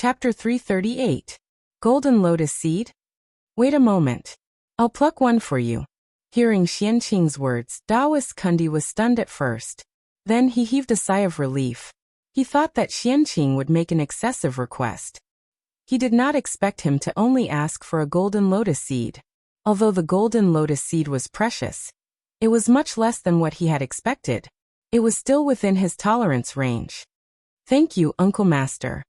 Chapter 338. Golden Lotus Seed? Wait a moment. I'll pluck one for you. Hearing Xianqing's words, Taoist Kundi was stunned at first. Then he heaved a sigh of relief. He thought that Xianqing would make an excessive request. He did not expect him to only ask for a golden lotus seed. Although the golden lotus seed was precious, it was much less than what he had expected. It was still within his tolerance range. Thank you, Uncle Master.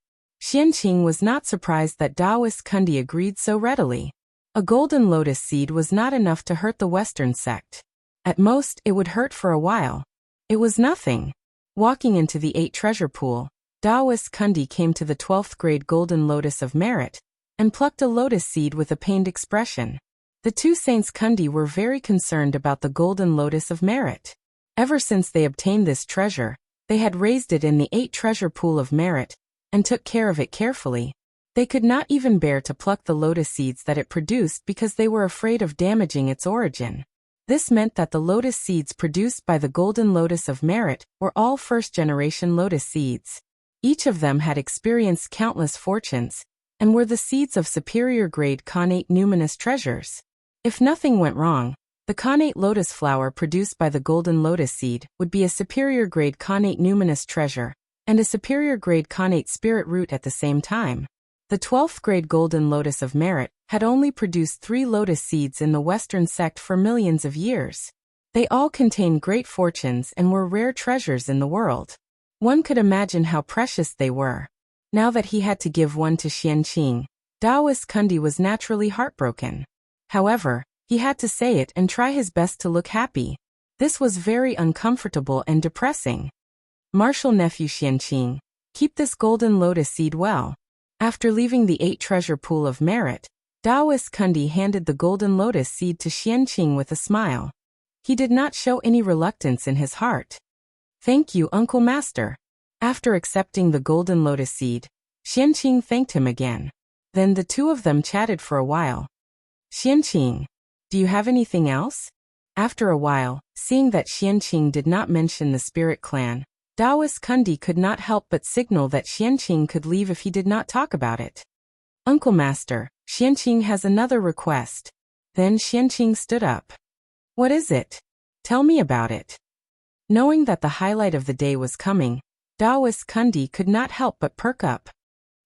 Xianqing was not surprised that Taoist Kundi agreed so readily. A golden lotus seed was not enough to hurt the Western sect. At most, it would hurt for a while. It was nothing. Walking into the 8 treasure pool, Taoist Kundi came to the 12th grade golden lotus of merit, and plucked a lotus seed with a pained expression. The 2 saints Kundi were very concerned about the golden lotus of merit. Ever since they obtained this treasure, they had raised it in the 8 treasure pool of merit, and took care of it carefully. They could not even bear to pluck the lotus seeds that it produced because they were afraid of damaging its origin. This meant that the lotus seeds produced by the golden lotus of merit were all first-generation lotus seeds. Each of them had experienced countless fortunes, and were the seeds of superior-grade connate numinous treasures. If nothing went wrong, the connate lotus flower produced by the golden lotus seed would be a superior-grade connate numinous treasure, and a superior-grade connate spirit root at the same time. The 12th grade golden lotus of merit had only produced 3 lotus seeds in the Western sect for millions of years. They all contained great fortunes and were rare treasures in the world. One could imagine how precious they were. Now that he had to give one to Xianqing, Taoist Kundi was naturally heartbroken. However, he had to say it and try his best to look happy. This was very uncomfortable and depressing. Martial nephew Xianqing, keep this golden lotus seed well. After leaving the 8 treasure pool of merit, Taoist Kundi handed the golden lotus seed to Xianqing with a smile. He did not show any reluctance in his heart. Thank you, Uncle Master. After accepting the golden lotus seed, Xianqing thanked him again. Then the 2 of them chatted for a while. Xianqing, do you have anything else? After a while, seeing that Xianqing did not mention the spirit clan, Taoist Kundi could not help but signal that Xianqing could leave if he did not talk about it. Uncle Master, Xianqing has another request. Then Xianqing stood up. What is it? Tell me about it. Knowing that the highlight of the day was coming, Taoist Kundi could not help but perk up.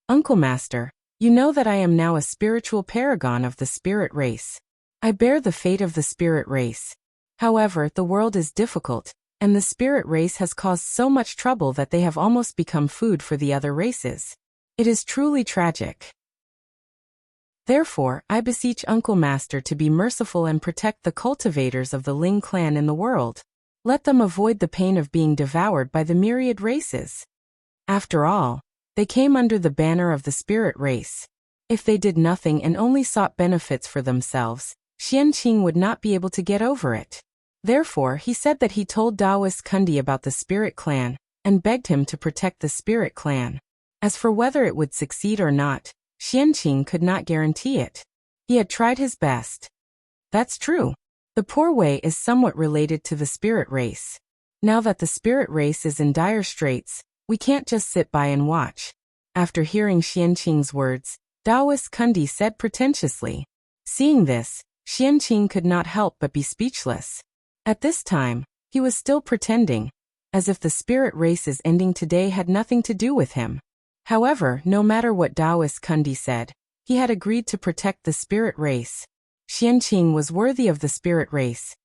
Uncle Master, you know that I am now a spiritual paragon of the spirit race. I bear the fate of the spirit race. However, the world is difficult, and the spirit race has caused so much trouble that they have almost become food for the other races. It is truly tragic. Therefore, I beseech Uncle Master to be merciful and protect the cultivators of the Ling clan in the world. Let them avoid the pain of being devoured by the myriad races. After all, they came under the banner of the spirit race. If they did nothing and only sought benefits for themselves, Xianqing would not be able to get over it. Therefore, he said that he told Taoist Kundi about the spirit clan, and begged him to protect the spirit clan. As for whether it would succeed or not, Xianqing could not guarantee it. He had tried his best. That's true. The poor way is somewhat related to the spirit race. Now that the spirit race is in dire straits, we can't just sit by and watch. After hearing Xianqing's words, Taoist Kundi said pretentiously. Seeing this, Xianqing could not help but be speechless. At this time, he was still pretending, as if the spirit race's ending today had nothing to do with him. However, no matter what Taoist Kundi said, he had agreed to protect the spirit race. Xianqing was worthy of the spirit race.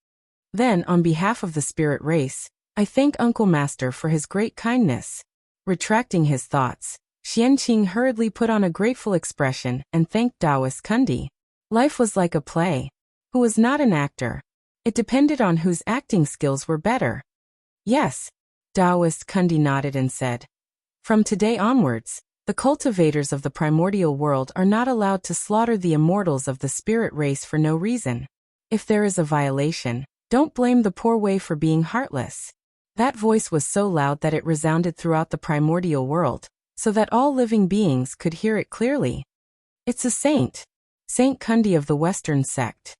Then, on behalf of the spirit race, I thank Uncle Master for his great kindness. Retracting his thoughts, Xianqing hurriedly put on a grateful expression and thanked Taoist Kundi. Life was like a play. Who was not an actor? It depended on whose acting skills were better. Yes, Taoist Kundi nodded and said. From today onwards, the cultivators of the primordial world are not allowed to slaughter the immortals of the spirit race for no reason. If there is a violation, don't blame the poor way for being heartless. That voice was so loud that it resounded throughout the primordial world, so that all living beings could hear it clearly. It's a saint. Saint Kundi of the Western sect.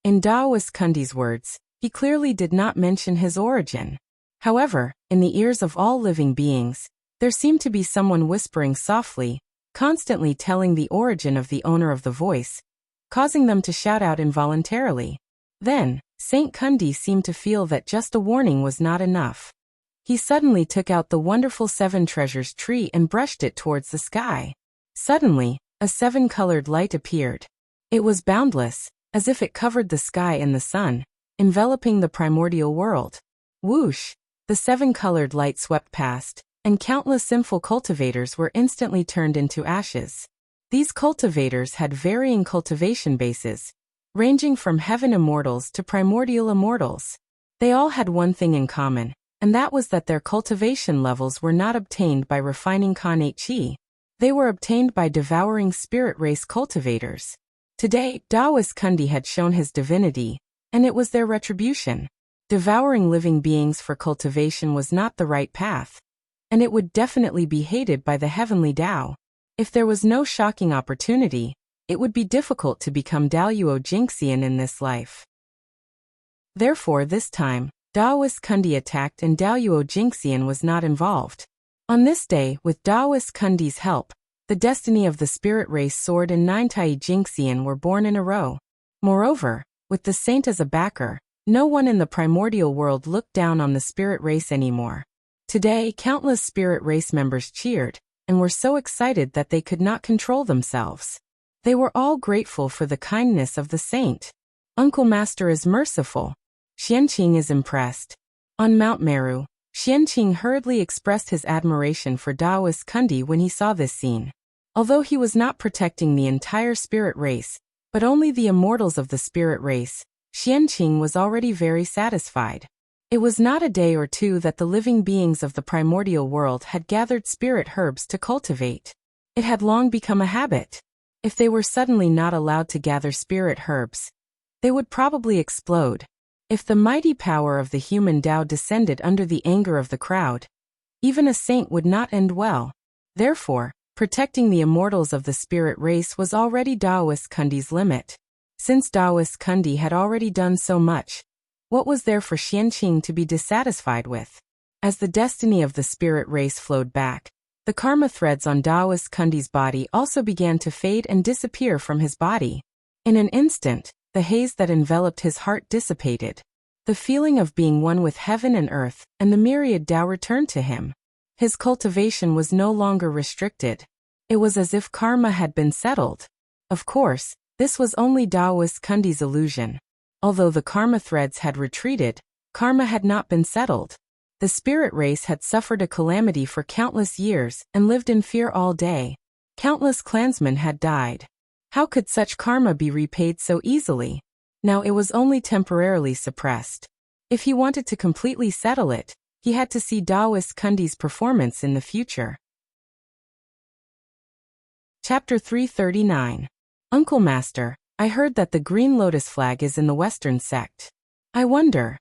In Taoist Kundi's words, he clearly did not mention his origin. However, in the ears of all living beings, there seemed to be someone whispering softly, constantly telling the origin of the owner of the voice, causing them to shout out involuntarily. Then, Saint Kundi seemed to feel that just a warning was not enough. He suddenly took out the wonderful seven treasures tree and brushed it towards the sky. Suddenly, a seven-colored light appeared. It was boundless, as if it covered the sky and the sun, enveloping the primordial world. Whoosh! The seven-colored light swept past, and countless sinful cultivators were instantly turned into ashes. These cultivators had varying cultivation bases, ranging from heaven immortals to primordial immortals. They all had one thing in common, and that was that their cultivation levels were not obtained by refining Kan Chi. They were obtained by devouring spirit race cultivators. Today, Taoist Kundi had shown his divinity, and it was their retribution. Devouring living beings for cultivation was not the right path, and it would definitely be hated by the heavenly Tao. If there was no shocking opportunity, it would be difficult to become Daoyuo Jingxian in this life. Therefore this time, Taoist Kundi attacked and Daoyuo Jingxian was not involved. On this day, with Taoist Kundi's help, the destiny of the spirit race sword and nine Tai Jingxian were born in a row. Moreover, with the saint as a backer, no one in the primordial world looked down on the spirit race anymore. Today, countless spirit race members cheered, and were so excited that they could not control themselves. They were all grateful for the kindness of the saint. Uncle Master is merciful. Xianqing is impressed. On Mount Meru, Xianqing hurriedly expressed his admiration for Taoist Kundi when he saw this scene. Although he was not protecting the entire spirit race, but only the immortals of the spirit race, Xianqing was already very satisfied. It was not a day or two that the living beings of the primordial world had gathered spirit herbs to cultivate. It had long become a habit. If they were suddenly not allowed to gather spirit herbs, they would probably explode. If the mighty power of the human Tao descended under the anger of the crowd, even a saint would not end well. Therefore, protecting the immortals of the spirit race was already Taoist Kundi's limit. Since Taoist Kundi had already done so much, what was there for Xianqing to be dissatisfied with? As the destiny of the spirit race flowed back, the karma threads on Taoist Kundi's body also began to fade and disappear from his body. In an instant, the haze that enveloped his heart dissipated. The feeling of being one with heaven and earth and the myriad Tao returned to him. His cultivation was no longer restricted. It was as if karma had been settled. Of course, this was only Taoist Kundi's illusion. Although the karma threads had retreated, karma had not been settled. The spirit race had suffered a calamity for countless years and lived in fear all day. Countless clansmen had died. How could such karma be repaid so easily? Now it was only temporarily suppressed. If he wanted to completely settle it, he had to see Taoist Kundi's performance in the future. Chapter 339. Uncle Master, I heard that the green lotus flag is in the Western sect. I wonder.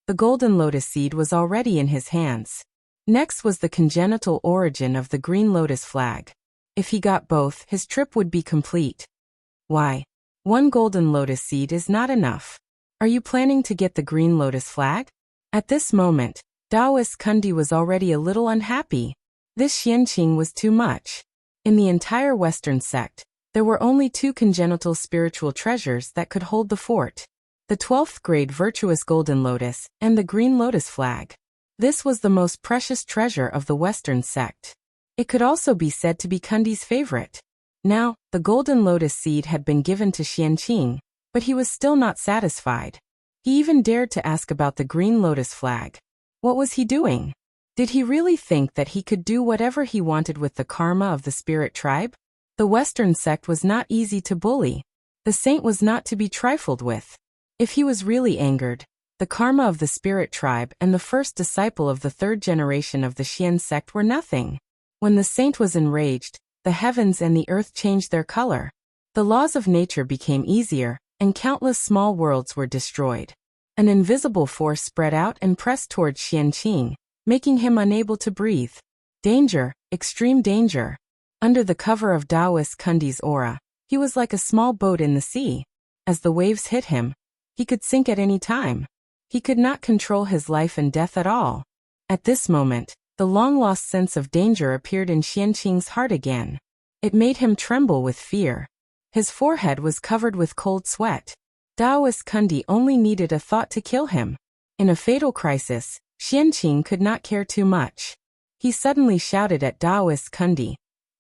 The golden lotus seed was already in his hands. Next was the congenital origin of the green lotus flag. If he got both, his trip would be complete. Why? One golden lotus seed is not enough. Are you planning to get the green lotus flag? At this moment, Taoist Kundi was already a little unhappy. This Xianqing was too much. In the entire Western sect, there were only two congenital spiritual treasures that could hold the fort. The 12th grade virtuous golden lotus and the green lotus flag. This was the most precious treasure of the Western sect. It could also be said to be Kundi's favorite. Now, the golden lotus seed had been given to Xianqing, but he was still not satisfied. He even dared to ask about the green lotus flag. What was he doing? Did he really think that he could do whatever he wanted with the karma of the spirit tribe? The Western sect was not easy to bully. The saint was not to be trifled with. If he was really angered, the karma of the spirit tribe and the first disciple of the third generation of the Xian sect were nothing. When the saint was enraged, the heavens and the earth changed their color. The laws of nature became easier, and countless small worlds were destroyed. An invisible force spread out and pressed towards Xianqing, making him unable to breathe. Danger, extreme danger. Under the cover of Taoist Kundi's aura, he was like a small boat in the sea. As the waves hit him, he could sink at any time. He could not control his life and death at all. At this moment, the long-lost sense of danger appeared in Xianqing's heart again. It made him tremble with fear. His forehead was covered with cold sweat. Taoist Kundi only needed a thought to kill him. In a fatal crisis, Xianqing could not care too much. He suddenly shouted at Taoist Kundi,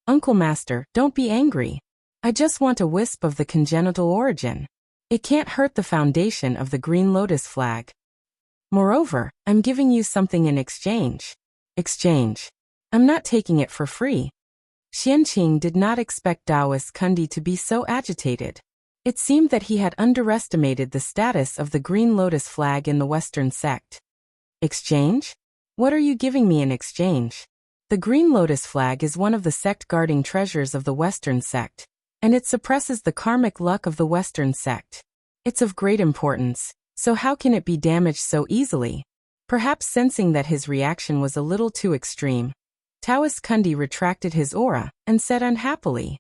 "Uncle Master, don't be angry. I just want a wisp of the congenital origin. It can't hurt the foundation of the green lotus flag. Moreover, I'm giving you something in exchange." Exchange. I'm not taking it for free. Xianqing did not expect Taoist Kundi to be so agitated. It seemed that he had underestimated the status of the green lotus flag in the Western sect. Exchange? What are you giving me in exchange? The green lotus flag is one of the sect-guarding treasures of the Western sect, and it suppresses the karmic luck of the Western sect. It's of great importance, so how can it be damaged so easily? Perhaps sensing that his reaction was a little too extreme, Taoist Kundi retracted his aura and said unhappily,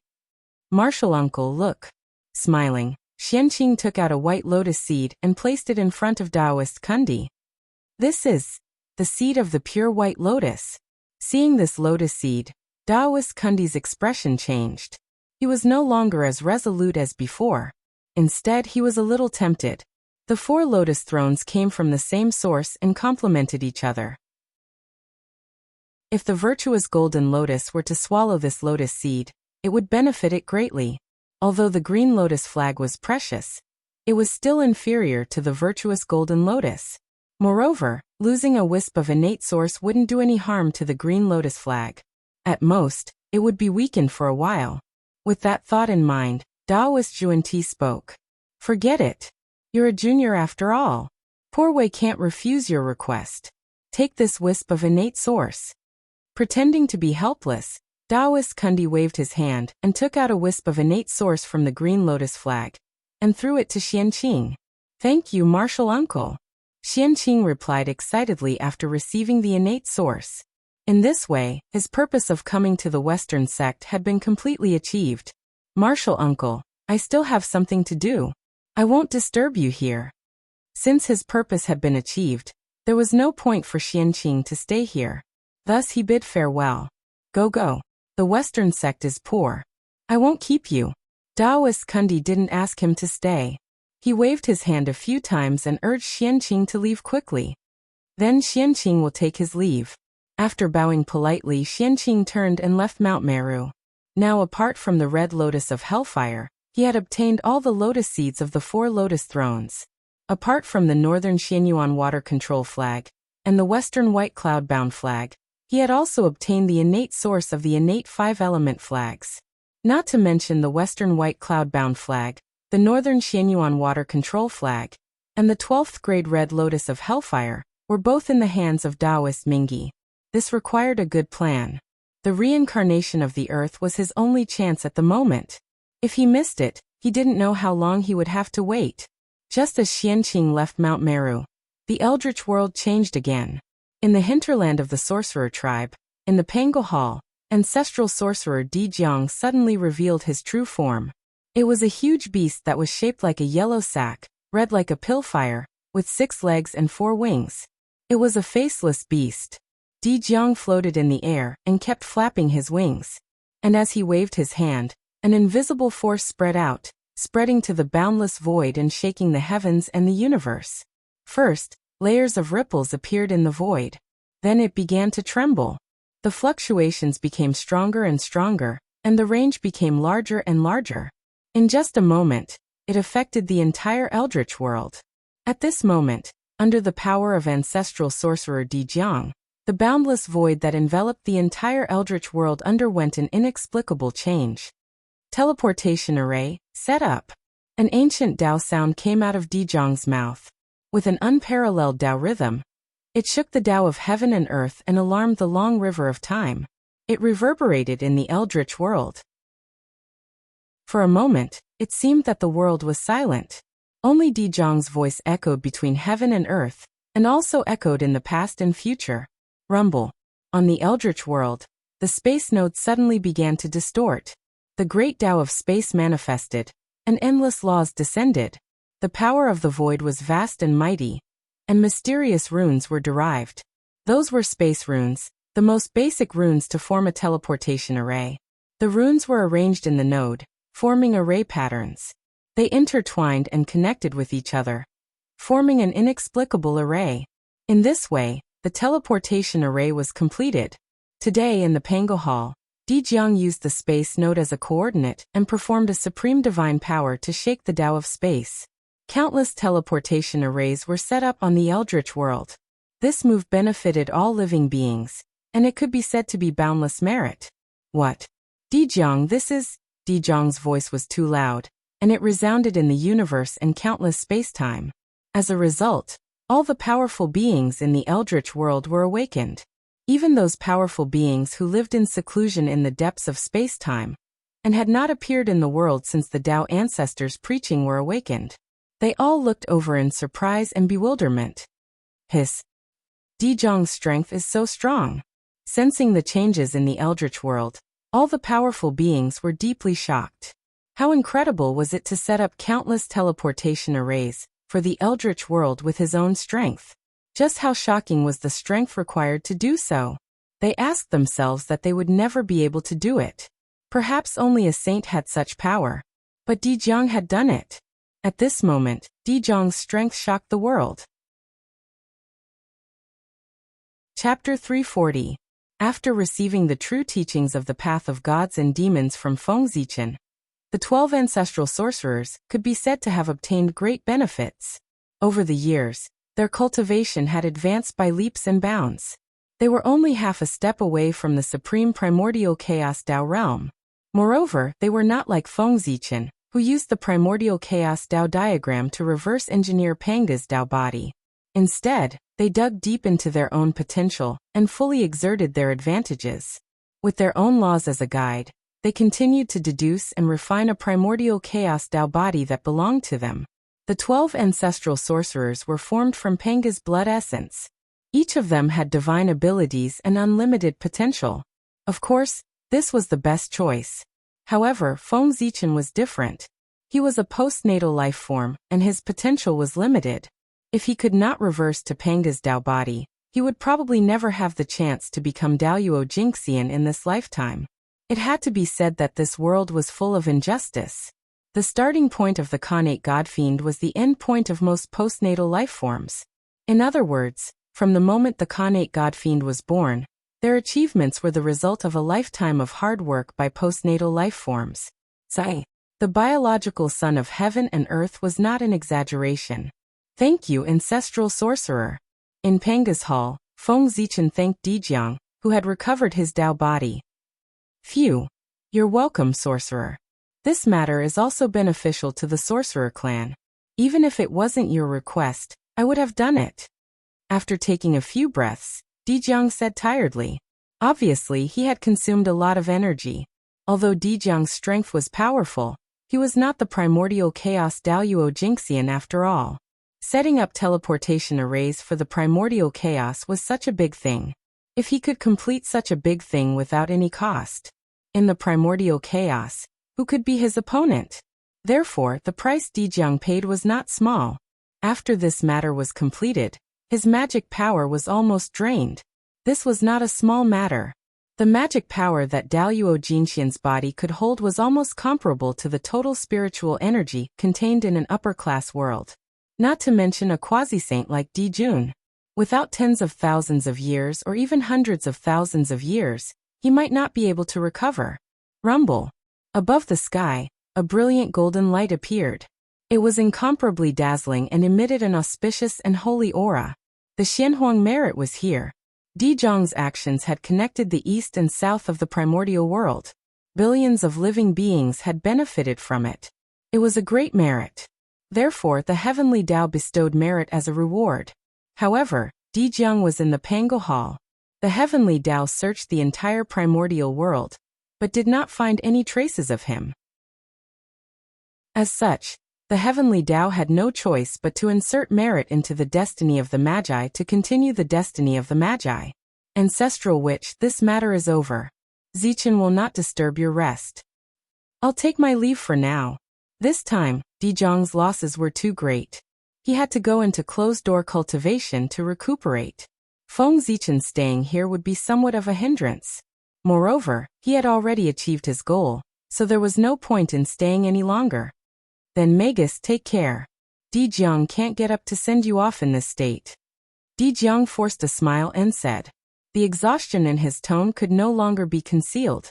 "Martial uncle, look." Smiling, Xianqing took out a white lotus seed and placed it in front of Taoist Kundi. "This is the seed of the pure white lotus." Seeing this lotus seed, Taoist Kundi's expression changed. He was no longer as resolute as before. Instead, he was a little tempted. The 4 lotus thrones came from the same source and complemented each other. If the virtuous golden lotus were to swallow this lotus seed, it would benefit it greatly. Although the green lotus flag was precious, it was still inferior to the virtuous golden lotus. Moreover, losing a wisp of innate source wouldn't do any harm to the green lotus flag. At most, it would be weakened for a while. With that thought in mind, Taoist Juanti spoke. "Forget it. You're a junior after all. Poor Wei can't refuse your request. Take this wisp of innate source." Pretending to be helpless, Taoist Kundi waved his hand and took out a wisp of innate source from the green lotus flag and threw it to Xianqing. "Thank you, martial uncle." Xianqing replied excitedly after receiving the innate source. In this way, his purpose of coming to the Western sect had been completely achieved. "Martial uncle, I still have something to do. I won't disturb you here." Since his purpose had been achieved, there was no point for Xianqing to stay here. Thus he bid farewell. Go. The Western sect is poor. I won't keep you." Taoist Kundi didn't ask him to stay. He waved his hand a few times and urged Xianqing to leave quickly. Then Xianqing will take his leave. After bowing politely, Xianqing turned and left Mount Meru. Now, apart from the red lotus of hellfire, he had obtained all the lotus seeds of the 4 lotus thrones. Apart from the northern Xianyuan water control flag and the western white cloud-bound flag, he had also obtained the innate source of the innate 5-element flags. Not to mention the western white cloud-bound flag, the northern Xianyuan water control flag, and the 12th grade red lotus of hellfire, were both in the hands of Taoist Mingi. This required a good plan. The reincarnation of the earth was his only chance at the moment. If he missed it, he didn't know how long he would have to wait. Just as Xianqing left Mount Meru, the eldritch world changed again. In the hinterland of the sorcerer tribe, in the Pangal Hall, ancestral sorcerer Di Jiang suddenly revealed his true form. It was a huge beast that was shaped like a yellow sack, red like a pillfire, with 6 legs and 4 wings. It was a faceless beast. Di Jiang floated in the air and kept flapping his wings. And as he waved his hand, an invisible force spread out, spreading to the boundless void and shaking the heavens and the universe. First, layers of ripples appeared in the void. Then it began to tremble. The fluctuations became stronger and stronger, and the range became larger and larger. In just a moment, it affected the entire eldritch world. At this moment, under the power of ancestral sorcerer Di Jiang, the boundless void that enveloped the entire eldritch world underwent an inexplicable change. Teleportation array, set up. An ancient Tao sound came out of Di Jiang's mouth. With an unparalleled Tao rhythm, it shook the Tao of heaven and earth and alarmed the long river of time. It reverberated in the eldritch world. For a moment, it seemed that the world was silent. Only Di Jiang's voice echoed between heaven and earth, and also echoed in the past and future. Rumble. On the eldritch world, the space node suddenly began to distort. The great Tao of space manifested, and endless laws descended. The power of the void was vast and mighty, and mysterious runes were derived. Those were space runes, the most basic runes to form a teleportation array. The runes were arranged in the node, forming array patterns. They intertwined and connected with each other, forming an inexplicable array. In this way, the teleportation array was completed. Today in the Pango Hall, Dijiang used the space node as a coordinate and performed a supreme divine power to shake the Tao of space. Countless teleportation arrays were set up on the Eldritch world. This move benefited all living beings, and it could be said to be boundless merit. What? Dijiang, this is... Dijiang's voice was too loud, and it resounded in the universe and countless spacetime. As a result, all the powerful beings in the Eldritch world were awakened. Even those powerful beings who lived in seclusion in the depths of spacetime, and had not appeared in the world since the Tao ancestors' preaching were awakened. They all looked over in surprise and bewilderment. Hiss. Dijiang's strength is so strong. Sensing the changes in the Eldritch world, all the powerful beings were deeply shocked. How incredible was it to set up countless teleportation arrays for the Eldritch world with his own strength? Just how shocking was the strength required to do so? They asked themselves that they would never be able to do it. Perhaps only a saint had such power. But Dijiang had done it. At this moment, Dijiang's strength shocked the world. Chapter 340. After receiving the true teachings of the path of gods and demons from Feng Zichen, the 12 ancestral sorcerers could be said to have obtained great benefits. Over the years, their cultivation had advanced by leaps and bounds. They were only half a step away from the supreme primordial chaos Tao realm. Moreover, they were not like Feng Zichen, who used the primordial chaos Tao diagram to reverse engineer Panga's Tao body. Instead, they dug deep into their own potential and fully exerted their advantages. With their own laws as a guide, they continued to deduce and refine a primordial chaos Tao body that belonged to them. The 12 ancestral sorcerers were formed from Panga's blood essence. Each of them had divine abilities and unlimited potential. Of course, this was the best choice. However, Feng Zichen was different. He was a postnatal life form, and his potential was limited. If he could not reverse to Panga's Tao body, he would probably never have the chance to become Daoyuo Jingxian in this lifetime. It had to be said that this world was full of injustice. The starting point of the Khanate Godfiend was the end point of most postnatal life forms. In other words, from the moment the Khanate Godfiend was born, their achievements were the result of a lifetime of hard work by postnatal life forms. Zai, the biological son of heaven and earth, was not an exaggeration. Thank you, ancestral sorcerer. In Panga's hall, Feng Zichen thanked Dijiang, who had recovered his Tao body. Phew. You're welcome, sorcerer. This matter is also beneficial to the sorcerer clan. Even if it wasn't your request, I would have done it. After taking a few breaths, Dijiang said tiredly. Obviously, he had consumed a lot of energy. Although Dijiang's strength was powerful, he was not the primordial chaos Daoyuo Jingxian after all. Setting up teleportation arrays for the primordial chaos was such a big thing. If he could complete such a big thing without any cost in the primordial chaos, who could be his opponent? Therefore, the price Dijiang paid was not small. After this matter was completed, his magic power was almost drained. This was not a small matter. The magic power that Daoyuo Jingxian's body could hold was almost comparable to the total spiritual energy contained in an upper-class world. Not to mention a quasi-saint like Dijun. Without tens of thousands of years or even hundreds of thousands of years, he might not be able to recover. Rumble. Above the sky, a brilliant golden light appeared. It was incomparably dazzling and emitted an auspicious and holy aura. The Xianhuang merit was here. Dijiang's actions had connected the east and south of the primordial world. Billions of living beings had benefited from it. It was a great merit. Therefore, the heavenly Tao bestowed merit as a reward. However, Dijiang was in the Pango Hall. The heavenly Tao searched the entire primordial world, but did not find any traces of him. As such, the heavenly Tao had no choice but to insert merit into the destiny of the Magi to continue the destiny of the Magi. Ancestral Witch, this matter is over. Zichen will not disturb your rest. I'll take my leave for now. This time, Dijiang's losses were too great. He had to go into closed-door cultivation to recuperate. Feng Zichen staying here would be somewhat of a hindrance. Moreover, he had already achieved his goal, so there was no point in staying any longer. Then Magus, take care. Di Jiang can't get up to send you off in this state. Di Jiang forced a smile and said. The exhaustion in his tone could no longer be concealed.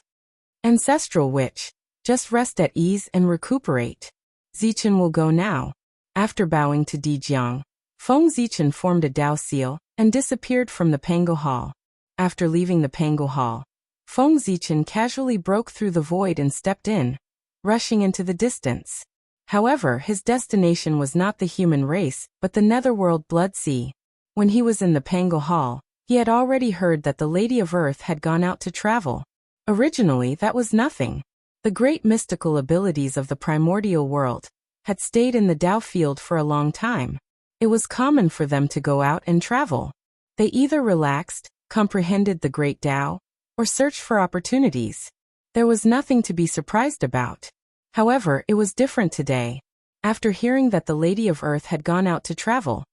Ancestral witch, just rest at ease and recuperate. Zichen will go now. After bowing to Di Jiang, Feng Zichen formed a Dao seal and disappeared from the Pango Hall. After leaving the Pango Hall, Feng Zichen casually broke through the void and stepped in, rushing into the distance. However, his destination was not the human race, but the netherworld Blood Sea. When he was in the Pango Hall, he had already heard that the Lady of Earth had gone out to travel. Originally, that was nothing. The great mystical abilities of the primordial world had stayed in the Dao field for a long time. It was common for them to go out and travel. They either relaxed, comprehended the great Dao, or searched for opportunities. There was nothing to be surprised about. However, it was different today. After hearing that the Lady of Earth had gone out to travel,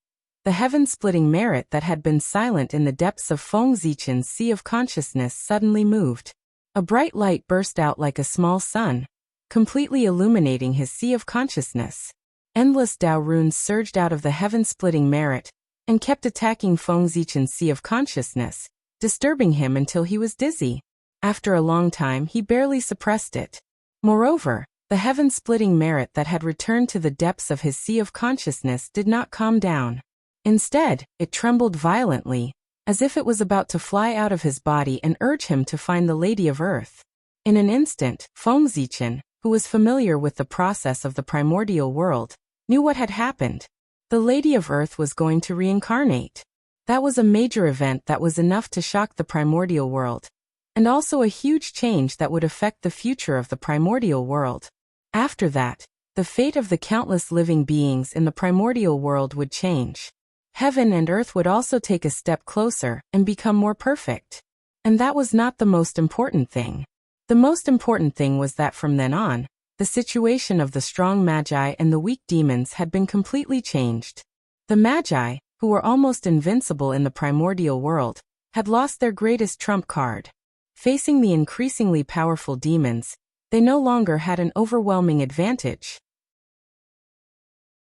the heaven-splitting merit that had been silent in the depths of Feng Zichen's sea of consciousness suddenly moved. A bright light burst out like a small sun, completely illuminating his sea of consciousness. Endless Dao runes surged out of the heaven-splitting merit and kept attacking Feng Zichen's sea of consciousness, disturbing him until he was dizzy. After a long time, he barely suppressed it. Moreover, the heaven-splitting merit that had returned to the depths of his sea of consciousness did not calm down. Instead, it trembled violently, as if it was about to fly out of his body and urge him to find the Lady of Earth. In an instant, Feng Zichen, who was familiar with the process of the primordial world, knew what had happened. The Lady of Earth was going to reincarnate. That was a major event that was enough to shock the primordial world, and also a huge change that would affect the future of the primordial world. After that, the fate of the countless living beings in the primordial world would change. Heaven and earth would also take a step closer and become more perfect. And that was not the most important thing. The most important thing was that from then on, the situation of the strong magi and the weak demons had been completely changed. The magi, who were almost invincible in the primordial world, had lost their greatest trump card. Facing the increasingly powerful demons, they no longer had an overwhelming advantage.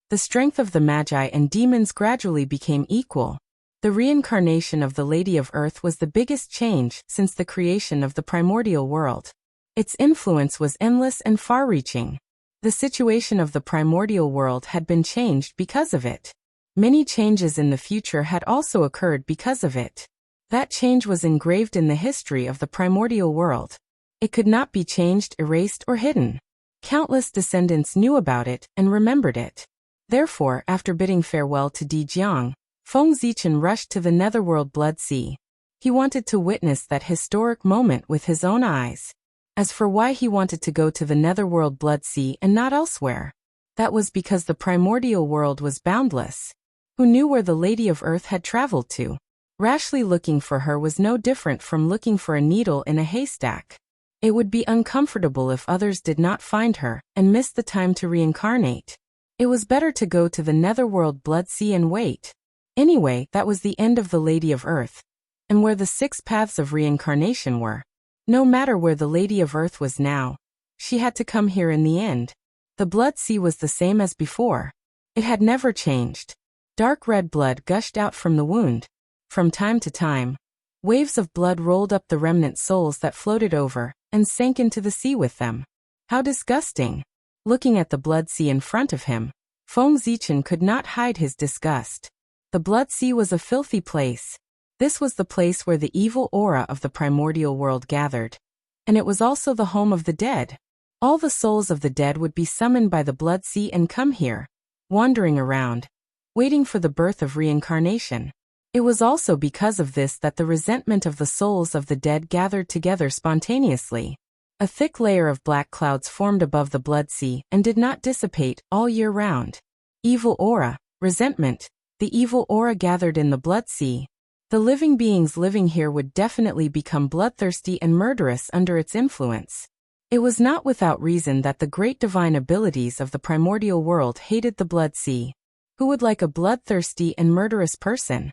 The strength of the magi and demons gradually became equal. The reincarnation of the Lady of Earth was the biggest change since the creation of the primordial world. Its influence was endless and far-reaching. The situation of the primordial world had been changed because of it. Many changes in the future had also occurred because of it. That change was engraved in the history of the primordial world. It could not be changed, erased, or hidden. Countless descendants knew about it and remembered it. Therefore, after bidding farewell to Di Jiang, Feng Zichen rushed to the netherworld Blood Sea. He wanted to witness that historic moment with his own eyes. As for why he wanted to go to the netherworld Blood Sea and not elsewhere, that was because the primordial world was boundless. Who knew where the Lady of Earth had traveled to? Rashly looking for her was no different from looking for a needle in a haystack. It would be uncomfortable if others did not find her and miss the time to reincarnate. It was better to go to the netherworld Blood Sea and wait. Anyway, that was the end of the Lady of Earth, and where the 6 paths of reincarnation were. No matter where the Lady of Earth was now, she had to come here in the end. The Blood Sea was the same as before. It had never changed. Dark red blood gushed out from the wound. From time to time, waves of blood rolled up the remnant souls that floated over and sank into the sea with them. How disgusting! Looking at the Blood Sea in front of him, Feng Zichen could not hide his disgust. The Blood Sea was a filthy place. This was the place where the evil aura of the primordial world gathered. And it was also the home of the dead. All the souls of the dead would be summoned by the Blood Sea and come here, wandering around, waiting for the birth of reincarnation. It was also because of this that the resentment of the souls of the dead gathered together spontaneously. A thick layer of black clouds formed above the Blood Sea and did not dissipate all year round. Evil aura, resentment, the evil aura gathered in the Blood Sea. The living beings living here would definitely become bloodthirsty and murderous under its influence. It was not without reason that the great divine abilities of the primordial world hated the Blood Sea. Who would like a bloodthirsty and murderous person?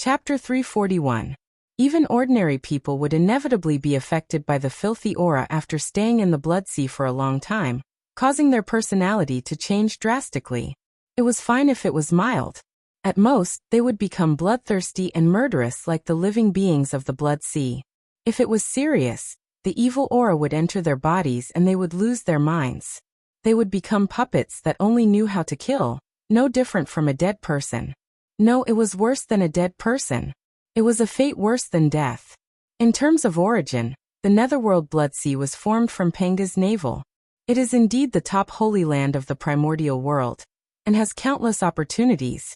Chapter 341. Even ordinary people would inevitably be affected by the filthy aura after staying in the blood sea for a long time, causing their personality to change drastically. It was fine if it was mild. At most, they would become bloodthirsty and murderous like the living beings of the blood sea. If it was serious, the evil aura would enter their bodies and they would lose their minds. They would become puppets that only knew how to kill, no different from a dead person. No, it was worse than a dead person. It was a fate worse than death. In terms of origin, the Netherworld Blood Sea was formed from Panga's navel. It is indeed the top holy land of the primordial world, and has countless opportunities.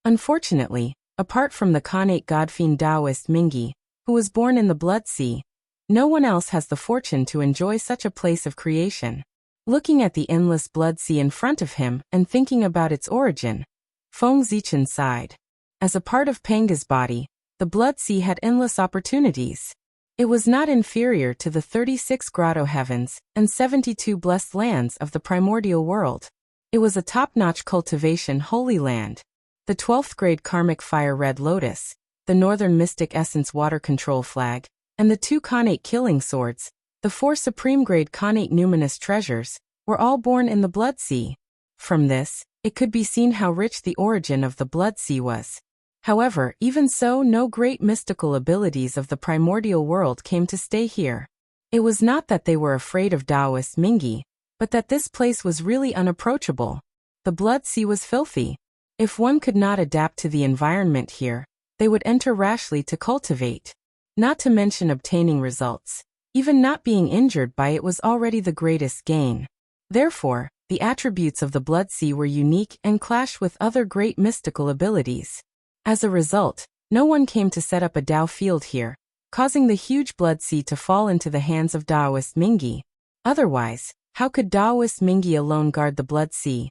Unfortunately, apart from the Khanate God-fiend Taoist Mingi, who was born in the Blood Sea, no one else has the fortune to enjoy such a place of creation. Looking at the endless blood sea in front of him and thinking about its origin, Feng Zichen sighed. As a part of Panga's body, the blood sea had endless opportunities. It was not inferior to the 36 grotto heavens and 72 blessed lands of the primordial world. It was a top-notch cultivation holy land. The 12th grade karmic fire red lotus, the northern mystic essence water control flag, and the 2 Khanate killing swords, the 4 supreme grade Khanate numinous treasures, were all born in the blood sea. From this, it could be seen how rich the origin of the blood sea was. However, even so, no great mystical abilities of the primordial world came to stay here. It was not that they were afraid of Taoist Mingi, but that this place was really unapproachable. The blood sea was filthy. If one could not adapt to the environment here, they would enter rashly to cultivate. Not to mention obtaining results. Even not being injured by it was already the greatest gain. Therefore, the attributes of the blood sea were unique and clashed with other great mystical abilities. As a result, no one came to set up a Dao field here, causing the huge blood sea to fall into the hands of Taoist Mingi. Otherwise, how could Taoist Mingi alone guard the blood sea,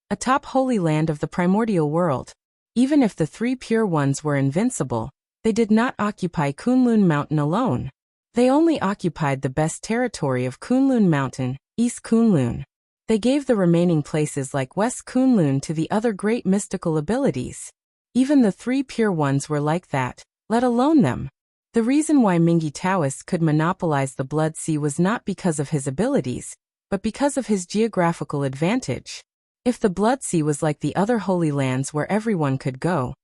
a top holy land of the primordial world? Even if the 3 pure ones were invincible, they did not occupy Kunlun Mountain alone. They only occupied the best territory of Kunlun Mountain, East Kunlun. They gave the remaining places like West Kunlun to the other great mystical abilities. Even the 3 pure ones were like that, let alone them. The reason why Mingi Taoist could monopolize the blood sea was not because of his abilities, but because of his geographical advantage. If the blood sea was like the other holy lands where everyone could go,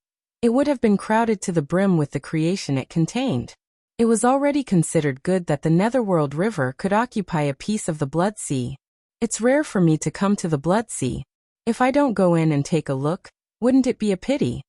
it would have been crowded to the brim with the creation it contained. It was already considered good that the Netherworld River could occupy a piece of the blood sea. It's rare for me to come to the blood sea. If I don't go in and take a look, wouldn't it be a pity?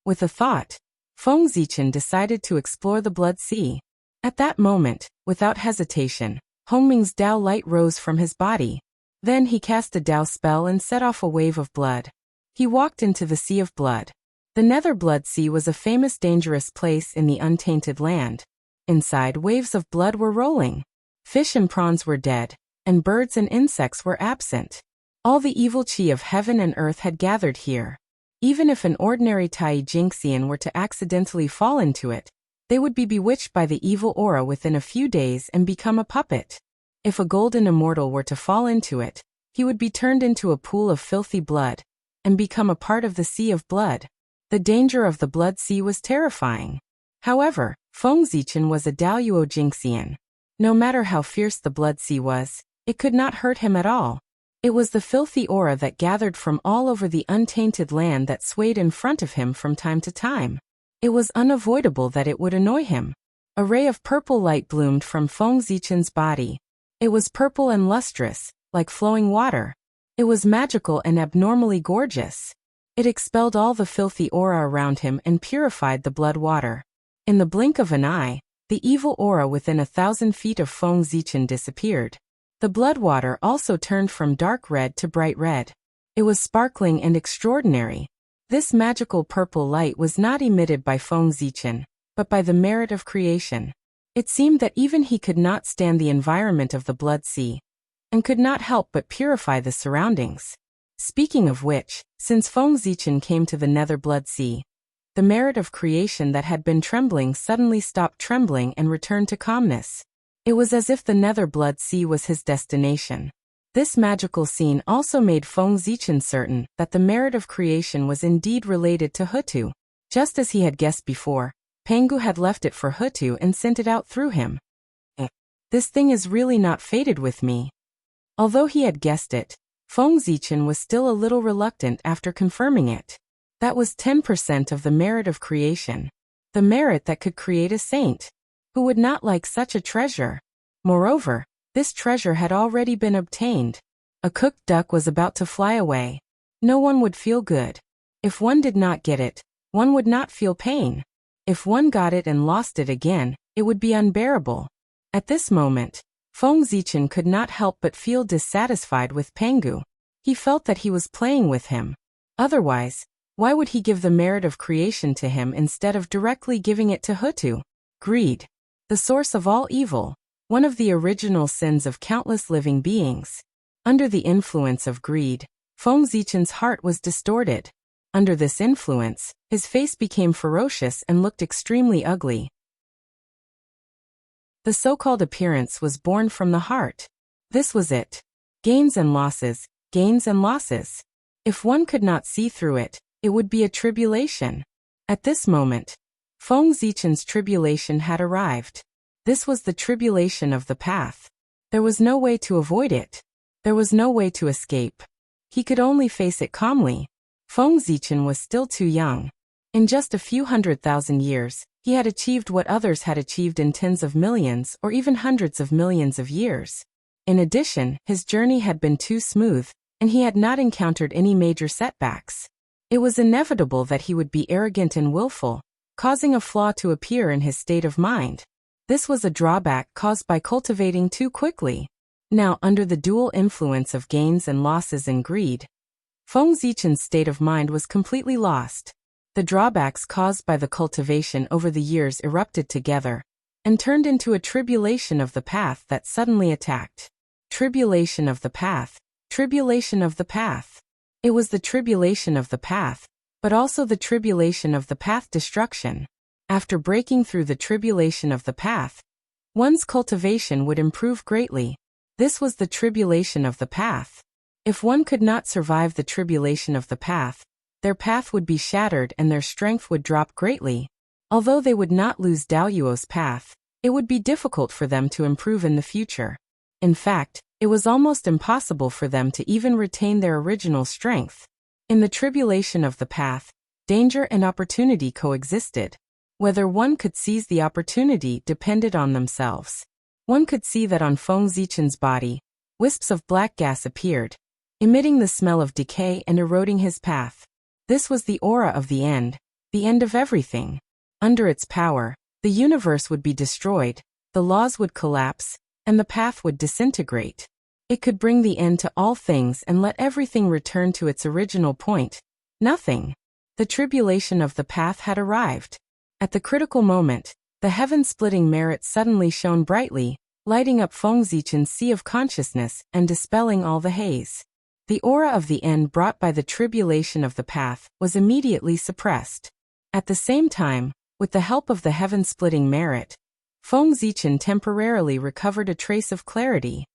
With a thought, Feng Zichen decided to explore the blood sea. At that moment, without hesitation, Hongming's Dao light rose from his body. Then he cast a Dao spell and set off a wave of blood. He walked into the sea of blood. The Nether Blood Sea was a famous dangerous place in the untainted land. Inside, waves of blood were rolling. Fish and prawns were dead, and birds and insects were absent. All the evil chi of heaven and earth had gathered here. Even if an ordinary Tai Jinxian were to accidentally fall into it, they would be bewitched by the evil aura within a few days and become a puppet. If a golden immortal were to fall into it, he would be turned into a pool of filthy blood, and become a part of the sea of blood. The danger of the blood sea was terrifying. However, Feng Zichen was a Daoyuo Jinxian. No matter how fierce the blood sea was, it could not hurt him at all. It was the filthy aura that gathered from all over the untainted land that swayed in front of him from time to time. It was unavoidable that it would annoy him. A ray of purple light bloomed from Feng Zichen's body. It was purple and lustrous, like flowing water. It was magical and abnormally gorgeous. It expelled all the filthy aura around him and purified the blood water. In the blink of an eye, the evil aura within 1,000 feet of Feng Zichen disappeared. The blood water also turned from dark red to bright red. It was sparkling and extraordinary. This magical purple light was not emitted by Feng Zichen, but by the merit of creation. It seemed that even he could not stand the environment of the blood sea, and could not help but purify the surroundings. Speaking of which, since Feng Zichen came to the Nether Blood Sea, the merit of creation that had been trembling suddenly stopped trembling and returned to calmness. It was as if the Nether Blood Sea was his destination. This magical scene also made Feng Zichen certain that the merit of creation was indeed related to Hutu. Just as he had guessed before, Pangu had left it for Hutu and sent it out through him. This thing is really not fated with me. Although he had guessed it, Feng Zichen was still a little reluctant after confirming it. That was 10% of the merit of creation. The merit that could create a saint. Who would not like such a treasure? Moreover, this treasure had already been obtained. A cooked duck was about to fly away. No one would feel good. If one did not get it, one would not feel pain. If one got it and lost it again, it would be unbearable. At this moment, Feng Zichen could not help but feel dissatisfied with Pangu. He felt that he was playing with him. Otherwise, why would he give the merit of creation to him instead of directly giving it to Hutu? Greed. The source of all evil. One of the original sins of countless living beings. Under the influence of greed, Feng Zichen's heart was distorted. Under this influence, his face became ferocious and looked extremely ugly. The so-called appearance was born from the heart. This was it. Gains and losses, gains and losses. If one could not see through it, it would be a tribulation. At this moment, Feng Zichen's tribulation had arrived. This was the tribulation of the path. There was no way to avoid it. There was no way to escape. He could only face it calmly. Feng Zichen was still too young. In just a few 100,000 years, he had achieved what others had achieved in tens of millions or even hundreds of millions of years. In addition, his journey had been too smooth, and he had not encountered any major setbacks. It was inevitable that he would be arrogant and willful, causing a flaw to appear in his state of mind. This was a drawback caused by cultivating too quickly. Now, under the dual influence of gains and losses and greed, Feng Zichen's state of mind was completely lost. The drawbacks caused by the cultivation over the years erupted together and turned into a tribulation of the path that suddenly attacked. Tribulation of the path, tribulation of the path. It was the tribulation of the path, but also the tribulation of the path destruction. After breaking through the tribulation of the path, one's cultivation would improve greatly. This was the tribulation of the path. If one could not survive the tribulation of the path, their path would be shattered and their strength would drop greatly. Although they would not lose Daoyuo's path, it would be difficult for them to improve in the future. In fact, it was almost impossible for them to even retain their original strength. In the tribulation of the path, danger and opportunity coexisted. Whether one could seize the opportunity depended on themselves. One could see that on Feng Zichen's body, wisps of black gas appeared, emitting the smell of decay and eroding his path. This was the aura of the end of everything. Under its power, the universe would be destroyed, the laws would collapse, and the path would disintegrate. It could bring the end to all things and let everything return to its original point. Nothing. The tribulation of the path had arrived. At the critical moment, the heaven-splitting merit suddenly shone brightly, lighting up Feng Zichen's sea of consciousness and dispelling all the haze. The aura of the end brought by the tribulation of the path was immediately suppressed. At the same time, with the help of the heaven-splitting merit, Feng Zichen temporarily recovered a trace of clarity.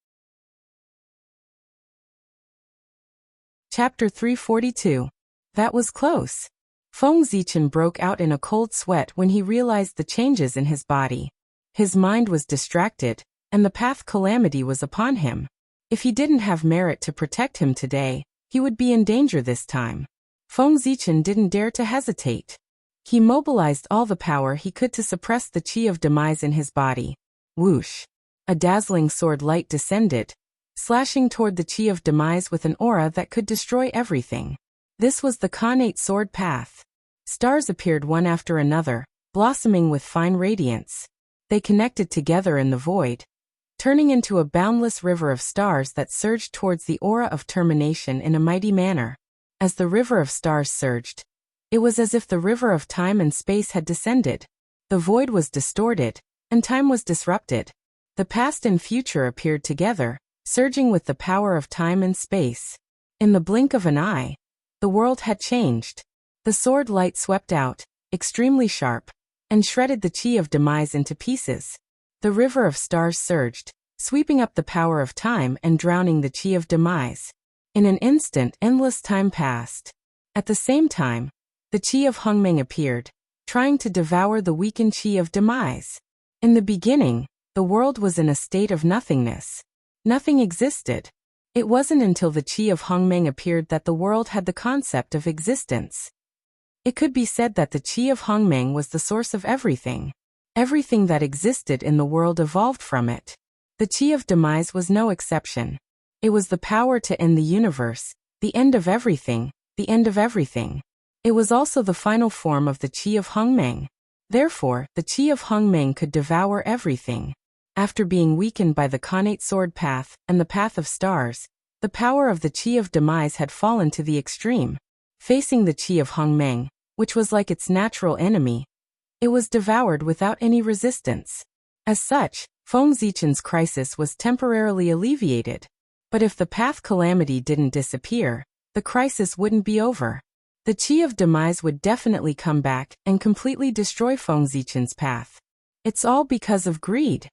Chapter 342. That was close. Feng Zichen broke out in a cold sweat when he realized the changes in his body. His mind was distracted, and the path calamity was upon him. If he didn't have merit to protect him today, he would be in danger this time. Feng Zichen didn't dare to hesitate. He mobilized all the power he could to suppress the chi of demise in his body. Whoosh! A dazzling sword light descended, slashing toward the chi of demise with an aura that could destroy everything. This was the Khanate sword path. Stars appeared one after another, blossoming with fine radiance. They connected together in the void, turning into a boundless river of stars that surged towards the aura of termination in a mighty manner. As the river of stars surged, it was as if the river of time and space had descended. The void was distorted, and time was disrupted. The past and future appeared together, surging with the power of time and space. In the blink of an eye, the world had changed. The sword light swept out, extremely sharp, and shredded the chi of demise into pieces. The river of stars surged, sweeping up the power of time and drowning the qi of demise. In an instant, endless time passed. At the same time, the qi of Hongmeng appeared, trying to devour the weakened qi of demise. In the beginning, the world was in a state of nothingness. Nothing existed. It wasn't until the qi of Hongmeng appeared that the world had the concept of existence. It could be said that the qi of Hongmeng was the source of everything. Everything that existed in the world evolved from it. The qi of demise was no exception. It was the power to end the universe, the end of everything, the end of everything. It was also the final form of the qi of Hongmeng. Therefore, the qi of Hongmeng could devour everything. After being weakened by the connate sword path and the path of stars, the power of the qi of demise had fallen to the extreme. Facing the qi of Hongmeng, which was like its natural enemy, it was devoured without any resistance. As such, Feng Zichen's crisis was temporarily alleviated. But if the path calamity didn't disappear, the crisis wouldn't be over. The qi of demise would definitely come back and completely destroy Feng Zichen's path. It's all because of greed.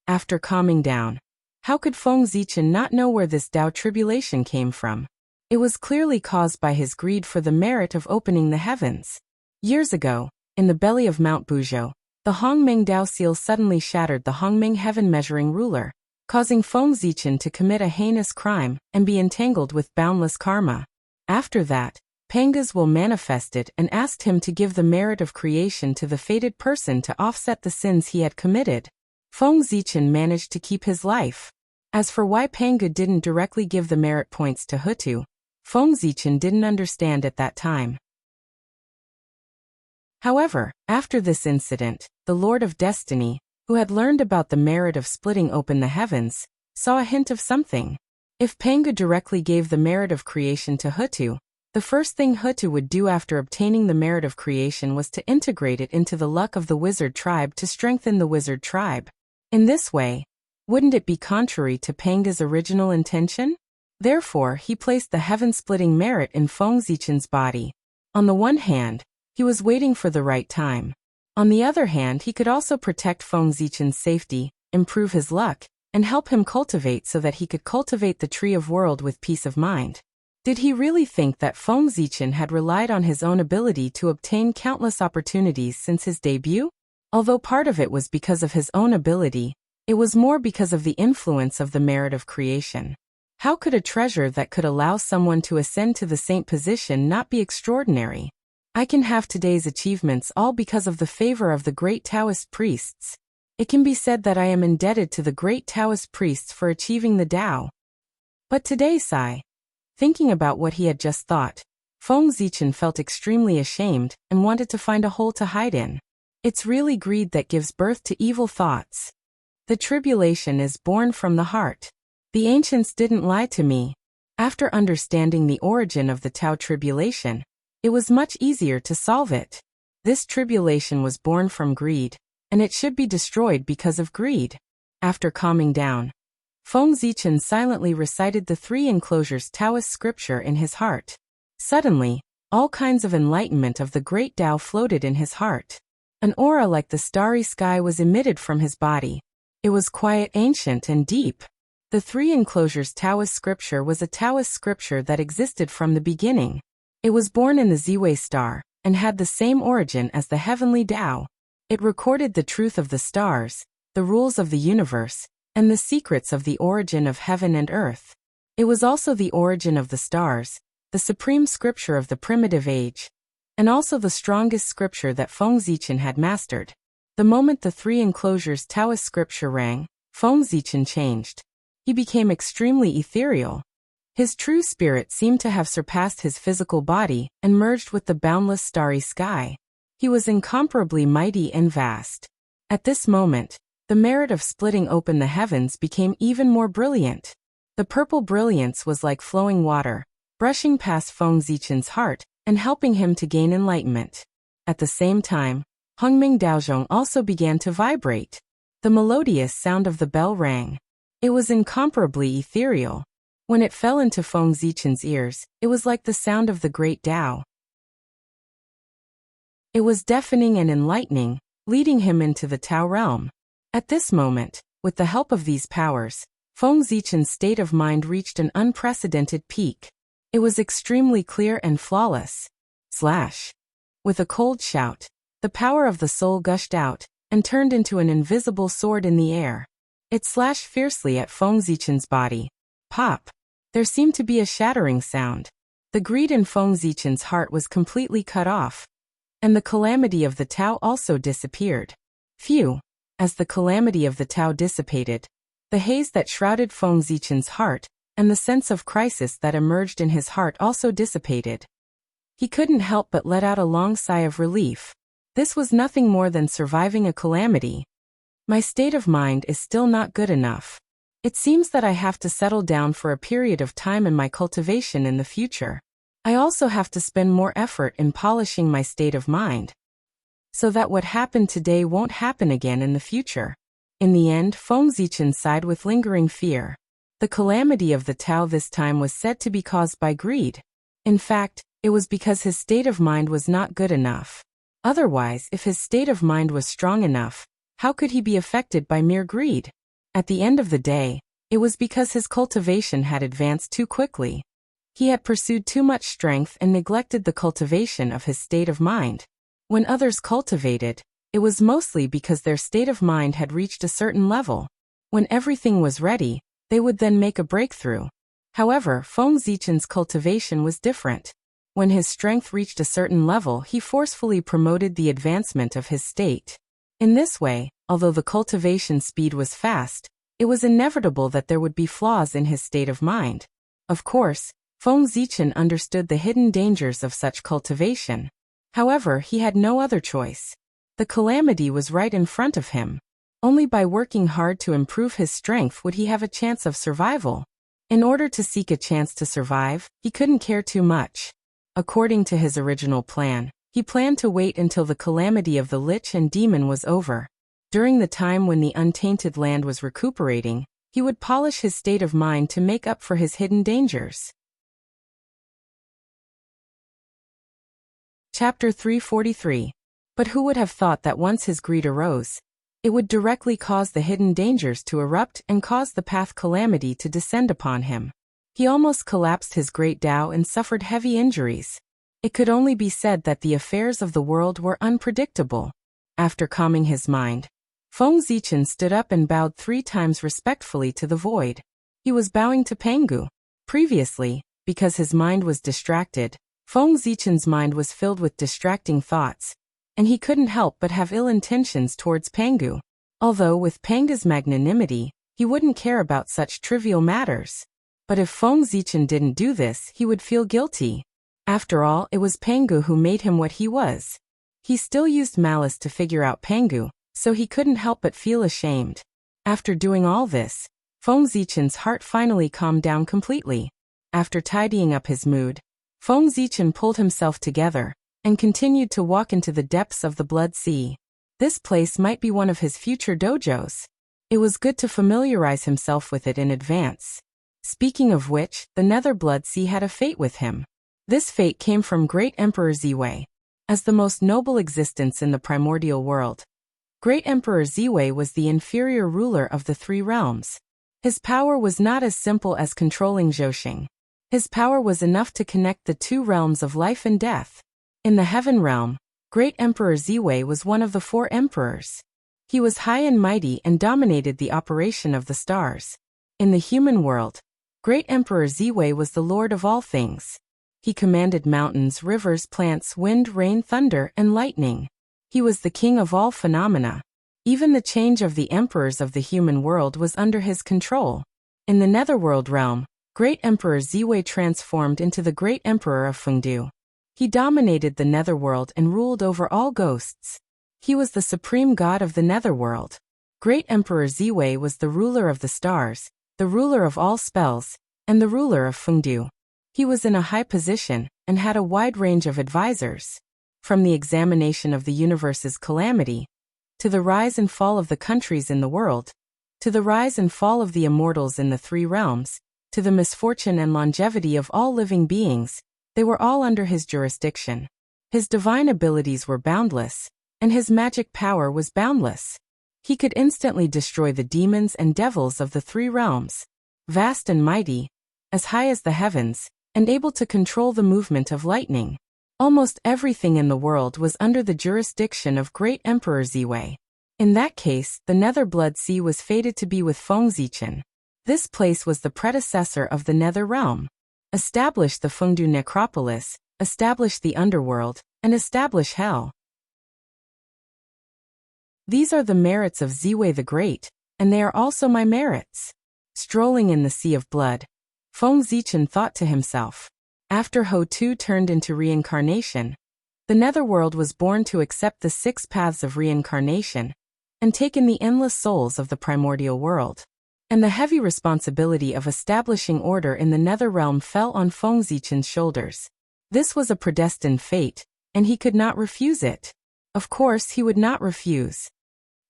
After calming down, how could Feng Zichen not know where this Tao tribulation came from? It was clearly caused by his greed for the merit of opening the heavens. Years ago, in the belly of Mount Buzhou, the Hongmeng Tao seal suddenly shattered the Hongmeng heaven-measuring ruler, causing Feng Zichen to commit a heinous crime and be entangled with boundless karma. After that, Panga's will manifested and asked him to give the merit of creation to the fated person to offset the sins he had committed. Feng Zichen managed to keep his life. As for why Panga didn't directly give the merit points to Hutu, Feng Zichen didn't understand at that time. However, after this incident, the Lord of Destiny, who had learned about the merit of splitting open the heavens, saw a hint of something. If Panga directly gave the merit of creation to Hutu, the first thing Hutu would do after obtaining the merit of creation was to integrate it into the luck of the wizard tribe to strengthen the wizard tribe. In this way, wouldn't it be contrary to Panga's original intention? Therefore, he placed the heaven-splitting merit in Feng Zichen's body. On the one hand, he was waiting for the right time. On the other hand, he could also protect Feng Zichen's safety, improve his luck, and help him cultivate so that he could cultivate the tree of world with peace of mind. Did he really think that Feng Zichen had relied on his own ability to obtain countless opportunities since his debut? Although part of it was because of his own ability, it was more because of the influence of the merit of creation. How could a treasure that could allow someone to ascend to the saint position not be extraordinary? I can have today's achievements all because of the favor of the great Taoist priests. It can be said that I am indebted to the great Taoist priests for achieving the Tao. But today, thinking about what he had just thought, Feng Zichen felt extremely ashamed and wanted to find a hole to hide in. It's really greed that gives birth to evil thoughts. The tribulation is born from the heart. The ancients didn't lie to me. After understanding the origin of the Tao tribulation, it was much easier to solve it. This tribulation was born from greed, and it should be destroyed because of greed. After calming down, Feng Zichen silently recited the 3 enclosures Taoist scripture in his heart. Suddenly, all kinds of enlightenment of the great Tao floated in his heart. An aura like the starry sky was emitted from his body. It was quiet, ancient, and deep. The 3 enclosures Taoist scripture was a Taoist scripture that existed from the beginning. It was born in the Ziwei star, and had the same origin as the heavenly Tao. It recorded the truth of the stars, the rules of the universe, and the secrets of the origin of heaven and earth. It was also the origin of the stars, the supreme scripture of the primitive age, and also the strongest scripture that Feng Zichen had mastered. The moment the 3 enclosures Taoist scripture rang, Feng Zichen changed. He became extremely ethereal. His true spirit seemed to have surpassed his physical body and merged with the boundless starry sky. He was incomparably mighty and vast. At this moment, the merit of splitting open the heavens became even more brilliant. The purple brilliance was like flowing water, brushing past Feng Zichen's heart and helping him to gain enlightenment. At the same time, Hongmeng Daozhong also began to vibrate. The melodious sound of the bell rang. It was incomparably ethereal. When it fell into Feng Zichen's ears, it was like the sound of the great Tao. It was deafening and enlightening, leading him into the Tao realm. At this moment, With the help of these powers, Feng Zichen's state of mind reached an unprecedented peak. It was extremely clear and flawless. Slash. With a cold shout, the power of the soul gushed out, and turned into an invisible sword in the air. It slashed fiercely at Feng Zichen's body. Pop! There seemed to be a shattering sound. The greed in Feng Zichen's heart was completely cut off, and the calamity of the Tao also disappeared. Phew! As the calamity of the Tao dissipated, the haze that shrouded Feng Zichen's heart, and the sense of crisis that emerged in his heart also dissipated. He couldn't help but let out a long sigh of relief. This was nothing more than surviving a calamity. My state of mind is still not good enough. It seems that I have to settle down for a period of time in my cultivation in the future. I also have to spend more effort in polishing my state of mind, so that what happened today won't happen again in the future. In the end, Feng Zichen sighed with lingering fear. The calamity of the Tao this time was said to be caused by greed. In fact, it was because his state of mind was not good enough. Otherwise, if his state of mind was strong enough, how could he be affected by mere greed? At the end of the day, it was because his cultivation had advanced too quickly. He had pursued too much strength and neglected the cultivation of his state of mind. When others cultivated, it was mostly because their state of mind had reached a certain level. When everything was ready, they would then make a breakthrough. However, Feng Zichen's cultivation was different. When his strength reached a certain level, he forcefully promoted the advancement of his state. In this way, although the cultivation speed was fast, it was inevitable that there would be flaws in his state of mind. Of course, Feng Zichen understood the hidden dangers of such cultivation. However, he had no other choice. The calamity was right in front of him. Only by working hard to improve his strength would he have a chance of survival. In order to seek a chance to survive, he couldn't care too much. According to his original plan, he planned to wait until the calamity of the Lich and Demon was over. During the time when the untainted land was recuperating, he would polish his state of mind to make up for his hidden dangers. Chapter 343. But who would have thought that once his greed arose, it would directly cause the hidden dangers to erupt and cause the path calamity to descend upon him. He almost collapsed his great Tao and suffered heavy injuries. It could only be said that the affairs of the world were unpredictable. After calming his mind, Feng Zichen stood up and bowed 3 times respectfully to the void. He was bowing to Pengu. Previously, because his mind was distracted, Feng Zichen's mind was filled with distracting thoughts, and he couldn't help but have ill intentions towards Pengu. Although with Pengu's magnanimity, he wouldn't care about such trivial matters. But if Feng Zichen didn't do this, he would feel guilty. After all, it was Pengu who made him what he was. He still used malice to figure out Pengu, so he couldn't help but feel ashamed. After doing all this, Feng Zichen's heart finally calmed down completely. After tidying up his mood, Feng Zichen pulled himself together and continued to walk into the depths of the Blood Sea. This place might be one of his future dojos. It was good to familiarize himself with it in advance. Speaking of which, the Nether Blood Sea had a fate with him. This fate came from Great Emperor Ziwei. As the most noble existence in the primordial world, Great Emperor Ziwei was the inferior ruler of the 3 realms. His power was not as simple as controlling Zhousing. His power was enough to connect the 2 realms of life and death. In the Heaven Realm, Great Emperor Ziwei was one of the 4 emperors. He was high and mighty and dominated the operation of the stars. In the human world, Great Emperor Ziwei was the lord of all things. He commanded mountains, rivers, plants, wind, rain, thunder, and lightning. He was the king of all phenomena. Even the change of the emperors of the human world was under his control. In the Netherworld realm, Great Emperor Ziwei transformed into the Great Emperor of Fengdu. He dominated the Netherworld and ruled over all ghosts. He was the supreme god of the Netherworld. Great Emperor Ziwei was the ruler of the stars, the ruler of all spells, and the ruler of Fengdu. He was in a high position and had a wide range of advisors. From the examination of the universe's calamity, to the rise and fall of the countries in the world, to the rise and fall of the immortals in the 3 realms, to the misfortune and longevity of all living beings, they were all under his jurisdiction. His divine abilities were boundless, and his magic power was boundless. He could instantly destroy the demons and devils of the three realms, vast and mighty, as high as the heavens, and able to control the movement of lightning. Almost everything in the world was under the jurisdiction of Great Emperor Ziwei. In that case, the Nether Blood Sea was fated to be with Fengzichen. This place was the predecessor of the Nether Realm. Establish the Fengdu Necropolis, establish the underworld, and establish hell. These are the merits of Ziwei the Great, and they are also my merits. Strolling in the sea of blood, Fengzichen thought to himself. After Ho-Tu turned into reincarnation, the Netherworld was born to accept the 6 paths of reincarnation and take in the endless souls of the primordial world. And the heavy responsibility of establishing order in the Nether Realm fell on Fengzichen's shoulders. This was a predestined fate, and he could not refuse it. Of course he would not refuse.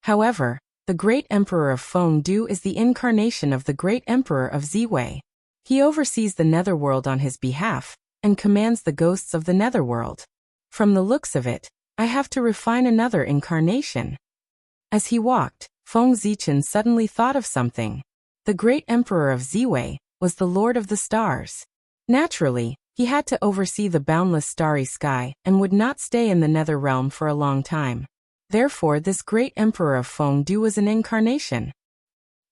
However, the Great Emperor of Fengdu is the incarnation of the Great Emperor of Ziwei. He oversees the Netherworld on his behalf, and commands the ghosts of the Netherworld. From the looks of it, I have to refine another incarnation. As he walked, Fengzichen suddenly thought of something. The Great Emperor of Ziwei was the Lord of the Stars. Naturally, he had to oversee the boundless starry sky and would not stay in the Nether Realm for a long time. Therefore, this Great Emperor of Fengdu was an incarnation.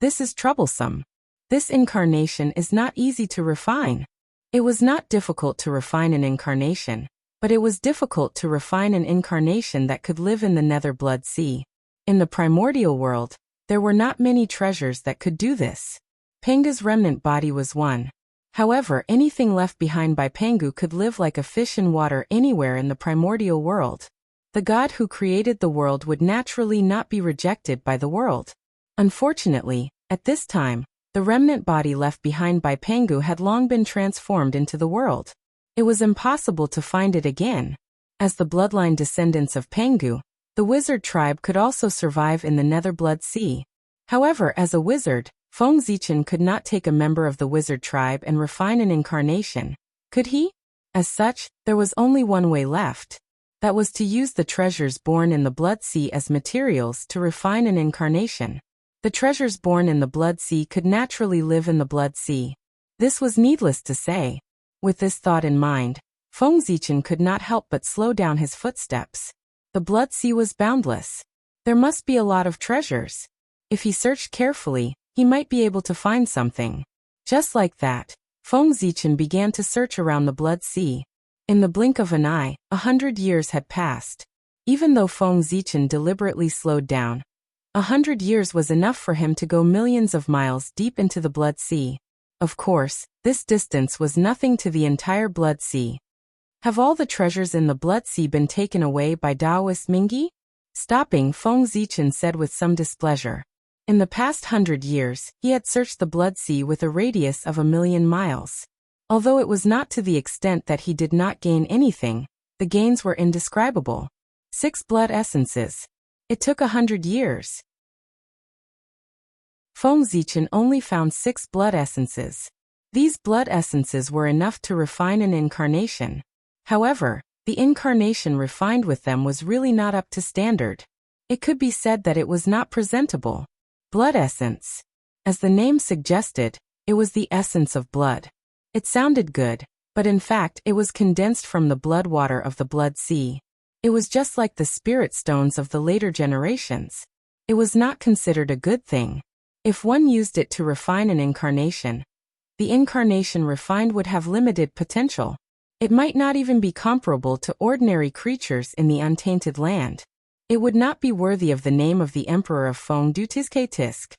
This is troublesome. This incarnation is not easy to refine. It was not difficult to refine an incarnation, but it was difficult to refine an incarnation that could live in the Nether Blood Sea. In the primordial world, there were not many treasures that could do this. Pengu's remnant body was one. However, anything left behind by Pengu could live like a fish in water anywhere in the primordial world. The god who created the world would naturally not be rejected by the world. Unfortunately, at this time, the remnant body left behind by Pengu had long been transformed into the world. It was impossible to find it again. As the bloodline descendants of Pengu, the wizard tribe could also survive in the Nether Blood Sea. However, as a wizard, Fengzichen could not take a member of the wizard tribe and refine an incarnation. Could he? As such, there was only one way left. That was to use the treasures born in the Blood Sea as materials to refine an incarnation. The treasures born in the Blood Sea could naturally live in the Blood Sea. This was needless to say. With this thought in mind, Fengzichen could not help but slow down his footsteps. The Blood Sea was boundless. There must be a lot of treasures. If he searched carefully, he might be able to find something. Just like that, Fengzichen began to search around the Blood Sea. In the blink of an eye, 100 years had passed. Even though Fengzichen deliberately slowed down, 100 years was enough for him to go millions of miles deep into the Blood Sea. Of course, this distance was nothing to the entire Blood Sea. Have all the treasures in the Blood Sea been taken away by Taoist Mingi? Stopping, Fengzichen said with some displeasure. In the past 100 years, he had searched the Blood Sea with a radius of 1,000,000 miles. Although it was not to the extent that he did not gain anything, the gains were indescribable. 6 blood essences. It took 100 years. Fengzichen only found 6 blood essences. These blood essences were enough to refine an incarnation. However, the incarnation refined with them was really not up to standard. It could be said that it was not presentable. Blood essence. As the name suggested, it was the essence of blood. It sounded good, but in fact it was condensed from the blood water of the Blood Sea. It was just like the spirit stones of the later generations. It was not considered a good thing. If one used it to refine an incarnation, the incarnation refined would have limited potential. It might not even be comparable to ordinary creatures in the untainted land. It would not be worthy of the name of the Emperor of Fengdu Tisk.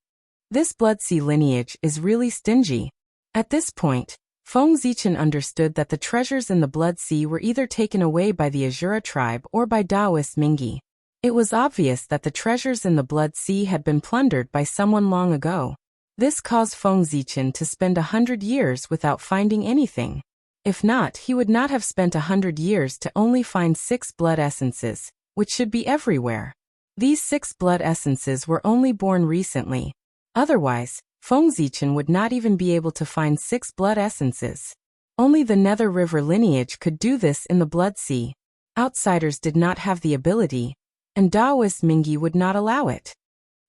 This Blood Sea lineage is really stingy. At this point, Fengzichen understood that the treasures in the Blood Sea were either taken away by the Azura tribe or by Taoist Mingi. It was obvious that the treasures in the Blood Sea had been plundered by someone long ago. This caused Fengzichen to spend 100 years without finding anything. If not, he would not have spent 100 years to only find 6 blood essences, which should be everywhere. These 6 blood essences were only born recently. Otherwise, Fengzichen would not even be able to find 6 blood essences. Only the Nether River lineage could do this in the Blood Sea. Outsiders did not have the ability, and Taoist Mingi would not allow it.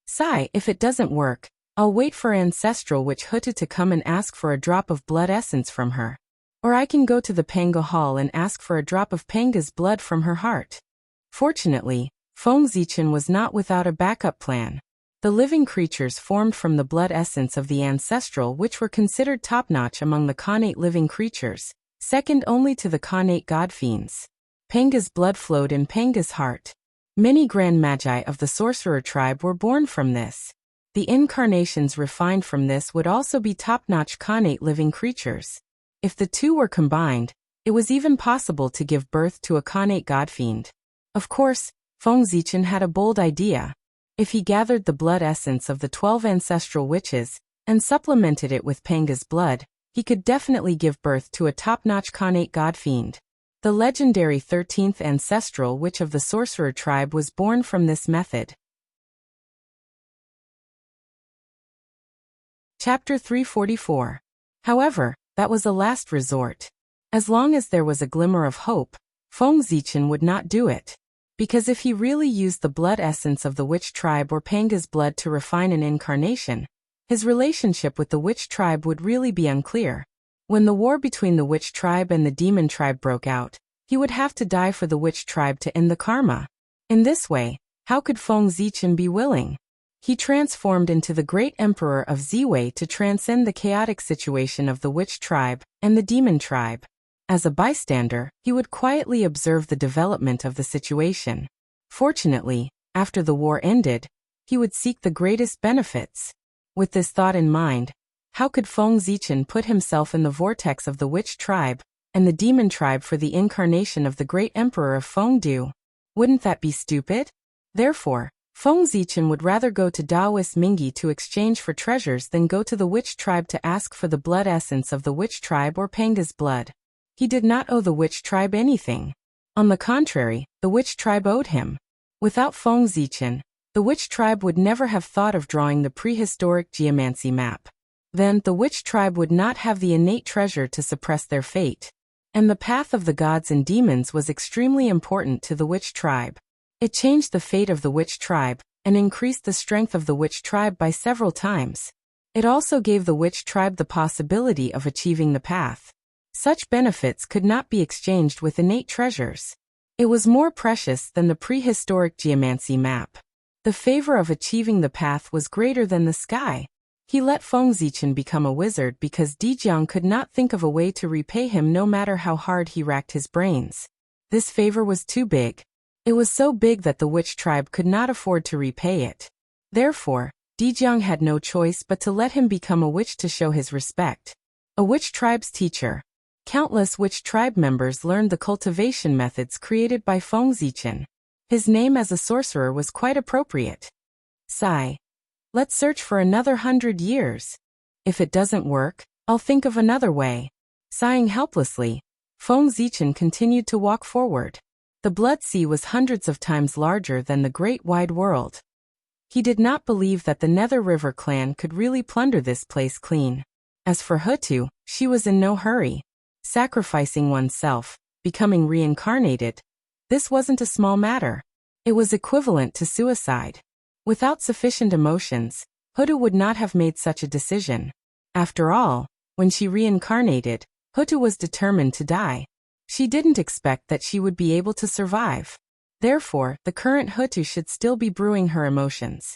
Sigh, if it doesn't work, I'll wait for Ancestral Witch Hutu to come and ask for a drop of blood essence from her. Or I can go to the Panga Hall and ask for a drop of Panga's blood from her heart. Fortunately, Feng Zichen was not without a backup plan. The living creatures formed from the blood essence of the Ancestral Witch were considered top-notch among the Khanate living creatures, second only to the Khanate god fiends. Panga's blood flowed in Panga's heart. Many grand magi of the sorcerer tribe were born from this. The incarnations refined from this would also be top-notch Khanate living creatures. If the two were combined, it was even possible to give birth to a Khanate godfiend. Of course, Feng Zichen had a bold idea. If he gathered the blood essence of the 12 ancestral witches and supplemented it with Panga's blood, he could definitely give birth to a top-notch Khanate godfiend. The legendary 13th ancestral witch of the sorcerer tribe was born from this method. Chapter 344. However, that was a last resort. As long as there was a glimmer of hope, Feng Zichen would not do it. Because if he really used the blood essence of the witch tribe or Panga's blood to refine an incarnation, his relationship with the witch tribe would really be unclear. When the war between the witch tribe and the demon tribe broke out, he would have to die for the witch tribe to end the karma. In this way, how could Feng Zichen be willing? He transformed into the great emperor of Ziwei to transcend the chaotic situation of the witch tribe and the demon tribe. As a bystander, he would quietly observe the development of the situation. Fortunately, after the war ended, he would seek the greatest benefits. With this thought in mind, how could Feng Zichen put himself in the vortex of the witch tribe and the demon tribe for the incarnation of the great emperor of Fengdu? Wouldn't that be stupid? Therefore, Feng Zichen would rather go to Daoist Mingi to exchange for treasures than go to the witch tribe to ask for the blood essence of the witch tribe or Panga's blood. He did not owe the witch tribe anything. On the contrary, the witch tribe owed him. Without Feng Zichen, the witch tribe would never have thought of drawing the prehistoric geomancy map. Then, the witch tribe would not have the innate treasure to suppress their fate. And the path of the gods and demons was extremely important to the witch tribe. It changed the fate of the witch tribe and increased the strength of the witch tribe by several times. It also gave the witch tribe the possibility of achieving the path. Such benefits could not be exchanged with innate treasures. It was more precious than the prehistoric geomancy map. The favor of achieving the path was greater than the sky. He let Feng Zichen become a wizard because Dijiang could not think of a way to repay him no matter how hard he racked his brains. This favor was too big. It was so big that the witch tribe could not afford to repay it. Therefore, Dijiang had no choice but to let him become a witch to show his respect. A witch tribe's teacher. Countless witch tribe members learned the cultivation methods created by Feng Zichen. His name as a sorcerer was quite appropriate. Sigh. Let's search for another 100 years. If it doesn't work, I'll think of another way. Sighing helplessly, Feng Zichen continued to walk forward. The Blood Sea was hundreds of times larger than the great wide world. He did not believe that the Nether River clan could really plunder this place clean. As for Hutu, she was in no hurry. Sacrificing oneself, becoming reincarnated, this wasn't a small matter. It was equivalent to suicide. Without sufficient emotions, Hutu would not have made such a decision. After all, when she reincarnated, Hutu was determined to die. She didn't expect that she would be able to survive. Therefore, the current Hutu should still be brewing her emotions.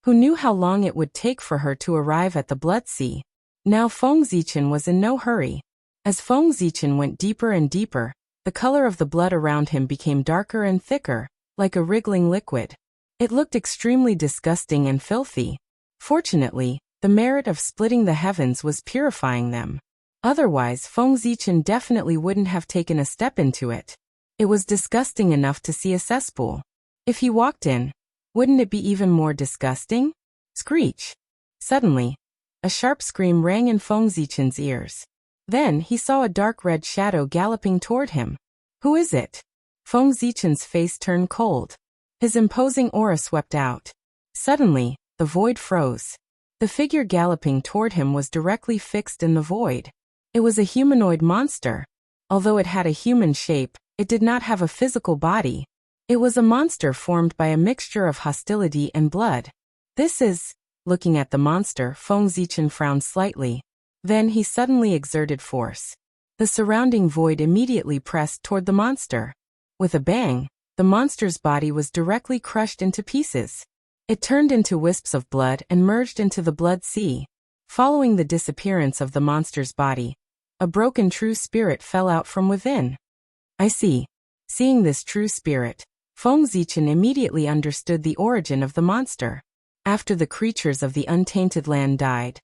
Who knew how long it would take for her to arrive at the Blood Sea? Now Feng Zichen was in no hurry. As Feng Zichen went deeper and deeper, the color of the blood around him became darker and thicker, like a wriggling liquid. It looked extremely disgusting and filthy. Fortunately, the merit of splitting the heavens was purifying them. Otherwise, Feng Zichen definitely wouldn't have taken a step into it. It was disgusting enough to see a cesspool. If he walked in, wouldn't it be even more disgusting? Screech! Suddenly, a sharp scream rang in Feng Zichen's ears. Then he saw a dark red shadow galloping toward him. Who is it? Feng Zichen's face turned cold. His imposing aura swept out. Suddenly, the void froze. The figure galloping toward him was directly fixed in the void. It was a humanoid monster. Although it had a human shape, it did not have a physical body. It was a monster formed by a mixture of hostility and blood. This is... Looking at the monster, Feng Zichen frowned slightly. Then he suddenly exerted force. The surrounding void immediately pressed toward the monster. With a bang, the monster's body was directly crushed into pieces. It turned into wisps of blood and merged into the blood sea. Following the disappearance of the monster's body, a broken true spirit fell out from within. I see. Seeing this true spirit, Feng Zichen immediately understood the origin of the monster. After the creatures of the untainted land died,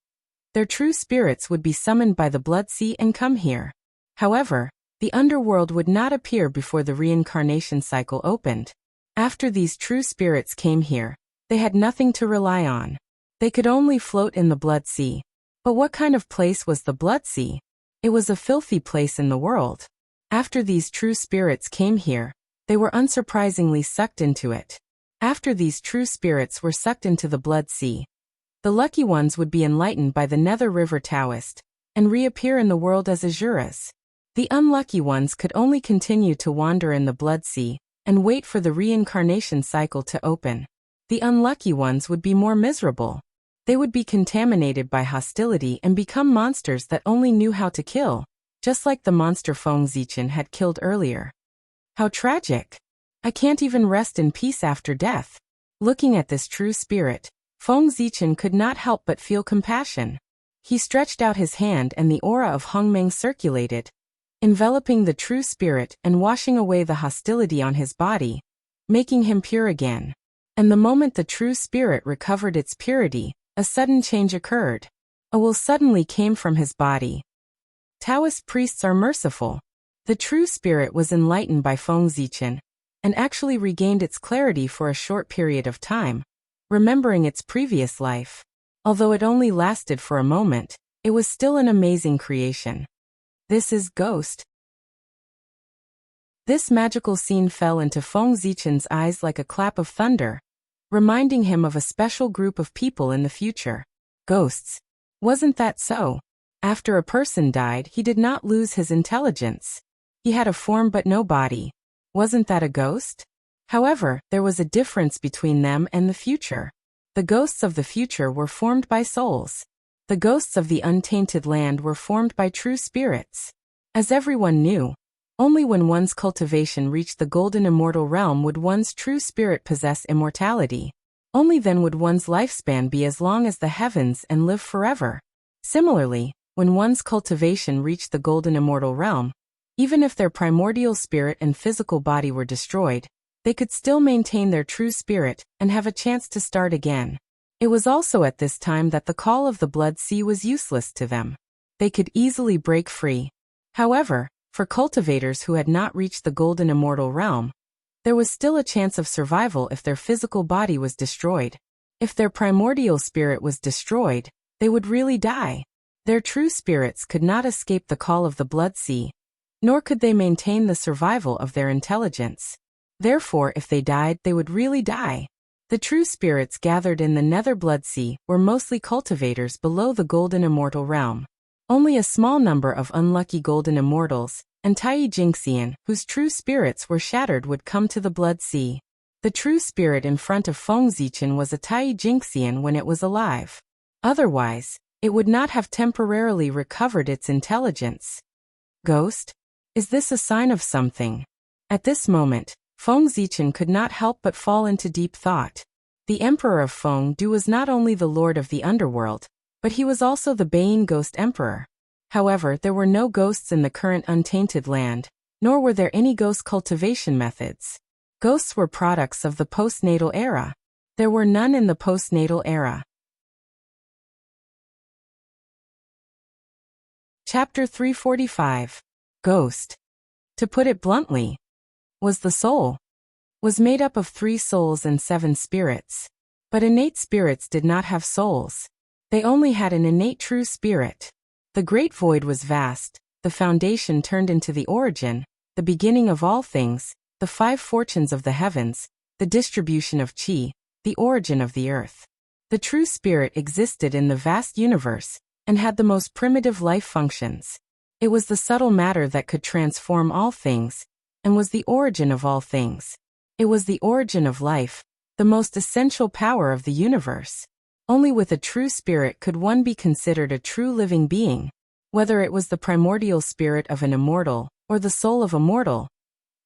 their true spirits would be summoned by the blood sea and come here. However, the underworld would not appear before the reincarnation cycle opened. After these true spirits came here, they had nothing to rely on. They could only float in the blood sea. But what kind of place was the blood sea? It was a filthy place in the world. After these true spirits came here, they were unsurprisingly sucked into it. After these true spirits were sucked into the blood sea, the lucky ones would be enlightened by the Nether River Taoist and reappear in the world as Azuras. The unlucky ones could only continue to wander in the blood sea and wait for the reincarnation cycle to open. The unlucky ones would be more miserable. They would be contaminated by hostility and become monsters that only knew how to kill, just like the monster Feng Zichen had killed earlier. How tragic! I can't even rest in peace after death. Looking at this true spirit, Feng Zichen could not help but feel compassion. He stretched out his hand and the aura of Hongmeng circulated, enveloping the true spirit and washing away the hostility on his body, making him pure again. And the moment the true spirit recovered its purity, a sudden change occurred. A will suddenly came from his body. Taoist priests are merciful. The true spirit was enlightened by Feng Zichen, and actually regained its clarity for a short period of time, remembering its previous life. Although it only lasted for a moment, it was still an amazing creation. This is Ghost. This magical scene fell into Feng Zichen's eyes like a clap of thunder, reminding him of a special group of people in the future. Ghosts. Wasn't that so? After a person died, he did not lose his intelligence. He had a form but no body. Wasn't that a ghost? However, there was a difference between them and the future. The ghosts of the future were formed by souls. The ghosts of the untainted land were formed by true spirits. As everyone knew, only when one's cultivation reached the golden immortal realm would one's true spirit possess immortality. Only then would one's lifespan be as long as the heavens and live forever. Similarly, when one's cultivation reached the golden immortal realm, even if their primordial spirit and physical body were destroyed, they could still maintain their true spirit and have a chance to start again. It was also at this time that the call of the blood sea was useless to them. They could easily break free. However, for cultivators who had not reached the golden immortal realm, there was still a chance of survival if their physical body was destroyed. If their primordial spirit was destroyed, they would really die. Their true spirits could not escape the call of the blood sea, nor could they maintain the survival of their intelligence. Therefore, if they died, they would really die. The true spirits gathered in the Nether Blood Sea were mostly cultivators below the golden immortal realm. Only a small number of unlucky golden immortals, and Tai Jingxian, whose true spirits were shattered, would come to the blood sea. The true spirit in front of Feng Zichen was a Tai Jingxian when it was alive. Otherwise, it would not have temporarily recovered its intelligence. Ghost? Is this a sign of something? At this moment, Feng Zichen could not help but fall into deep thought. The Emperor of Feng Du was not only the Lord of the Underworld, but he was also the Bane Ghost Emperor. However, there were no ghosts in the current untainted land, nor were there any ghost cultivation methods. Ghosts were products of the postnatal era. There were none in the postnatal era. Chapter 345. Ghost. To put it bluntly, was the soul. Was made up of 3 souls and 7 spirits. But innate spirits did not have souls. They only had an innate true spirit. The great void was vast, the foundation turned into the origin, the beginning of all things, the 5 fortunes of the heavens, the distribution of qi, the origin of the earth. The true spirit existed in the vast universe, and had the most primitive life functions. It was the subtle matter that could transform all things, and was the origin of all things. It was the origin of life, the most essential power of the universe. Only with a true spirit could one be considered a true living being, whether it was the primordial spirit of an immortal, or the soul of a mortal.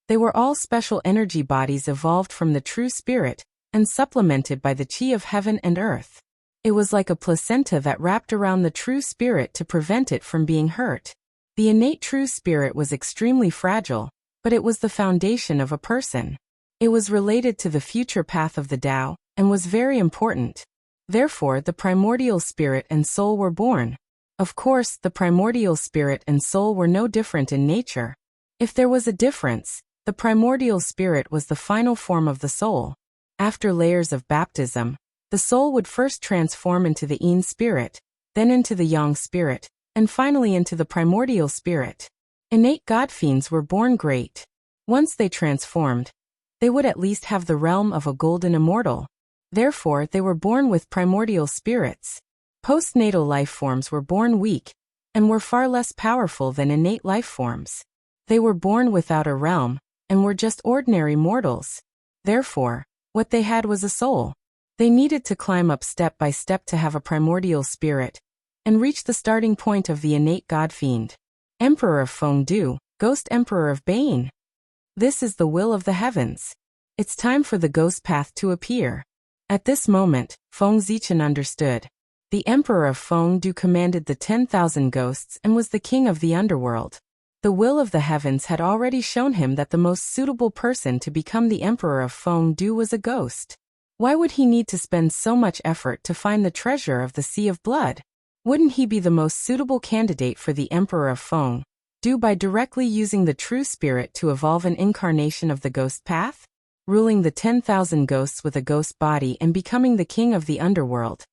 They were all special energy bodies evolved from the true spirit, and supplemented by the chi of heaven and earth. It was like a placenta that wrapped around the true spirit to prevent it from being hurt. The innate true spirit was extremely fragile, but it was the foundation of a person. It was related to the future path of the Tao, and was very important. Therefore, the primordial spirit and soul were born. Of course, the primordial spirit and soul were no different in nature. If there was a difference, the primordial spirit was the final form of the soul. After layers of baptism, the soul would first transform into the Yin spirit, then into the Yang spirit, and finally into the primordial spirit. Innate God-fiends were born great. Once they transformed, they would at least have the realm of a golden immortal. Therefore, they were born with primordial spirits. Postnatal life forms were born weak, and were far less powerful than innate life forms. They were born without a realm, and were just ordinary mortals. Therefore, what they had was a soul. They needed to climb up step by step to have a primordial spirit, and reach the starting point of the innate God-fiend. Emperor of Fengdu, Ghost Emperor of Bane. This is the will of the heavens. It's time for the ghost path to appear. At this moment, Feng Zichen understood. The Emperor of Fengdu commanded the 10,000 ghosts and was the king of the underworld. The will of the heavens had already shown him that the most suitable person to become the Emperor of Fengdu was a ghost. Why would he need to spend so much effort to find the treasure of the Sea of Blood? Wouldn't he be the most suitable candidate for the Emperor of Fengdu by directly using the true spirit to evolve an incarnation of the ghost path? Ruling the 10,000 ghosts with a ghost body and becoming the king of the underworld.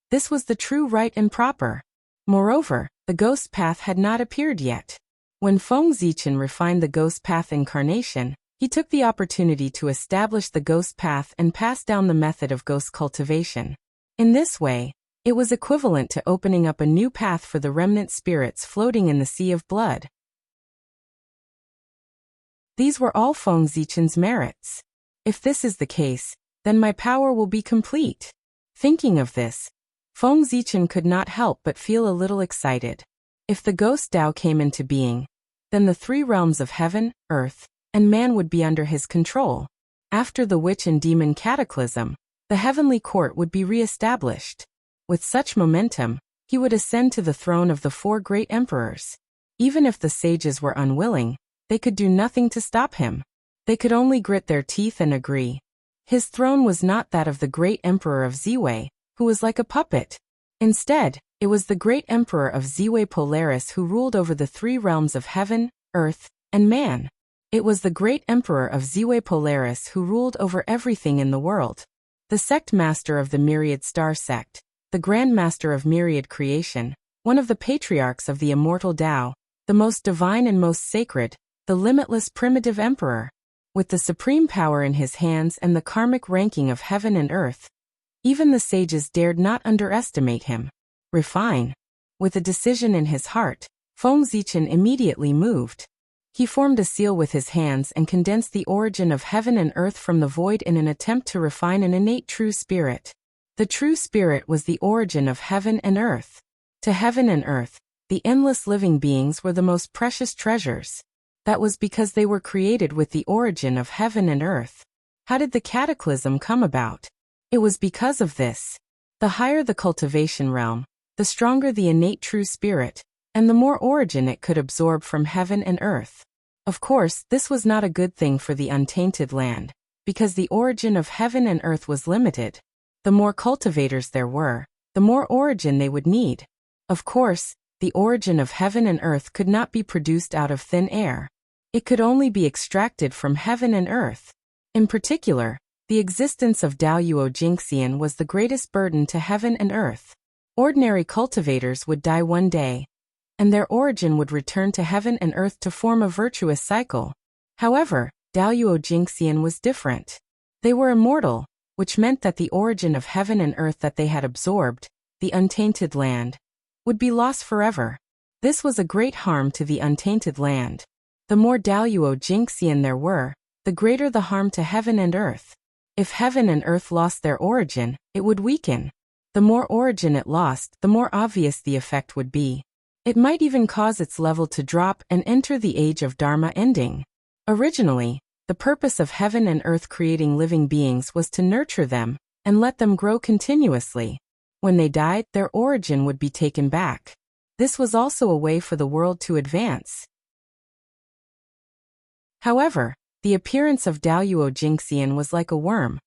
This was the true right and proper. Moreover, the ghost path had not appeared yet. When Feng Zichen refined the ghost path incarnation, he took the opportunity to establish the ghost path and pass down the method of ghost cultivation. In this way, it was equivalent to opening up a new path for the remnant spirits floating in the Sea of Blood. These were all Feng Zichen's merits. If this is the case, then my power will be complete. Thinking of this, Feng Zichen could not help but feel a little excited. If the ghost Tao came into being, then the three realms of heaven, earth, and man would be under his control. After the witch and demon cataclysm, the heavenly court would be re-established. With such momentum, he would ascend to the throne of the four great emperors. Even if the sages were unwilling, they could do nothing to stop him. They could only grit their teeth and agree. His throne was not that of the great emperor of Ziwei, who was like a puppet. Instead, it was the great emperor of Ziwei Polaris who ruled over the three realms of heaven, earth, and man. It was the great emperor of Ziwei Polaris who ruled over everything in the world. The sect master of the Myriad Star Sect, the Grand Master of Myriad Creation, one of the patriarchs of the immortal Tao, the most divine and most sacred, the limitless primitive emperor. With the supreme power in his hands and the karmic ranking of heaven and earth, even the sages dared not underestimate him. Refine. With a decision in his heart, Feng Zichen immediately moved. He formed a seal with his hands and condensed the origin of heaven and earth from the void in an attempt to refine an innate true spirit. The true spirit was the origin of heaven and earth. To heaven and earth, the endless living beings were the most precious treasures. That was because they were created with the origin of heaven and earth. How did the cataclysm come about? It was because of this. The higher the cultivation realm, the stronger the innate true spirit, and the more origin it could absorb from heaven and earth. Of course, this was not a good thing for the untainted land, because the origin of heaven and earth was limited. The more cultivators there were, the more origin they would need. Of course, the origin of heaven and earth could not be produced out of thin air. It could only be extracted from heaven and earth. In particular, the existence of Daoyuo Jingxian was the greatest burden to heaven and earth. Ordinary cultivators would die one day, and their origin would return to heaven and earth to form a virtuous cycle. However, Daoyuo Jingxian was different. They were immortal, which meant that the origin of heaven and earth that they had absorbed, the untainted land, would be lost forever. This was a great harm to the untainted land. The more Daoyuo Jingxian there were, the greater the harm to heaven and earth. If heaven and earth lost their origin, it would weaken. The more origin it lost, the more obvious the effect would be. It might even cause its level to drop and enter the age of Dharma ending. Originally, the purpose of heaven and earth creating living beings was to nurture them and let them grow continuously. When they died, their origin would be taken back. This was also a way for the world to advance. However, the appearance of Daoyuo Jingxian was like a worm,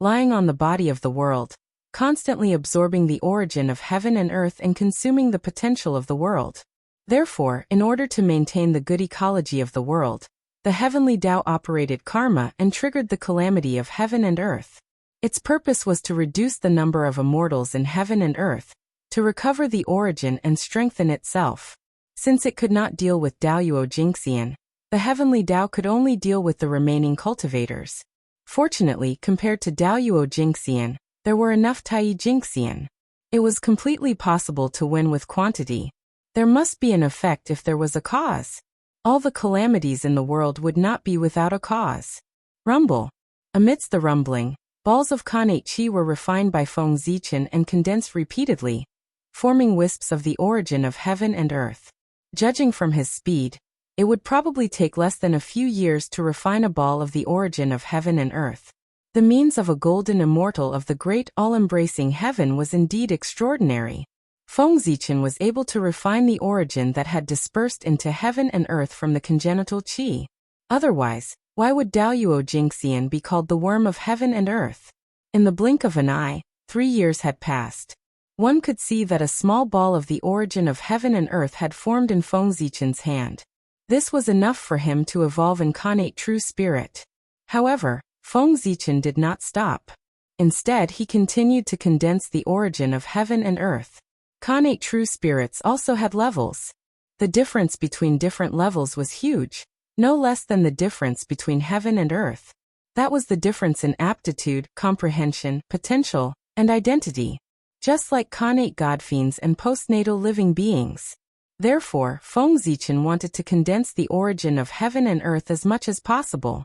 lying on the body of the world, constantly absorbing the origin of heaven and earth and consuming the potential of the world. Therefore, in order to maintain the good ecology of the world, the heavenly Tao operated karma and triggered the calamity of heaven and earth. Its purpose was to reduce the number of immortals in heaven and earth, to recover the origin and strengthen itself. Since it could not deal with Daoyuo Jingxian, the heavenly Tao could only deal with the remaining cultivators. Fortunately, compared to Daoyuo Jingxian, there were enough Tai Jingxian. It was completely possible to win with quantity. There must be an effect if there was a cause. All the calamities in the world would not be without a cause. Rumble. Amidst the rumbling, balls of Khanate Qi were refined by Feng Zichen and condensed repeatedly, forming wisps of the origin of heaven and earth. Judging from his speed, it would probably take less than a few years to refine a ball of the origin of heaven and earth. The means of a golden immortal of the great all-embracing heaven was indeed extraordinary. Feng Zichen was able to refine the origin that had dispersed into heaven and earth from the congenital qi. Otherwise, why would Daoyuo Jingxian be called the worm of heaven and earth? In the blink of an eye, 3 years had passed. One could see that a small ball of the origin of heaven and earth had formed in Feng Zichen's hand. This was enough for him to evolve incarnate true spirit. However, Feng Zichen did not stop. Instead, he continued to condense the origin of heaven and earth. Khanate true spirits also had levels. The difference between different levels was huge, no less than the difference between heaven and earth. That was the difference in aptitude, comprehension, potential, and identity. Just like Khanate godfiends and postnatal living beings. Therefore, Feng Zichen wanted to condense the origin of heaven and earth as much as possible.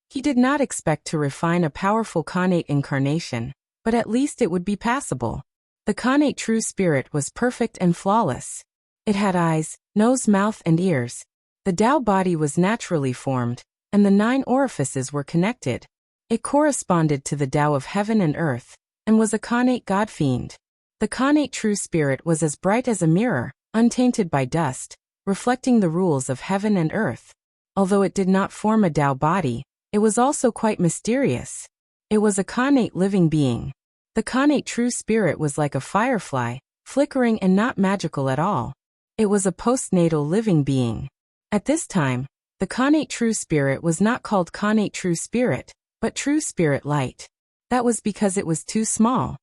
He did not expect to refine a powerful Khanate incarnation, but at least it would be passable. The Khanate true spirit was perfect and flawless. It had eyes, nose, mouth, and ears. The Tao body was naturally formed, and the 9 orifices were connected. It corresponded to the Tao of heaven and earth, and was a Khanate godfiend. The Khanate true spirit was as bright as a mirror, untainted by dust, reflecting the rules of heaven and earth. Although it did not form a Tao body, it was also quite mysterious. It was a Khanate living being. The Khanate true spirit was like a firefly, flickering and not magical at all. It was a postnatal living being. At this time, the Khanate true spirit was not called Khanate true spirit, but true spirit light. That was because it was too small.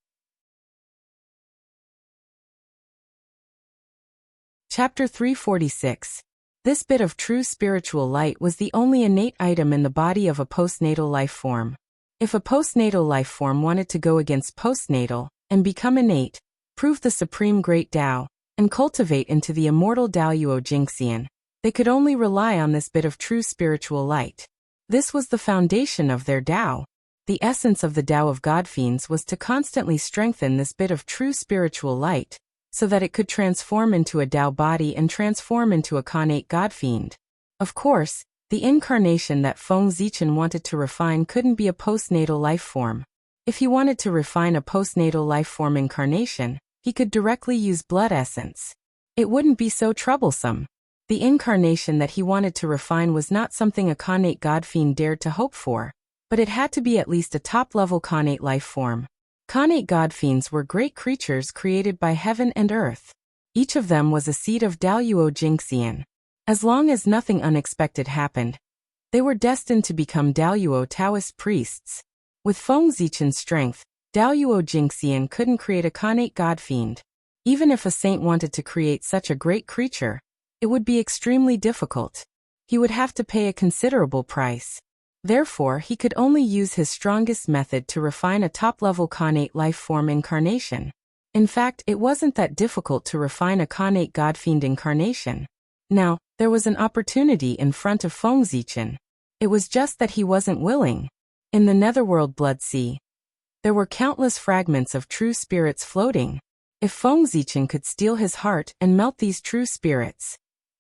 Chapter 346. This bit of true spiritual light was the only innate item in the body of a postnatal life form. If a postnatal life form wanted to go against postnatal, and become innate, prove the supreme great Tao, and cultivate into the immortal Daoyuo Jingxian, they could only rely on this bit of true spiritual light. This was the foundation of their Tao. The essence of the Tao of Godfiends was to constantly strengthen this bit of true spiritual light, so that it could transform into a Tao body and transform into a Khanate godfiend. Of course, the incarnation that Feng Zichen wanted to refine couldn't be a postnatal life form. If he wanted to refine a postnatal life form incarnation, he could directly use blood essence. It wouldn't be so troublesome. The incarnation that he wanted to refine was not something a Khanate godfiend dared to hope for, but it had to be at least a top-level Khanate life form. Khanate godfiends were great creatures created by heaven and earth. Each of them was a seed of Daoyuo Jingxian. As long as nothing unexpected happened, they were destined to become Daoyuo Taoist priests. With Feng Zichen's strength, Daoyuo Jingxian couldn't create a Khanate godfiend. Even if a saint wanted to create such a great creature, it would be extremely difficult. He would have to pay a considerable price. Therefore, he could only use his strongest method to refine a top-level Khanate life form incarnation. In fact, it wasn't that difficult to refine a Khanate godfiend incarnation. Now, there was an opportunity in front of Feng Zichen. It was just that he wasn't willing. In the netherworld blood sea, there were countless fragments of true spirits floating. If Feng Zichen could steal his heart and melt these true spirits,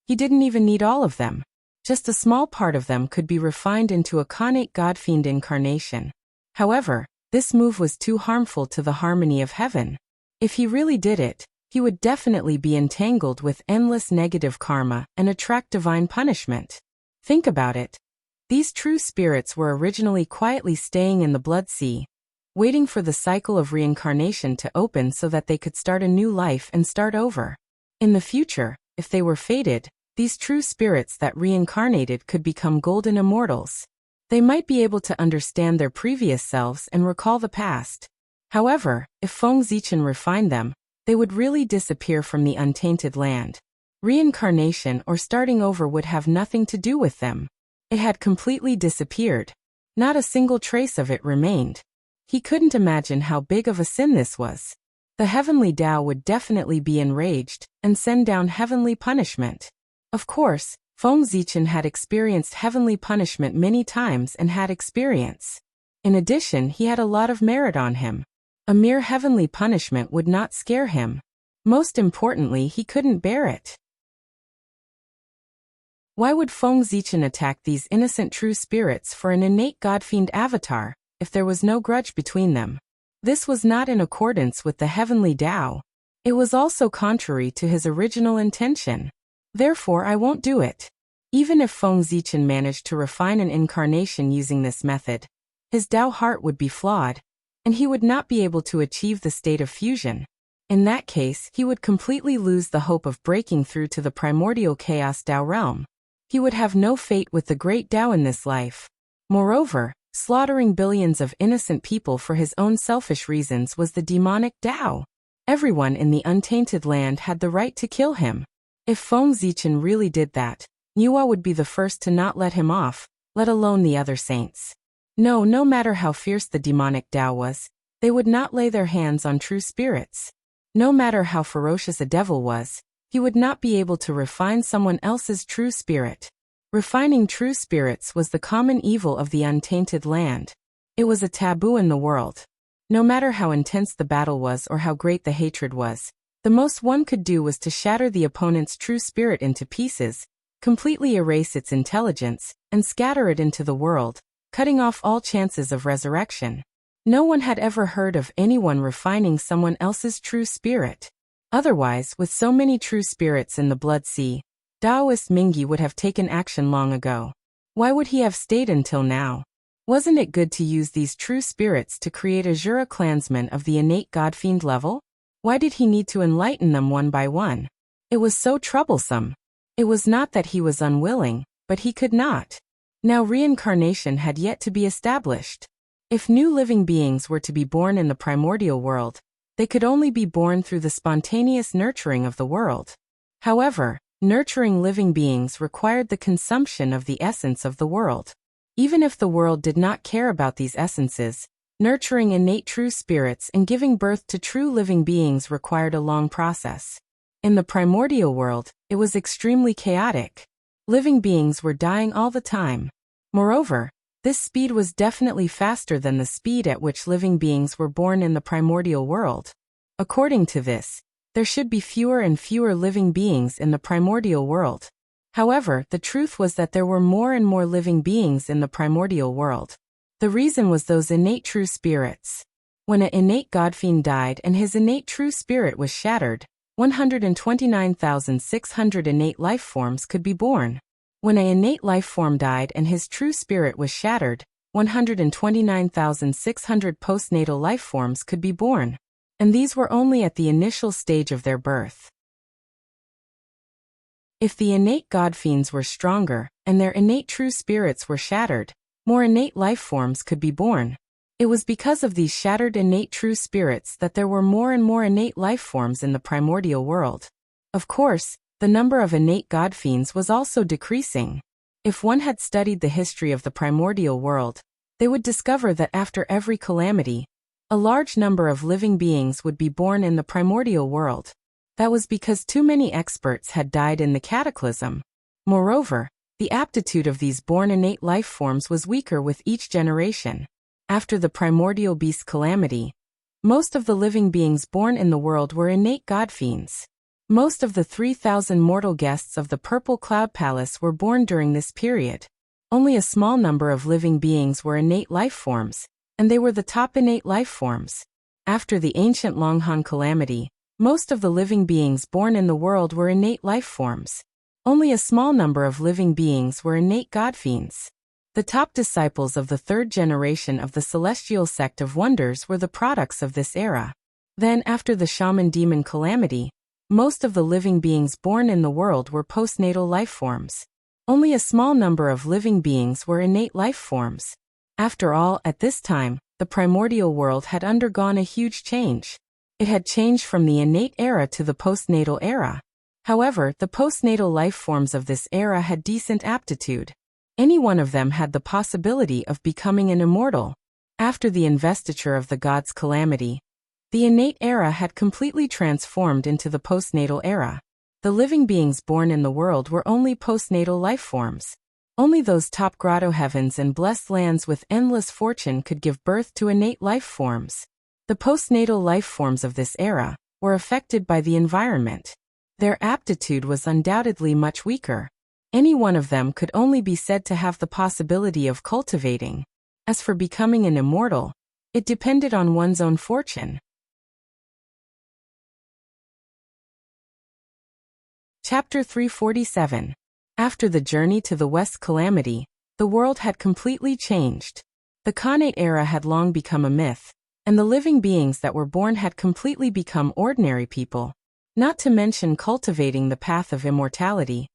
he didn't even need all of them. Just a small part of them could be refined into a Khanate godfiend incarnation. However, this move was too harmful to the harmony of heaven. If he really did it, he would definitely be entangled with endless negative karma and attract divine punishment. Think about it. These true spirits were originally quietly staying in the blood sea, waiting for the cycle of reincarnation to open so that they could start a new life and start over. In the future, if they were fated, these true spirits that reincarnated could become golden immortals. They might be able to understand their previous selves and recall the past. However, if Feng Zichen refined them, they would really disappear from the untainted land. Reincarnation or starting over would have nothing to do with them. It had completely disappeared. Not a single trace of it remained. He couldn't imagine how big of a sin this was. The heavenly Tao would definitely be enraged and send down heavenly punishment. Of course, Feng Zichen had experienced heavenly punishment many times and had experience. In addition, he had a lot of merit on him. A mere heavenly punishment would not scare him. Most importantly, he couldn't bear it. Why would Feng Zichen attack these innocent true spirits for an innate godfiend avatar, if there was no grudge between them? This was not in accordance with the heavenly Tao. It was also contrary to his original intention. Therefore, I won't do it. Even if Feng Zichen managed to refine an incarnation using this method, his Tao heart would be flawed, and he would not be able to achieve the state of fusion. In that case, he would completely lose the hope of breaking through to the primordial chaos Tao realm. He would have no fate with the great Tao in this life. Moreover, slaughtering billions of innocent people for his own selfish reasons was the demonic Tao. Everyone in the untainted land had the right to kill him. If Feng Zichen really did that, Nuwa would be the first to not let him off, let alone the other saints. No matter how fierce the demonic Tao was, they would not lay their hands on true spirits. No matter how ferocious a devil was, he would not be able to refine someone else's true spirit. Refining true spirits was the common evil of the untainted land. It was a taboo in the world. No matter how intense the battle was or how great the hatred was, the most one could do was to shatter the opponent's true spirit into pieces, completely erase its intelligence, and scatter it into the world, cutting off all chances of resurrection. No one had ever heard of anyone refining someone else's true spirit. Otherwise, with so many true spirits in the blood sea, Taoist Mingyi would have taken action long ago. Why would he have stayed until now? Wasn't it good to use these true spirits to create a Jura clansman of the innate godfiend level? Why did he need to enlighten them one by one? It was so troublesome. It was not that he was unwilling, but he could not. Now reincarnation had yet to be established. If new living beings were to be born in the primordial world, they could only be born through the spontaneous nurturing of the world. However, nurturing living beings required the consumption of the essence of the world. Even if the world did not care about these essences, nurturing innate true spirits and giving birth to true living beings required a long process. In the primordial world, it was extremely chaotic. Living beings were dying all the time. Moreover, this speed was definitely faster than the speed at which living beings were born in the primordial world. According to this, there should be fewer and fewer living beings in the primordial world. However, the truth was that there were more and more living beings in the primordial world. The reason was those innate true spirits. When an innate godfiend died and his innate true spirit was shattered, 129,600 innate life forms could be born. When an innate life form died and his true spirit was shattered, 129,600 postnatal life forms could be born. And these were only at the initial stage of their birth. If the innate godfiends were stronger, and their innate true spirits were shattered, more innate life forms could be born. It was because of these shattered innate true spirits that there were more and more innate life forms in the primordial world. Of course, the number of innate godfiends was also decreasing. If one had studied the history of the primordial world, they would discover that after every calamity, a large number of living beings would be born in the primordial world. That was because too many experts had died in the cataclysm. Moreover, The aptitude of these born innate life forms was weaker with each generation. After the primordial beast calamity, most of the living beings born in the world were innate god-fiends. Most of the 3,000 mortal guests of the Purple Cloud Palace were born during this period. Only a small number of living beings were innate life forms, and they were the top innate life forms. After the ancient Longhan calamity, most of the living beings born in the world were innate life forms. Only a small number of living beings were innate god-fiends. The top disciples of the third generation of the celestial sect of wonders were the products of this era. Then, after the shaman demon calamity, most of the living beings born in the world were postnatal life forms. Only a small number of living beings were innate life forms. After all, at this time, the primordial world had undergone a huge change. It had changed from the innate era to the postnatal era. However, the postnatal life forms of this era had decent aptitude. Any one of them had the possibility of becoming an immortal. After the investiture of the gods' calamity, the innate era had completely transformed into the postnatal era. The living beings born in the world were only postnatal life forms. Only those top grotto heavens and blessed lands with endless fortune could give birth to innate life forms. The postnatal life forms of this era were affected by the environment. Their aptitude was undoubtedly much weaker. Any one of them could only be said to have the possibility of cultivating. As for becoming an immortal, it depended on one's own fortune. Chapter 347. After the journey to the West calamity, the world had completely changed. The Khanate era had long become a myth, and the living beings that were born had completely become ordinary people. Not to mention cultivating the path of immortality.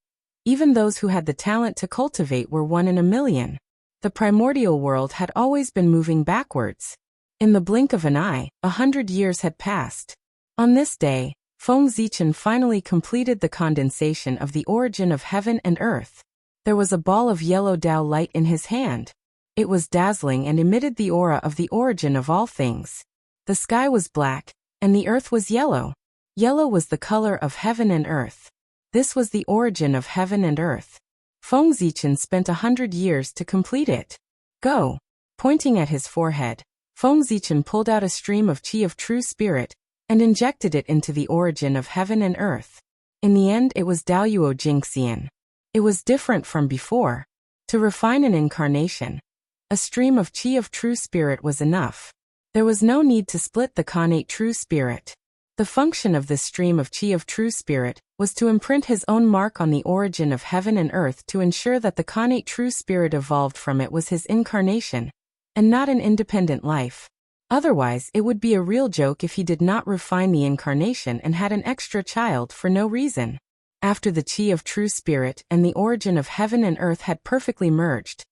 Even those who had the talent to cultivate were 1 in a million. The primordial world had always been moving backwards. In the blink of an eye, 100 years had passed. On this day, Feng Zichen finally completed the condensation of the origin of heaven and earth. There was a ball of yellow Dao light in his hand. It was dazzling and emitted the aura of the origin of all things. The sky was black, and the earth was yellow. Yellow was the color of heaven and earth. This was the origin of heaven and earth. Feng Zichen spent 100 years to complete it. Go! Pointing at his forehead, Feng Zichen pulled out a stream of qi of true spirit, and injected it into the origin of heaven and earth. In the end, it was Daoyuo Jingxian. It was different from before. To refine an incarnation, a stream of qi of true spirit was enough. There was no need to split the Khanate true spirit. The function of this stream of qi of true spirit was to imprint his own mark on the origin of heaven and earth to ensure that the Khanate true spirit evolved from it was his incarnation, and not an independent life. Otherwise, it would be a real joke if he did not refine the incarnation and had an extra child for no reason. After the qi of true spirit and the origin of heaven and earth had perfectly merged,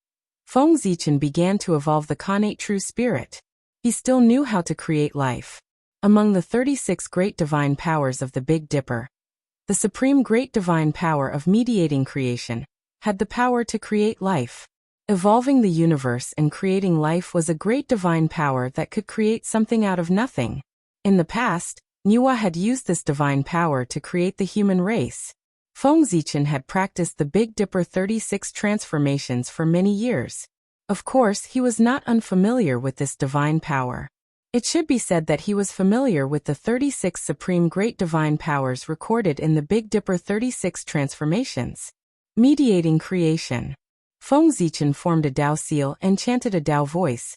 Feng Zichen began to evolve the Khanate true spirit. He still knew how to create life. Among the 36 great divine powers of the Big Dipper, the supreme great divine power of mediating creation had the power to create life. Evolving the universe and creating life was a great divine power that could create something out of nothing. In the past, Niwa had used this divine power to create the human race. Feng Zichen had practiced the Big Dipper 36 transformations for many years. Of course, he was not unfamiliar with this divine power. It should be said that he was familiar with the 36 supreme great divine powers recorded in the Big Dipper 36 transformations. Mediating creation. Feng Zichen formed a Dao seal and chanted a Dao voice,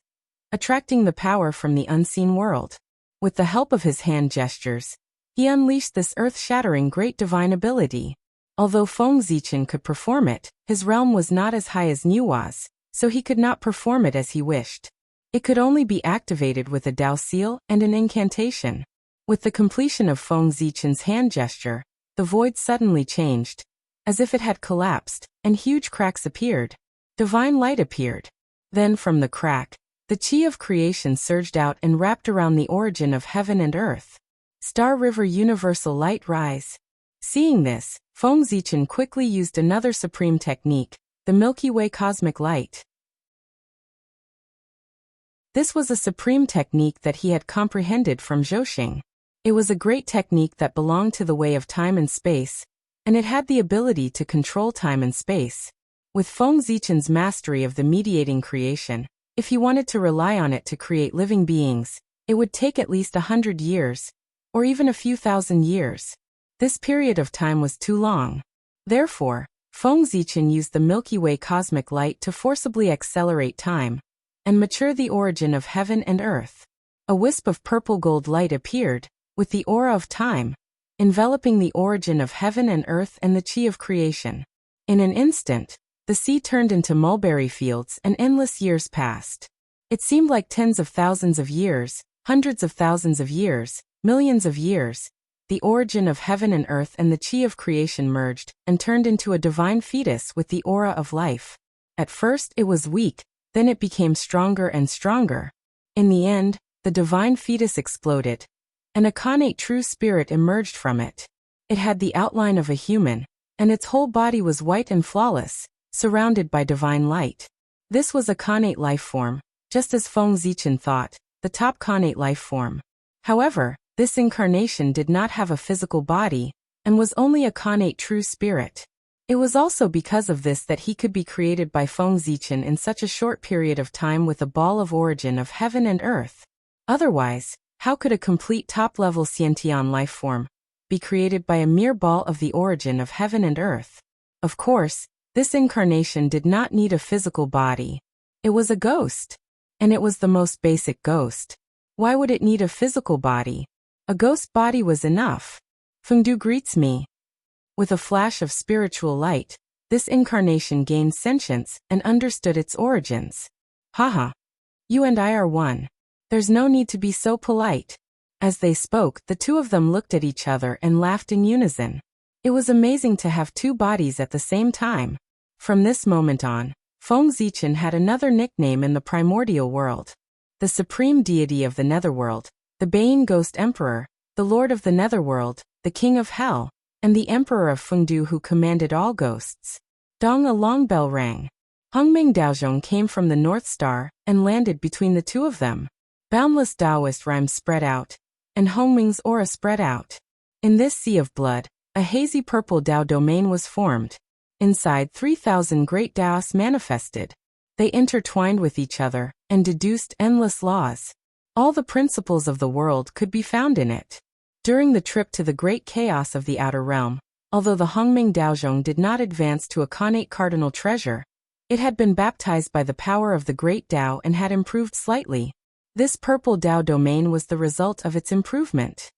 attracting the power from the unseen world. With the help of his hand gestures, he unleashed this earth-shattering great divine ability. Although Feng Zichen could perform it, his realm was not as high as Niwa's, so he could not perform it as he wished. It could only be activated with a Dao seal and an incantation. With the completion of Feng Zichen's hand gesture, the void suddenly changed, as if it had collapsed, and huge cracks appeared. Divine light appeared. Then from the crack, the qi of creation surged out and wrapped around the origin of heaven and earth. Star River Universal Light Rise. Seeing this, Feng Zichen quickly used another supreme technique, the Milky Way Cosmic Light. This was a supreme technique that he had comprehended from Zhouxing. It was a great technique that belonged to the way of time and space, and it had the ability to control time and space. With Feng Zichen's mastery of the mediating creation, if he wanted to rely on it to create living beings, it would take at least 100 years, or even a few thousand years. This period of time was too long. Therefore, Feng Zichen used the Milky Way cosmic light to forcibly accelerate time and mature the origin of heaven and earth. A wisp of purple-gold light appeared, with the aura of time, enveloping the origin of heaven and earth and the chi of creation. In an instant, the sea turned into mulberry fields and endless years passed. It seemed like tens of thousands of years, hundreds of thousands of years, millions of years. The origin of heaven and earth and the chi of creation merged and turned into a divine fetus with the aura of life. At first it was weak, then it became stronger and stronger. In the end, the divine fetus exploded. An incarnate true spirit emerged from it. It had the outline of a human, and its whole body was white and flawless, surrounded by divine light. This was a connate life form, just as Feng Zichen thought, the top connate life form. However, this incarnation did not have a physical body, and was only a connate true spirit. It was also because of this that he could be created by Feng Zichen in such a short period of time with a ball of origin of heaven and earth. Otherwise, how could a complete top-level Xiantian life form be created by a mere ball of the origin of heaven and earth? Of course, this incarnation did not need a physical body. It was a ghost. And it was the most basic ghost. Why would it need a physical body? A ghost body was enough. Fengdu greets me. With a flash of spiritual light, this incarnation gained sentience and understood its origins. Haha. You and I are one. There's no need to be so polite. As they spoke, the two of them looked at each other and laughed in unison. It was amazing to have two bodies at the same time. From this moment on, Feng Zichen had another nickname in the primordial world. The supreme deity of the netherworld, the Bane Ghost Emperor, the Lord of the Netherworld, the King of Hell, and the Emperor of Fengdu who commanded all ghosts. Dong, a long bell rang. Hongming Daozhong came from the North Star and landed between the two of them. Boundless Taoist rhymes spread out, and Hongming's aura spread out. In this sea of blood, a hazy purple Dao domain was formed. Inside, 3,000 great Daos manifested. They intertwined with each other and deduced endless laws. All the principles of the world could be found in it. During the trip to the great chaos of the outer realm, although the Hongming Daozhong did not advance to a connate cardinal treasure, it had been baptized by the power of the great Dao and had improved slightly. This purple Dao domain was the result of its improvement.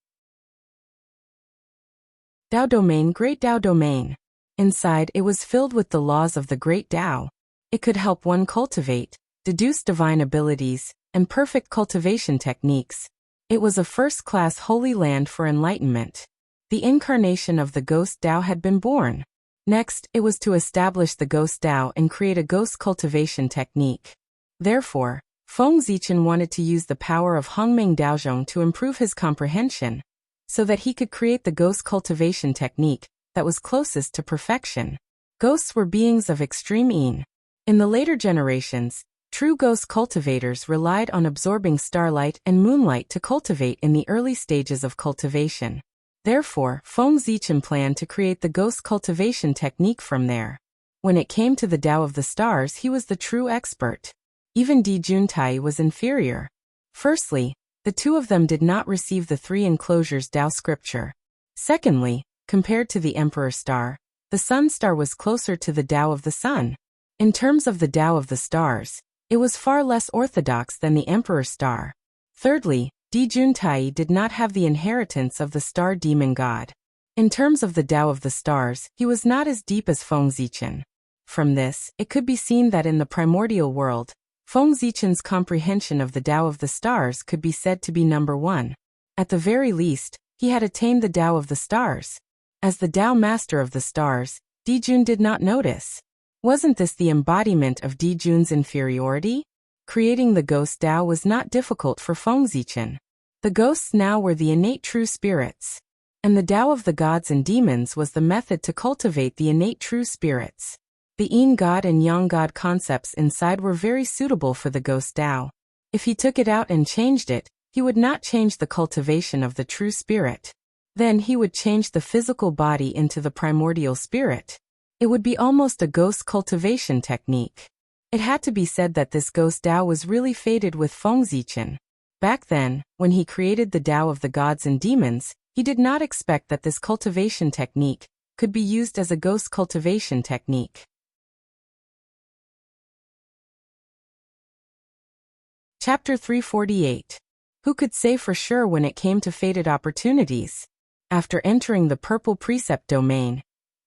Dao domain, great Dao domain. Inside, it was filled with the laws of the great Dao. It could help one cultivate, deduce divine abilities, and perfect cultivation techniques. It was a first-class holy land for enlightenment. The incarnation of the Ghost Dao had been born. Next, it was to establish the Ghost Dao and create a ghost cultivation technique. Therefore, Feng Zichen wanted to use the power of Hongming Daozhong to improve his comprehension, so that he could create the ghost cultivation technique that was closest to perfection. Ghosts were beings of extreme yin. In the later generations, true ghost cultivators relied on absorbing starlight and moonlight to cultivate in the early stages of cultivation. Therefore, Feng Zichen planned to create the ghost cultivation technique from there. When it came to the Tao of the stars, he was the true expert. Even Di Juntai was inferior. Firstly, the two of them did not receive the three enclosures Tao scripture. Secondly, compared to the Emperor star, the Sun star was closer to the Tao of the Sun. In terms of the Tao of the stars, it was far less orthodox than the Emperor star. Thirdly, Di Juntai did not have the inheritance of the star demon god. In terms of the Tao of the stars, he was not as deep as Feng Zichen. From this, it could be seen that in the primordial world, Feng Zichen's comprehension of the Tao of the stars could be said to be number one. At the very least, he had attained the Tao of the stars. As the Tao master of the stars, Di Jun did not notice. Wasn't this the embodiment of Di Jun's inferiority? Creating the ghost Tao was not difficult for Feng Zichen. The ghosts now were the innate true spirits. And the Tao of the gods and demons was the method to cultivate the innate true spirits. The yin god and yang god concepts inside were very suitable for the ghost Tao. If he took it out and changed it, he would not change the cultivation of the true spirit. Then he would change the physical body into the primordial spirit. It would be almost a ghost cultivation technique. It had to be said that this ghost Tao was really fated with Feng Zichen. Back then, when he created the Tao of the gods and demons, he did not expect that this cultivation technique could be used as a ghost cultivation technique. Chapter 348. Who could say for sure when it came to fated opportunities? After entering the purple precept domain,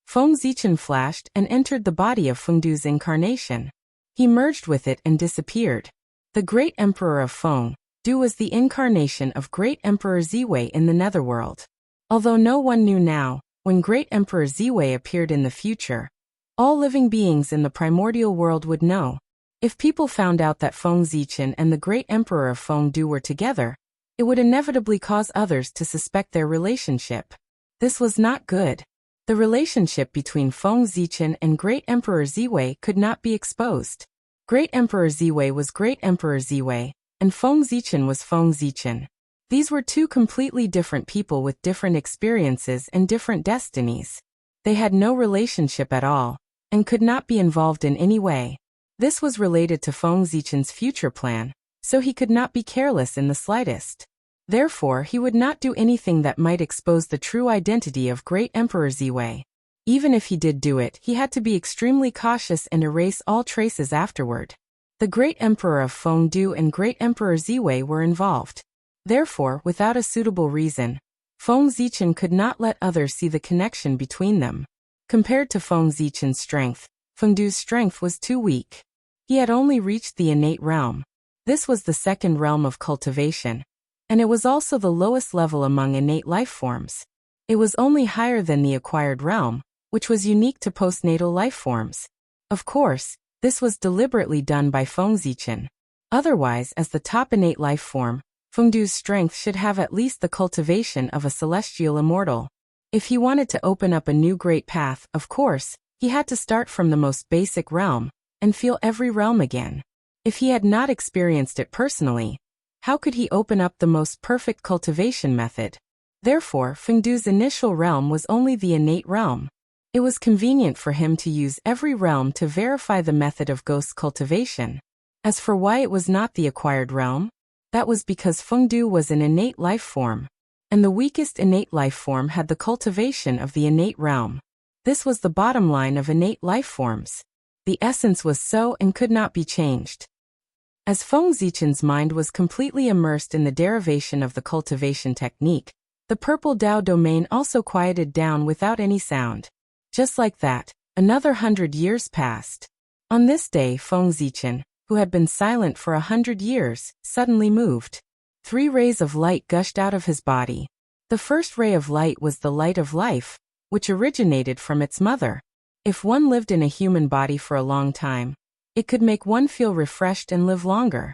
Feng Zichen flashed and entered the body of Fengdu's incarnation. He merged with it and disappeared. The great emperor of Feng Du was the incarnation of great Emperor Ziwei in the netherworld. Although no one knew now, when great Emperor Ziwei appeared in the future, all living beings in the primordial world would know. If people found out that Feng Zichen and the great emperor of Feng Du were together, it would inevitably cause others to suspect their relationship. This was not good. The relationship between Feng Zichen and great Emperor Ziwei could not be exposed. Great Emperor Ziwei was great Emperor Ziwei, and Feng Zichen was Feng Zichen. These were two completely different people with different experiences and different destinies. They had no relationship at all, and could not be involved in any way. This was related to Feng Zichen's future plan, so he could not be careless in the slightest. Therefore, he would not do anything that might expose the true identity of great Emperor Ziwei. Even if he did do it, he had to be extremely cautious and erase all traces afterward. The great emperor of Feng Du and great Emperor Ziwei were involved. Therefore, without a suitable reason, Feng Zichen could not let others see the connection between them. Compared to Feng Zichen's strength, Feng Du's strength was too weak. He had only reached the innate realm. This was the second realm of cultivation, and it was also the lowest level among innate life forms. It was only higher than the acquired realm, which was unique to postnatal life forms. Of course, this was deliberately done by Feng Zichen. Otherwise, as the top innate life form, Feng Du's strength should have at least the cultivation of a celestial immortal. If he wanted to open up a new great path, of course, he had to start from the most basic realm, and feel every realm again. If he had not experienced it personally, how could he open up the most perfect cultivation method? Therefore, Feng Du's initial realm was only the innate realm. It was convenient for him to use every realm to verify the method of ghost cultivation. As for why it was not the acquired realm, that was because Feng Du was an innate life form, and the weakest innate life form had the cultivation of the innate realm. This was the bottom line of innate life forms. The essence was so and could not be changed. As Feng Zichen's mind was completely immersed in the derivation of the cultivation technique, the purple Tao domain also quieted down without any sound. Just like that, another 100 years passed. On this day, Feng Zichen, who had been silent for 100 years, suddenly moved. 3 rays of light gushed out of his body. The first ray of light was the light of life, which originated from its mother. If one lived in a human body for a long time, it could make one feel refreshed and live longer.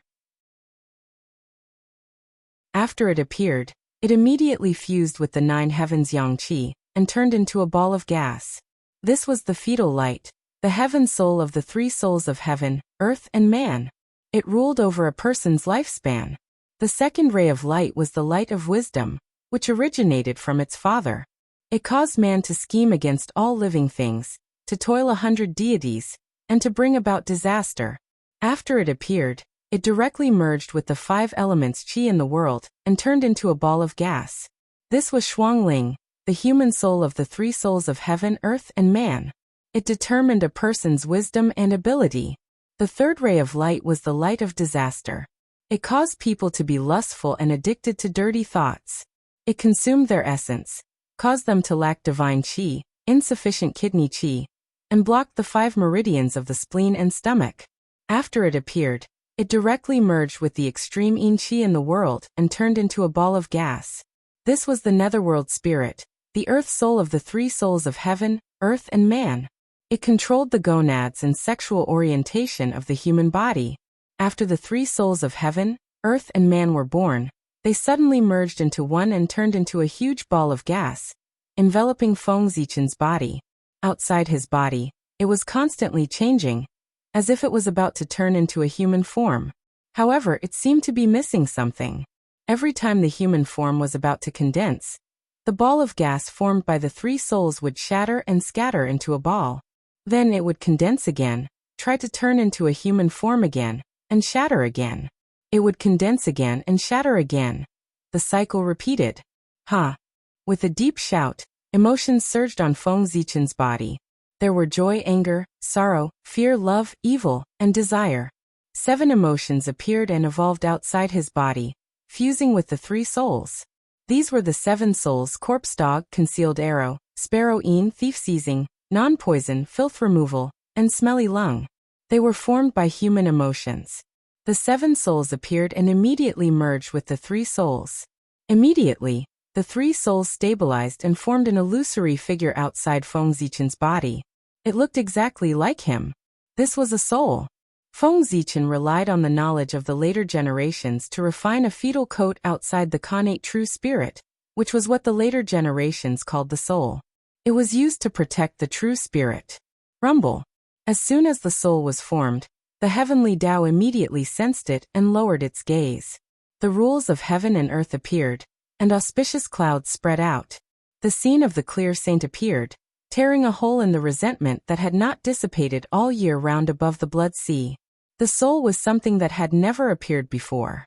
After it appeared, it immediately fused with the 9 heavens yang qi, and turned into a ball of gas. This was the fetal light, the heaven soul of the 3 souls of heaven, earth and man. It ruled over a person's lifespan. The second ray of light was the light of wisdom, which originated from its father. It caused man to scheme against all living things, to toil 100 deities, and to bring about disaster. After it appeared, it directly merged with the 5 elements qi in the world, and turned into a ball of gas. This was Shuangling, the human soul of the 3 souls of heaven, earth, and man. It determined a person's wisdom and ability. The third ray of light was the light of disaster. It caused people to be lustful and addicted to dirty thoughts. It consumed their essence, caused them to lack divine qi, insufficient kidney qi, and blocked the 5 meridians of the spleen and stomach. After it appeared, it directly merged with the extreme yin qi in the world and turned into a ball of gas. This was the netherworld spirit, the earth soul of the 3 souls of heaven, earth, and man. It controlled the gonads and sexual orientation of the human body. After the 3 souls of heaven, earth, and man were born, they suddenly merged into one and turned into a huge ball of gas, enveloping Feng Zichen's body. Outside his body, it was constantly changing, as if it was about to turn into a human form. However, it seemed to be missing something. Every time the human form was about to condense, the ball of gas formed by the 3 souls would shatter and scatter into a ball. Then it would condense again, try to turn into a human form again, and shatter again. It would condense again and shatter again. The cycle repeated. Ha! With a deep shout, emotions surged on Feng Zichen's body. There were joy, anger, sorrow, fear, love, evil, and desire. 7 emotions appeared and evolved outside his body, fusing with the 3 souls. These were the 7 souls: corpse dog, concealed arrow, sparrow een, thief seizing, non-poison, filth removal, and smelly lung. They were formed by human emotions. The 7 souls appeared and immediately merged with the 3 souls. Immediately, the 3 souls stabilized and formed an illusory figure outside Feng Zichen's body. It looked exactly like him. This was a soul. Feng Zichen relied on the knowledge of the later generations to refine a fetal coat outside the connate true spirit, which was what the later generations called the soul. It was used to protect the true spirit. Rumble. As soon as the soul was formed, the heavenly Tao immediately sensed it and lowered its gaze. The rules of heaven and earth appeared, and auspicious clouds spread out. The scene of the clear saint appeared, tearing a hole in the resentment that had not dissipated all year round above the blood sea. The soul was something that had never appeared before.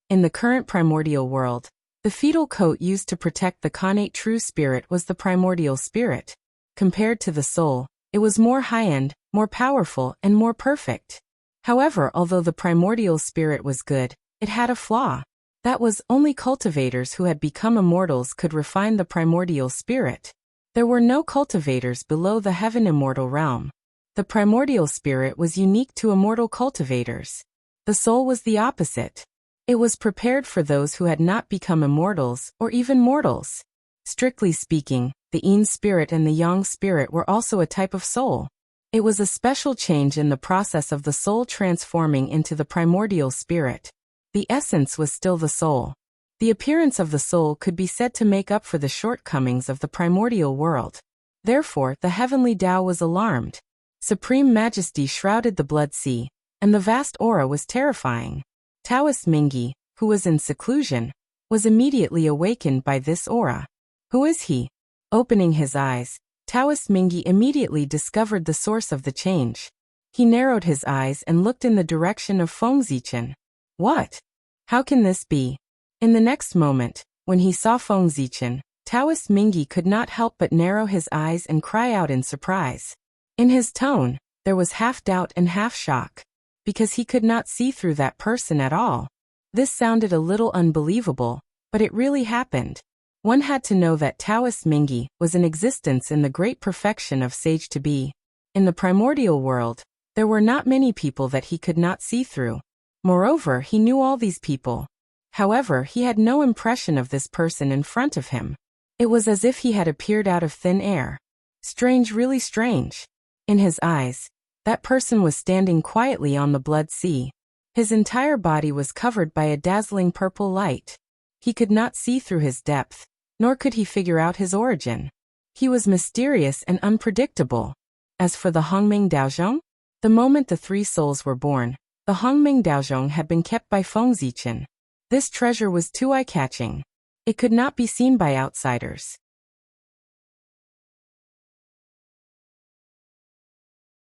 In the current primordial world, the fetal coat used to protect the connate true spirit was the primordial spirit. Compared to the soul, it was more high-end, more powerful, and more perfect. However, although the primordial spirit was good, it had a flaw. That was, only cultivators who had become immortals could refine the primordial spirit. There were no cultivators below the heaven immortal realm. The primordial spirit was unique to immortal cultivators. The soul was the opposite. It was prepared for those who had not become immortals or even mortals. Strictly speaking, the Yin spirit and the Yang spirit were also a type of soul. It was a special change in the process of the soul transforming into the primordial spirit. The essence was still the soul. The appearance of the soul could be said to make up for the shortcomings of the primordial world. Therefore, the heavenly Tao was alarmed. Supreme majesty shrouded the blood sea, and the vast aura was terrifying. Taoist Mingi, who was in seclusion, was immediately awakened by this aura. Who is he? Opening his eyes, Taoist Mingi immediately discovered the source of the change. He narrowed his eyes and looked in the direction of Feng Zichen. What? How can this be? In the next moment, when he saw Feng Zichen, Taoist Mingi could not help but narrow his eyes and cry out in surprise. In his tone, there was half doubt and half shock, because he could not see through that person at all. This sounded a little unbelievable, but it really happened. One had to know that Taoist Mingi was in existence in the great perfection of sage to be. In the primordial world, there were not many people that he could not see through. Moreover, he knew all these people. However, he had no impression of this person in front of him. It was as if he had appeared out of thin air. Strange, really strange. In his eyes, that person was standing quietly on the blood sea. His entire body was covered by a dazzling purple light. He could not see through his depth, nor could he figure out his origin. He was mysterious and unpredictable. As for the Hongming Daozhong, the moment the 3 souls were born, the Hongming Daozhong had been kept by Feng Zichen. This treasure was too eye-catching. It could not be seen by outsiders.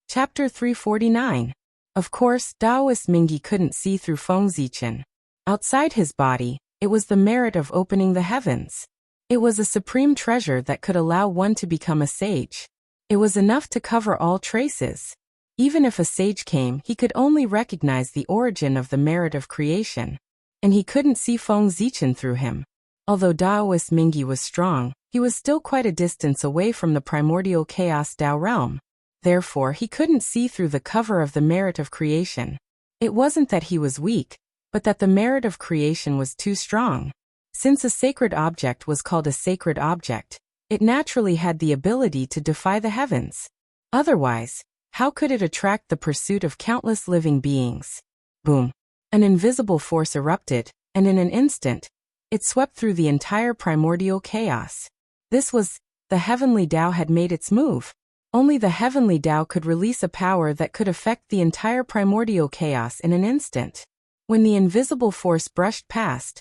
Chapter 349. Of course, Taoist Mingi couldn't see through Feng Zichen. Outside his body, it was the merit of opening the heavens. It was a supreme treasure that could allow one to become a sage. It was enough to cover all traces. Even if a sage came, he could only recognize the origin of the merit of creation. And he couldn't see Feng Zichen through him. Although Taoist Mingi was strong, he was still quite a distance away from the primordial chaos Tao realm. Therefore, he couldn't see through the cover of the merit of creation. It wasn't that he was weak, but that the merit of creation was too strong. Since a sacred object was called a sacred object, it naturally had the ability to defy the heavens. Otherwise, how could it attract the pursuit of countless living beings? Boom! An invisible force erupted, and in an instant, it swept through the entire primordial chaos. This was, the heavenly Tao had made its move. Only the heavenly Tao could release a power that could affect the entire primordial chaos in an instant. When the invisible force brushed past,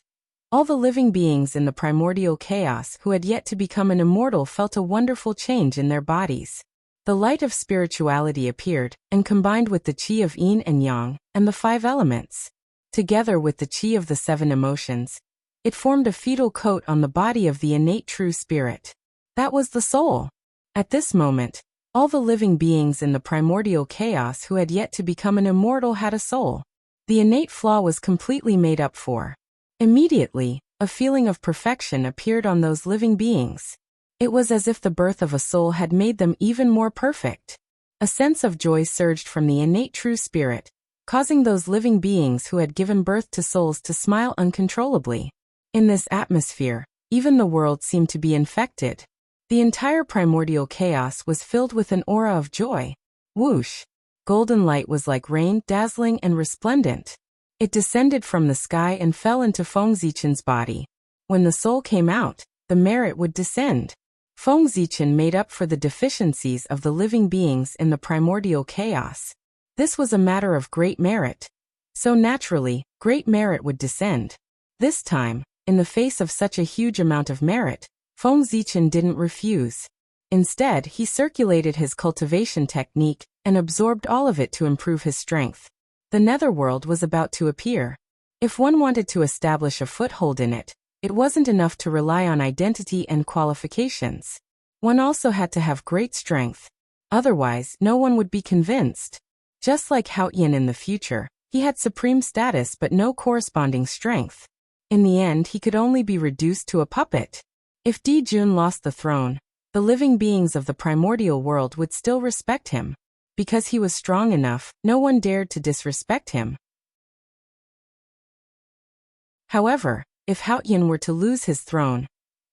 All the living beings in the primordial chaos who had yet to become an immortal felt a wonderful change in their bodies. The light of spirituality appeared, and combined with the qi of yin and yang, and the 5 elements, together with the qi of the 7 emotions, it formed a fetal coat on the body of the innate true spirit. That was the soul. At this moment, all the living beings in the primordial chaos who had yet to become an immortal had a soul. The innate flaw was completely made up for. Immediately, a feeling of perfection appeared on those living beings. It was as if the birth of a soul had made them even more perfect. A sense of joy surged from the innate true spirit, causing those living beings who had given birth to souls to smile uncontrollably. In this atmosphere, even the world seemed to be infected. The entire primordial chaos was filled with an aura of joy. Whoosh! Golden light was like rain, dazzling and resplendent. It descended from the sky and fell into Feng Zichen's body. When the soul came out, the merit would descend. Feng Zichen made up for the deficiencies of the living beings in the primordial chaos. This was a matter of great merit. So naturally, great merit would descend. This time, in the face of such a huge amount of merit, Feng Zichen didn't refuse. Instead, he circulated his cultivation technique and absorbed all of it to improve his strength. The netherworld was about to appear. If one wanted to establish a foothold in it, it wasn't enough to rely on identity and qualifications. One also had to have great strength. Otherwise, no one would be convinced. Just like Haoyan in the future, he had supreme status but no corresponding strength. In the end, he could only be reduced to a puppet. If Di Jun lost the throne, the living beings of the primordial world would still respect him. Because he was strong enough, no one dared to disrespect him. However, if Haoyan were to lose his throne,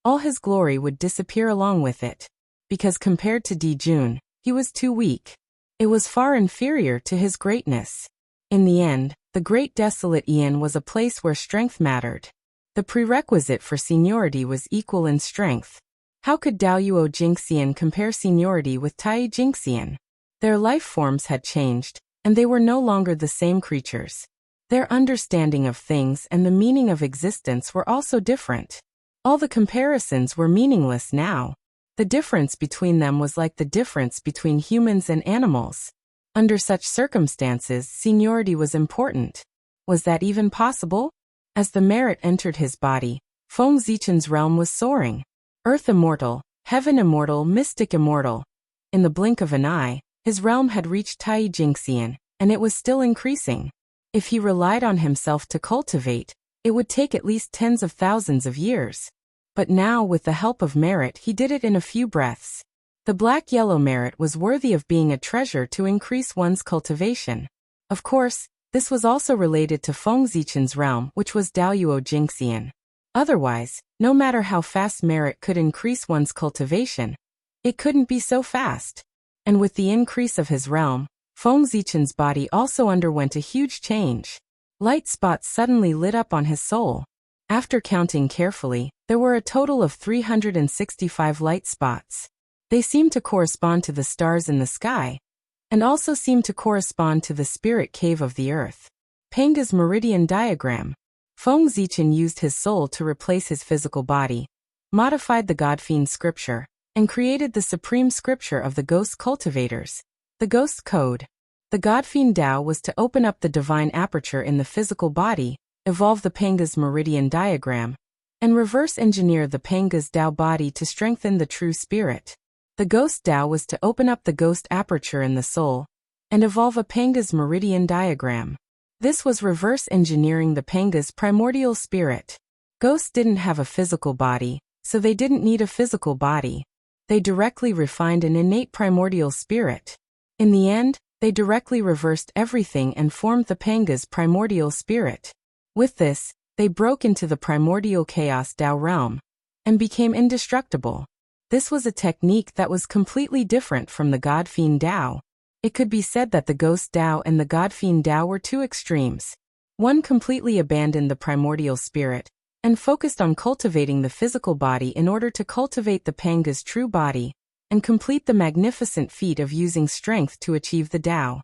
all his glory would disappear along with it. Because compared to Di Jun, he was too weak. It was far inferior to his greatness. In the end, the great desolate Yin was a place where strength mattered. The prerequisite for seniority was equal in strength. How could Daoyuo Jingxian compare seniority with Tai Jingxian? Their life forms had changed, and they were no longer the same creatures. Their understanding of things and the meaning of existence were also different. All the comparisons were meaningless now. The difference between them was like the difference between humans and animals. Under such circumstances, seniority was important. Was that even possible? As the merit entered his body, Feng Zichen's realm was soaring. Earth immortal, heaven immortal, mystic immortal. In the blink of an eye, his realm had reached Tai Jingxian, and it was still increasing. If he relied on himself to cultivate, it would take at least tens of thousands of years. But now, with the help of merit, he did it in a few breaths. The black-yellow merit was worthy of being a treasure to increase one's cultivation. Of course, this was also related to Feng Zichen's realm, which was Daoyuo Jingxian. Otherwise, no matter how fast merit could increase one's cultivation, it couldn't be so fast. And with the increase of his realm, Feng Zichen's body also underwent a huge change. Light spots suddenly lit up on his soul. After counting carefully, there were a total of 365 light spots. They seemed to correspond to the stars in the sky, and also seemed to correspond to the spirit cave of the earth. Panga's meridian diagram. Feng Zichen used his soul to replace his physical body, modified the Godfiend scripture, and created the supreme scripture of the ghost cultivators, the ghost code. The Godfiend Tao was to open up the divine aperture in the physical body, evolve the Panga's meridian diagram, and reverse engineer the Panga's Tao body to strengthen the true spirit. The ghost Tao was to open up the ghost aperture in the soul, and evolve a Panga's meridian diagram. This was reverse engineering the Panga's primordial spirit. Ghosts didn't have a physical body, so they didn't need a physical body. They directly refined an innate primordial spirit. In the end, they directly reversed everything and formed the Panga's primordial spirit. With this, they broke into the primordial chaos Tao realm, and became indestructible. This was a technique that was completely different from the Godfiend Tao. It could be said that the Ghost Tao and the Godfiend Tao were two extremes. One completely abandoned the primordial spirit, and focused on cultivating the physical body in order to cultivate the Panga's true body, and complete the magnificent feat of using strength to achieve the Tao.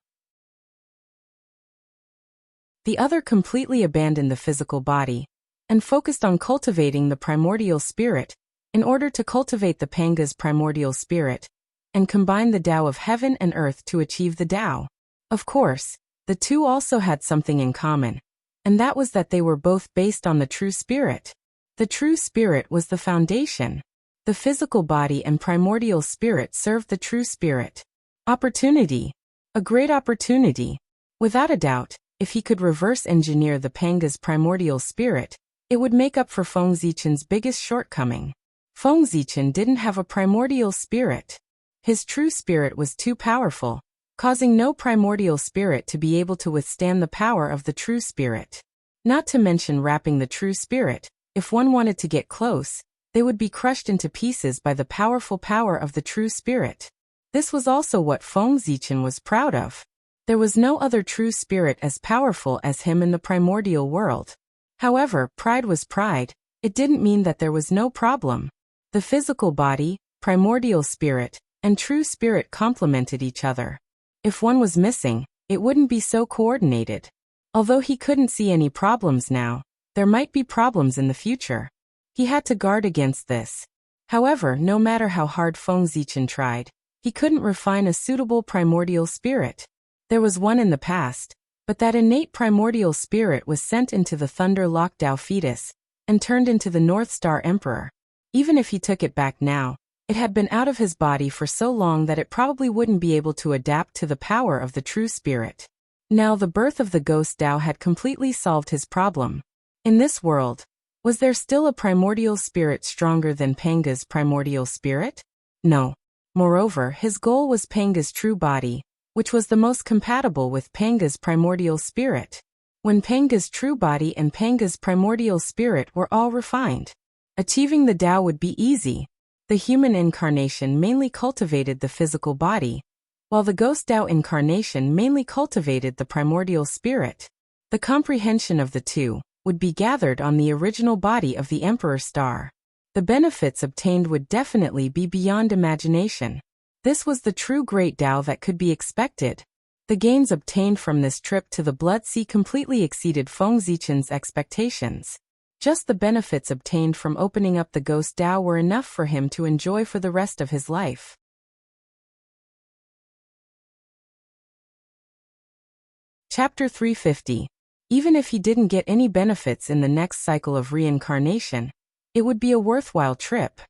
The other completely abandoned the physical body, and focused on cultivating the primordial spirit, in order to cultivate the Panga's primordial spirit, and combine the Tao of heaven and earth to achieve the Tao. Of course, the two also had something in common, and that was that they were both based on the true spirit. The true spirit was the foundation. The physical body and primordial spirit served the true spirit. Opportunity. A great opportunity. Without a doubt, if he could reverse engineer the Panga's primordial spirit, it would make up for Feng Zichen's biggest shortcoming. Feng Zichen didn't have a primordial spirit. His true spirit was too powerful, causing no primordial spirit to be able to withstand the power of the true spirit. Not to mention wrapping the true spirit, if one wanted to get close, they would be crushed into pieces by the powerful power of the true spirit. This was also what Feng Zichen was proud of. There was no other true spirit as powerful as him in the primordial world. However, pride was pride. It didn't mean that there was no problem. The physical body, primordial spirit, and true spirit complemented each other. If one was missing, it wouldn't be so coordinated. Although he couldn't see any problems now, there might be problems in the future. He had to guard against this. However, no matter how hard Feng Zichen tried, he couldn't refine a suitable primordial spirit. There was one in the past, but that innate primordial spirit was sent into the Thunder Lock Dao fetus, and turned into the North Star Emperor. Even if he took it back now, it had been out of his body for so long that it probably wouldn't be able to adapt to the power of the true spirit. Now the birth of the Ghost Dao had completely solved his problem. In this world, was there still a primordial spirit stronger than Panga's primordial spirit? No. Moreover, his goal was Panga's true body, which was the most compatible with Panga's primordial spirit. When Panga's true body and Panga's primordial spirit were all refined, achieving the Tao would be easy. The human incarnation mainly cultivated the physical body, while the Ghost Dao incarnation mainly cultivated the primordial spirit. The comprehension of the two would be gathered on the original body of the Emperor Star. The benefits obtained would definitely be beyond imagination. This was the true great Tao that could be expected. The gains obtained from this trip to the Blood Sea completely exceeded Feng Zichen's expectations. Just the benefits obtained from opening up the Ghost Dao were enough for him to enjoy for the rest of his life. Chapter 350. Even if he didn't get any benefits in the next cycle of reincarnation, it would be a worthwhile trip.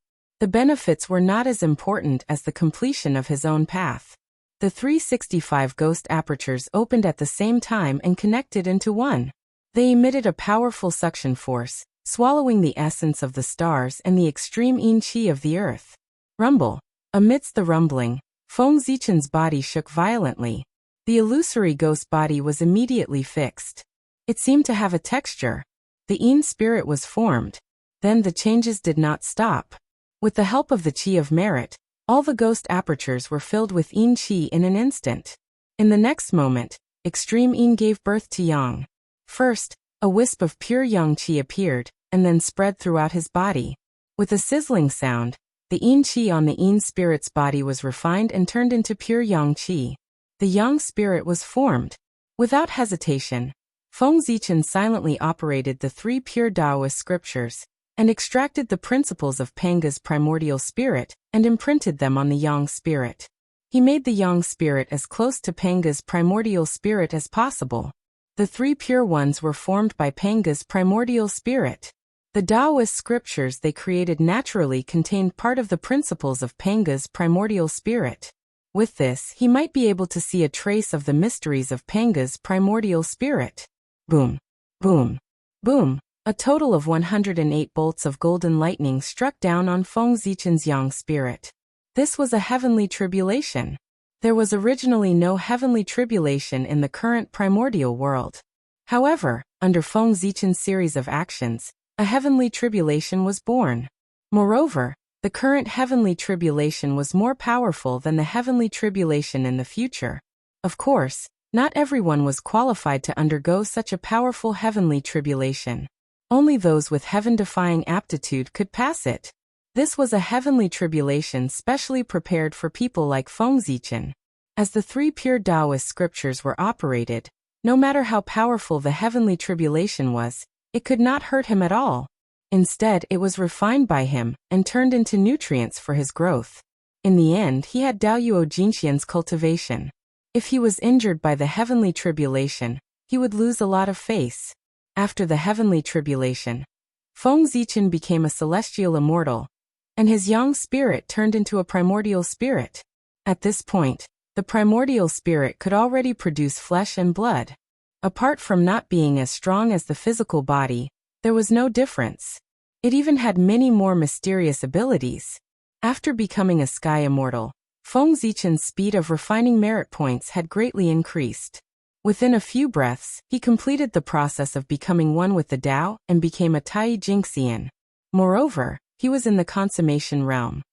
The benefits were not as important as the completion of his own path. The 365 ghost apertures opened at the same time and connected into one. They emitted a powerful suction force, swallowing the essence of the stars and the extreme yin qi of the earth. Rumble. Amidst the rumbling, Feng Zichen's body shook violently. The illusory ghost body was immediately fixed. It seemed to have a texture. The yin spirit was formed. Then the changes did not stop. With the help of the qi of merit, all the ghost apertures were filled with yin qi in an instant. In the next moment, extreme yin gave birth to yang. First, a wisp of pure yang qi appeared, and then spread throughout his body. With a sizzling sound, the yin qi on the yin spirit's body was refined and turned into pure yang qi. The yang spirit was formed. Without hesitation, Feng Zichen silently operated the three pure Taoist scriptures, and extracted the principles of Panga's primordial spirit, and imprinted them on the yang spirit. He made the yang spirit as close to Panga's primordial spirit as possible. The three pure ones were formed by Panga's primordial spirit. The Taoist scriptures they created naturally contained part of the principles of Panga's primordial spirit. With this, he might be able to see a trace of the mysteries of Panga's primordial spirit. Boom. Boom. Boom. A total of 108 bolts of golden lightning struck down on Feng Zichen's yang spirit. This was a heavenly tribulation. There was originally no heavenly tribulation in the current primordial world. However, under Feng Zichen's series of actions, a heavenly tribulation was born. Moreover, the current heavenly tribulation was more powerful than the heavenly tribulation in the future. Of course, not everyone was qualified to undergo such a powerful heavenly tribulation. Only those with heaven-defying aptitude could pass it. This was a heavenly tribulation specially prepared for people like Feng Zichen. As the three pure Taoist scriptures were operated, no matter how powerful the heavenly tribulation was, It could not hurt him at all. Instead, it was refined by him and turned into nutrients for his growth. In the end, he had Daoyuo Jingxian's cultivation. If he was injured by the heavenly tribulation, he would lose a lot of face. After the heavenly tribulation, Feng Zichen became a celestial immortal, and his yang spirit turned into a primordial spirit. At this point, the primordial spirit could already produce flesh and blood. Apart from not being as strong as the physical body, there was no difference. It even had many more mysterious abilities. After becoming a sky immortal, Feng Zichen's speed of refining merit points had greatly increased. Within a few breaths, he completed the process of becoming one with the Tao and became a Tai Jingxian. Moreover, he was in the consummation realm.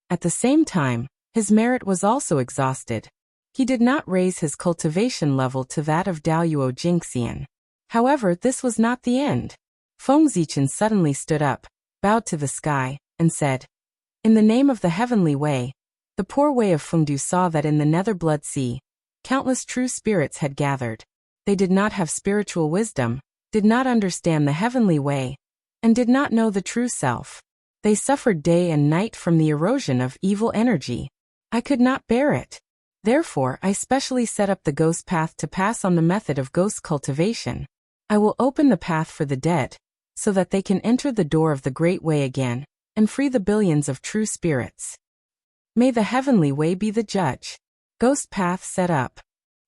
At the same time, his merit was also exhausted. He did not raise his cultivation level to that of Daoyuo Jingxian. However, this was not the end. Feng Zichen suddenly stood up, bowed to the sky, and said, "In the name of the heavenly way." The poor way of Fengdu saw that in the Nether Blood Sea, countless true spirits had gathered. They did not have spiritual wisdom, did not understand the heavenly way, and did not know the true self. They suffered day and night from the erosion of evil energy. I could not bear it. Therefore, I specially set up the ghost path to pass on the method of ghost cultivation. I will open the path for the dead, so that they can enter the door of the great way again, and free the billions of true spirits. May the heavenly way be the judge. Ghost path set up.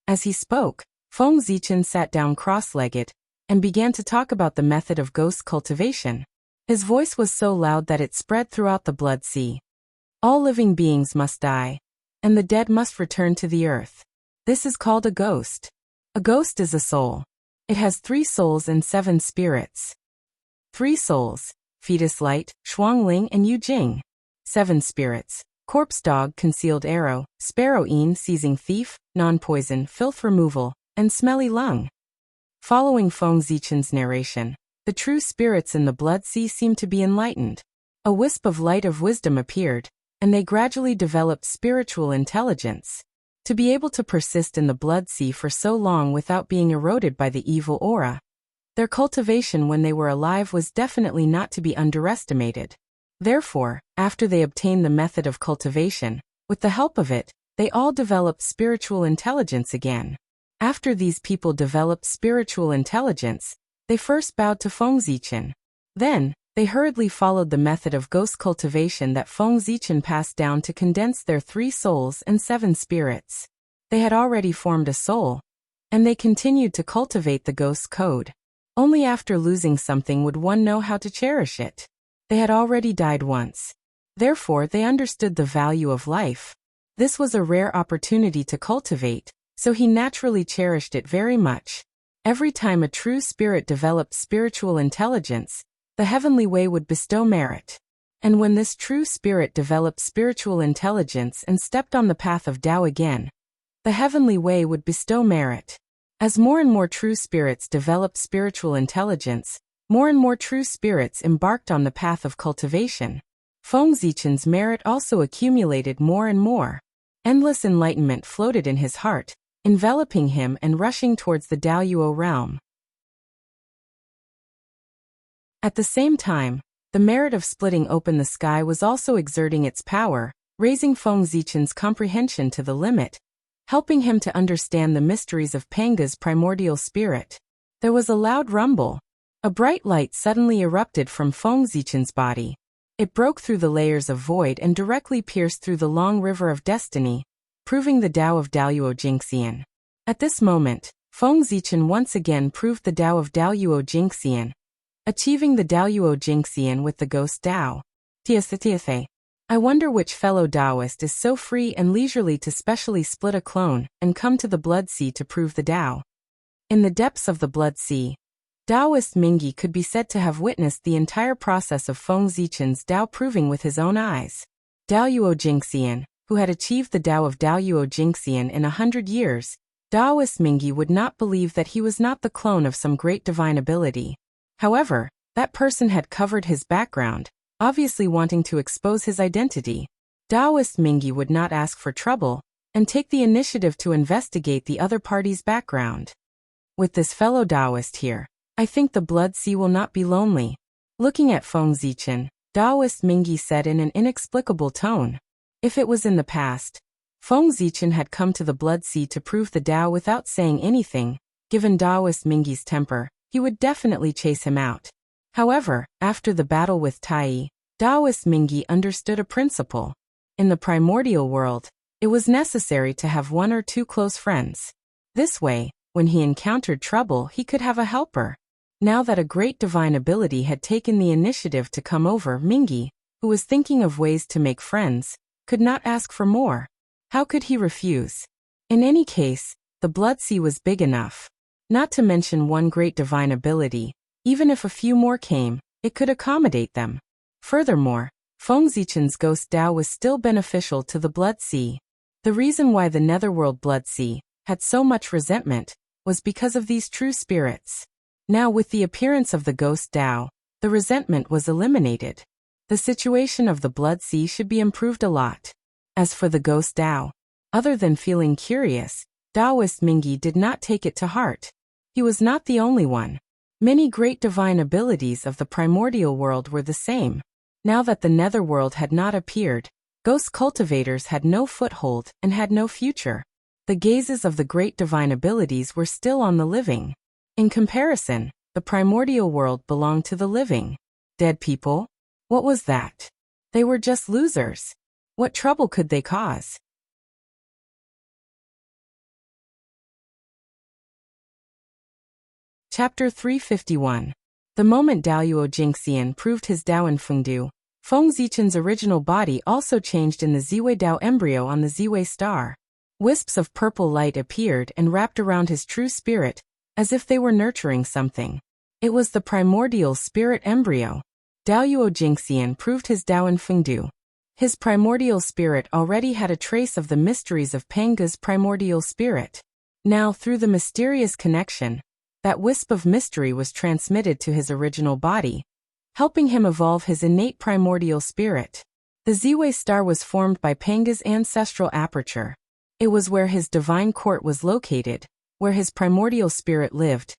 As he spoke, Feng Zichen sat down cross-legged, and began to talk about the method of ghost cultivation. His voice was so loud that it spread throughout the blood sea. All living beings must die, and the dead must return to the earth. This is called a ghost. A ghost is a soul. It has 3 souls and 7 spirits. 3 souls, fetus light, Shuangling and Yu Jing. 7 spirits, corpse dog, concealed arrow, sparrow een, seizing thief, non-poison, filth removal, and smelly lung. Following Feng Zichen's narration, the true spirits in the blood sea seemed to be enlightened. A wisp of light of wisdom appeared, and they gradually developed spiritual intelligence. To be able to persist in the blood sea for so long without being eroded by the evil aura, their cultivation when they were alive was definitely not to be underestimated. Therefore, after they obtained the method of cultivation, with the help of it, they all developed spiritual intelligence again. After these people developed spiritual intelligence, they first bowed to Feng Zichen. Then, they hurriedly followed the method of ghost cultivation that Feng Zichen passed down to condense their 3 souls and 7 spirits. They had already formed a soul, and they continued to cultivate the ghost code. Only after losing something would one know how to cherish it. They had already died once. Therefore, they understood the value of life. This was a rare opportunity to cultivate, so he naturally cherished it very much. Every time a true spirit developed spiritual intelligence, the heavenly way would bestow merit. And when this true spirit developed spiritual intelligence and stepped on the path of Tao again, the heavenly way would bestow merit. As more and more true spirits developed spiritual intelligence, more and more true spirits embarked on the path of cultivation. Feng Zichen's merit also accumulated more and more. Endless enlightenment floated in his heart, enveloping him and rushing towards the Daoyuo realm. At the same time, the merit of splitting open the sky was also exerting its power, raising Feng Zichen's comprehension to the limit, helping him to understand the mysteries of Panga's primordial spirit. There was a loud rumble. A bright light suddenly erupted from Feng Zichen's body. It broke through the layers of void and directly pierced through the long river of destiny, proving the Tao of Daoyuo Jingxian. At this moment, Feng Zichen once again proved the Tao of Daoyuo Jingxian, achieving the Daoyuo Jingxian with the ghost Tao. Tiathe. I wonder which fellow Taoist is so free and leisurely to specially split a clone and come to the blood sea to prove the Tao. In the depths of the blood sea, Taoist Mingyi could be said to have witnessed the entire process of Feng Zichen's Tao proving with his own eyes. Daoyuo Jingxian, who had achieved the Tao of Daoyuo Jingxian in 100 years, Taoist Mingyi would not believe that he was not the clone of some great divine ability. However, that person had covered his background, obviously wanting to expose his identity. Taoist Mingyi would not ask for trouble, and take the initiative to investigate the other party's background. With this fellow Taoist here, I think the Blood Sea will not be lonely. Looking at Feng Zichen, Taoist Mingyi said in an inexplicable tone. If it was in the past, Feng Zichen had come to the Blood Sea to prove the Tao without saying anything. Given Taoist Mingyi's temper, he would definitely chase him out. However, after the battle with Tai, Taoist Mingyi understood a principle. In the primordial world, it was necessary to have one or two close friends. This way, when he encountered trouble, he could have a helper. Now that a great divine ability had taken the initiative to come over, Mingyi, who was thinking of ways to make friends, could not ask for more. How could he refuse? In any case, the Blood Sea was big enough. Not to mention one great divine ability, even if a few more came, it could accommodate them. Furthermore, Feng Zichen's ghost Tao was still beneficial to the Blood Sea. The reason why the Netherworld Blood Sea had so much resentment was because of these true spirits. Now with the appearance of the ghost Tao, the resentment was eliminated. The situation of the Blood Sea should be improved a lot. As for the ghost Tao, other than feeling curious, Taoist Mingyi did not take it to heart. He was not the only one. Many great divine abilities of the primordial world were the same. Now that the netherworld had not appeared, ghost cultivators had no foothold and had no future. The gazes of the great divine abilities were still on the living. In comparison, the primordial world belonged to the living. Dead people? What was that? They were just losers. What trouble could they cause? Chapter 351. The moment Daoyuo Jingxian proved his Dao in Fengdu, Feng Zichen's original body also changed in the Ziwei Dao embryo on the Ziwei star. Wisps of purple light appeared and wrapped around his true spirit, as if they were nurturing something. It was the primordial spirit embryo. Daoyuo Jingxian proved his Dao in Fengdu. His primordial spirit already had a trace of the mysteries of Panga's primordial spirit. Now, through the mysterious connection, that wisp of mystery was transmitted to his original body, helping him evolve his innate primordial spirit. The Ziwei star was formed by Panga's ancestral aperture. It was where his divine court was located, where his primordial spirit lived,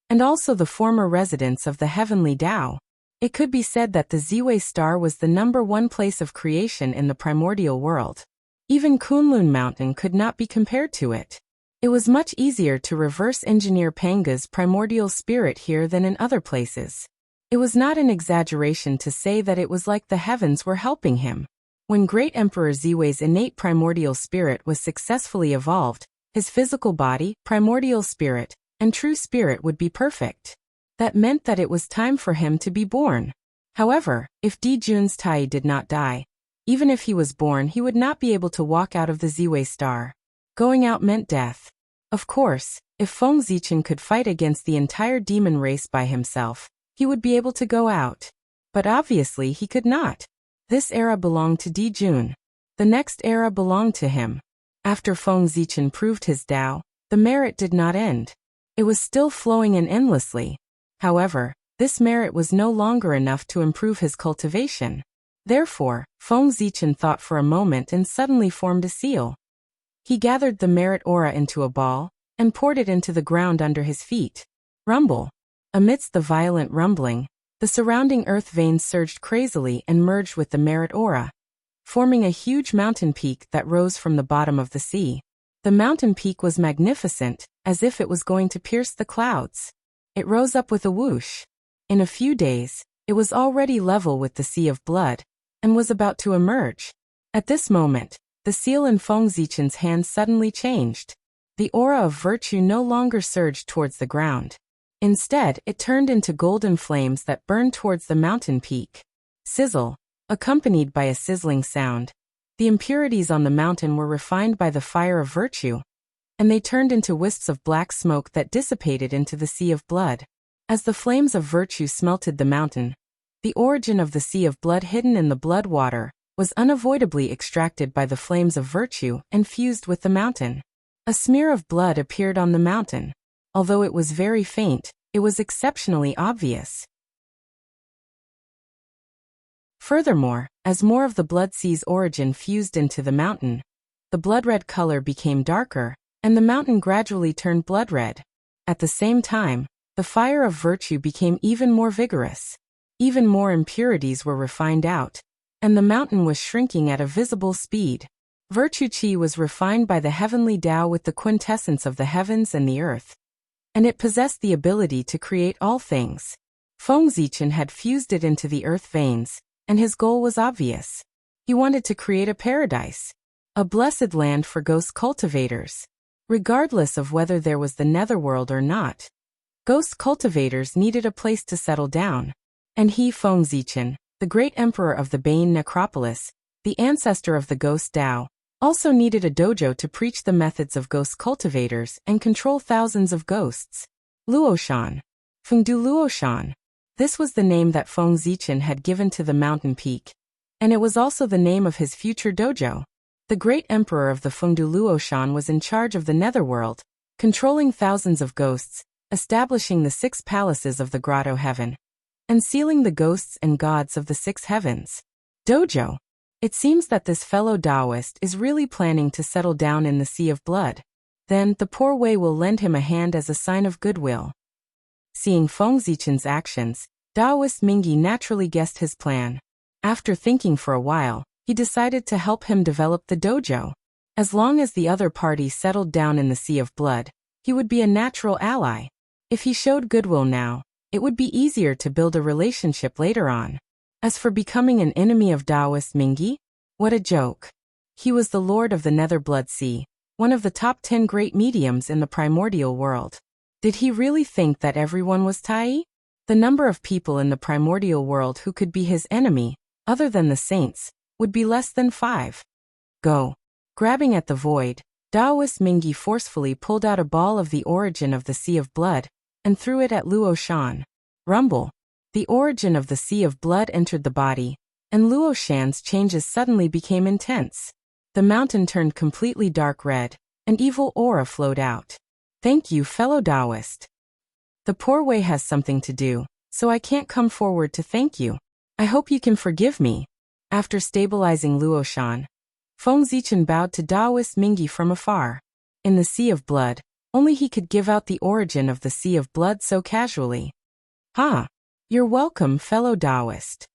and also the former residence of the heavenly Tao. It could be said that the Ziwei star was the #1 place of creation in the primordial world. Even Kunlun Mountain could not be compared to it. It was much easier to reverse engineer Panga's primordial spirit here than in other places. It was not an exaggeration to say that it was like the heavens were helping him. When Great Emperor Ziwei's innate primordial spirit was successfully evolved, his physical body, primordial spirit, and true spirit would be perfect. That meant that it was time for him to be born. However, if Di Jun's Tai did not die, even if he was born, he would not be able to walk out of the Ziwei star. Going out meant death. Of course, if Feng Zichen could fight against the entire demon race by himself, he would be able to go out. But obviously he could not. This era belonged to Di Jun. The next era belonged to him. After Feng Zichen proved his Tao, the merit did not end. It was still flowing in endlessly. However, this merit was no longer enough to improve his cultivation. Therefore, Feng Zichen thought for a moment and suddenly formed a seal. He gathered the merit aura into a ball, and poured it into the ground under his feet. Rumble. Amidst the violent rumbling, the surrounding earth veins surged crazily and merged with the merit aura, forming a huge mountain peak that rose from the bottom of the sea. The mountain peak was magnificent, as if it was going to pierce the clouds. It rose up with a whoosh. In a few days, it was already level with the Sea of Blood, and was about to emerge. At this moment, the seal in Feng Zichen's hand suddenly changed. The aura of virtue no longer surged towards the ground. Instead, it turned into golden flames that burned towards the mountain peak. Sizzle, accompanied by a sizzling sound. The impurities on the mountain were refined by the fire of virtue, and they turned into wisps of black smoke that dissipated into the Sea of Blood. As the flames of virtue smelted the mountain, the origin of the Sea of Blood hidden in the blood water was unavoidably extracted by the flames of virtue and fused with the mountain. A smear of blood appeared on the mountain. Although it was very faint, it was exceptionally obvious. Furthermore, as more of the Blood Sea's origin fused into the mountain, the blood red color became darker, and the mountain gradually turned blood red. At the same time, the fire of virtue became even more vigorous. Even more impurities were refined out, and the mountain was shrinking at a visible speed. Virtue Qi was refined by the heavenly Tao with the quintessence of the heavens and the earth, and it possessed the ability to create all things. Feng Zichen had fused it into the earth veins, and his goal was obvious. He wanted to create a paradise, a blessed land for ghost cultivators. Regardless of whether there was the netherworld or not, ghost cultivators needed a place to settle down. And he, Feng Zichen, the great emperor of the Bane necropolis, the ancestor of the ghost Tao, also needed a dojo to preach the methods of ghost cultivators and control thousands of ghosts. Luoshan. Fengdu Luoshan. This was the name that Feng Zichen had given to the mountain peak, and it was also the name of his future dojo. The great emperor of the Fengdu Luoshan was in charge of the netherworld, controlling thousands of ghosts, establishing the 6 palaces of the grotto heaven, and sealing the ghosts and gods of the 6 heavens. Dojo. It seems that this fellow Taoist is really planning to settle down in the Sea of Blood. Then, the poor Wei will lend him a hand as a sign of goodwill. Seeing Feng Zichen's actions, Taoist Mingyi naturally guessed his plan. After thinking for a while, he decided to help him develop the dojo. As long as the other party settled down in the Sea of Blood, he would be a natural ally. If he showed goodwill now, it would be easier to build a relationship later on. As for becoming an enemy of Taoist Mingyi, what a joke. He was the lord of the Netherblood Sea, one of the top 10 great mediums in the primordial world. Did he really think that everyone was Tai? The number of people in the primordial world who could be his enemy, other than the saints, would be less than 5. Go. Grabbing at the void, Taoist Mingyi forcefully pulled out a ball of the origin of the Sea of Blood and threw it at Luoshan. Rumble. The origin of the Sea of Blood entered the body, and Luoshan's changes suddenly became intense. The mountain turned completely dark red, an evil aura flowed out. Thank you, fellow Taoist. The poor Wei has something to do, so I can't come forward to thank you. I hope you can forgive me. After stabilizing Luoshan, Feng Zichen bowed to Taoist Mingyi from afar. In the Sea of Blood, only he could give out the origin of the Sea of Blood so casually. Ha! You're welcome, fellow Taoist.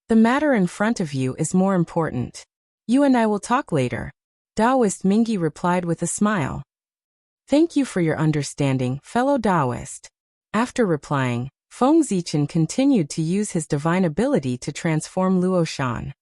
The matter in front of you is more important. You and I will talk later. Taoist Mingyi replied with a smile. Thank you for your understanding, fellow Taoist. After replying, Feng Zichen continued to use his divine ability to transform Luoshan.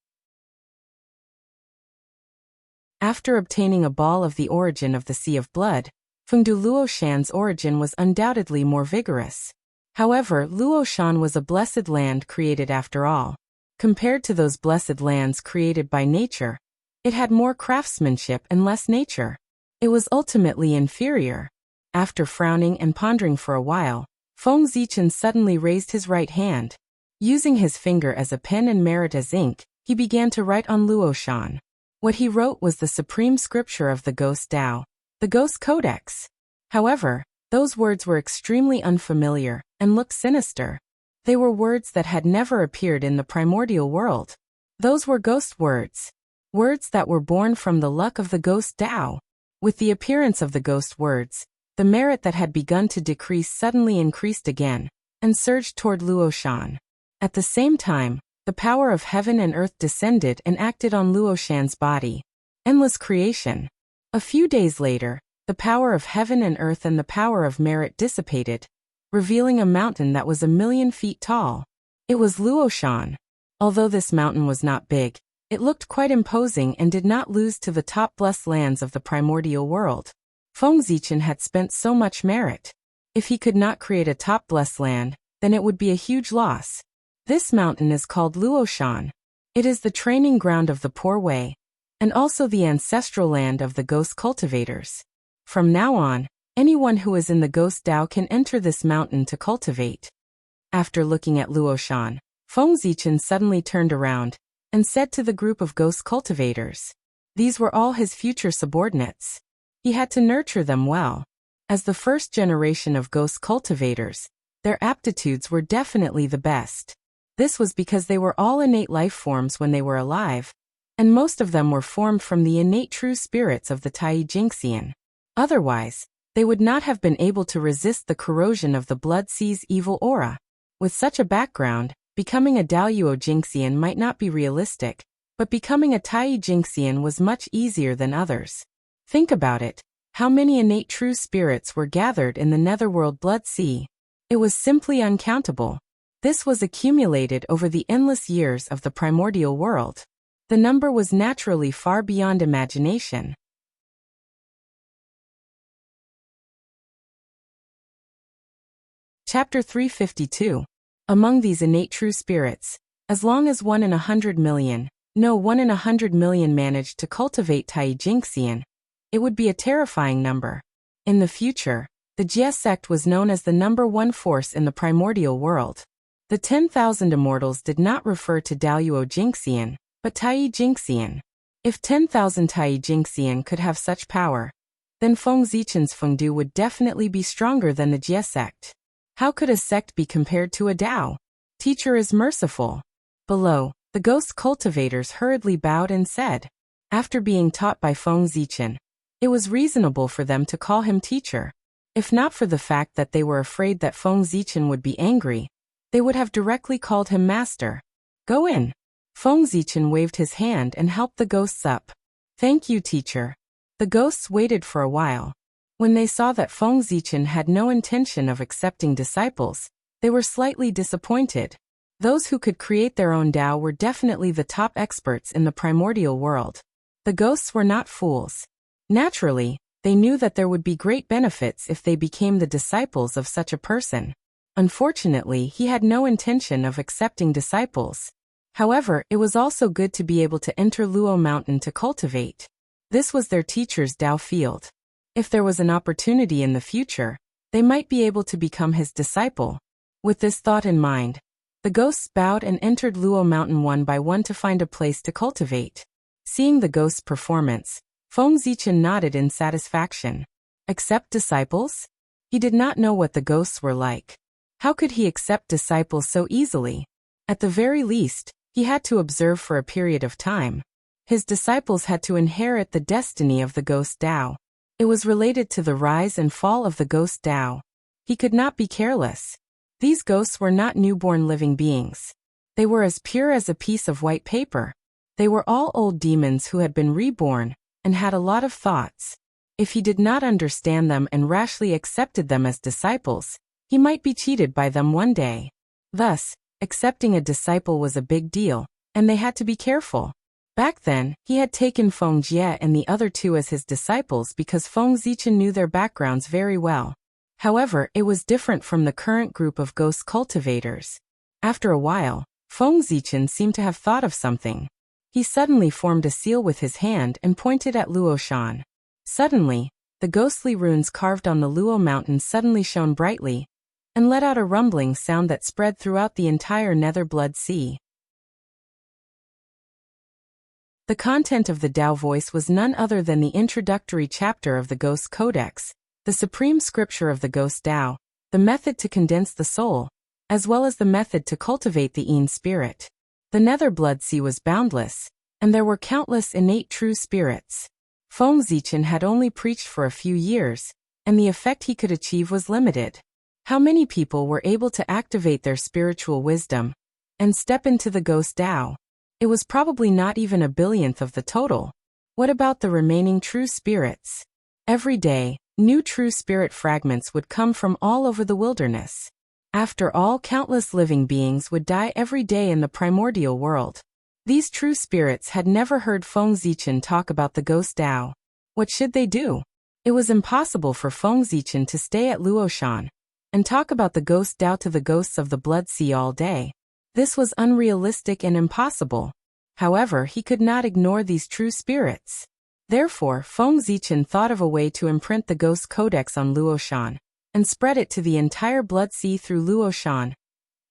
After obtaining a ball of the origin of the Sea of Blood, Fengdu Luoshan's origin was undoubtedly more vigorous. However, Luoshan was a blessed land created after all. Compared to those blessed lands created by nature, it had more craftsmanship and less nature. It was ultimately inferior. After frowning and pondering for a while, Feng Zichen suddenly raised his right hand. Using his finger as a pen and merit as ink, he began to write on Luoshan. What he wrote was the supreme scripture of the Ghost Tao, the Ghost Codex. However, those words were extremely unfamiliar and looked sinister. They were words that had never appeared in the primordial world. Those were ghost words. Words that were born from the luck of the Ghost Tao. With the appearance of the ghost words, the merit that had begun to decrease suddenly increased again, and surged toward Luoshan. At the same time, the power of heaven and earth descended and acted on Luoshan's body. Endless creation. A few days later, the power of heaven and earth and the power of merit dissipated, revealing a mountain that was 1,000,000 feet tall. It was Luoshan. Although this mountain was not big, it looked quite imposing and did not lose to the top blessed lands of the primordial world. Feng Zichen had spent so much merit. If he could not create a top blessed land, then it would be a huge loss. This mountain is called Luoshan. It is the training ground of the poor Wei, and also the ancestral land of the ghost cultivators. From now on, anyone who is in the Ghost Tao can enter this mountain to cultivate. After looking at Luoshan, Feng Zichen suddenly turned around and said to the group of ghost cultivators. These were all his future subordinates. He had to nurture them well. As the first generation of ghost cultivators, their aptitudes were definitely the best. This was because they were all innate life forms when they were alive, and most of them were formed from the innate true spirits of the Tai Jinxian. Otherwise, They would not have been able to resist the corrosion of the Blood Sea's evil aura. With such a background, becoming a Daoyuo Jinxian might not be realistic, but becoming a Tai Jinxian was much easier than others. Think about it. How many innate true spirits were gathered in the netherworld Blood Sea? It was simply uncountable. This was accumulated over the endless years of the primordial world. The number was naturally far beyond imagination. Chapter 352. Among these innate true spirits, as long as 1 in 100 million, no 1 in 100 million managed to cultivate Tai Jinxian, it would be a terrifying number. In the future, the Jie sect was known as the number one force in the primordial world. The 10,000 immortals did not refer to Daoyuo Jinxian, but Tai Jinxian. If 10,000 Tai Jinxian could have such power, then Feng Zichen's Fengdu would definitely be stronger than the Jie sect. How could a sect be compared to a Dao? Teacher is merciful. Below, the ghost cultivators hurriedly bowed and said, after being taught by Feng Zichen, it was reasonable for them to call him teacher. If not for the fact that they were afraid that Feng Zichen would be angry, they would have directly called him master. Go in. Feng Zichen waved his hand and helped the ghosts up. Thank you, teacher. The ghosts waited for a while. When they saw that Feng Zichen had no intention of accepting disciples, they were slightly disappointed. Those who could create their own Dao were definitely the top experts in the primordial world. The ghosts were not fools. Naturally, they knew that there would be great benefits if they became the disciples of such a person. Unfortunately, he had no intention of accepting disciples. However, it was also good to be able to enter Luo Mountain to cultivate. This was their teacher's Dao field. If there was an opportunity in the future, they might be able to become his disciple. With this thought in mind, the ghosts bowed and entered Luo Mountain one by one to find a place to cultivate. Seeing the ghosts' performance, Feng Zichen nodded in satisfaction. Accept disciples? He did not know what the ghosts were like. How could he accept disciples so easily? At the very least, he had to observe for a period of time. His disciples had to inherit the destiny of the ghost Dao. It was related to the rise and fall of the ghost Dao. He could not be careless. These ghosts were not newborn living beings. They were as pure as a piece of white paper. They were all old demons who had been reborn, and had a lot of thoughts. If he did not understand them and rashly accepted them as disciples, he might be cheated by them one day. Thus, accepting a disciple was a big deal, and they had to be careful. Back then, he had taken Feng Jie and the other two as his disciples because Feng Zichen knew their backgrounds very well. However, it was different from the current group of ghost cultivators. After a while, Feng Zichen seemed to have thought of something. He suddenly formed a seal with his hand and pointed at Luoshan. Suddenly, the ghostly runes carved on the Luo mountain suddenly shone brightly, and let out a rumbling sound that spread throughout the entire Nether Blood Sea. The content of the Dao voice was none other than the introductory chapter of the Ghost Codex, the supreme scripture of the Ghost Dao, the method to condense the soul, as well as the method to cultivate the Yin spirit. The Nether Blood Sea was boundless, and there were countless innate true spirits. Feng Zichen had only preached for a few years, and the effect he could achieve was limited. How many people were able to activate their spiritual wisdom and step into the Ghost Dao? It was probably not even a billionth of the total. What about the remaining true spirits? Every day, new true spirit fragments would come from all over the wilderness. After all, countless living beings would die every day in the primordial world. These true spirits had never heard Feng Zichen talk about the Ghost Dao. What should they do? It was impossible for Feng Zichen to stay at Luoshan and talk about the Ghost Dao to the ghosts of the Blood Sea all day. This was unrealistic and impossible. However, he could not ignore these true spirits. Therefore, Feng Zichen thought of a way to imprint the Ghost Codex on Luoshan and spread it to the entire Blood Sea through Luoshan,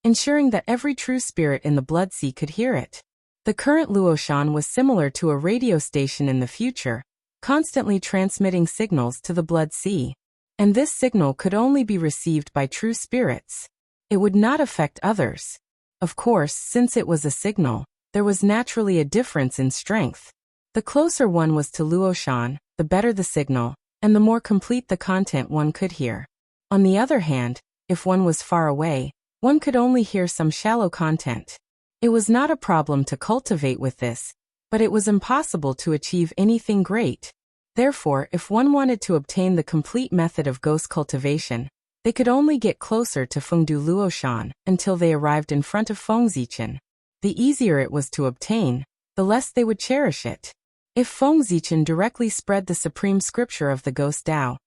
ensuring that every true spirit in the Blood Sea could hear it. The current Luoshan was similar to a radio station in the future, constantly transmitting signals to the Blood Sea. And this signal could only be received by true spirits. It would not affect others. Of course, since it was a signal, there was naturally a difference in strength. The closer one was to Luoshan, the better the signal, and the more complete the content one could hear. On the other hand, if one was far away, one could only hear some shallow content. It was not a problem to cultivate with this, but it was impossible to achieve anything great. Therefore, if one wanted to obtain the complete method of ghost cultivation, they could only get closer to Fengdu Luoshan until they arrived in front of Fengzichen. The easier it was to obtain, the less they would cherish it. If Fengzichen directly spread the supreme scripture of the Ghost Tao,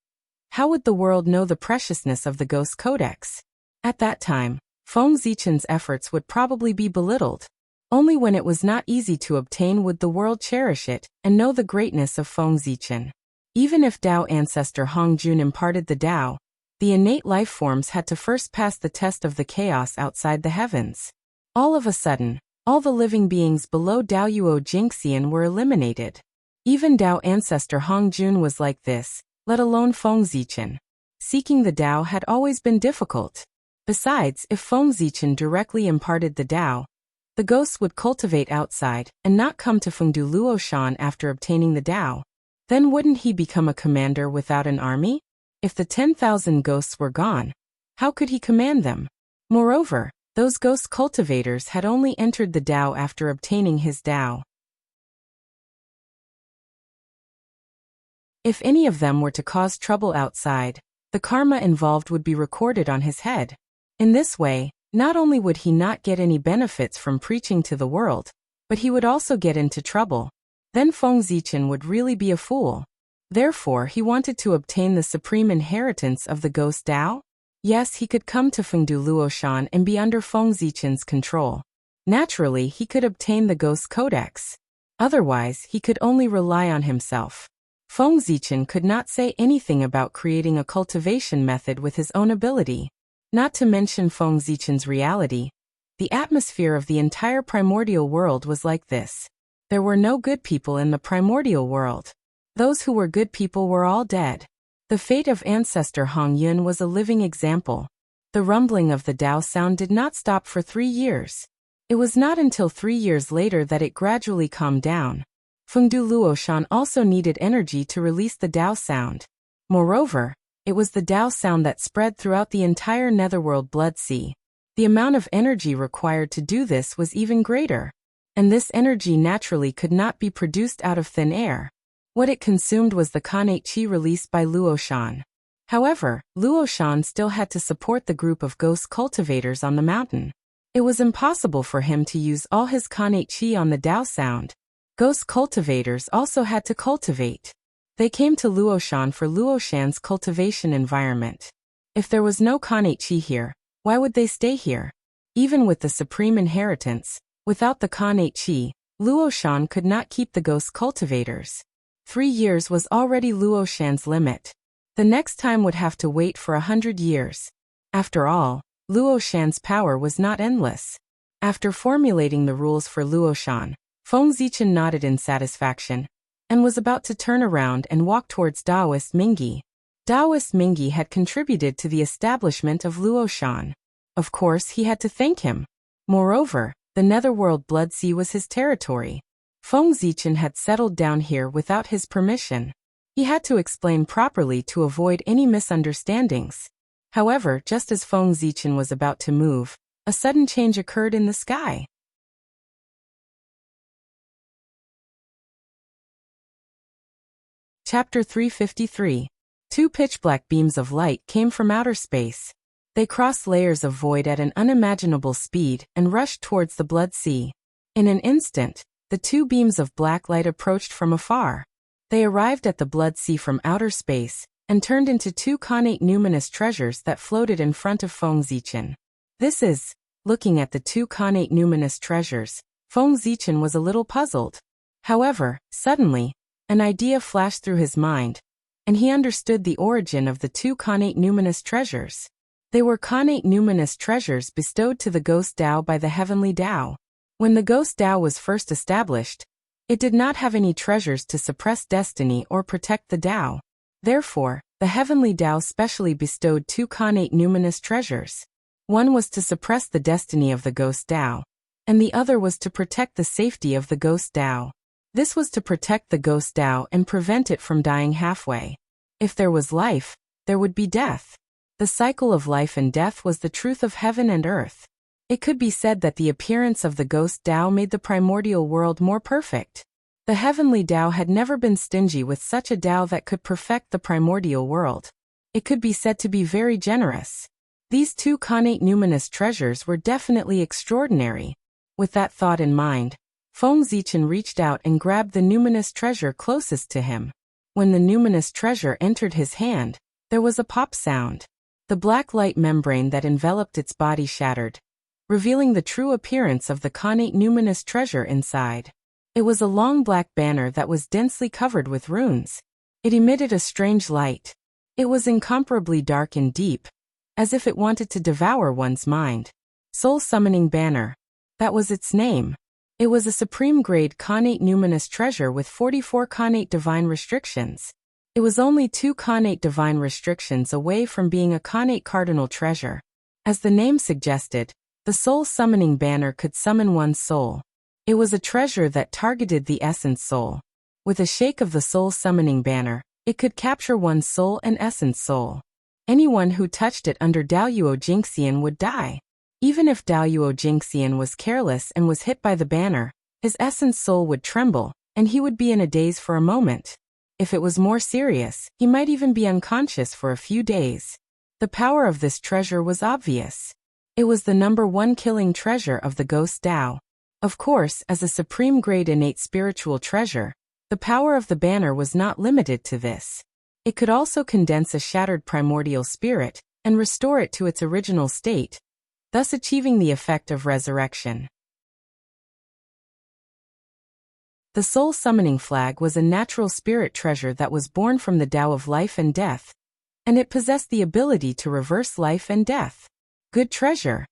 how would the world know the preciousness of the Ghost Codex? At that time, Fengzichen's efforts would probably be belittled. Only when it was not easy to obtain would the world cherish it and know the greatness of Fengzichen. Even if Tao ancestor Hongjun imparted the Tao, the innate life forms had to first pass the test of the chaos outside the heavens. All of a sudden, all the living beings below Daoyuo Jingxian were eliminated. Even Tao ancestor Hongjun was like this, let alone Fengzichen. Seeking the Tao had always been difficult. Besides, if Fengzichen directly imparted the Tao, the ghosts would cultivate outside and not come to Fengdu Luoshan after obtaining the Tao. Then wouldn't he become a commander without an army? If the 10,000 ghosts were gone, how could he command them? Moreover, those ghost cultivators had only entered the Tao after obtaining his Tao. If any of them were to cause trouble outside, the karma involved would be recorded on his head. In this way, not only would he not get any benefits from preaching to the world, but he would also get into trouble. Then Fengzichen would really be a fool. Therefore, he wanted to obtain the supreme inheritance of the Ghost Tao. Yes, he could come to Fengdu Luoshan and be under Fengzichen's control. Naturally, he could obtain the Ghost Codex. Otherwise, he could only rely on himself. Fengzichen could not say anything about creating a cultivation method with his own ability. Not to mention Fengzichen's reality. The atmosphere of the entire primordial world was like this. There were no good people in the primordial world. Those who were good people were all dead. The fate of ancestor Hong Yun was a living example. The rumbling of the Tao sound did not stop for 3 years. It was not until 3 years later that it gradually calmed down. Fengdu Luoshan also needed energy to release the Tao sound. Moreover, it was the Tao sound that spread throughout the entire netherworld blood sea. The amount of energy required to do this was even greater. And this energy naturally could not be produced out of thin air. What it consumed was the Khanate Qi released by Luoshan. However, Luoshan still had to support the group of ghost cultivators on the mountain. It was impossible for him to use all his Khanate Qi on the Tao sound. Ghost cultivators also had to cultivate. They came to Luoshan for Luoshan's cultivation environment. If there was no Khanate Qi here, why would they stay here? Even with the supreme inheritance, without the Khanate Qi, Luoshan could not keep the ghost cultivators. 3 years was already Luoshan's limit. The next time would have to wait for 100 years. After all, Luoshan's power was not endless. After formulating the rules for Luoshan, Fengzichen nodded in satisfaction, and was about to turn around and walk towards Daoist Mingyi. Daoist Mingyi had contributed to the establishment of Luoshan. Of course, he had to thank him. Moreover, the netherworld blood sea was his territory. Fengzichen had settled down here without his permission. He had to explain properly to avoid any misunderstandings. However, just as Fengzichen was about to move, a sudden change occurred in the sky. Chapter 353. 2 pitch-black beams of light came from outer space. They crossed layers of void at an unimaginable speed and rushed towards the blood sea. In an instant, the 2 beams of black light approached from afar. They arrived at the blood sea from outer space and turned into 2 Khanate numinous treasures that floated in front of Fengzichen. Looking at the 2 Khanate numinous treasures, Fengzichen was a little puzzled. However, suddenly, an idea flashed through his mind, and he understood the origin of the 2 Khanate numinous treasures. They were Khanate numinous treasures bestowed to the Ghost Tao by the Heavenly Tao. When the Ghost Tao was first established, it did not have any treasures to suppress destiny or protect the Tao. Therefore, the Heavenly Tao specially bestowed 2 Khanate numinous treasures. One was to suppress the destiny of the Ghost Tao, and the other was to protect the safety of the Ghost Tao. This was to protect the Ghost Tao and prevent it from dying halfway. If there was life, there would be death. The cycle of life and death was the truth of heaven and earth. It could be said that the appearance of the ghost Tao made the primordial world more perfect. The heavenly Tao had never been stingy with such a Tao that could perfect the primordial world. It could be said to be very generous. These two connate numinous treasures were definitely extraordinary. With that thought in mind, Feng Zichen reached out and grabbed the numinous treasure closest to him. When the numinous treasure entered his hand, there was a pop sound. The black light membrane that enveloped its body shattered, revealing the true appearance of the connate numinous treasure inside. It was a long black banner that was densely covered with runes. It emitted a strange light. It was incomparably dark and deep, as if it wanted to devour one's mind. Soul Summoning Banner. That was its name. It was a supreme-grade connate numinous treasure with 44 connate divine restrictions. It was only 2 connate divine restrictions away from being a connate cardinal treasure. As the name suggested, the Soul Summoning Banner could summon one's soul. It was a treasure that targeted the essence soul. With a shake of the Soul Summoning Banner, it could capture one's soul and essence soul. Anyone who touched it under Daoyuo Jingxian would die. Even if Daoyuo Jingxian was careless and was hit by the banner, his essence soul would tremble, and he would be in a daze for a moment. If it was more serious, he might even be unconscious for a few days. The power of this treasure was obvious. It was the #1 killing treasure of the Ghost Tao. Of course, as a supreme-grade innate spiritual treasure, the power of the banner was not limited to this. It could also condense a shattered primordial spirit and restore it to its original state, thus achieving the effect of resurrection. The Soul Summoning Flag was a natural spirit treasure that was born from the Tao of life and death, and it possessed the ability to reverse life and death. Good treasure.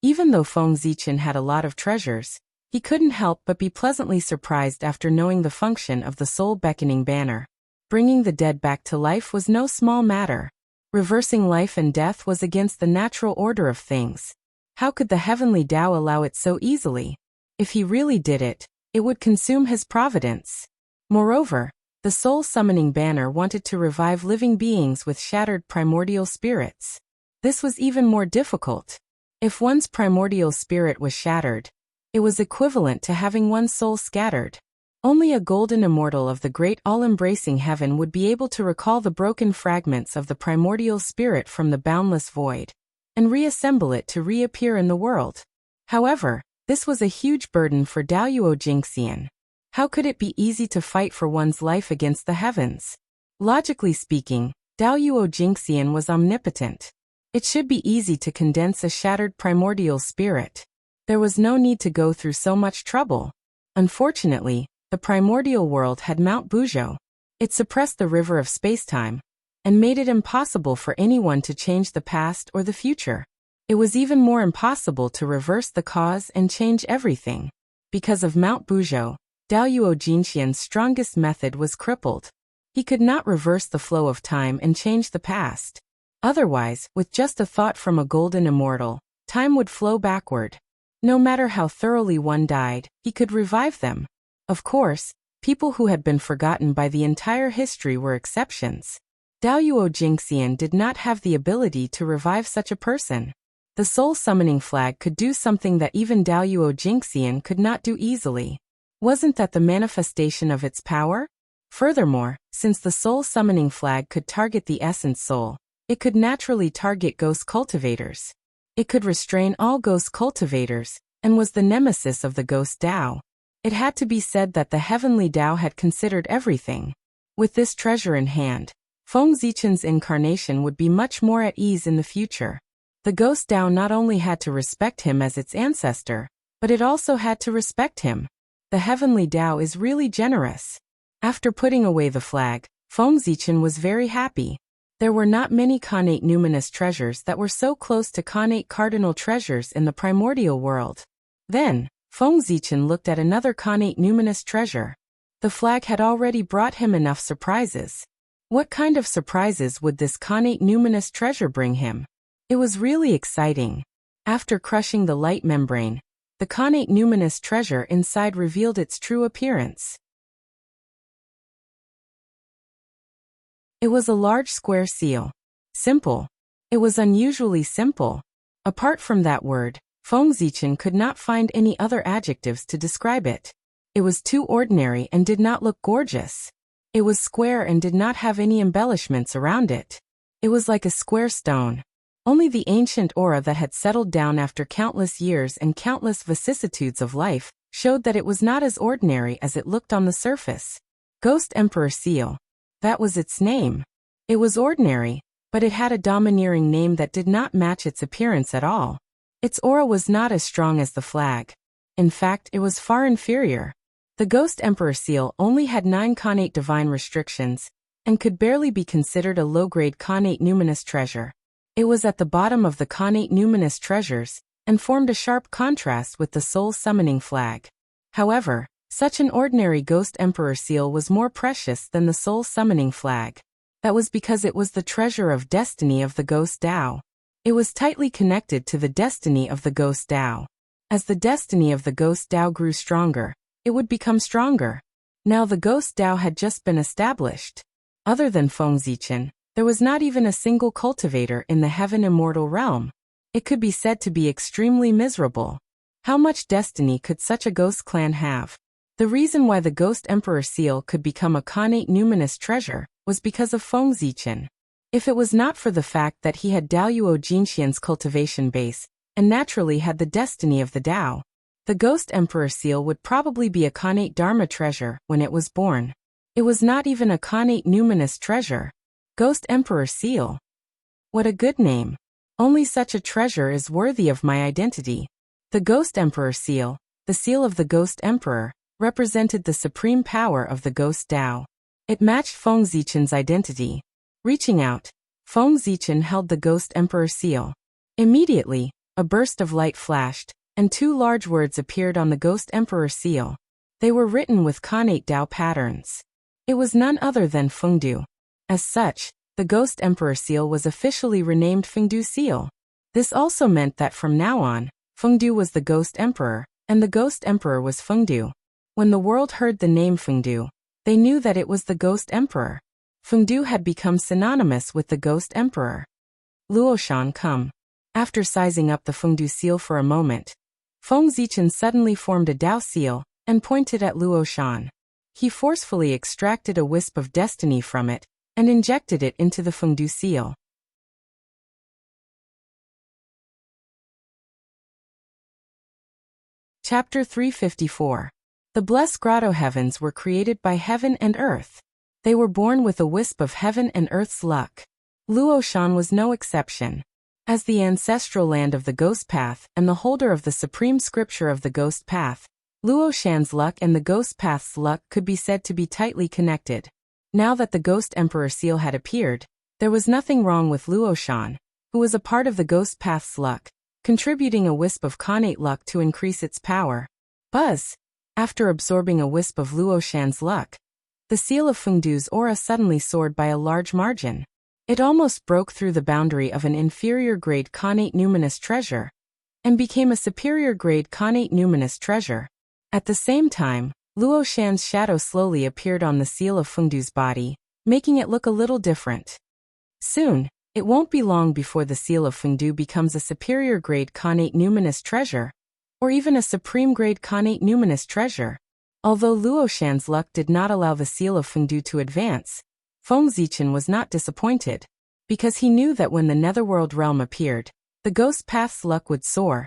Even though Feng Zichen had a lot of treasures, he couldn't help but be pleasantly surprised after knowing the function of the Soul Beckoning Banner. Bringing the dead back to life was no small matter. Reversing life and death was against the natural order of things. How could the heavenly Tao allow it so easily? If he really did it, it would consume his providence. Moreover, the Soul Summoning Banner wanted to revive living beings with shattered primordial spirits. This was even more difficult. If one's primordial spirit was shattered, it was equivalent to having one's soul scattered. Only a golden immortal of the great all-embracing heaven would be able to recall the broken fragments of the primordial spirit from the boundless void, and reassemble it to reappear in the world. However, this was a huge burden for Daoyuo Jingxian. How could it be easy to fight for one's life against the heavens? Logically speaking, Daoyuo Jingxian was omnipotent. It should be easy to condense a shattered primordial spirit. There was no need to go through so much trouble. Unfortunately, the primordial world had Mount Buzhou. It suppressed the river of spacetime, and made it impossible for anyone to change the past or the future. It was even more impossible to reverse the cause and change everything. Because of Mount Buzhou, Daoyuo Jingxian's strongest method was crippled. He could not reverse the flow of time and change the past. Otherwise, with just a thought from a golden immortal, time would flow backward. No matter how thoroughly one died, he could revive them. Of course, people who had been forgotten by the entire history were exceptions. Daoyuo Jingxian did not have the ability to revive such a person. The Soul Summoning Flag could do something that even Daoyuo Jingxian could not do easily. Wasn't that the manifestation of its power? Furthermore, since the Soul Summoning Flag could target the essence soul, it could naturally target ghost cultivators. It could restrain all ghost cultivators, and was the nemesis of the Ghost Tao. It had to be said that the heavenly Tao had considered everything. With this treasure in hand, Feng Zichen's incarnation would be much more at ease in the future. The Ghost Tao not only had to respect him as its ancestor, but it also had to respect him. The heavenly Tao is really generous. After putting away the flag, Feng Zichen was very happy. There were not many connate numinous treasures that were so close to connate cardinal treasures in the primordial world. Then, Feng Zichen looked at another connate numinous treasure. The flag had already brought him enough surprises. What kind of surprises would this connate numinous treasure bring him? It was really exciting. After crushing the light membrane, the connate numinous treasure inside revealed its true appearance. It was a large square seal. Simple. It was unusually simple. Apart from that word, Feng Zichen could not find any other adjectives to describe it. It was too ordinary and did not look gorgeous. It was square and did not have any embellishments around it. It was like a square stone. Only the ancient aura that had settled down after countless years and countless vicissitudes of life showed that it was not as ordinary as it looked on the surface. Ghost Emperor Seal. That was its name. It was ordinary, but it had a domineering name that did not match its appearance at all. Its aura was not as strong as the flag. In fact, it was far inferior. The Ghost Emperor Seal only had 9 Khanate divine restrictions, and could barely be considered a low-grade Khanate numinous treasure. It was at the bottom of the Khanate numinous treasures, and formed a sharp contrast with the soul-summoning flag. However, such an ordinary Ghost Emperor Seal was more precious than the soul-summoning flag. That was because it was the treasure of destiny of the Ghost Tao. It was tightly connected to the destiny of the Ghost Tao. As the destiny of the Ghost Tao grew stronger, it would become stronger. Now the Ghost Tao had just been established. Other than Feng Zichen, there was not even a single cultivator in the Heaven Immortal realm. It could be said to be extremely miserable. How much destiny could such a ghost clan have? The reason why the Ghost Emperor Seal could become a Khanate numinous treasure was because of Feng Zichen. If it was not for the fact that he had Daoyuo Jinxian's cultivation base, and naturally had the destiny of the Tao, the Ghost Emperor Seal would probably be a Khanate Dharma treasure when it was born. It was not even a Khanate numinous treasure. Ghost Emperor Seal. What a good name. Only such a treasure is worthy of my identity. The Ghost Emperor Seal, the seal of the Ghost Emperor, represented the supreme power of the Ghost Tao. It matched Feng Zichen's identity. Reaching out, Feng Zichen held the Ghost Emperor Seal. Immediately, a burst of light flashed, and 2 large words appeared on the Ghost Emperor Seal. They were written with Khanate Tao patterns. It was none other than Fengdu. As such, the Ghost Emperor Seal was officially renamed Fengdu Seal. This also meant that from now on, Fengdu was the Ghost Emperor, and the Ghost Emperor was Fengdu. When the world heard the name Fengdu, they knew that it was the Ghost Emperor. Fengdu had become synonymous with the Ghost Emperor. Luoshan, come. After sizing up the Fengdu seal for a moment, Feng Zichen suddenly formed a Dao seal and pointed at Luoshan. He forcefully extracted a wisp of destiny from it and injected it into the Fengdu seal. Chapter 354. The blessed grotto heavens were created by heaven and earth. They were born with a wisp of heaven and earth's luck. Luoshan was no exception. As the ancestral land of the Ghost Path and the holder of the supreme scripture of the Ghost Path, Luoshan's luck and the Ghost Path's luck could be said to be tightly connected. Now that the Ghost Emperor Seal had appeared, there was nothing wrong with Luoshan, who was a part of the Ghost Path's luck, contributing a wisp of Khanate luck to increase its power. Buzz! After absorbing a wisp of Luoshan's luck, the seal of Fengdu's aura suddenly soared by a large margin. It almost broke through the boundary of an inferior-grade Khanate numinous treasure, and became a superior-grade Khanate numinous treasure. At the same time, Luoshan's shadow slowly appeared on the seal of Fengdu's body, making it look a little different. Soon, it won't be long before the seal of Fengdu becomes a superior-grade Khanate numinous treasure, or even a supreme-grade Khanate numinous treasure. Although Luoshan's luck did not allow the seal of Fengdu to advance, Feng Zichen was not disappointed, because he knew that when the Netherworld realm appeared, the Ghost Path's luck would soar,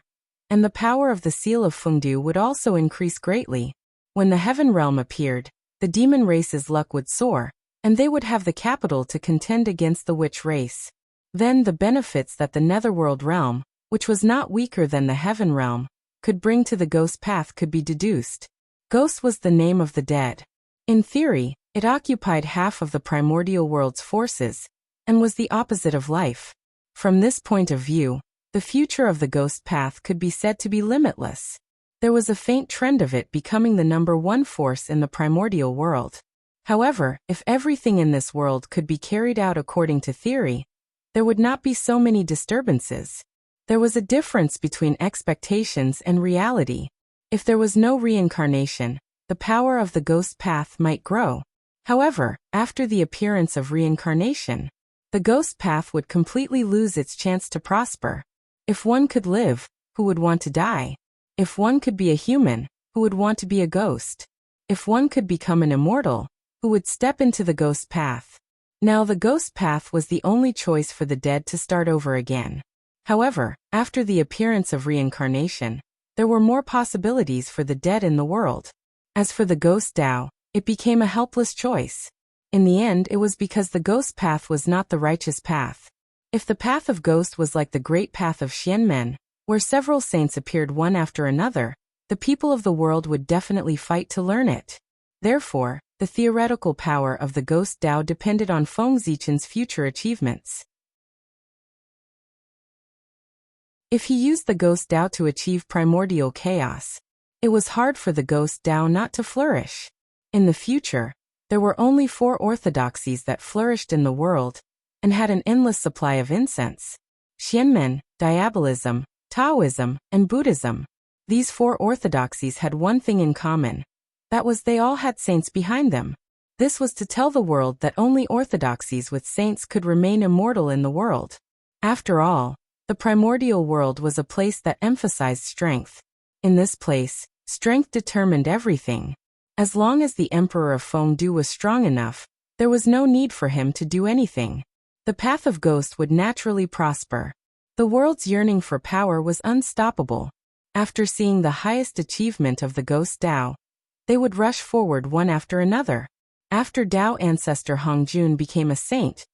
and the power of the seal of Fengdu would also increase greatly. When the Heaven realm appeared, the demon race's luck would soar, and they would have the capital to contend against the witch race. Then the benefits that the Netherworld realm, which was not weaker than the Heaven realm, could bring to the Ghost Path could be deduced. Ghost was the name of the dead. In theory, it occupied half of the primordial world's forces, and was the opposite of life. From this point of view, the future of the Ghost Path could be said to be limitless. There was a faint trend of it becoming the #1 force in the primordial world. However, if everything in this world could be carried out according to theory, there would not be so many disturbances. There was a difference between expectations and reality. If there was no reincarnation, the power of the Ghost Path might grow. However, after the appearance of reincarnation, the ghost path would completely lose its chance to prosper. If one could live, who would want to die? If one could be a human, who would want to be a ghost? If one could become an immortal, who would step into the ghost path? Now the ghost path was the only choice for the dead to start over again. However, after the appearance of reincarnation, there were more possibilities for the dead in the world. As for the ghost Tao, it became a helpless choice. In the end, it was because the ghost path was not the righteous path. If the path of ghost was like the great path of Xianmen, where several saints appeared one after another, the people of the world would definitely fight to learn it. Therefore, the theoretical power of the ghost Tao depended on Feng Zichen's future achievements. If he used the ghost Tao to achieve primordial chaos, it was hard for the ghost Tao not to flourish. In the future, there were only 4 orthodoxies that flourished in the world and had an endless supply of incense: Xianmen, Diabolism, Taoism, and Buddhism. These 4 orthodoxies had one thing in common. That was, they all had saints behind them. This was to tell the world that only orthodoxies with saints could remain immortal in the world. After all, the primordial world was a place that emphasized strength. In this place, strength determined everything. As long as the Emperor of Fengdu was strong enough, there was no need for him to do anything. The path of ghosts would naturally prosper. The world's yearning for power was unstoppable. After seeing the highest achievement of the ghost Tao, they would rush forward one after another. After Tao ancestor Hongjun became a saint,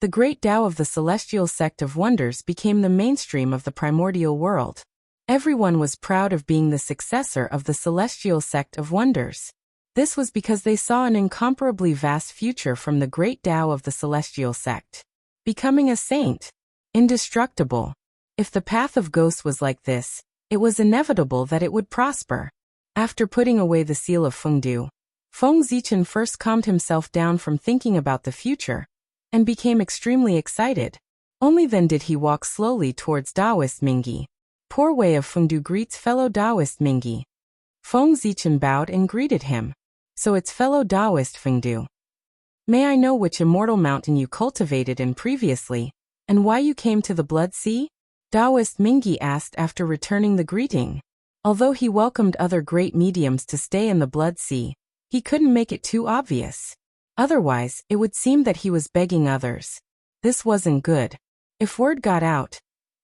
the great Tao of the celestial sect of wonders became the mainstream of the primordial world. Everyone was proud of being the successor of the celestial sect of wonders. This was because they saw an incomparably vast future from the great Tao of the celestial sect. Becoming a saint. Indestructible. If the path of ghosts was like this, it was inevitable that it would prosper. After putting away the seal of Fengdu, Feng Zichen first calmed himself down from thinking about the future and became extremely excited. Only then did he walk slowly towards Taoist Mingyi. Poor Wei of Fengdu greets fellow Taoist Mingyi. Feng Zichen bowed and greeted him. So it's fellow Taoist Fengdu. May I know which immortal mountain you cultivated in previously, and why you came to the Blood Sea? Taoist Mingyi asked after returning the greeting. Although he welcomed other great mediums to stay in the Blood Sea, he couldn't make it too obvious. Otherwise, it would seem that he was begging others. This wasn't good. If word got out,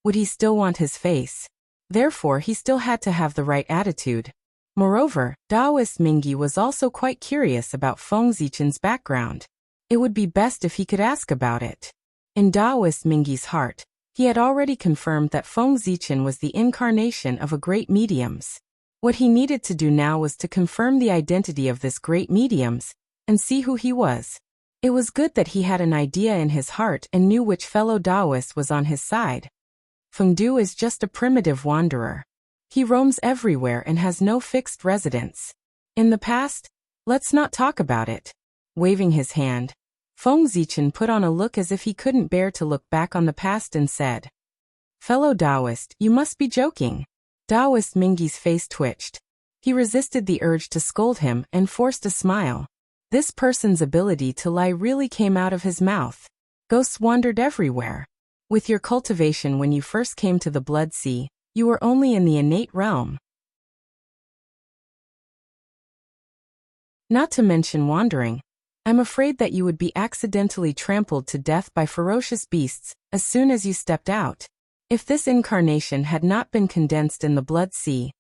would he still want his face? Therefore, he still had to have the right attitude. Moreover, Taoist Mingyi was also quite curious about Feng Zichen's background. It would be best if he could ask about it. In Taoist Mingyi's heart, he had already confirmed that Feng Zichen was the incarnation of a great mediums. What he needed to do now was to confirm the identity of this great mediums and see who he was. It was good that he had an idea in his heart and knew which fellow Taoist was on his side. Fengdu is just a primitive wanderer. He roams everywhere and has no fixed residence. In the past, let's not talk about it. Waving his hand, Feng Zichen put on a look as if he couldn't bear to look back on the past and said, "Fellow Taoist, you must be joking." Taoist Mingyi's face twitched. He resisted the urge to scold him and forced a smile. This person's ability to lie really came out of his mouth. Ghosts wandered everywhere. With your cultivation when you first came to the Blood Sea, you were only in the innate realm. Not to mention wandering. I'm afraid that you would be accidentally trampled to death by ferocious beasts as soon as you stepped out. If this incarnation had not been condensed in the Blood Sea,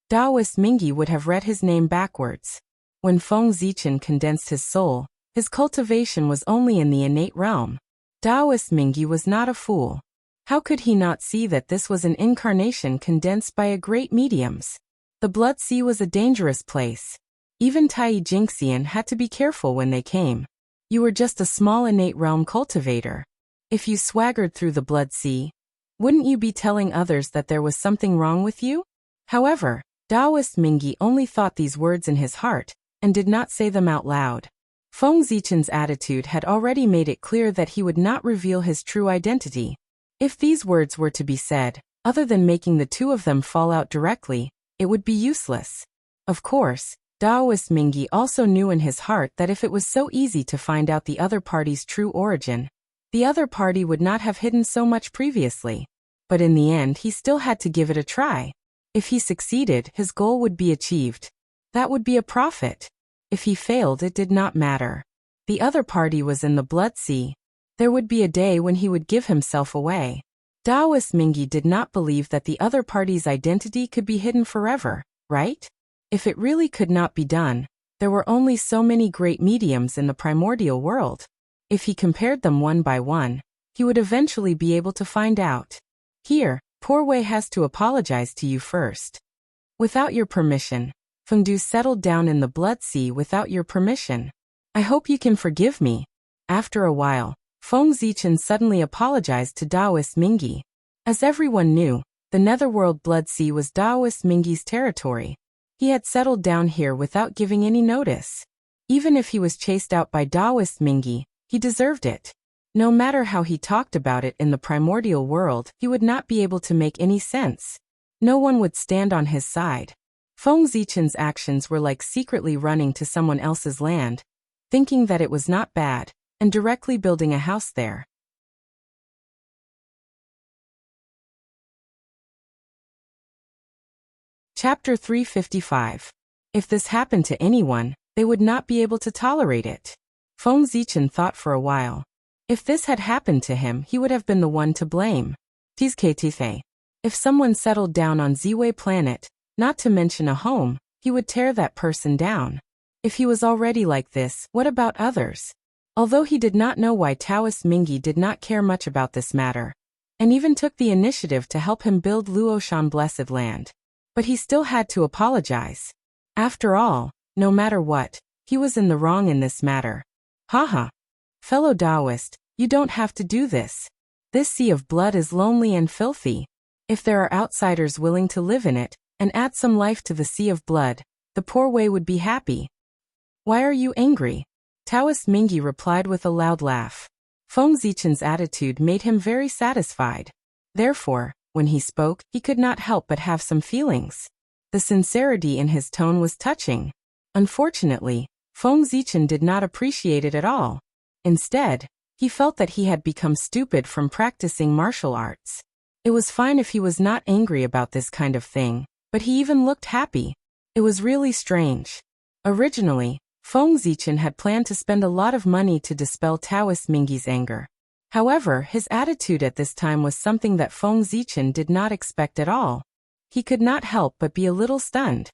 Taoist Mingyi would have read his name backwards. When Feng Zichen condensed his soul, his cultivation was only in the innate realm. Taoist Mingyi was not a fool. How could he not see that this was an incarnation condensed by a great mediums? The Blood Sea was a dangerous place. Even Tai Jingxian had to be careful when they came. You were just a small innate realm cultivator. If you swaggered through the Blood Sea, wouldn't you be telling others that there was something wrong with you? However, Taoist Mingyi only thought these words in his heart and did not say them out loud. Feng Zichen's attitude had already made it clear that he would not reveal his true identity. If these words were to be said, other than making the two of them fall out directly, it would be useless. Of course, Daoist Mingyi also knew in his heart that if it was so easy to find out the other party's true origin, the other party would not have hidden so much previously. But in the end he still had to give it a try. If he succeeded, his goal would be achieved. That would be a profit. If he failed, it did not matter. The other party was in the blood sea. There would be a day when he would give himself away. Daoist Mingyi did not believe that the other party's identity could be hidden forever, right? If it really could not be done, there were only so many great mediums in the primordial world. If he compared them one by one, he would eventually be able to find out. Here, Poor Wei has to apologize to you first. Without your permission, Fengdu settled down in the blood sea without your permission. I hope you can forgive me. After a while, Feng Zichen suddenly apologized to Daoist Mingyi. As everyone knew, the Netherworld Blood Sea was Daoist Mingyi's territory. He had settled down here without giving any notice. Even if he was chased out by Daoist Mingyi, he deserved it. No matter how he talked about it in the primordial world, he would not be able to make any sense. No one would stand on his side. Feng Zichen's actions were like secretly running to someone else's land, thinking that it was not bad, and directly building a house there. Chapter 355. If this happened to anyone, they would not be able to tolerate it. Feng Zichen thought for a while. If this had happened to him, he would have been the one to blame. If someone settled down on Ziwei planet, not to mention a home, he would tear that person down. If he was already like this, what about others? Although he did not know why Taoist Mingyi did not care much about this matter, and even took the initiative to help him build Luoshan Blessed Land, but he still had to apologize. After all, no matter what, he was in the wrong in this matter. Haha. Fellow Taoist, you don't have to do this. This sea of blood is lonely and filthy. If there are outsiders willing to live in it, and add some life to the sea of blood, the Poor Wei would be happy. Why are you angry? Taoist Mingyi replied with a loud laugh. Feng Zichen's attitude made him very satisfied. Therefore, when he spoke, he could not help but have some feelings. The sincerity in his tone was touching. Unfortunately, Feng Zichen did not appreciate it at all. Instead, he felt that he had become stupid from practicing martial arts. It was fine if he was not angry about this kind of thing, but he even looked happy. It was really strange. Originally, Feng Zichen had planned to spend a lot of money to dispel Taoist Mingyi's anger. However, his attitude at this time was something that Feng Zichen did not expect at all. He could not help but be a little stunned.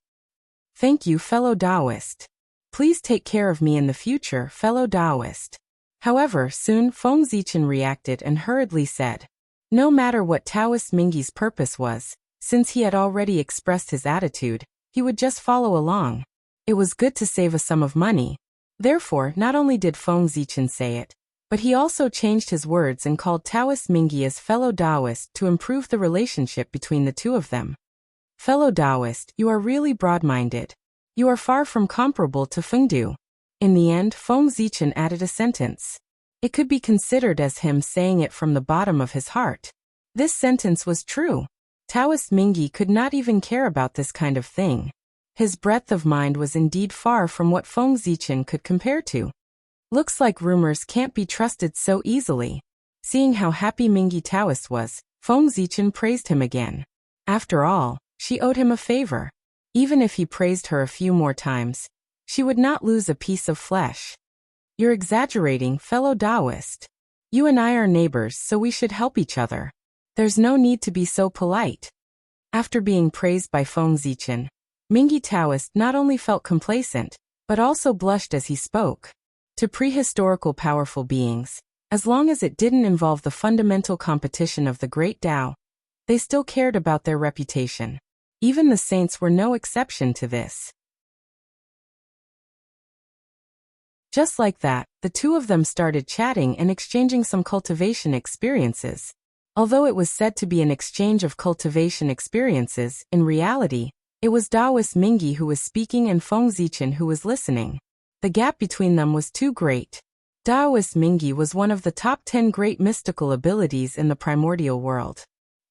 Thank you, fellow Taoist. Please take care of me in the future, fellow Taoist. However, soon Feng Zichen reacted and hurriedly said, no matter what Taoist Mingyi's purpose was, since he had already expressed his attitude, he would just follow along. It was good to save a sum of money. Therefore, not only did Feng Zichen say it, but he also changed his words and called Taoist Mingyi as fellow Taoist to improve the relationship between the two of them. Fellow Taoist, you are really broad-minded. You are far from comparable to Fengdu. In the end, Feng Zichen added a sentence. It could be considered as him saying it from the bottom of his heart. This sentence was true. Taoist Mingyi could not even care about this kind of thing. His breadth of mind was indeed far from what Feng Zichen could compare to. Looks like rumors can't be trusted so easily. Seeing how happy Mingyi Taoist was, Feng Zichen praised him again. After all, she owed him a favor. Even if he praised her a few more times, she would not lose a piece of flesh. You're exaggerating, fellow Taoist. You and I are neighbors, so we should help each other. There's no need to be so polite. After being praised by Feng Zichen, Mingyi Taoist not only felt complacent, but also blushed as he spoke. To prehistorical powerful beings, as long as it didn't involve the fundamental competition of the great Tao, they still cared about their reputation. Even the saints were no exception to this. Just like that, the two of them started chatting and exchanging some cultivation experiences. Although it was said to be an exchange of cultivation experiences, in reality, it was Taoist Mingyi who was speaking and Feng Zichen who was listening. The gap between them was too great. Taoist Mingyi was one of the top 10 great mystical abilities in the primordial world.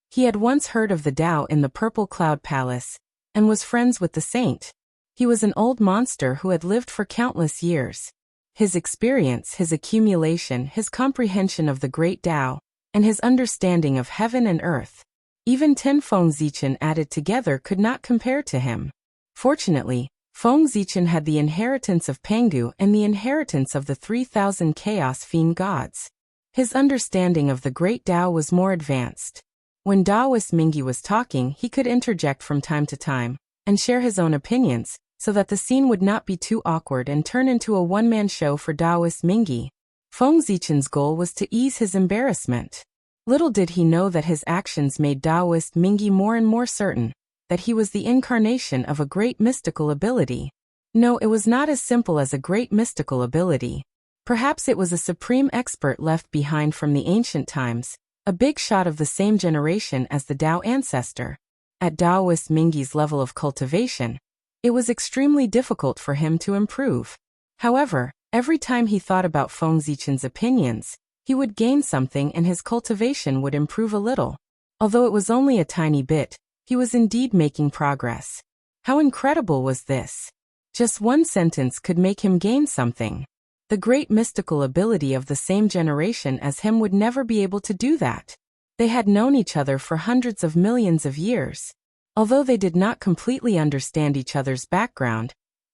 He had once heard of the Tao in the Purple Cloud Palace, and was friends with the saint. He was an old monster who had lived for countless years. His experience, his accumulation, his comprehension of the great Tao, and his understanding of heaven and earth, even 10 Feng Zichen added together could not compare to him. Fortunately, Feng Zichen had the inheritance of Pangu and the inheritance of the 3,000 Chaos Fiend gods. His understanding of the great Tao was more advanced. When Taoist Mingyi was talking, he could interject from time to time and share his own opinions, so that the scene would not be too awkward and turn into a one-man show for Taoist Mingyi. Feng Zichen's goal was to ease his embarrassment. Little did he know that his actions made Taoist Mingyi more and more certain that he was the incarnation of a great mystical ability. No, it was not as simple as a great mystical ability. Perhaps it was a supreme expert left behind from the ancient times, a big shot of the same generation as the Tao ancestor. At Taoist Mingyi's level of cultivation, it was extremely difficult for him to improve. However, every time he thought about Feng Zichen's opinions, he would gain something and his cultivation would improve a little. Although it was only a tiny bit, he was indeed making progress. How incredible was this? Just one sentence could make him gain something. The great mystical ability of the same generation as him would never be able to do that. They had known each other for hundreds of millions of years. Although they did not completely understand each other's background,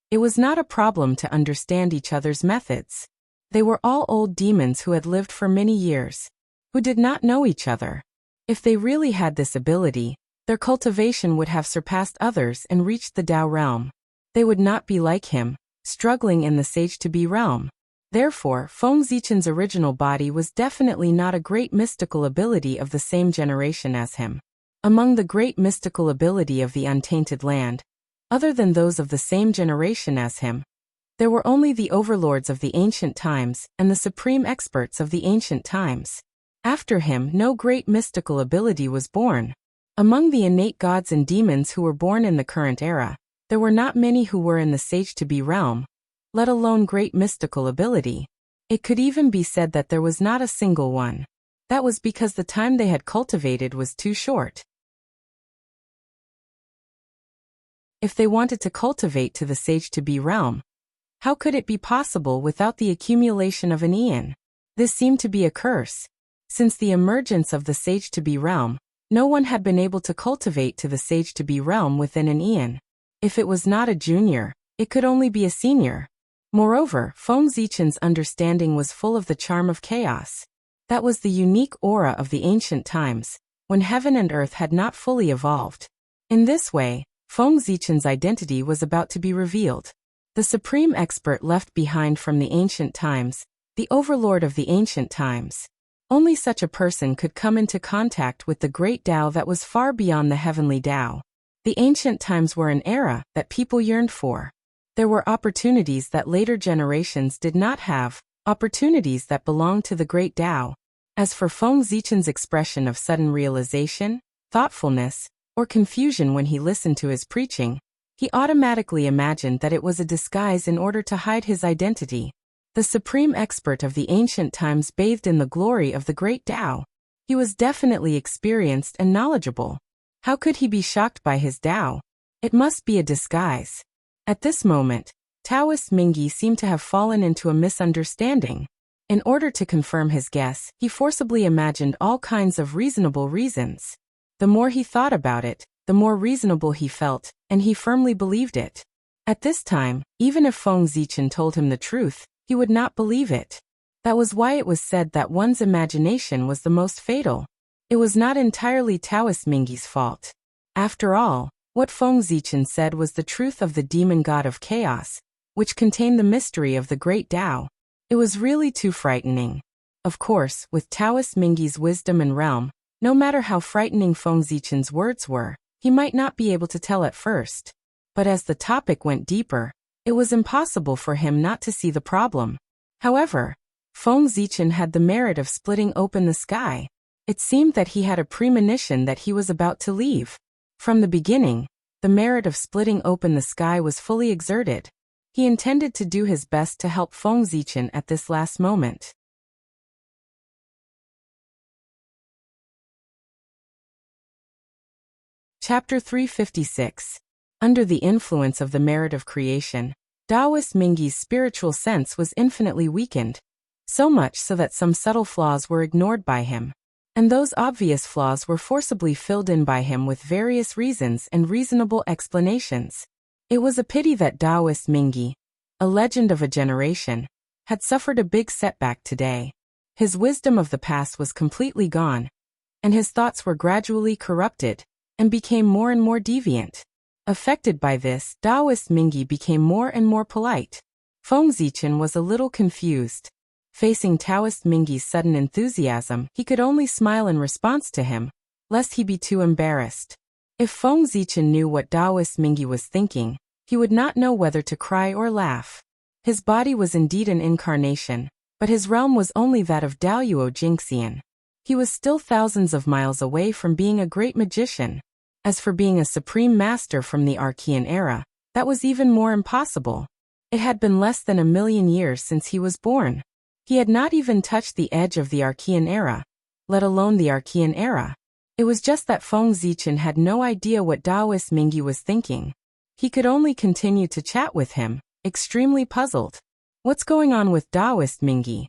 it was not a problem to understand each other's methods. They were all old demons who had lived for many years, who did not know each other. If they really had this ability, their cultivation would have surpassed others and reached the Tao realm. They would not be like him, struggling in the Sage-to-Be realm. Therefore, Feng Zichen's original body was definitely not a great mystical ability of the same generation as him. Among the great mystical ability of the untainted land, other than those of the same generation as him, there were only the overlords of the ancient times and the supreme experts of the ancient times. After him, no great mystical ability was born. Among the innate gods and demons who were born in the current era, there were not many who were in the Sage-to-Be realm, let alone great mystical ability. It could even be said that there was not a single one. That was because the time they had cultivated was too short. If they wanted to cultivate to the Sage-to-Be realm, how could it be possible without the accumulation of an eon? This seemed to be a curse. Since the emergence of the Sage-to-Be realm, no one had been able to cultivate to the Sage-to-Be realm within an eon. If it was not a junior, it could only be a senior. Moreover, Feng Zichen's understanding was full of the charm of chaos. That was the unique aura of the ancient times, when heaven and earth had not fully evolved. In this way, Feng Zichen's identity was about to be revealed. The supreme expert left behind from the ancient times, the overlord of the ancient times. Only such a person could come into contact with the great Tao that was far beyond the heavenly Tao. The ancient times were an era that people yearned for. There were opportunities that later generations did not have, opportunities that belonged to the great Tao. As for Feng Zichen's expression of sudden realization, thoughtfulness, or confusion when he listened to his preaching, he automatically imagined that it was a disguise in order to hide his identity. The supreme expert of the ancient times bathed in the glory of the great Tao. He was definitely experienced and knowledgeable. How could he be shocked by his Tao? It must be a disguise. At this moment, Taoist Mingyi seemed to have fallen into a misunderstanding. In order to confirm his guess, he forcibly imagined all kinds of reasonable reasons. The more he thought about it, the more reasonable he felt, and he firmly believed it. At this time, even if Feng Zichen told him the truth, he would not believe it. That was why it was said that one's imagination was the most fatal. It was not entirely Taoist Mingyi's fault. After all, what Feng Zichen said was the truth of the demon god of chaos, which contained the mystery of the great Tao. It was really too frightening. Of course, with Taoist Mingyi's wisdom and realm, no matter how frightening Feng Zichen's words were, he might not be able to tell at first. But as the topic went deeper, it was impossible for him not to see the problem. However, Feng Zichen had the merit of splitting open the sky. It seemed that he had a premonition that he was about to leave. From the beginning, the merit of splitting open the sky was fully exerted. He intended to do his best to help Feng Zichen at this last moment. Chapter 356. Under the influence of the merit of creation, Taoist Mingy's spiritual sense was infinitely weakened, so much so that some subtle flaws were ignored by him, and those obvious flaws were forcibly filled in by him with various reasons and reasonable explanations. It was a pity that Taoist Mingy, a legend of a generation, had suffered a big setback today. His wisdom of the past was completely gone, and his thoughts were gradually corrupted and became more and more deviant. Affected by this, Taoist Mingy became more and more polite. Feng Zichen was a little confused. Facing Taoist Mingy's sudden enthusiasm, he could only smile in response to him, lest he be too embarrassed. If Feng Zichen knew what Taoist Mingy was thinking, he would not know whether to cry or laugh. His body was indeed an incarnation, but his realm was only that of Daoyuo Jingxian. He was still thousands of miles away from being a great magician. As for being a supreme master from the Archean era, that was even more impossible. It had been less than 1,000,000 years since he was born. He had not even touched the edge of the Archean era, let alone the Archean era. It was just that Feng Zichen had no idea what Taoist Mingy was thinking. He could only continue to chat with him, extremely puzzled. What's going on with Taoist Mingy?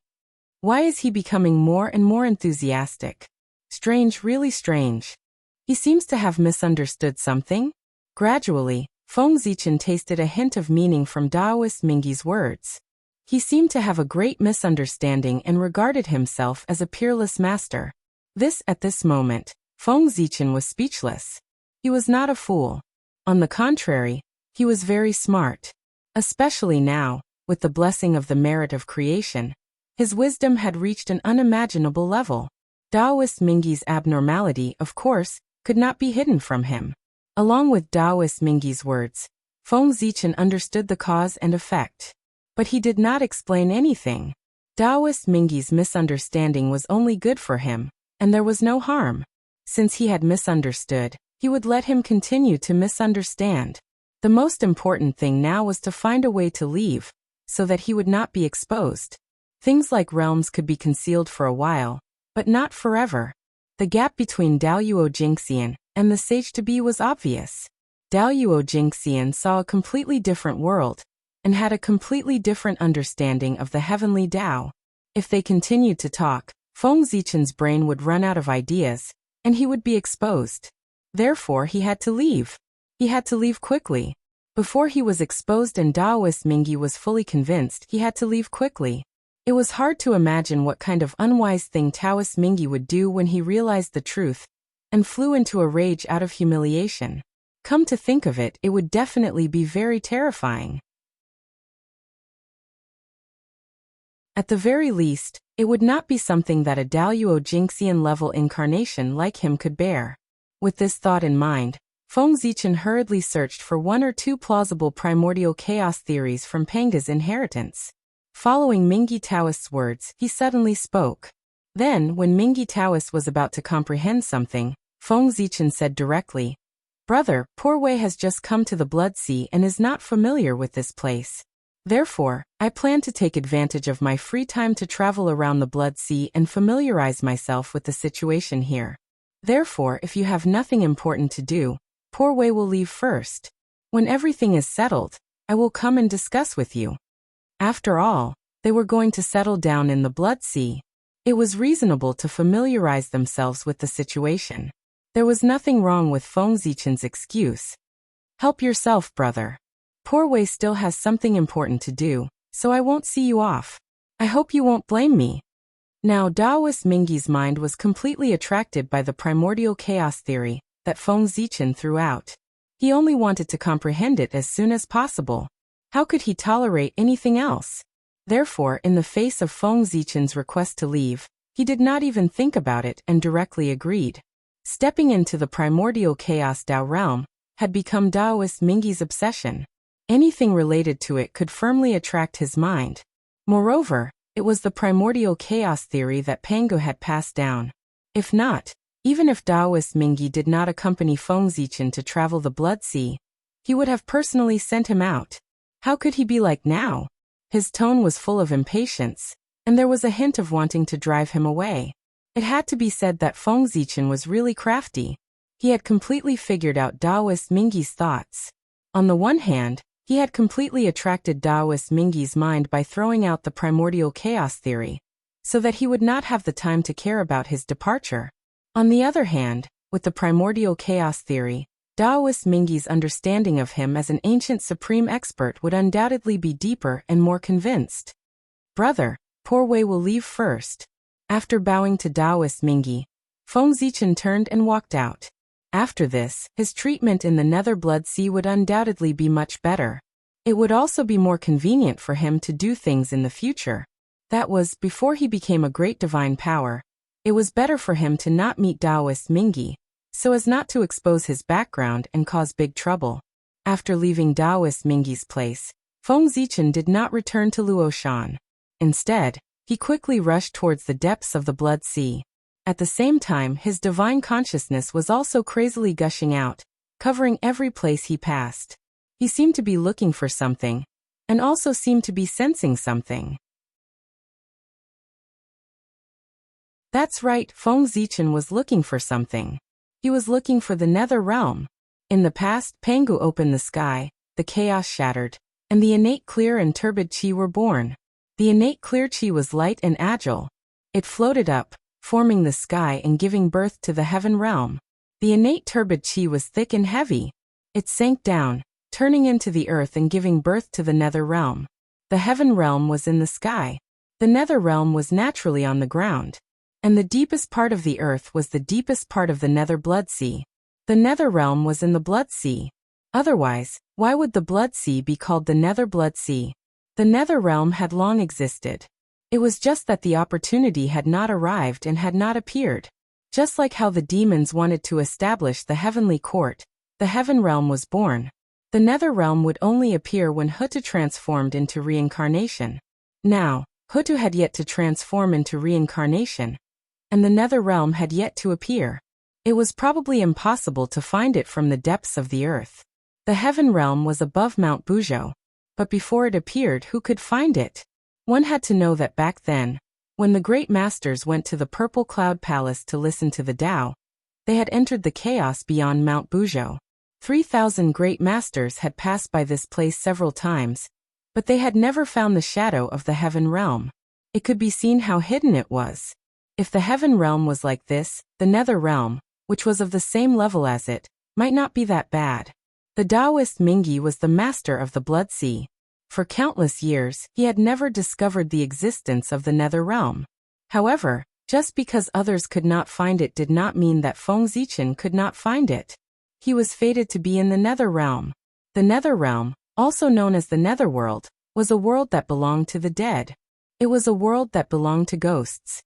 Why is he becoming more and more enthusiastic? Strange, really strange. He seems to have misunderstood something. Gradually, Feng Zichen tasted a hint of meaning from Taoist Mingy's words. He seemed to have a great misunderstanding and regarded himself as a peerless master. At this moment, Feng Zichen was speechless. He was not a fool. On the contrary, he was very smart. Especially now, with the blessing of the merit of creation, his wisdom had reached an unimaginable level. Taoist Mingy's abnormality, of course, could not be hidden from him. Along with Taoist Mingy's words, Feng Zichen understood the cause and effect. But he did not explain anything. Taoist Mingy's misunderstanding was only good for him, and there was no harm. Since he had misunderstood, he would let him continue to misunderstand. The most important thing now was to find a way to leave, so that he would not be exposed. Things like realms could be concealed for a while, but not forever. The gap between Daoyuo Jingxian and the sage-to-be was obvious. Daoyuo Jingxian saw a completely different world, and had a completely different understanding of the heavenly Tao. If they continued to talk, Feng Zichen's brain would run out of ideas, and he would be exposed. Therefore he had to leave. He had to leave quickly. Before he was exposed and Taoist Mingy was fully convinced, he had to leave quickly. It was hard to imagine what kind of unwise thing Taoist Mingy would do when he realized the truth, and flew into a rage out of humiliation. Come to think of it, it would definitely be very terrifying. At the very least, it would not be something that a Daoyuo Jingxian level incarnation like him could bear. With this thought in mind, Feng Zichen hurriedly searched for one or two plausible primordial chaos theories from Panga's inheritance. Following Mingy Taoist's words, he suddenly spoke. Then, when Mingy Taoist was about to comprehend something, Feng Zichen said directly, "Brother, poor Wei has just come to the Blood Sea and is not familiar with this place. Therefore, I plan to take advantage of my free time to travel around the Blood Sea and familiarize myself with the situation here. Therefore, if you have nothing important to do, poor Wei will leave first. When everything is settled, I will come and discuss with you." After all, they were going to settle down in the Blood Sea. It was reasonable to familiarize themselves with the situation. There was nothing wrong with Feng Zichen's excuse. "Help yourself, brother. Poor Wei still has something important to do, so I won't see you off. I hope you won't blame me." Now Taoist Mingy's mind was completely attracted by the primordial chaos theory that Feng Zichen threw out. He only wanted to comprehend it as soon as possible. How could he tolerate anything else? Therefore, in the face of Feng Zichen's request to leave, he did not even think about it and directly agreed. Stepping into the primordial chaos Tao realm had become Taoist Mingy's obsession. Anything related to it could firmly attract his mind. Moreover, it was the primordial chaos theory that Pango had passed down. If not, even if Taoist Mingy did not accompany Feng Zichen to travel the Blood Sea, he would have personally sent him out. How could he be like now? His tone was full of impatience, and there was a hint of wanting to drive him away. It had to be said that Feng Zichen was really crafty. He had completely figured out Taoist Mingy's thoughts. On the one hand, he had completely attracted Taoist Mingyi's mind by throwing out the primordial chaos theory, so that he would not have the time to care about his departure. On the other hand, with the primordial chaos theory, Taoist Mingyi's understanding of him as an ancient supreme expert would undoubtedly be deeper and more convinced. Brother, poor Wei will leave first. After bowing to Taoist Mingyi, Feng Zichen turned and walked out. After this, his treatment in the Nether Blood Sea would undoubtedly be much better. It would also be more convenient for him to do things in the future. That was, before he became a great divine power. It was better for him to not meet Taoist Mingyi, so as not to expose his background and cause big trouble. After leaving Taoist Mingyi's place, Feng Zichen did not return to Luoshan. Instead, he quickly rushed towards the depths of the Blood Sea. At the same time, his divine consciousness was also crazily gushing out, covering every place he passed. He seemed to be looking for something, and also seemed to be sensing something. That's right, Feng Zichen was looking for something. He was looking for the Nether Realm. In the past, Pangu opened the sky, the chaos shattered, and the innate clear and turbid chi were born. The innate clear chi was light and agile. It floated up, forming the sky and giving birth to the heaven realm. The innate turbid chi was thick and heavy. It sank down, turning into the earth and giving birth to the nether realm. The heaven realm was in the sky. The nether realm was naturally on the ground. And the deepest part of the earth was the deepest part of the Nether Blood Sea. The Nether Realm was in the Blood Sea. Otherwise, why would the Blood Sea be called the Nether Blood Sea? The Nether Realm had long existed. It was just that the opportunity had not arrived and had not appeared. Just like how the demons wanted to establish the heavenly court, the Heaven Realm was born. The Nether Realm would only appear when Hutu transformed into reincarnation. Now, Hutu had yet to transform into reincarnation, and the Nether Realm had yet to appear. It was probably impossible to find it from the depths of the earth. The Heaven Realm was above Mount Buzhou, but before it appeared, who could find it? One had to know that back then, when the great masters went to the Purple Cloud Palace to listen to the Tao, they had entered the chaos beyond Mount Buzhou. 3,000 great masters had passed by this place several times, but they had never found the shadow of the Heaven Realm. It could be seen how hidden it was. If the Heaven Realm was like this, the Nether Realm, which was of the same level as it, might not be that bad. The Taoist Mingyi was the master of the Blood Sea. For countless years, he had never discovered the existence of the Nether Realm. However, just because others could not find it did not mean that Feng Zichen could not find it. He was fated to be in the Nether Realm. The Nether Realm, also known as the Netherworld, was a world that belonged to the dead. It was a world that belonged to ghosts.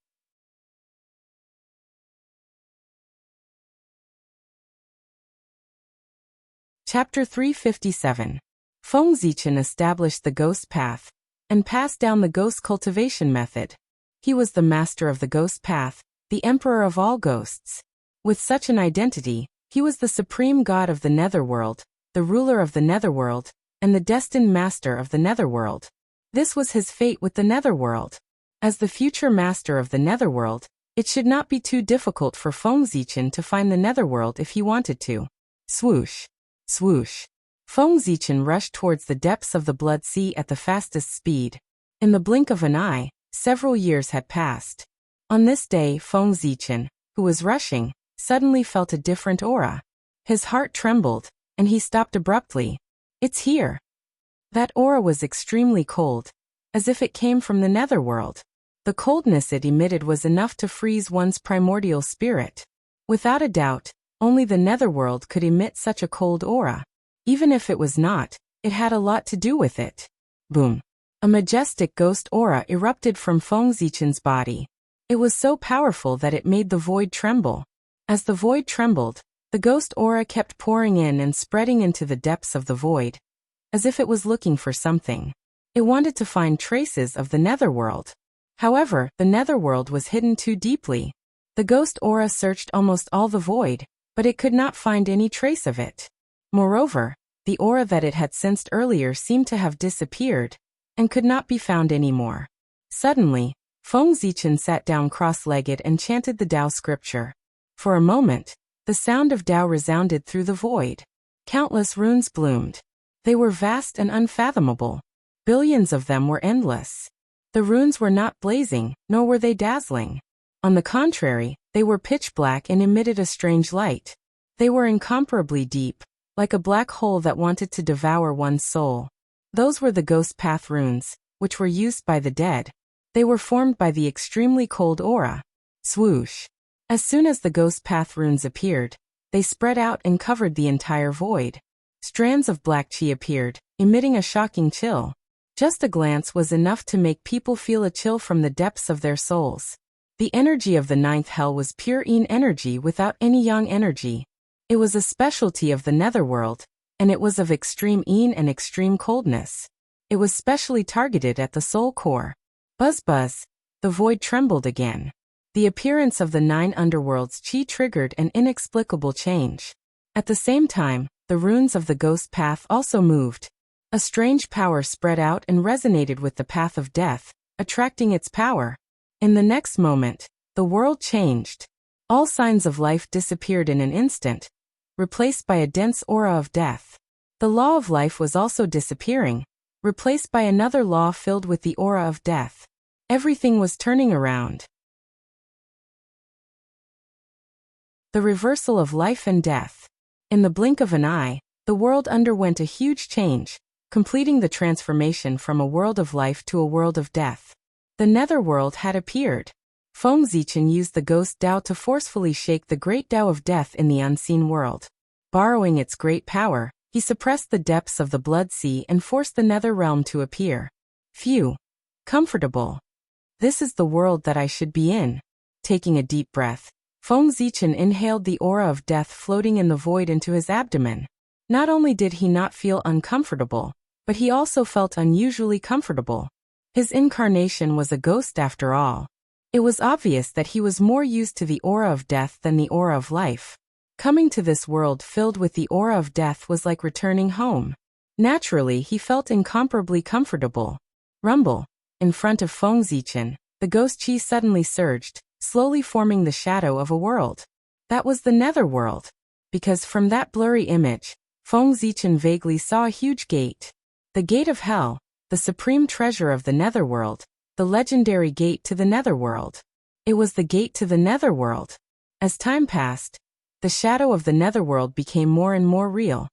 Chapter 357. Feng Zichen established the ghost path and passed down the ghost cultivation method. He was the master of the ghost path, the emperor of all ghosts. With such an identity, he was the supreme god of the netherworld, the ruler of the netherworld, and the destined master of the netherworld. This was his fate with the netherworld. As the future master of the netherworld, it should not be too difficult for Feng Zichen to find the netherworld if he wanted to. Swoosh. Swoosh. Feng Zichen rushed towards the depths of the Blood Sea at the fastest speed. In the blink of an eye, several years had passed. On this day, Feng Zichen, who was rushing, suddenly felt a different aura. His heart trembled, and he stopped abruptly. It's here. That aura was extremely cold, as if it came from the netherworld. The coldness it emitted was enough to freeze one's primordial spirit. Without a doubt, only the netherworld could emit such a cold aura. Even if it was not, it had a lot to do with it. Boom. A majestic ghost aura erupted from Feng Zichen's body. It was so powerful that it made the void tremble. As the void trembled, the ghost aura kept pouring in and spreading into the depths of the void, as if it was looking for something. It wanted to find traces of the netherworld. However, the netherworld was hidden too deeply. The ghost aura searched almost all the void, but it could not find any trace of it. Moreover, the aura that it had sensed earlier seemed to have disappeared, and could not be found anymore. Suddenly, Feng Zichen sat down cross-legged and chanted the Tao scripture. For a moment, the sound of Tao resounded through the void. Countless runes bloomed. They were vast and unfathomable. Billions of them were endless. The runes were not blazing, nor were they dazzling. On the contrary, they were pitch black and emitted a strange light. They were incomparably deep, like a black hole that wanted to devour one's soul. Those were the ghost path runes, which were used by the dead. They were formed by the extremely cold aura. Swoosh. As soon as the ghost path runes appeared, they spread out and covered the entire void. Strands of black chi appeared, emitting a shocking chill. Just a glance was enough to make people feel a chill from the depths of their souls. The energy of the ninth hell was pure yin energy without any yang energy. It was a specialty of the netherworld, and it was of extreme yin and extreme coldness. It was specially targeted at the soul core. Buzz buzz. The void trembled again. The appearance of the 9 underworlds chi triggered an inexplicable change. At the same time, the runes of the ghost path also moved. A strange power spread out and resonated with the path of death, attracting its power. In the next moment, the world changed. All signs of life disappeared in an instant, replaced by a dense aura of death. The law of life was also disappearing, replaced by another law filled with the aura of death. Everything was turning around. The reversal of life and death. In the blink of an eye, the world underwent a huge change, completing the transformation from a world of life to a world of death. The netherworld had appeared. Feng Zichen used the ghost Dao to forcefully shake the great Dao of death in the unseen world. Borrowing its great power, he suppressed the depths of the blood sea and forced the nether realm to appear. Phew. Comfortable. This is the world that I should be in. Taking a deep breath, Feng Zichen inhaled the aura of death floating in the void into his abdomen. Not only did he not feel uncomfortable, but he also felt unusually comfortable. His incarnation was a ghost after all. It was obvious that he was more used to the aura of death than the aura of life. Coming to this world filled with the aura of death was like returning home. Naturally, he felt incomparably comfortable. Rumble. In front of Feng Zichen, the ghost chi suddenly surged, slowly forming the shadow of a world. That was the netherworld. Because from that blurry image, Feng Zichen vaguely saw a huge gate. The gate of hell, the supreme treasure of the netherworld, the legendary gate to the netherworld. It was the gate to the netherworld. As time passed, the shadow of the netherworld became more and more real,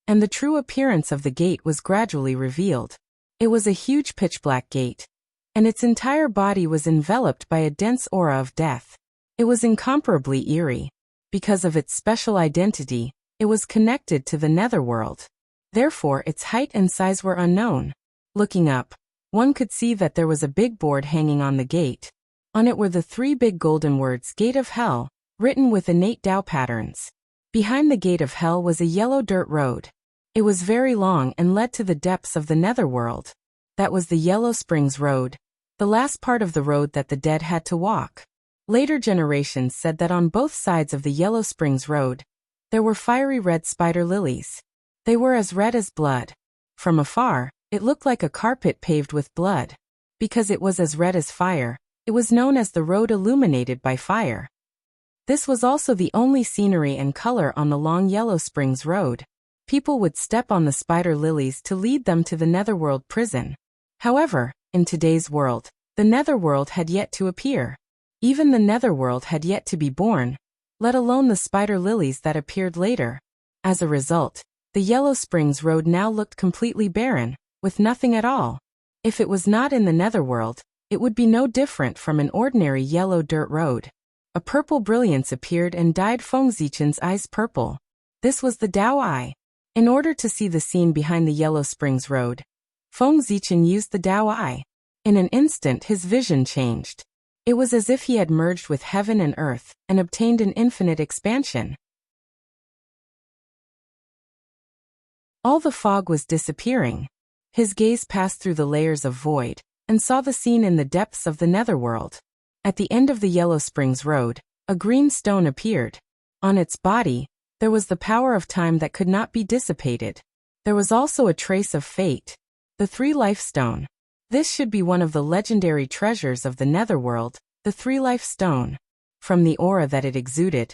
and the true appearance of the gate was gradually revealed. It was a huge pitch-black gate, and its entire body was enveloped by a dense aura of death. It was incomparably eerie. Because of its special identity, it was connected to the netherworld. Therefore, its height and size were unknown. Looking up, one could see that there was a big board hanging on the gate. On it were the 3 big golden words Gate of Hell, written with innate Tao patterns. Behind the Gate of Hell was a yellow dirt road. It was very long and led to the depths of the netherworld. That was the Yellow Springs Road, the last part of the road that the dead had to walk. Later generations said that on both sides of the Yellow Springs Road, there were fiery red spider lilies. They were as red as blood. From afar, it looked like a carpet paved with blood. Because it was as red as fire, it was known as the road illuminated by fire. This was also the only scenery and color on the long Yellow Springs Road. People would step on the spider lilies to lead them to the netherworld prison. However, in today's world, the netherworld had yet to appear. Even the netherworld had yet to be born, let alone the spider lilies that appeared later. As a result, the Yellow Springs Road now looked completely barren, with nothing at all. If it was not in the netherworld, it would be no different from an ordinary yellow dirt road. A purple brilliance appeared and dyed Feng Zichen's eyes purple. This was the Tao Eye. In order to see the scene behind the Yellow Springs Road, Feng Zichen used the Tao Eye. In an instant his vision changed. It was as if he had merged with heaven and earth and obtained an infinite expansion. All the fog was disappearing. His gaze passed through the layers of void and saw the scene in the depths of the netherworld. At the end of the Yellow Springs Road, a green stone appeared. On its body, there was the power of time that could not be dissipated. There was also a trace of fate. The 3-life stone. This should be one of the legendary treasures of the netherworld, the 3-life stone. From the aura that it exuded,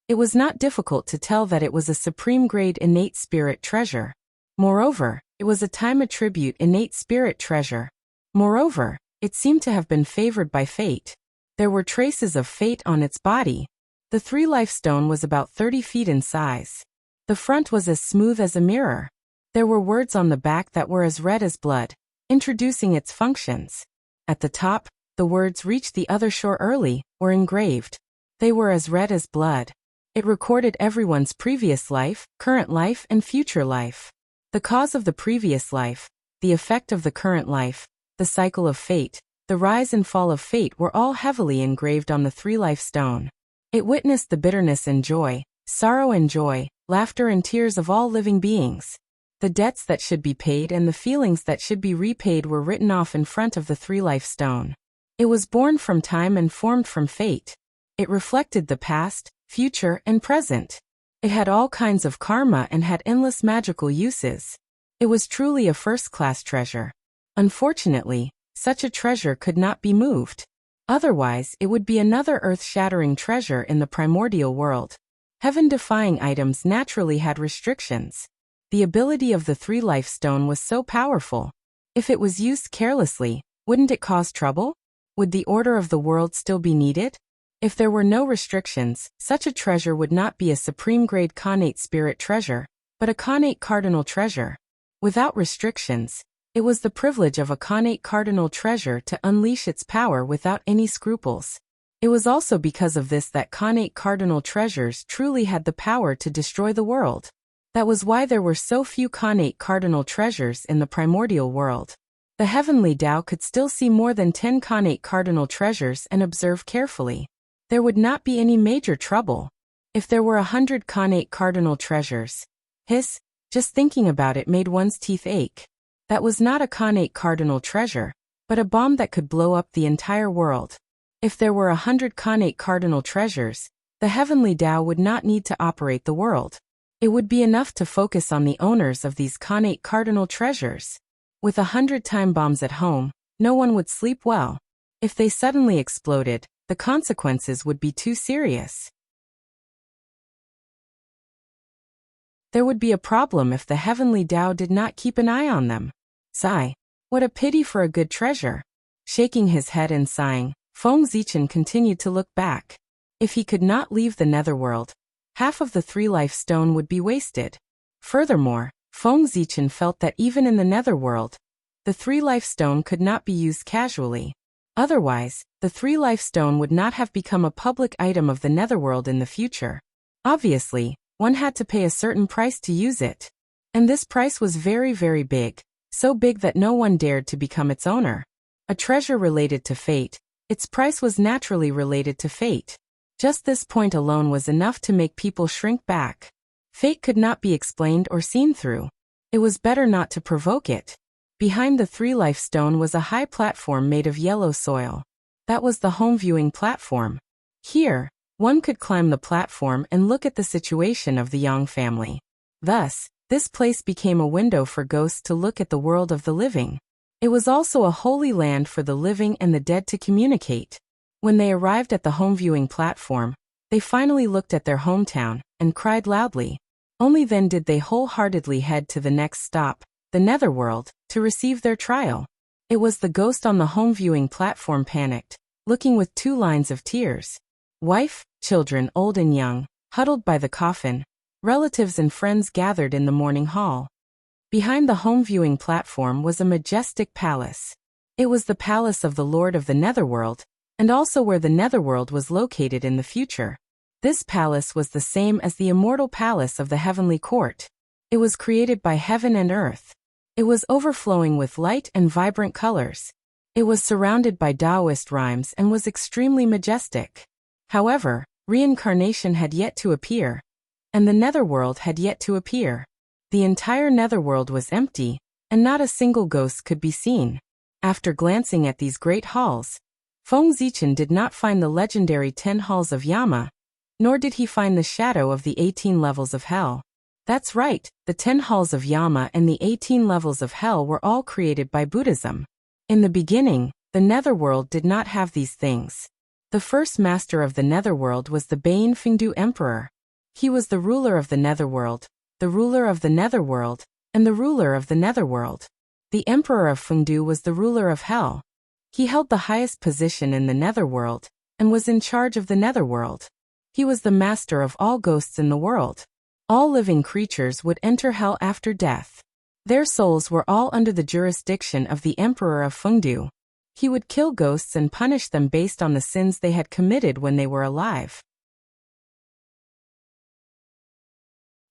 it was not difficult to tell that it was a supreme grade innate spirit treasure. Moreover, it was a time attribute innate spirit treasure. Moreover, it seemed to have been favored by fate. There were traces of fate on its body. The 3-life stone was about 30 feet in size. The front was as smooth as a mirror. There were words on the back that were as red as blood, introducing its functions. At the top, the words "reach the other shore early" were engraved. They were as red as blood. It recorded everyone's previous life, current life, and future life. The cause of the previous life, the effect of the current life, the cycle of fate, the rise and fall of fate were all heavily engraved on the 3-life stone. It witnessed the bitterness and joy, sorrow and joy, laughter and tears of all living beings. The debts that should be paid and the feelings that should be repaid were written off in front of the 3-life stone. It was born from time and formed from fate. It reflected the past, future, and present. It had all kinds of karma and had endless magical uses. It was truly a first-class treasure. Unfortunately, such a treasure could not be moved. Otherwise, it would be another earth-shattering treasure in the primordial world. Heaven-defying items naturally had restrictions. The ability of the 3-life stone was so powerful. If it was used carelessly, wouldn't it cause trouble? Would the order of the world still be needed? If there were no restrictions, such a treasure would not be a supreme-grade connate spirit treasure, but a connate cardinal treasure. Without restrictions, it was the privilege of a connate cardinal treasure to unleash its power without any scruples. It was also because of this that connate cardinal treasures truly had the power to destroy the world. That was why there were so few connate cardinal treasures in the primordial world. The heavenly Tao could still see more than 10 connate cardinal treasures and observe carefully. There would not be any major trouble. If there were 100 connate cardinal treasures. Just thinking about it made one's teeth ache. That was not a connate cardinal treasure, but a bomb that could blow up the entire world. If there were 100 connate cardinal treasures, the heavenly Tao would not need to operate the world. It would be enough to focus on the owners of these connate cardinal treasures. With 100 time bombs at home, no one would sleep well. If they suddenly exploded, the consequences would be too serious. There would be a problem if the heavenly Tao did not keep an eye on them. Sigh. What a pity for a good treasure. Shaking his head and sighing, Feng Zichen continued to look back. If he could not leave the netherworld, half of the 3-life stone would be wasted. Furthermore, Feng Zichen felt that even in the netherworld, the 3-life stone could not be used casually. Otherwise, the 3-life stone would not have become a public item of the netherworld in the future. Obviously, one had to pay a certain price to use it. And this price was very, very big, so big that no one dared to become its owner. A treasure related to fate, its price was naturally related to fate. Just this point alone was enough to make people shrink back. Fate could not be explained or seen through. It was better not to provoke it. Behind the 3-life stone was a high platform made of yellow soil. That was the home viewing platform. Here, one could climb the platform and look at the situation of the Yang family. Thus, this place became a window for ghosts to look at the world of the living. It was also a holy land for the living and the dead to communicate. When they arrived at the home viewing platform, they finally looked at their hometown and cried loudly. Only then did they wholeheartedly head to the next stop, the netherworld, to receive their trial. It was the ghost on the home viewing platform panicked, looking with 2 lines of tears. Wife, children old and young, huddled by the coffin, relatives and friends gathered in the morning hall. Behind the home viewing platform was a majestic palace. It was the palace of the Lord of the Netherworld, and also where the Netherworld was located in the future. This palace was the same as the immortal palace of the heavenly court. It was created by heaven and earth. It was overflowing with light and vibrant colors. It was surrounded by Taoist rhymes and was extremely majestic. However, reincarnation had yet to appear, and the netherworld had yet to appear. The entire netherworld was empty, and not a single ghost could be seen. After glancing at these great halls, Feng Zichen did not find the legendary 10 halls of Yama, nor did he find the shadow of the 18 levels of hell. That's right, the 10 halls of Yama and the 18 levels of hell were all created by Buddhism. In the beginning, the netherworld did not have these things. The first master of the netherworld was the Bain Fengdu Emperor. He was the ruler of the netherworld, the ruler of the netherworld, and the ruler of the netherworld. The emperor of Fengdu was the ruler of hell. He held the highest position in the netherworld, and was in charge of the netherworld. He was the master of all ghosts in the world. All living creatures would enter hell after death. Their souls were all under the jurisdiction of the emperor of Fengdu. He would kill ghosts and punish them based on the sins they had committed when they were alive.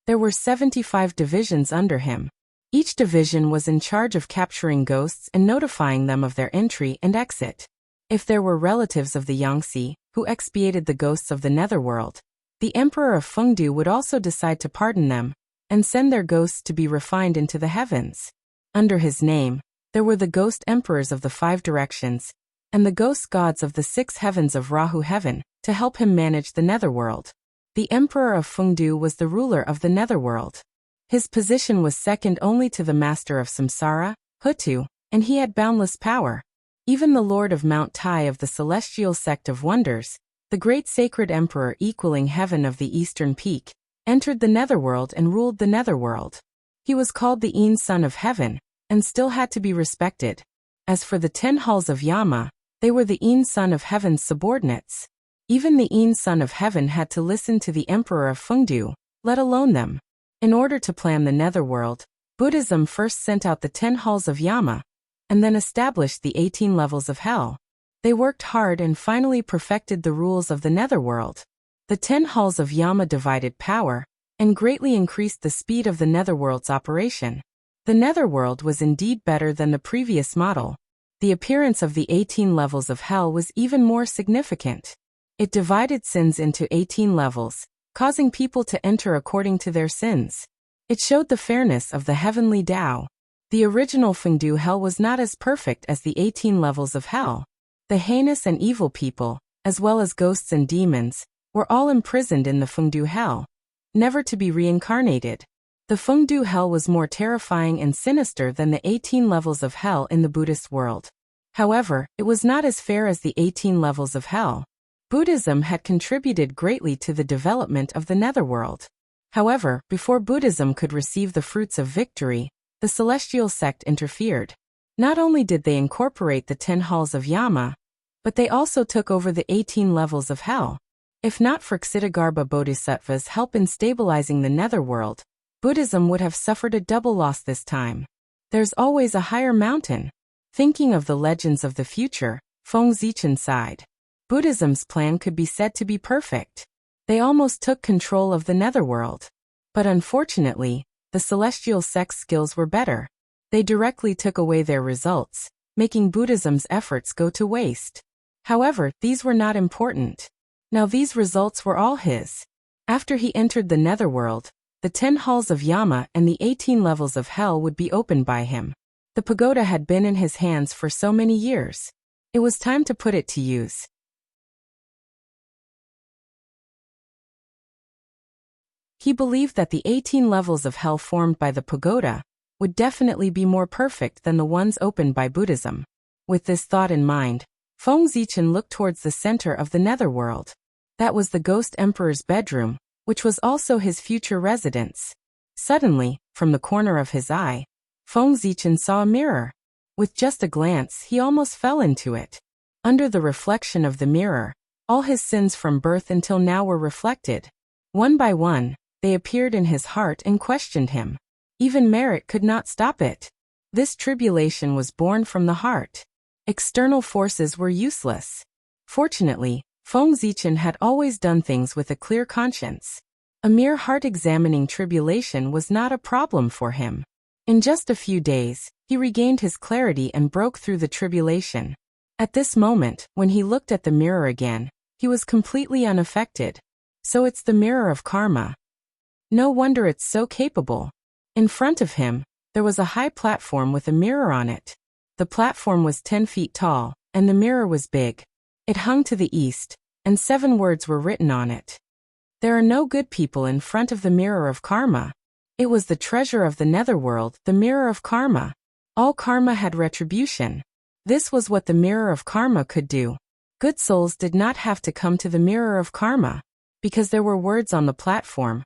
There were 75 divisions under him. Each division was in charge of capturing ghosts and notifying them of their entry and exit. If there were relatives of the Yangtze, who expiated the ghosts of the netherworld, the emperor of Fengdu would also decide to pardon them, and send their ghosts to be refined into the heavens. Under his name, there were the ghost emperors of the 5 directions, and the ghost gods of the 6 heavens of Rahu heaven, to help him manage the netherworld. The emperor of Fengdu was the ruler of the netherworld. His position was second only to the master of Samsara, Hutu, and he had boundless power. Even the lord of Mount Tai of the celestial sect of wonders, the great sacred emperor equaling heaven of the eastern peak, entered the netherworld and ruled the netherworld. He was called the Een son of heaven, and still had to be respected. As for the 10 halls of Yama, they were the Een son of heaven's subordinates. Even the Een son of heaven had to listen to the emperor of Fengdu, let alone them. In order to plan the netherworld, Buddhism first sent out the 10 halls of Yama, and then established the 18 levels of hell. They worked hard and finally perfected the rules of the netherworld. The 10 halls of Yama divided power, and greatly increased the speed of the netherworld's operation. The netherworld was indeed better than the previous model. The appearance of the 18 levels of hell was even more significant. It divided sins into 18 levels, causing people to enter according to their sins. It showed the fairness of the heavenly Tao. The original Fengdu hell was not as perfect as the 18 levels of hell. The heinous and evil people, as well as ghosts and demons, were all imprisoned in the Fengdu hell, never to be reincarnated. The Fengdu hell was more terrifying and sinister than the 18 levels of hell in the Buddhist world. However, it was not as fair as the 18 levels of hell. Buddhism had contributed greatly to the development of the netherworld. However, before Buddhism could receive the fruits of victory, the celestial sect interfered. Not only did they incorporate the 10 halls of Yama, but they also took over the 18 levels of hell. If not for Ksitigarbha Bodhisattva's help in stabilizing the netherworld, Buddhism would have suffered a double loss this time. There's always a higher mountain. Thinking of the legends of the future, Feng Zichen sighed. Buddhism's plan could be said to be perfect. They almost took control of the netherworld. But unfortunately, the celestial sect's skills were better. They directly took away their results, making Buddhism's efforts go to waste. However, these were not important. Now these results were all his. After he entered the netherworld, the 10 halls of Yama and the 18 levels of hell would be opened by him. The pagoda had been in his hands for so many years. It was time to put it to use. He believed that the 18 levels of hell formed by the pagoda would definitely be more perfect than the ones opened by Buddhism. With this thought in mind, Feng Zichen looked towards the center of the netherworld. That was the ghost emperor's bedroom, which was also his future residence. Suddenly, from the corner of his eye, Feng Zichen saw a mirror. With just a glance, he almost fell into it. Under the reflection of the mirror, all his sins from birth until now were reflected. One by one, they appeared in his heart and questioned him. Even merit could not stop it. This tribulation was born from the heart. External forces were useless. Fortunately, Feng Zichen had always done things with a clear conscience. A mere heart-examining tribulation was not a problem for him. In just a few days, he regained his clarity and broke through the tribulation. At this moment, when he looked at the mirror again, he was completely unaffected. So it's the mirror of karma. No wonder it's so capable. In front of him, there was a high platform with a mirror on it. The platform was 10 feet tall, and the mirror was big. It hung to the east, and 7 words were written on it. There are no good people in front of the mirror of karma. It was the treasure of the netherworld, the mirror of karma. All karma had retribution. This was what the mirror of karma could do. Good souls did not have to come to the mirror of karma, because there were words on the platform.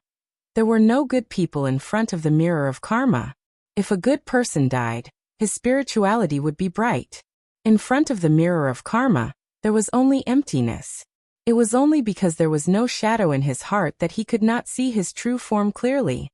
There were no good people in front of the mirror of karma. If a good person died, his spirituality would be bright. In front of the mirror of karma, there was only emptiness. It was only because there was no shadow in his heart that he could not see his true form clearly.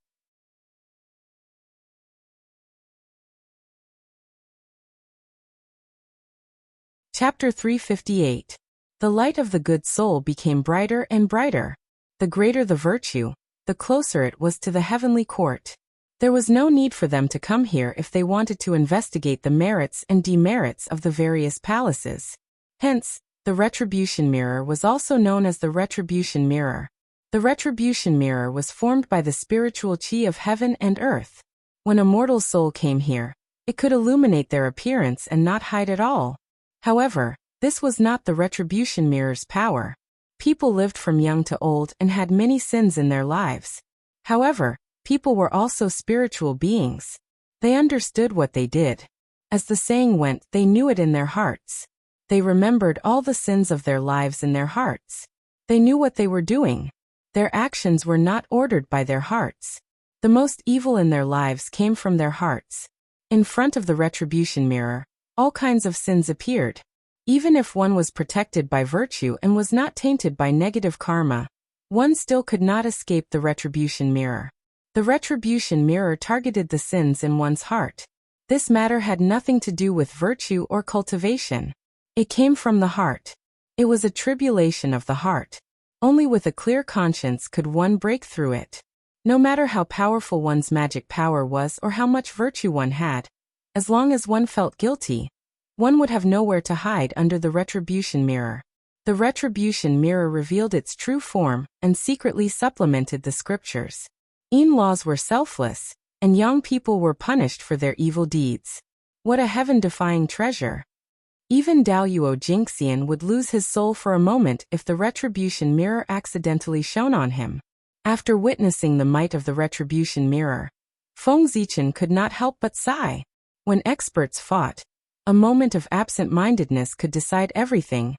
Chapter 358. The light of the good soul became brighter and brighter. The greater the virtue, the closer it was to the heavenly court. There was no need for them to come here if they wanted to investigate the merits and demerits of the various palaces. Hence, the retribution mirror was also known as the retribution mirror. The retribution mirror was formed by the spiritual chi of heaven and earth. When a mortal soul came here, it could illuminate their appearance and not hide at all. However, this was not the retribution mirror's power. People lived from young to old and had many sins in their lives. However, people were also spiritual beings. They understood what they did. As the saying went, they knew it in their hearts. They remembered all the sins of their lives in their hearts. They knew what they were doing. Their actions were not ordered by their hearts. The most evil in their lives came from their hearts. In front of the retribution mirror, all kinds of sins appeared. Even if one was protected by virtue and was not tainted by negative karma, one still could not escape the retribution mirror. The retribution mirror targeted the sins in one's heart. This matter had nothing to do with virtue or cultivation. It came from the heart. It was a tribulation of the heart. Only with a clear conscience could one break through it. No matter how powerful one's magic power was or how much virtue one had, as long as one felt guilty, one would have nowhere to hide under the retribution mirror. The retribution mirror revealed its true form and secretly supplemented the scriptures. Laws were selfless, and young people were punished for their evil deeds. What a heaven-defying treasure! Even Daoyuo Jingxian would lose his soul for a moment if the retribution mirror accidentally shone on him. After witnessing the might of the retribution mirror, Feng Zichen could not help but sigh. When experts fought, a moment of absent-mindedness could decide everything.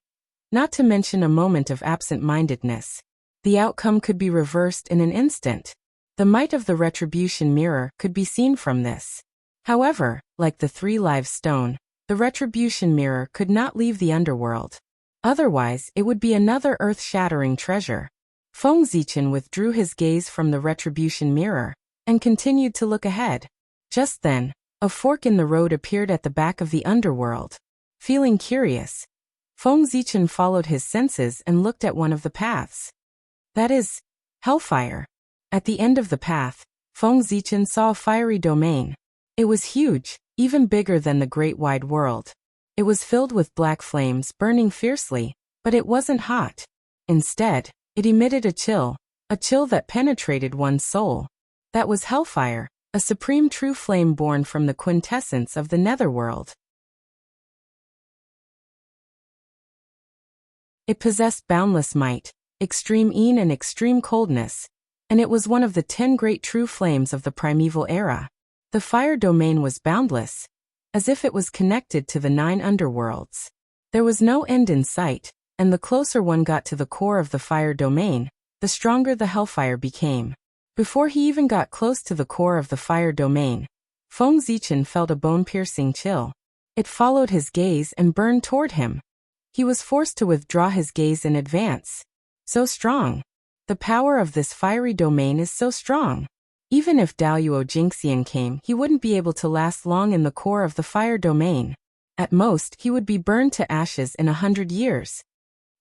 Not to mention a moment of absent-mindedness. The outcome could be reversed in an instant. The might of the retribution mirror could be seen from this. However, like the three live stone, the retribution mirror could not leave the underworld. Otherwise, it would be another earth-shattering treasure. Feng Zichen withdrew his gaze from the retribution mirror and continued to look ahead. Just then, a fork in the road appeared at the back of the underworld. Feeling curious, Feng Zichen followed his senses and looked at one of the paths. That is, hellfire. At the end of the path, Feng Zichen saw a fiery domain. It was huge, even bigger than the great wide world. It was filled with black flames burning fiercely, but it wasn't hot. Instead, it emitted a chill that penetrated one's soul. That was hellfire, a supreme true flame born from the quintessence of the netherworld. It possessed boundless might, extreme een and extreme coldness, and it was one of the 10 great true flames of the primeval era. The fire domain was boundless, as if it was connected to the 9 underworlds. There was no end in sight, and the closer one got to the core of the fire domain, the stronger the hellfire became. Before he even got close to the core of the fire domain, Feng Zichen felt a bone-piercing chill. It followed his gaze and burned toward him. He was forced to withdraw his gaze in advance. So strong. The power of this fiery domain is so strong. Even if Daoyuo Jingxian came, he wouldn't be able to last long in the core of the fire domain. At most, he would be burned to ashes in 100 years.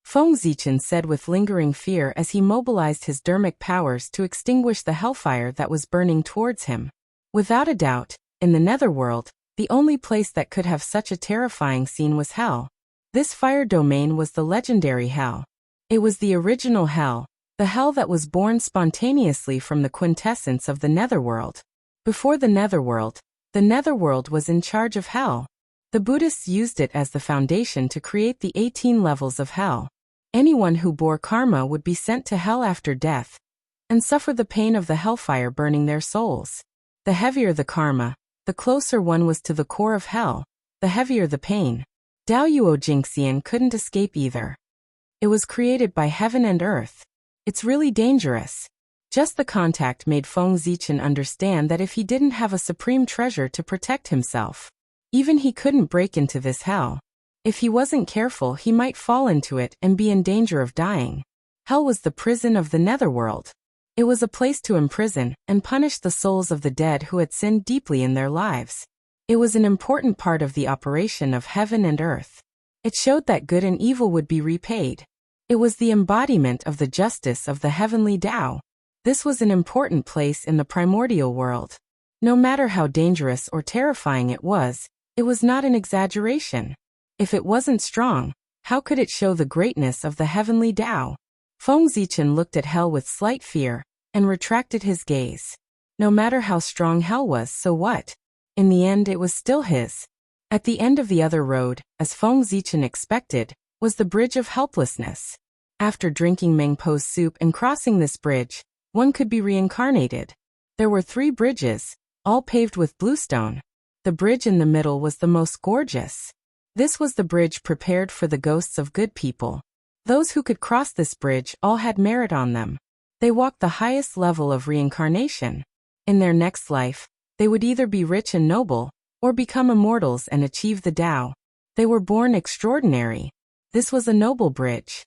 Feng Zichen said with lingering fear as he mobilized his dermic powers to extinguish the hellfire that was burning towards him. Without a doubt, in the netherworld, the only place that could have such a terrifying scene was hell. This fire domain was the legendary hell. It was the original hell, the hell that was born spontaneously from the quintessence of the netherworld. Before the netherworld was in charge of hell. The Buddhists used it as the foundation to create the 18 levels of hell. Anyone who bore karma would be sent to hell after death and suffer the pain of the hellfire burning their souls. The heavier the karma, the closer one was to the core of hell, the heavier the pain. Daoyuo Jingxian couldn't escape either. It was created by heaven and earth. It's really dangerous. Just the contact made Feng Zichen understand that if he didn't have a supreme treasure to protect himself, even he couldn't break into this hell. If he wasn't careful, he might fall into it and be in danger of dying. Hell was the prison of the netherworld. It was a place to imprison and punish the souls of the dead who had sinned deeply in their lives. It was an important part of the operation of heaven and earth. It showed that good and evil would be repaid. It was the embodiment of the justice of the heavenly Tao. This was an important place in the primordial world. No matter how dangerous or terrifying it was not an exaggeration. If it wasn't strong, how could it show the greatness of the heavenly Tao? Feng Zichen looked at hell with slight fear and retracted his gaze. No matter how strong hell was, so what? In the end, it was still his. At the end of the other road, as Feng Zichen expected, was the Bridge of Helplessness. After drinking Mengpo's soup and crossing this bridge, one could be reincarnated. There were 3 bridges, all paved with bluestone. The bridge in the middle was the most gorgeous. This was the bridge prepared for the ghosts of good people. Those who could cross this bridge all had merit on them. They walked the highest level of reincarnation. In their next life, they would either be rich and noble, or become immortals and achieve the Tao. They were born extraordinary. This was a noble bridge.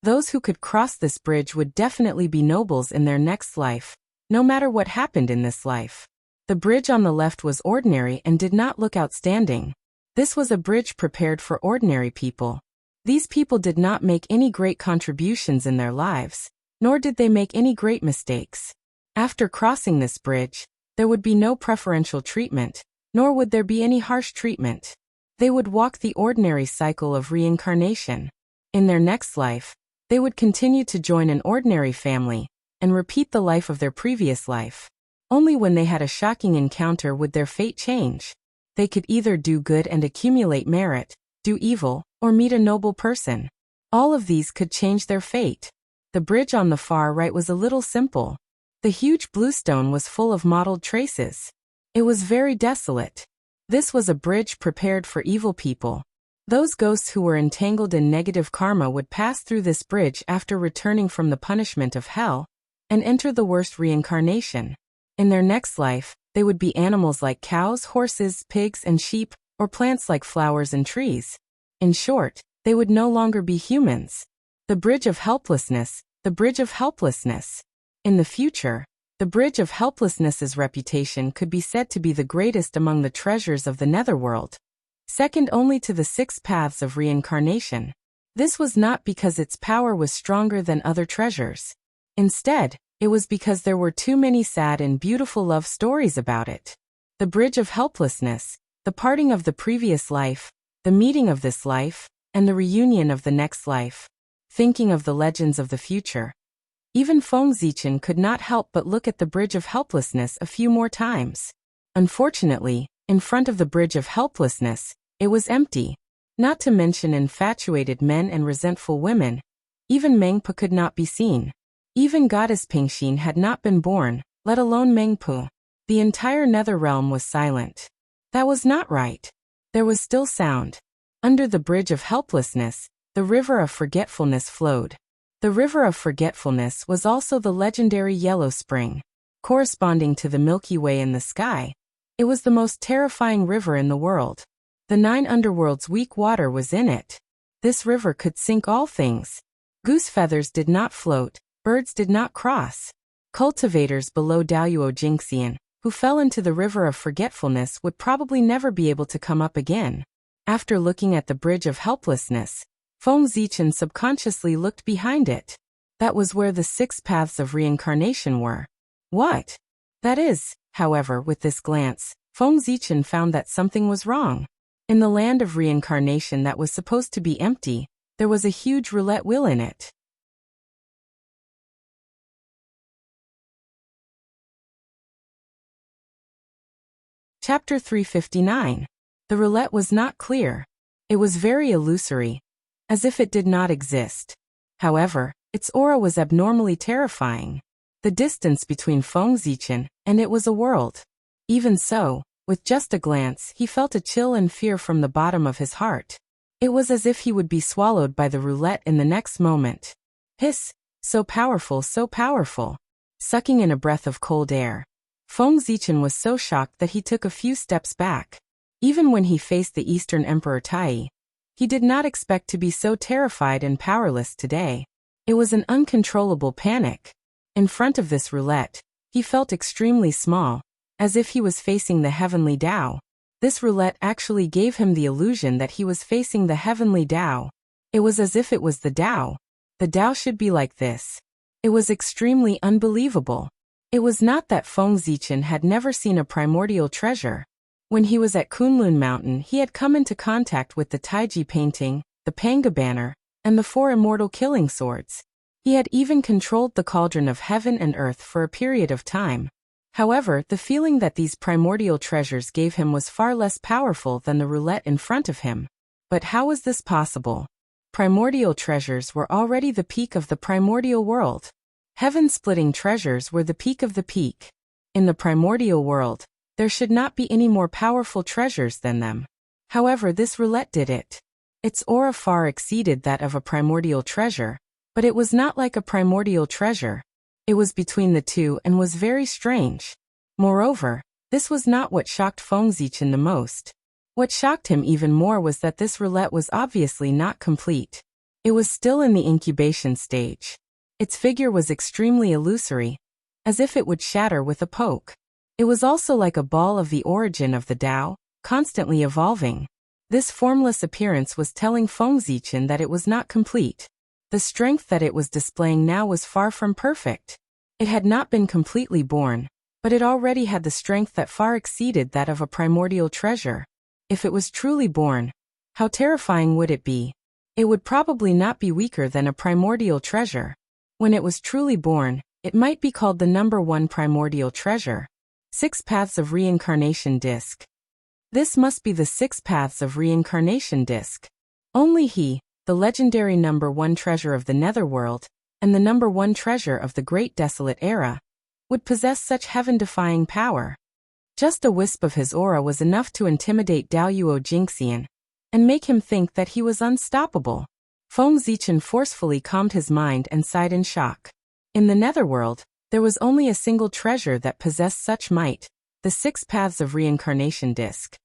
Those who could cross this bridge would definitely be nobles in their next life, no matter what happened in this life. The bridge on the left was ordinary and did not look outstanding. This was a bridge prepared for ordinary people. These people did not make any great contributions in their lives, nor did they make any great mistakes. After crossing this bridge, there would be no preferential treatment, nor would there be any harsh treatment. They would walk the ordinary cycle of reincarnation. In their next life, they would continue to join an ordinary family and repeat the life of their previous life. Only when they had a shocking encounter would their fate change. They could either do good and accumulate merit, do evil, or meet a noble person. All of these could change their fate. The bridge on the far right was a little simple. The huge bluestone was full of mottled traces. It was very desolate. This was a bridge prepared for evil people. Those ghosts who were entangled in negative karma would pass through this bridge after returning from the punishment of hell and enter the worst reincarnation. In their next life, they would be animals like cows, horses, pigs, and sheep, or plants like flowers and trees. In short, they would no longer be humans. The Bridge of Helplessness, the Bridge of Helplessness. In the future, the Bridge of Helplessness's reputation could be said to be the greatest among the treasures of the netherworld, second only to the 6 paths of reincarnation. This was not because its power was stronger than other treasures. Instead, it was because there were too many sad and beautiful love stories about it. The Bridge of Helplessness, the parting of the previous life, the meeting of this life, and the reunion of the next life. Thinking of the legends of the future, even Feng Zichen could not help but look at the Bridge of Helplessness a few more times. Unfortunately, in front of the Bridge of Helplessness, it was empty. Not to mention infatuated men and resentful women. Even Mengpo could not be seen. Even Goddess Pingxin had not been born, let alone Mengpo. The entire nether realm was silent. That was not right. There was still sound. Under the Bridge of Helplessness, the River of Forgetfulness flowed. The River of Forgetfulness was also the legendary Yellow Spring. Corresponding to the Milky Way in the sky, it was the most terrifying river in the world. The 9 underworlds' weak water was in it. This river could sink all things. Goose feathers did not float, birds did not cross. Cultivators below Daoyuo Jingxian, who fell into the River of Forgetfulness, would probably never be able to come up again. After looking at the Bridge of Helplessness, Feng Zichen subconsciously looked behind it. That was where the 6 paths of reincarnation were. What? That is, however, with this glance, Feng Zichen found that something was wrong. In the land of reincarnation that was supposed to be empty, there was a huge roulette wheel in it. Chapter 359. The roulette was not clear. It was very illusory, as if it did not exist. However, its aura was abnormally terrifying. The distance between Feng Zichen and it was a world. Even so, with just a glance, he felt a chill and fear from the bottom of his heart. It was as if he would be swallowed by the roulette in the next moment. Hiss! So powerful, so powerful. Sucking in a breath of cold air. Feng Zichen was so shocked that he took a few steps back. Even when he faced the Eastern Emperor Tai, he did not expect to be so terrified and powerless today. It was an uncontrollable panic. In front of this roulette, he felt extremely small, as if he was facing the heavenly Tao. This roulette actually gave him the illusion that he was facing the heavenly Tao. It was as if it was the Tao. The Tao should be like this. It was extremely unbelievable. It was not that Feng Zichen had never seen a primordial treasure. When he was at Kunlun Mountain, he had come into contact with the Taiji painting, the Panga banner, and the 4 immortal killing swords. He had even controlled the cauldron of heaven and earth for a period of time. However, the feeling that these primordial treasures gave him was far less powerful than the roulette in front of him. But how was this possible? Primordial treasures were already the peak of the primordial world. Heaven-splitting treasures were the peak of the peak. In the primordial world, there should not be any more powerful treasures than them. However, this roulette did it. Its aura far exceeded that of a primordial treasure, but it was not like a primordial treasure. It was between the two and was very strange. Moreover, this was not what shocked Feng Zichen the most. What shocked him even more was that this roulette was obviously not complete. It was still in the incubation stage. Its figure was extremely illusory, as if it would shatter with a poke. It was also like a ball of the origin of the Tao, constantly evolving. This formless appearance was telling Feng Zichen that it was not complete. The strength that it was displaying now was far from perfect. It had not been completely born, but it already had the strength that far exceeded that of a primordial treasure. If it was truly born, how terrifying would it be? It would probably not be weaker than a primordial treasure. When it was truly born, it might be called the number 1 primordial treasure. 6 Paths of Reincarnation Disc. This must be the 6 Paths of Reincarnation Disc. Only he, the legendary number 1 treasure of the Netherworld, and the number 1 treasure of the Great Desolate Era, would possess such heaven-defying power. Just a wisp of his aura was enough to intimidate Daoyuo Jingxian, and make him think that he was unstoppable. Feng Zichen forcefully calmed his mind and sighed in shock. In the Netherworld, there was only a single treasure that possessed such might, the 6 Paths of Reincarnation Disc.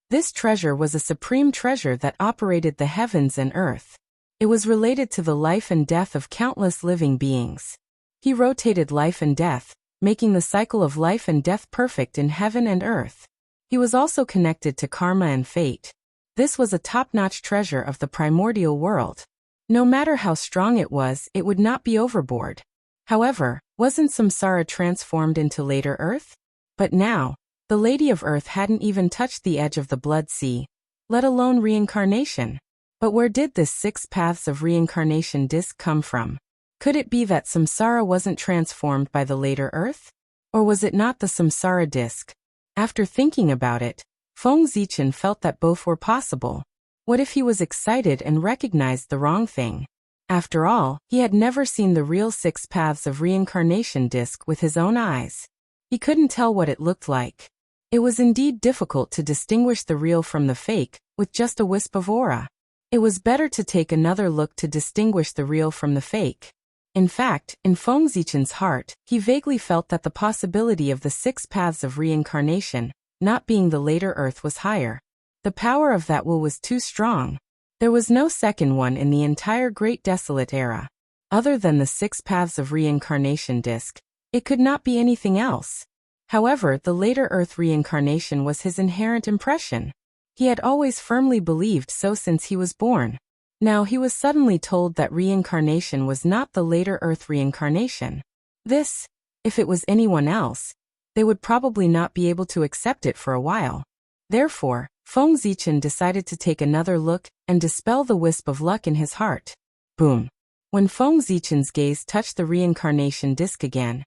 This treasure was a supreme treasure that operated the heavens and earth. It was related to the life and death of countless living beings. He rotated life and death, making the cycle of life and death perfect in heaven and earth. He was also connected to karma and fate. This was a top-notch treasure of the primordial world. No matter how strong it would not be overboard. However, wasn't Samsara transformed into later Earth? But now, the Lady of Earth hadn't even touched the edge of the Blood Sea, let alone reincarnation. But where did this 6 Paths of Reincarnation disc come from? Could it be that Samsara wasn't transformed by the later Earth? Or was it not the Samsara disc? After thinking about it, Feng Zichen felt that both were possible. What if he was excited and recognized the wrong thing? After all, he had never seen the real 6 Paths of Reincarnation disc with his own eyes. He couldn't tell what it looked like. It was indeed difficult to distinguish the real from the fake, with just a wisp of aura. It was better to take another look to distinguish the real from the fake. In fact, in Feng Zichen's heart, he vaguely felt that the possibility of the 6 Paths of Reincarnation, not being the later Earth, was higher. The power of that will was too strong. There was no second one in the entire Great Desolate Era. Other than the 6 Paths of Reincarnation disc, it could not be anything else. However, the later Earth reincarnation was his inherent impression. He had always firmly believed so since he was born. Now he was suddenly told that reincarnation was not the later Earth reincarnation. This, if it was anyone else, they would probably not be able to accept it for a while. Therefore, Feng Zichen decided to take another look and dispel the wisp of luck in his heart. Boom. When Feng Zichen's gaze touched the reincarnation disc again,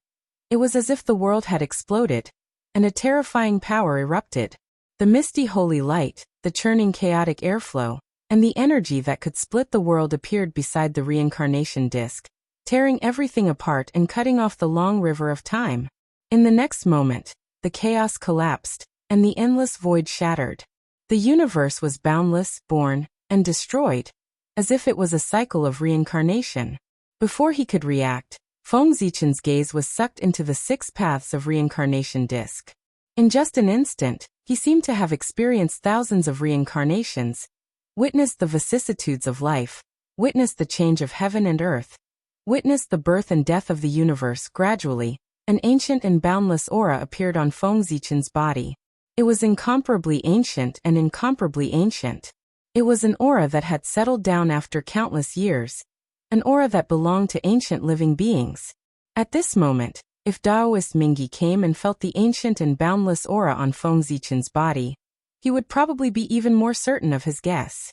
it was as if the world had exploded, and a terrifying power erupted. The misty holy light, the churning chaotic airflow, and the energy that could split the world appeared beside the reincarnation disc, tearing everything apart and cutting off the long river of time. In the next moment, the chaos collapsed, and the endless void shattered. The universe was boundless, born, and destroyed, as if it was a cycle of reincarnation. Before he could react, Feng Zichen's gaze was sucked into the 6 paths of reincarnation disc. In just an instant, he seemed to have experienced thousands of reincarnations, witnessed the vicissitudes of life, witnessed the change of heaven and earth, witnessed the birth and death of the universe. Gradually, an ancient and boundless aura appeared on Feng Zichen's body. It was incomparably ancient and incomparably ancient. It was an aura that had settled down after countless years, an aura that belonged to ancient living beings. At this moment, if Daoist Mingyi came and felt the ancient and boundless aura on Feng Zichen's body, he would probably be even more certain of his guess.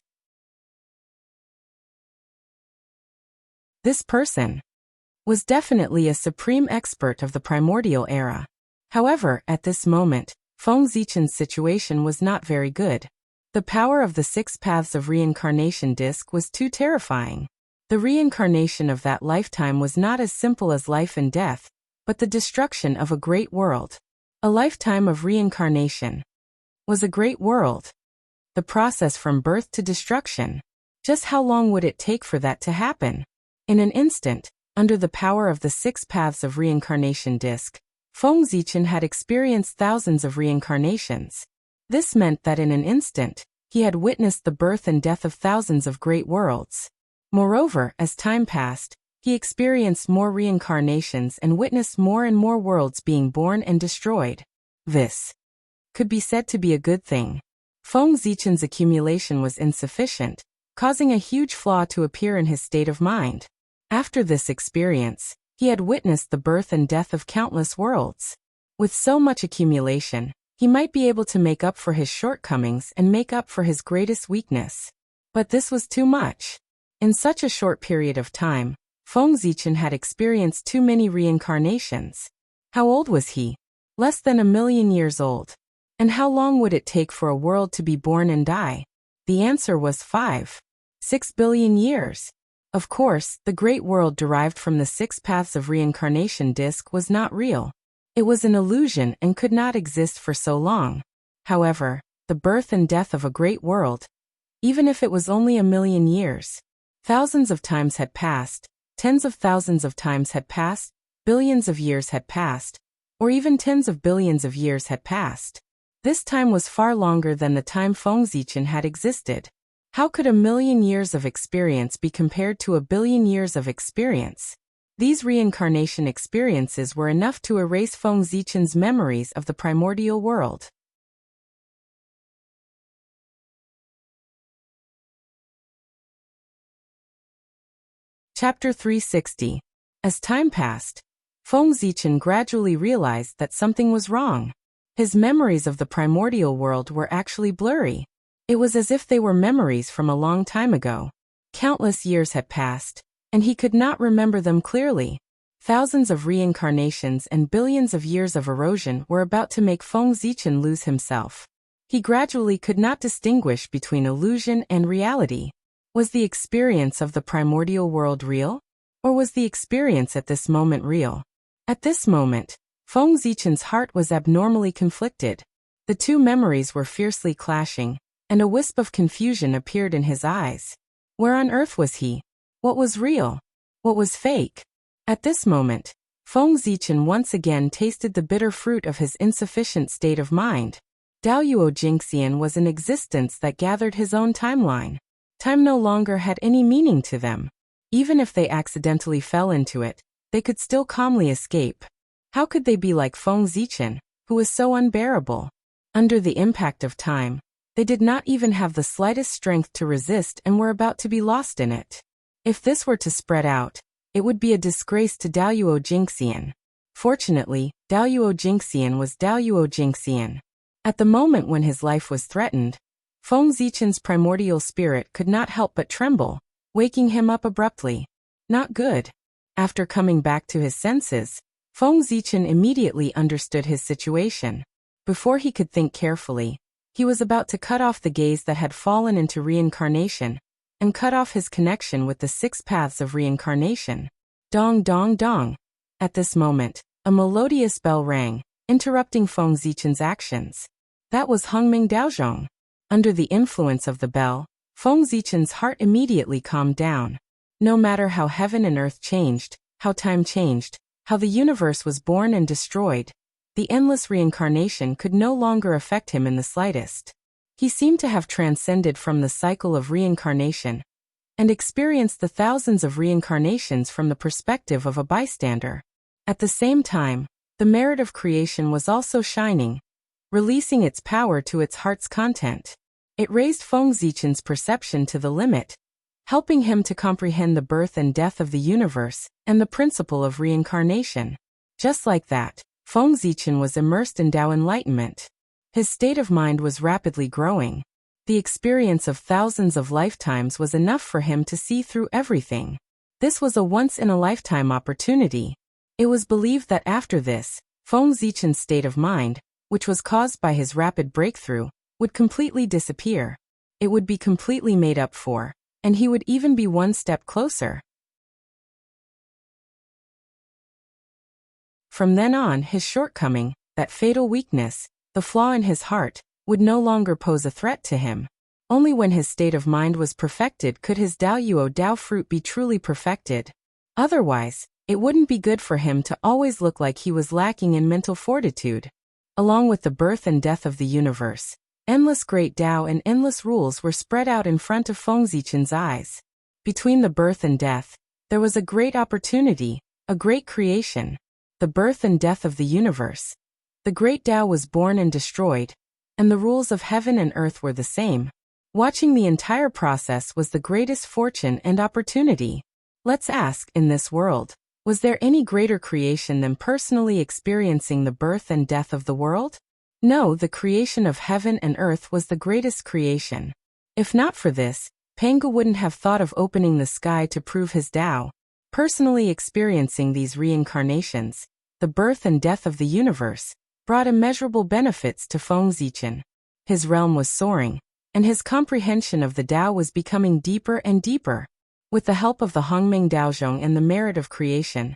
This person was definitely a supreme expert of the primordial era. However, at this moment, Feng Zichen's situation was not very good. The power of the 6 paths of reincarnation disc was too terrifying. The reincarnation of that lifetime was not as simple as life and death, but the destruction of a great world. A lifetime of reincarnation was a great world. The process from birth to destruction. Just how long would it take for that to happen? In an instant, under the power of the 6 paths of reincarnation disc, Feng Zichen had experienced thousands of reincarnations. This meant that in an instant, he had witnessed the birth and death of thousands of great worlds. Moreover, as time passed, he experienced more reincarnations and witnessed more and more worlds being born and destroyed. This could be said to be a good thing. Feng Zichen's accumulation was insufficient, causing a huge flaw to appear in his state of mind. After this experience, he had witnessed the birth and death of countless worlds. With so much accumulation, he might be able to make up for his shortcomings and make up for his greatest weakness. But this was too much. In such a short period of time, Feng Zichen had experienced too many reincarnations. How old was he? Less than 1,000,000 years old. And how long would it take for a world to be born and die? The answer was 5.6 billion years. Of course, the great world derived from the 6 paths of reincarnation disc was not real. It was an illusion and could not exist for so long. However, the birth and death of a great world, even if it was only 1,000,000 years, thousands of times had passed, tens of thousands of times had passed, billions of years had passed, or even tens of billions of years had passed. This time was far longer than the time Feng Zichen had existed. How could 1,000,000 years of experience be compared to 1,000,000,000 years of experience? These reincarnation experiences were enough to erase Feng Zichen's memories of the primordial world. Chapter 360. As time passed, Feng Zichen gradually realized that something was wrong. His memories of the primordial world were actually blurry. It was as if they were memories from a long time ago. Countless years had passed, and he could not remember them clearly. Thousands of reincarnations and billions of years of erosion were about to make Feng Zichen lose himself. He gradually could not distinguish between illusion and reality. Was the experience of the primordial world real? Or was the experience at this moment real? At this moment, Feng Zichen's heart was abnormally conflicted. The two memories were fiercely clashing, and a wisp of confusion appeared in his eyes. Where on earth was he? What was real? What was fake? At this moment, Feng Zichen once again tasted the bitter fruit of his insufficient state of mind. Daoyuo Jingxian was an existence that gathered his own timeline. Time no longer had any meaning to them. Even if they accidentally fell into it, they could still calmly escape. How could they be like Feng Zichen, who was so unbearable? Under the impact of time, they did not even have the slightest strength to resist and were about to be lost in it. If this were to spread out, it would be a disgrace to Daoyuo Jingxian. Fortunately, Daoyuo Jingxian was Daoyuo Jingxian. At the moment when his life was threatened, Feng Zichen's primordial spirit could not help but tremble, waking him up abruptly. Not good. After coming back to his senses, Feng Zichen immediately understood his situation. Before he could think carefully, he was about to cut off the gaze that had fallen into reincarnation, and cut off his connection with the 6 paths of reincarnation. Dong dong dong. At this moment, a melodious bell rang, interrupting Feng Zichen's actions. That was Hongming Daozhong. Under the influence of the bell, Feng Zichen's heart immediately calmed down. No matter how heaven and earth changed, how time changed, how the universe was born and destroyed, the endless reincarnation could no longer affect him in the slightest. He seemed to have transcended from the cycle of reincarnation and experienced the thousands of reincarnations from the perspective of a bystander. At the same time, the merit of creation was also shining, releasing its power to its heart's content. It raised Feng Zichen's perception to the limit, helping him to comprehend the birth and death of the universe and the principle of reincarnation. Just like that, Feng Zichen was immersed in Tao enlightenment. His state of mind was rapidly growing. The experience of thousands of lifetimes was enough for him to see through everything. This was a once-in-a-lifetime opportunity. It was believed that after this, Feng Zichen's state of mind, which was caused by his rapid breakthrough, would completely disappear. It would be completely made up for, and he would even be one step closer. From then on, his shortcoming, that fatal weakness, the flaw in his heart, would no longer pose a threat to him. Only when his state of mind was perfected could his Dao fruit be truly perfected. Otherwise, it wouldn't be good for him to always look like he was lacking in mental fortitude. Along with the birth and death of the universe, endless great Tao and endless rules were spread out in front of Feng Zichen's eyes. Between the birth and death, there was a great opportunity, a great creation. The birth and death of the universe. The great Tao was born and destroyed, and the rules of heaven and earth were the same. Watching the entire process was the greatest fortune and opportunity. Let's ask, in this world, was there any greater creation than personally experiencing the birth and death of the world? No, the creation of heaven and earth was the greatest creation. If not for this, Pangu wouldn't have thought of opening the sky to prove his Tao. Personally experiencing these reincarnations, the birth and death of the universe, brought immeasurable benefits to Feng Zichen. His realm was soaring, and his comprehension of the Tao was becoming deeper and deeper. With the help of the Hongming Daozhong and the merit of creation,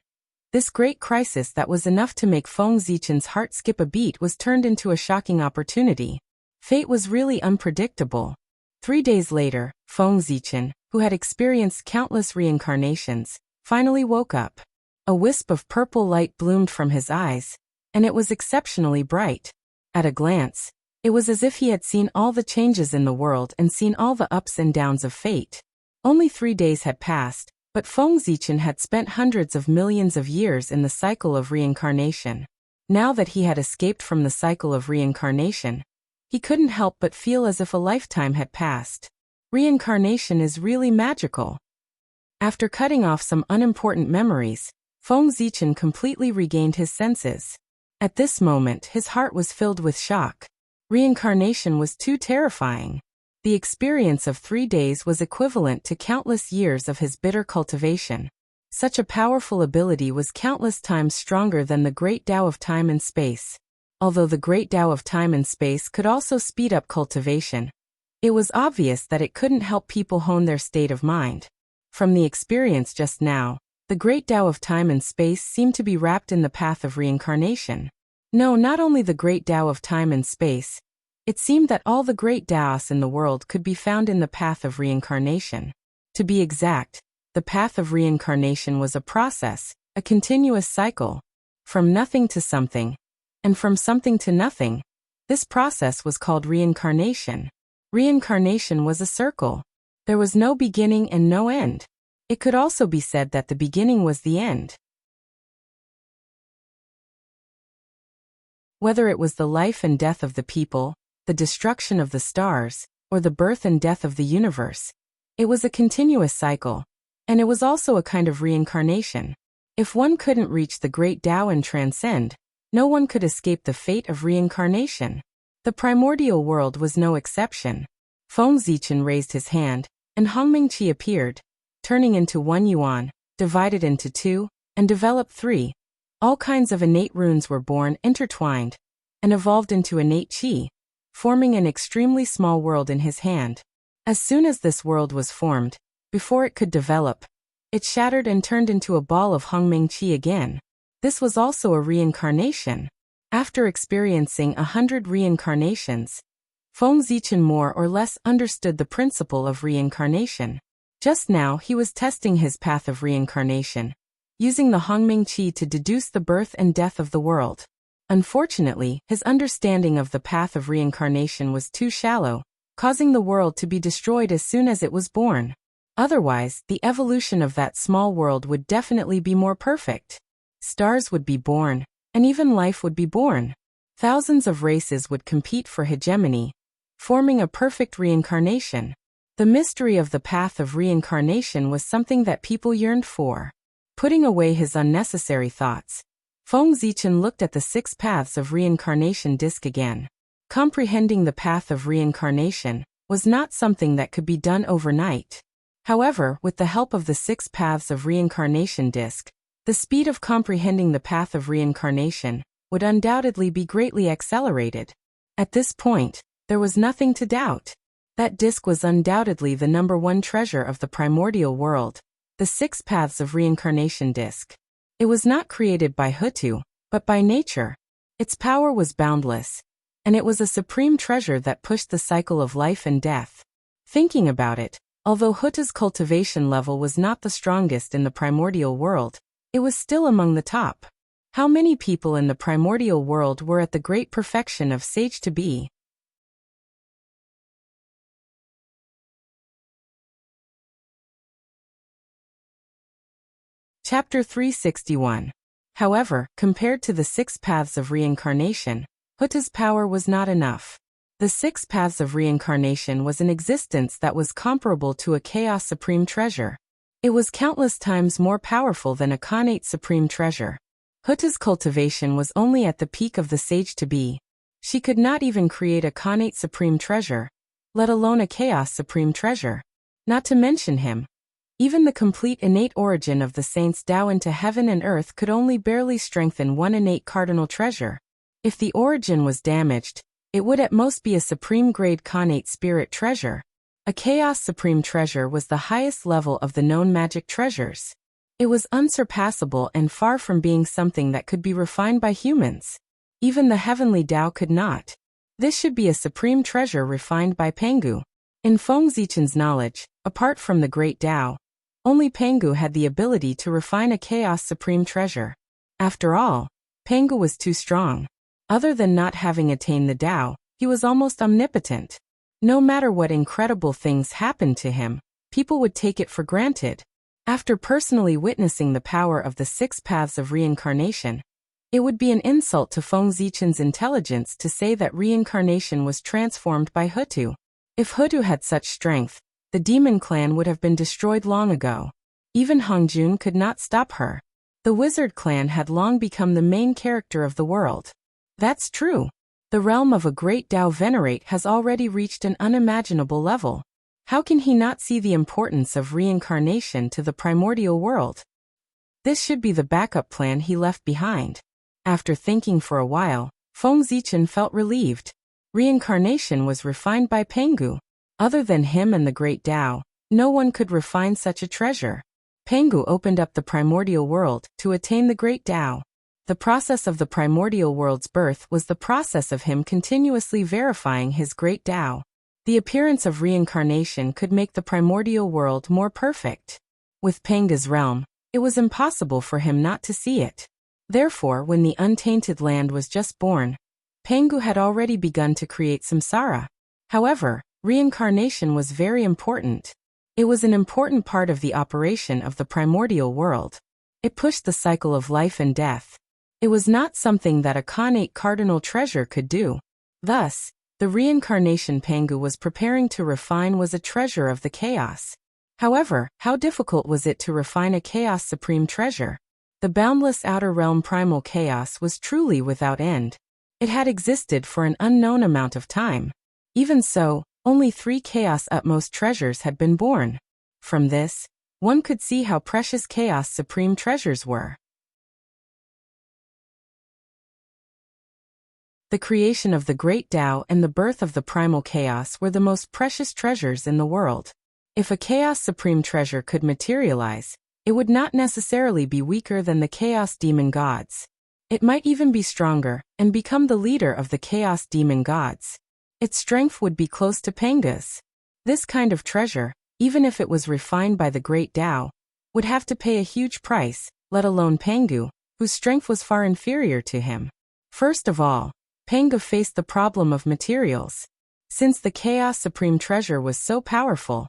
this great crisis that was enough to make Feng Zichen's heart skip a beat was turned into a shocking opportunity. Fate was really unpredictable. 3 days later, Feng Zichen, who had experienced countless reincarnations, finally woke up. A wisp of purple light bloomed from his eyes, and it was exceptionally bright. At a glance, it was as if he had seen all the changes in the world and seen all the ups and downs of fate. Only 3 days had passed, but Feng Zichen had spent hundreds of millions of years in the cycle of reincarnation. Now that he had escaped from the cycle of reincarnation, he couldn't help but feel as if a lifetime had passed. Reincarnation is really magical. After cutting off some unimportant memories, Feng Zichen completely regained his senses. At this moment, his heart was filled with shock. Reincarnation was too terrifying. The experience of 3 days was equivalent to countless years of his bitter cultivation. Such a powerful ability was countless times stronger than the great Tao of time and space. Although the great Tao of time and space could also speed up cultivation, it was obvious that it couldn't help people hone their state of mind. From the experience just now, the great Tao of time and space seemed to be wrapped in the path of reincarnation. No, not only the great Tao of time and space. It seemed that all the great Taos in the world could be found in the path of reincarnation. To be exact, the path of reincarnation was a process, a continuous cycle. From nothing to something, and from something to nothing. This process was called reincarnation. Reincarnation was a circle. There was no beginning and no end. It could also be said that the beginning was the end. Whether it was the life and death of the people, the destruction of the stars, or the birth and death of the universe, it was a continuous cycle, and it was also a kind of reincarnation. If one couldn't reach the great Tao and transcend, no one could escape the fate of reincarnation. The primordial world was no exception. Feng Zichen raised his hand, and Hongming Qi appeared, turning into 1 yuan, divided into 2, and developed 3. All kinds of innate runes were born intertwined, and evolved into innate qi, forming an extremely small world in his hand. As soon as this world was formed, before it could develop, it shattered and turned into a ball of Hongming Qi again. This was also a reincarnation. After experiencing 100 reincarnations, Feng Zichen more or less understood the principle of reincarnation. Just now he was testing his path of reincarnation, using the Hongming Qi to deduce the birth and death of the world. Unfortunately, his understanding of the path of reincarnation was too shallow, causing the world to be destroyed as soon as it was born. Otherwise, the evolution of that small world would definitely be more perfect. Stars would be born, and even life would be born. Thousands of races would compete for hegemony, forming a perfect reincarnation. The mystery of the path of reincarnation was something that people yearned for. Putting away his unnecessary thoughts, Feng Zichen looked at the 6 paths of reincarnation disc again. Comprehending the path of reincarnation was not something that could be done overnight. However, with the help of the 6 paths of reincarnation disc, the speed of comprehending the path of reincarnation would undoubtedly be greatly accelerated. At this point, there was nothing to doubt. That disc was undoubtedly the #1 treasure of the primordial world, the 6 paths of reincarnation disc. It was not created by Hutu, but by nature. Its power was boundless, and it was a supreme treasure that pushed the cycle of life and death. Thinking about it, although Hutu's cultivation level was not the strongest in the primordial world, it was still among the top. How many people in the primordial world were at the great perfection of sage to be? Chapter 361. However, compared to the 6 paths of reincarnation, Hutu's power was not enough. The 6 paths of reincarnation was an existence that was comparable to a chaos supreme treasure. It was countless times more powerful than a Khanate supreme treasure. Hutu's cultivation was only at the peak of the sage to be. She could not even create a Khanate supreme treasure, let alone a chaos supreme treasure. Not to mention him. Even the complete innate origin of the saints Tao into heaven and earth could only barely strengthen one innate cardinal treasure. If the origin was damaged, it would at most be a supreme grade Khanate spirit treasure. A chaos supreme treasure was the highest level of the known magic treasures. It was unsurpassable and far from being something that could be refined by humans. Even the heavenly Tao could not. This should be a supreme treasure refined by Pengu. In Feng Zichen's knowledge, apart from the great Tao, only Pengu had the ability to refine a chaos supreme treasure. After all, Pengu was too strong. Other than not having attained the Tao, he was almost omnipotent. No matter what incredible things happened to him, people would take it for granted. After personally witnessing the power of the 6 paths of reincarnation, it would be an insult to Feng Zichen's intelligence to say that reincarnation was transformed by Hutu. If Hutu had such strength, the demon clan would have been destroyed long ago. Even Hongjun could not stop her. The wizard clan had long become the main character of the world. That's true. The realm of a great Tao venerate has already reached an unimaginable level. How can he not see the importance of reincarnation to the primordial world? This should be the backup plan he left behind. After thinking for a while, Feng Zichen felt relieved. Reincarnation was refined by Pengu. Other than him and the great Tao, no one could refine such a treasure. Pengu opened up the primordial world to attain the great Tao. The process of the primordial world's birth was the process of him continuously verifying his great Tao. The appearance of reincarnation could make the primordial world more perfect. With Pengu's realm, it was impossible for him not to see it. Therefore, when the untainted land was just born, Pengu had already begun to create samsara. However, reincarnation was very important. It was an important part of the operation of the primordial world. It pushed the cycle of life and death. It was not something that a Khanate cardinal treasure could do. Thus, the reincarnation Pengu was preparing to refine was a treasure of the chaos. However, how difficult was it to refine a chaos supreme treasure? The boundless outer realm primal chaos was truly without end. It had existed for an unknown amount of time. Even so, only 3 chaos utmost treasures had been born. From this, one could see how precious chaos supreme treasures were. The creation of the great Tao and the birth of the primal chaos were the most precious treasures in the world. If a chaos supreme treasure could materialize, it would not necessarily be weaker than the chaos demon gods. It might even be stronger and become the leader of the chaos demon gods. its strength would be close to Panga's. This kind of treasure, even if it was refined by the great Tao, would have to pay a huge price, let alone Pangu, whose strength was far inferior to him. First of all, Panga faced the problem of materials. Since the Chaos Supreme Treasure was so powerful,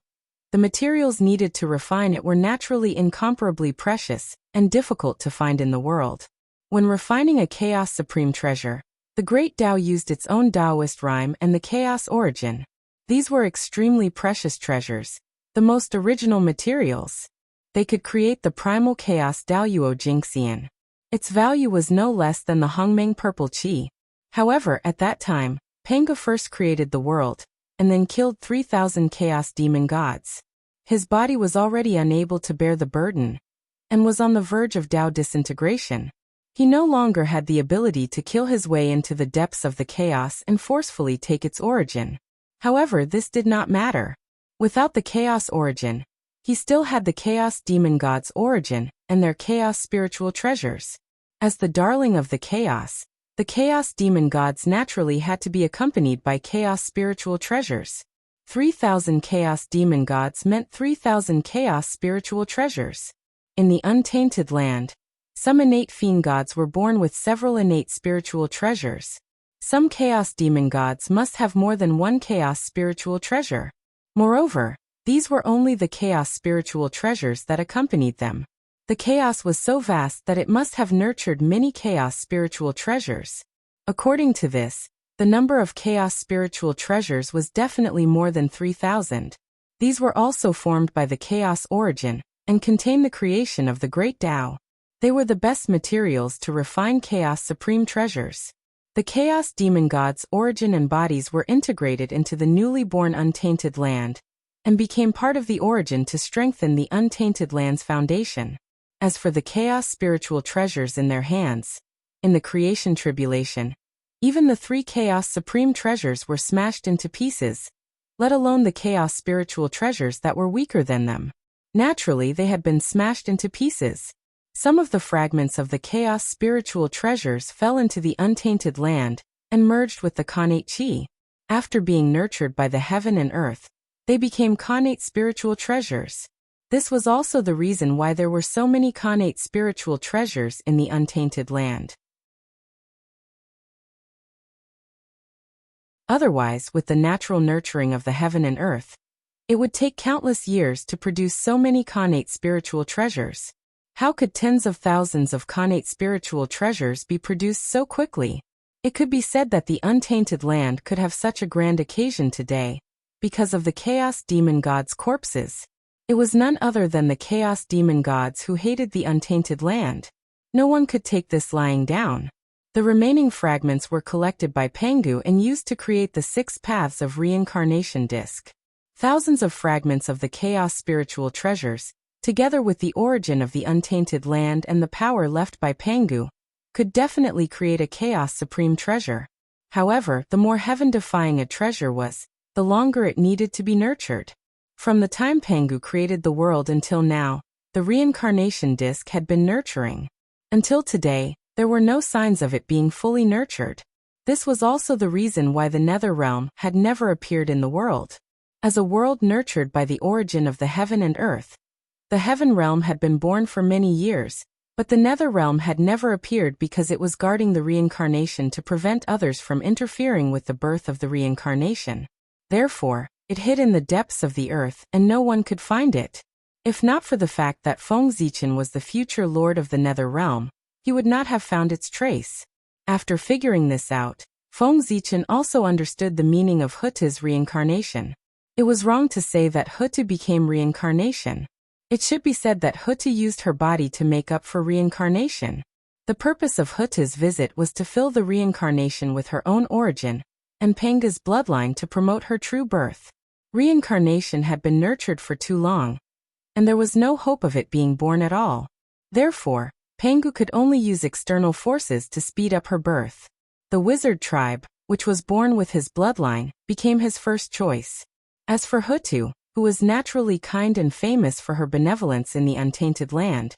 the materials needed to refine it were naturally incomparably precious and difficult to find in the world. When refining a Chaos Supreme Treasure, the Great Tao used its own Taoist rhyme and the Chaos Origin. These were extremely precious treasures, the most original materials. They could create the primal Chaos Daoyuo Jingxian. Its value was no less than the Hongmeng Purple Qi. However, at that time, Panga first created the world, and then killed 3,000 Chaos Demon Gods. His body was already unable to bear the burden, and was on the verge of Tao disintegration. He no longer had the ability to kill his way into the depths of the chaos and forcefully take its origin. However, this did not matter. Without the Chaos Origin, he still had the Chaos Demon Gods' origin and their Chaos Spiritual Treasures. As the darling of the Chaos, the Chaos Demon Gods naturally had to be accompanied by Chaos Spiritual Treasures. 3,000 Chaos Demon Gods meant 3,000 Chaos Spiritual Treasures. In the Untainted Land, some innate fiend gods were born with several innate spiritual treasures. Some Chaos Demon Gods must have more than one Chaos Spiritual Treasure. Moreover, these were only the Chaos Spiritual Treasures that accompanied them. The chaos was so vast that it must have nurtured many Chaos Spiritual Treasures. According to this, the number of Chaos Spiritual Treasures was definitely more than 3,000. These were also formed by the Chaos Origin, and contain the creation of the Great Tao. They were the best materials to refine Chaos Supreme Treasures. The Chaos Demon Gods' origin and bodies were integrated into the newly born Untainted Land, and became part of the origin to strengthen the Untainted Land's foundation. As for the Chaos Spiritual Treasures in their hands, in the Creation Tribulation, even the 3 Chaos Supreme Treasures were smashed into pieces, let alone the Chaos Spiritual Treasures that were weaker than them. Naturally, they had been smashed into pieces. Some of the fragments of the Chaos Spiritual Treasures fell into the Untainted Land and merged with the Khanate Qi. After being nurtured by the heaven and earth, they became Khanate Spiritual Treasures. This was also the reason why there were so many Khanate Spiritual Treasures in the Untainted Land. Otherwise, with the natural nurturing of the heaven and earth, it would take countless years to produce so many Khanate Spiritual Treasures. How could tens of thousands of Khanate Spiritual Treasures be produced so quickly? It could be said that the Untainted Land could have such a grand occasion today, because of the Chaos Demon Gods' corpses. It was none other than the Chaos Demon Gods who hated the Untainted Land. No one could take this lying down. The remaining fragments were collected by Pangu and used to create the 6 paths of reincarnation disc. Thousands of fragments of the Chaos Spiritual Treasures, together with the origin of the Untainted Land and the power left by Pangu, could definitely create a Chaos Supreme Treasure. However, the more heaven-defying a treasure was, the longer it needed to be nurtured. From the time Pangu created the world until now, the reincarnation disc had been nurturing. Until today, there were no signs of it being fully nurtured. This was also the reason why the Nether Realm had never appeared in the world. As a world nurtured by the origin of the heaven and earth, the Heaven Realm had been born for many years, but the Nether Realm had never appeared because it was guarding the reincarnation to prevent others from interfering with the birth of the reincarnation. Therefore, it hid in the depths of the earth and no one could find it. If not for the fact that Feng Zichen was the future lord of the Nether Realm, he would not have found its trace. After figuring this out, Feng Zichen also understood the meaning of Huta's reincarnation. It was wrong to say that Huta became reincarnation. It should be said that Huta used her body to make up for reincarnation. The purpose of Huta's visit was to fill the reincarnation with her own origin, and Panga's bloodline to promote her true birth. Reincarnation had been nurtured for too long, and there was no hope of it being born at all. Therefore, Pangu could only use external forces to speed up her birth. The wizard tribe, which was born with his bloodline, became his first choice. As for Hutu, who was naturally kind and famous for her benevolence in the Untainted Land,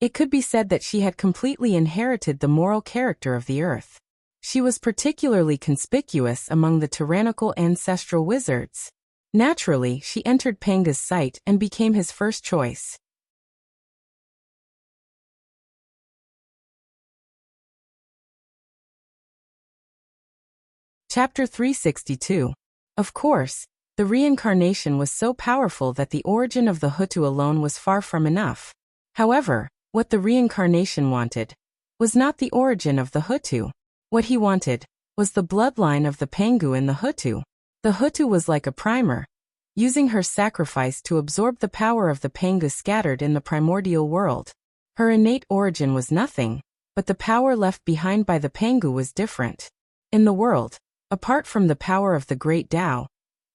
it could be said that she had completely inherited the moral character of the earth. She was particularly conspicuous among the tyrannical ancestral wizards. Naturally, she entered Panga's sight and became his first choice. Chapter 362. Of course, the reincarnation was so powerful that the origin of the Hutu alone was far from enough. However, what the reincarnation wanted was not the origin of the Hutu. What he wanted was the bloodline of the Pangu in the Hutu. The Hutu was like a primer, using her sacrifice to absorb the power of the Pangu scattered in the primordial world. Her innate origin was nothing, but the power left behind by the Pangu was different. In the world, apart from the power of the great Tao,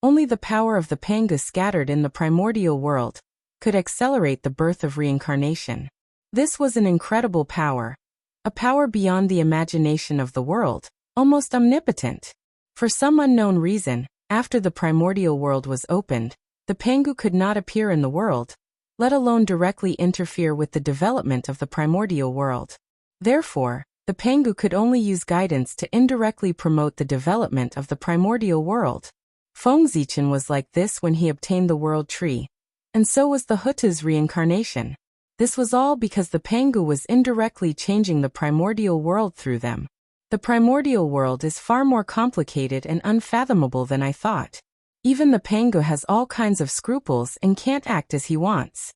only the power of the Pangu scattered in the primordial world could accelerate the birth of reincarnation. This was an incredible power, a power beyond the imagination of the world, almost omnipotent. For some unknown reason, after the primordial world was opened, the Pangu could not appear in the world, let alone directly interfere with the development of the primordial world. Therefore, the Pangu could only use guidance to indirectly promote the development of the primordial world. Feng Zichen was like this when he obtained the world tree, and so was the Hutu's reincarnation. This was all because the Pangu was indirectly changing the primordial world through them. The primordial world is far more complicated and unfathomable than I thought. Even the Pangu has all kinds of scruples and can't act as he wants.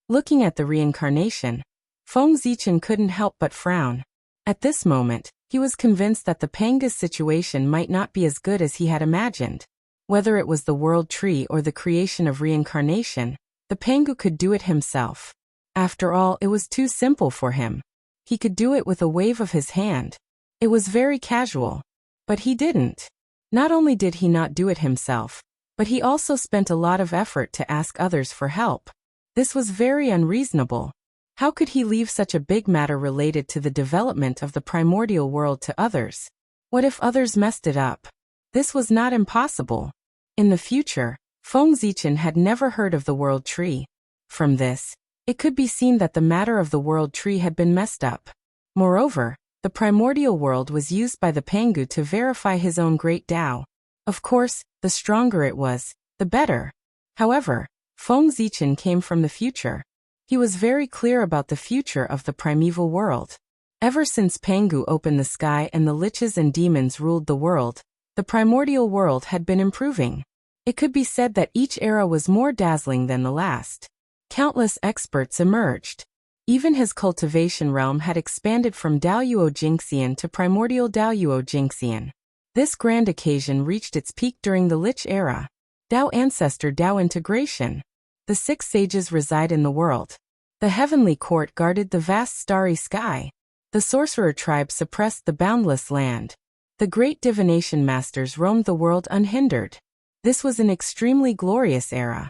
Looking at the reincarnation, Feng Zichen couldn't help but frown. At this moment, he was convinced that the Pangu's situation might not be as good as he had imagined. Whether it was the world tree or the creation of reincarnation, the Pangu could do it himself. After all, it was too simple for him. He could do it with a wave of his hand. It was very casual. But he didn't. Not only did he not do it himself, but he also spent a lot of effort to ask others for help. This was very unreasonable. How could he leave such a big matter related to the development of the primordial world to others? What if others messed it up? This was not impossible. In the future, Feng Zichen had never heard of the world tree. From this, it could be seen that the matter of the world tree had been messed up. Moreover, the primordial world was used by the Pangu to verify his own great Tao. Of course, the stronger it was, the better. However, Feng Zichen came from the future. He was very clear about the future of the primeval world. Ever since Pangu opened the sky and the liches and demons ruled the world, the primordial world had been improving. It could be said that each era was more dazzling than the last. Countless experts emerged. Even his cultivation realm had expanded from Daoyuo Jingxian to primordial Daoyuo Jingxian. This grand occasion reached its peak during the Lich era. Dao Ancestor Dao Integration. The 6 sages reside in the world. The heavenly court guarded the vast starry sky. The sorcerer tribe suppressed the boundless land. The great divination masters roamed the world unhindered. This was an extremely glorious era.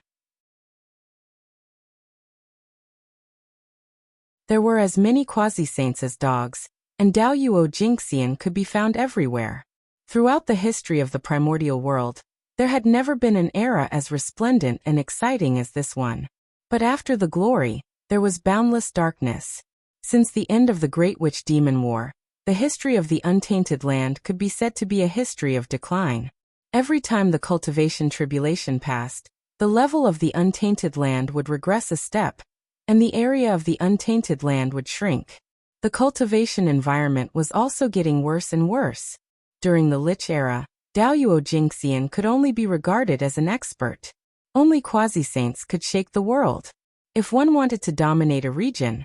There were as many quasi-saints as dogs, and Daoyuo Jingxian could be found everywhere. Throughout the history of the primordial world, there had never been an era as resplendent and exciting as this one. But after the glory, there was boundless darkness. Since the end of the Great Witch Demon War, the history of the untainted land could be said to be a history of decline. Every time the cultivation tribulation passed, the level of the untainted land would regress a step, and the area of the untainted land would shrink. The cultivation environment was also getting worse and worse. During the Lich era, Daoyuo Jingxian could only be regarded as an expert. Only quasi-saints could shake the world. If one wanted to dominate a region,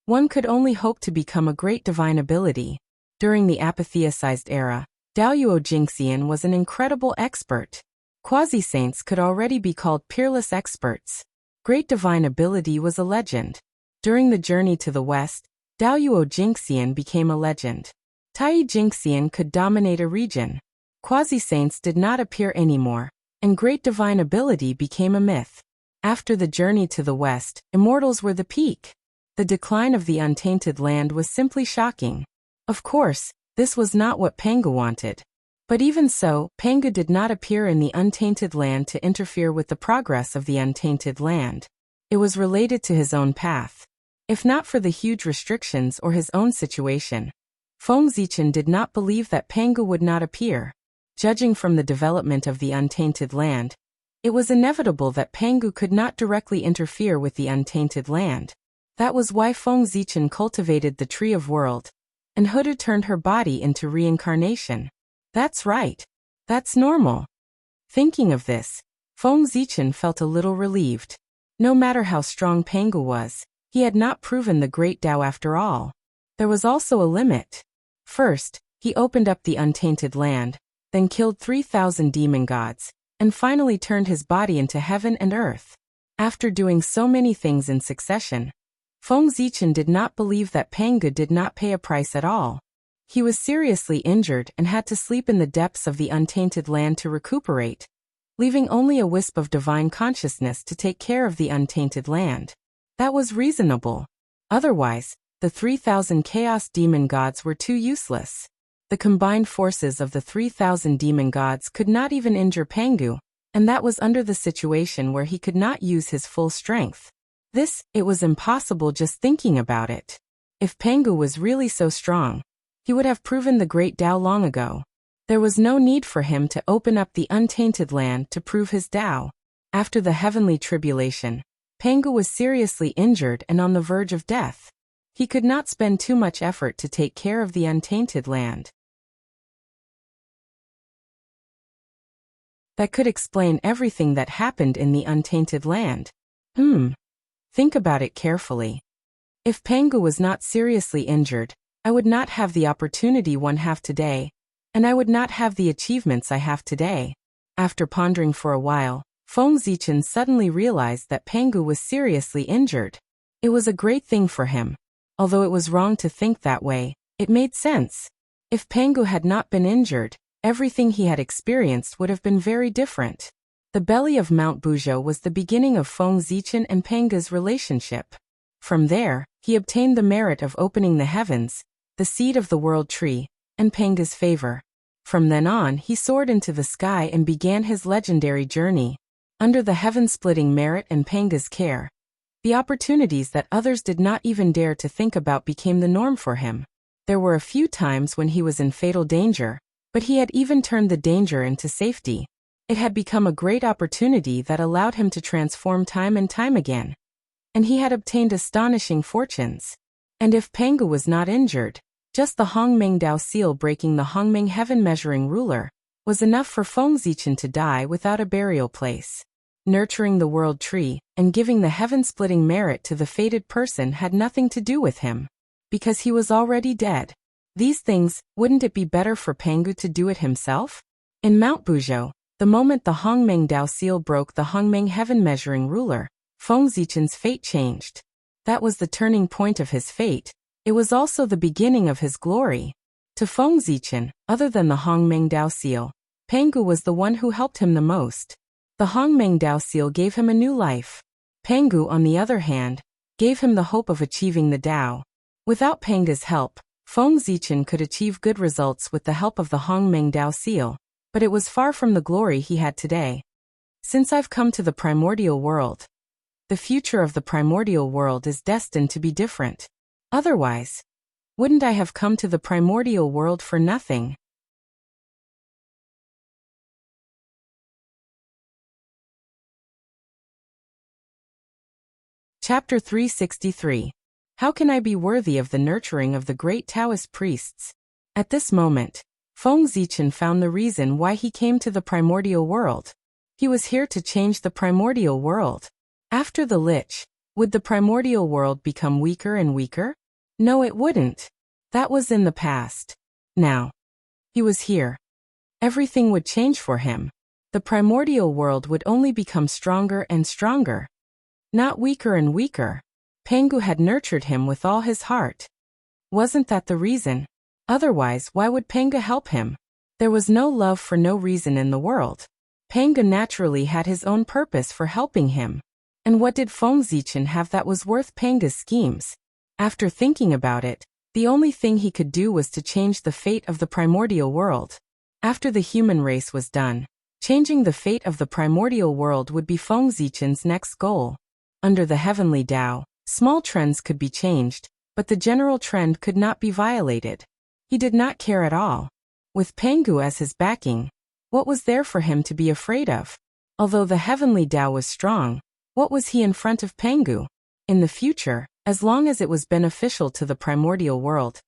one could only hope to become a great divine ability. During the apatheicized era, Daoyuo Jingxian was an incredible expert. Quasi-saints could already be called peerless experts. Great divine ability was a legend. During the journey to the west, Daoyuo Jingxian became a legend. Tai Jingxian could dominate a region. Quasi-saints did not appear anymore, and great divine ability became a myth. After the journey to the west, immortals were the peak. The decline of the untainted land was simply shocking. Of course, this was not what Pangu wanted. But even so, Pangu did not appear in the untainted land to interfere with the progress of the untainted land. It was related to his own path. If not for the huge restrictions or his own situation, Feng Zichen did not believe that Pangu would not appear. Judging from the development of the untainted land, it was inevitable that Pangu could not directly interfere with the untainted land. That was why Feng Zichen cultivated the Tree of World, and Hudu turned her body into reincarnation. That's right. That's normal. Thinking of this, Feng Zichen felt a little relieved. No matter how strong Pangu was, he had not proven the great Tao after all. There was also a limit. First, he opened up the untainted land, then killed 3,000 demon gods, and finally turned his body into heaven and earth. After doing so many things in succession, Feng Zichen did not believe that Pangu did not pay a price at all. He was seriously injured and had to sleep in the depths of the untainted land to recuperate, leaving only a wisp of divine consciousness to take care of the untainted land. That was reasonable. Otherwise, the 3,000 chaos demon gods were too useless. The combined forces of the 3,000 demon gods could not even injure Pangu, and that was under the situation where he could not use his full strength. It was impossible just thinking about it. If Pangu was really so strong, he would have proven the great Tao long ago. There was no need for him to open up the untainted land to prove his Tao. After the heavenly tribulation, Pangu was seriously injured and on the verge of death. He could not spend too much effort to take care of the untainted land. That could explain everything that happened in the untainted land. Think about it carefully. If Pangu was not seriously injured, I would not have the opportunity one have today, and I would not have the achievements I have today. After pondering for a while, Feng Zichen suddenly realized that Pangu was seriously injured. It was a great thing for him. Although it was wrong to think that way, it made sense. If Pangu had not been injured, everything he had experienced would have been very different. The belly of Mount Buzhou was the beginning of Feng Zichen and Pangu's relationship. From there, he obtained the merit of opening the heavens, the seed of the world tree, and Pangu's favor. From then on, he soared into the sky and began his legendary journey. Under the heaven-splitting merit and Pangu's care, the opportunities that others did not even dare to think about became the norm for him. There were a few times when he was in fatal danger, but he had even turned the danger into safety. It had become a great opportunity that allowed him to transform time and time again. And he had obtained astonishing fortunes. And if Pangu was not injured, just the Hongmeng Dao seal breaking the Hongmeng heaven-measuring ruler was enough for Feng Zichen to die without a burial place. Nurturing the world tree and giving the heaven-splitting merit to the fated person had nothing to do with him, because he was already dead. These things, wouldn't it be better for Pangu to do it himself? In Mount Buzhou, the moment the Hongmeng Dao seal broke the Hongmeng heaven-measuring ruler, Feng Zichen's fate changed. That was the turning point of his fate. It was also the beginning of his glory. To Feng Zichen, other than the Hongmeng Dao seal, Pangu was the one who helped him the most. The Hongmeng Dao seal gave him a new life. Pangu, on the other hand, gave him the hope of achieving the Tao. Without Pangu's help, Feng Zichen could achieve good results with the help of the Hongmeng Dao seal, but it was far from the glory he had today. Since I've come to the primordial world, the future of the primordial world is destined to be different. Otherwise, wouldn't I have come to the primordial world for nothing? Chapter 363. How can I be worthy of the nurturing of the great Taoist priests? At this moment, Feng Zichen found the reason why he came to the primordial world. He was here to change the primordial world. After the Lich, would the primordial world become weaker and weaker? No, it wouldn't. That was in the past. Now, he was here. Everything would change for him. The primordial world would only become stronger and stronger, not weaker and weaker. Pangu had nurtured him with all his heart. Wasn't that the reason? Otherwise, why would Pangu help him? There was no love for no reason in the world. Pangu naturally had his own purpose for helping him. And what did Feng Zichen have that was worth Pangu's schemes? After thinking about it, the only thing he could do was to change the fate of the primordial world. After the human race was done, changing the fate of the primordial world would be Feng Zichen's next goal. Under the heavenly Tao, small trends could be changed, but the general trend could not be violated. He did not care at all. With Pengu as his backing, what was there for him to be afraid of? Although the heavenly Tao was strong, what was he in front of Pengu? In the future, as long as it was beneficial to the primordial world,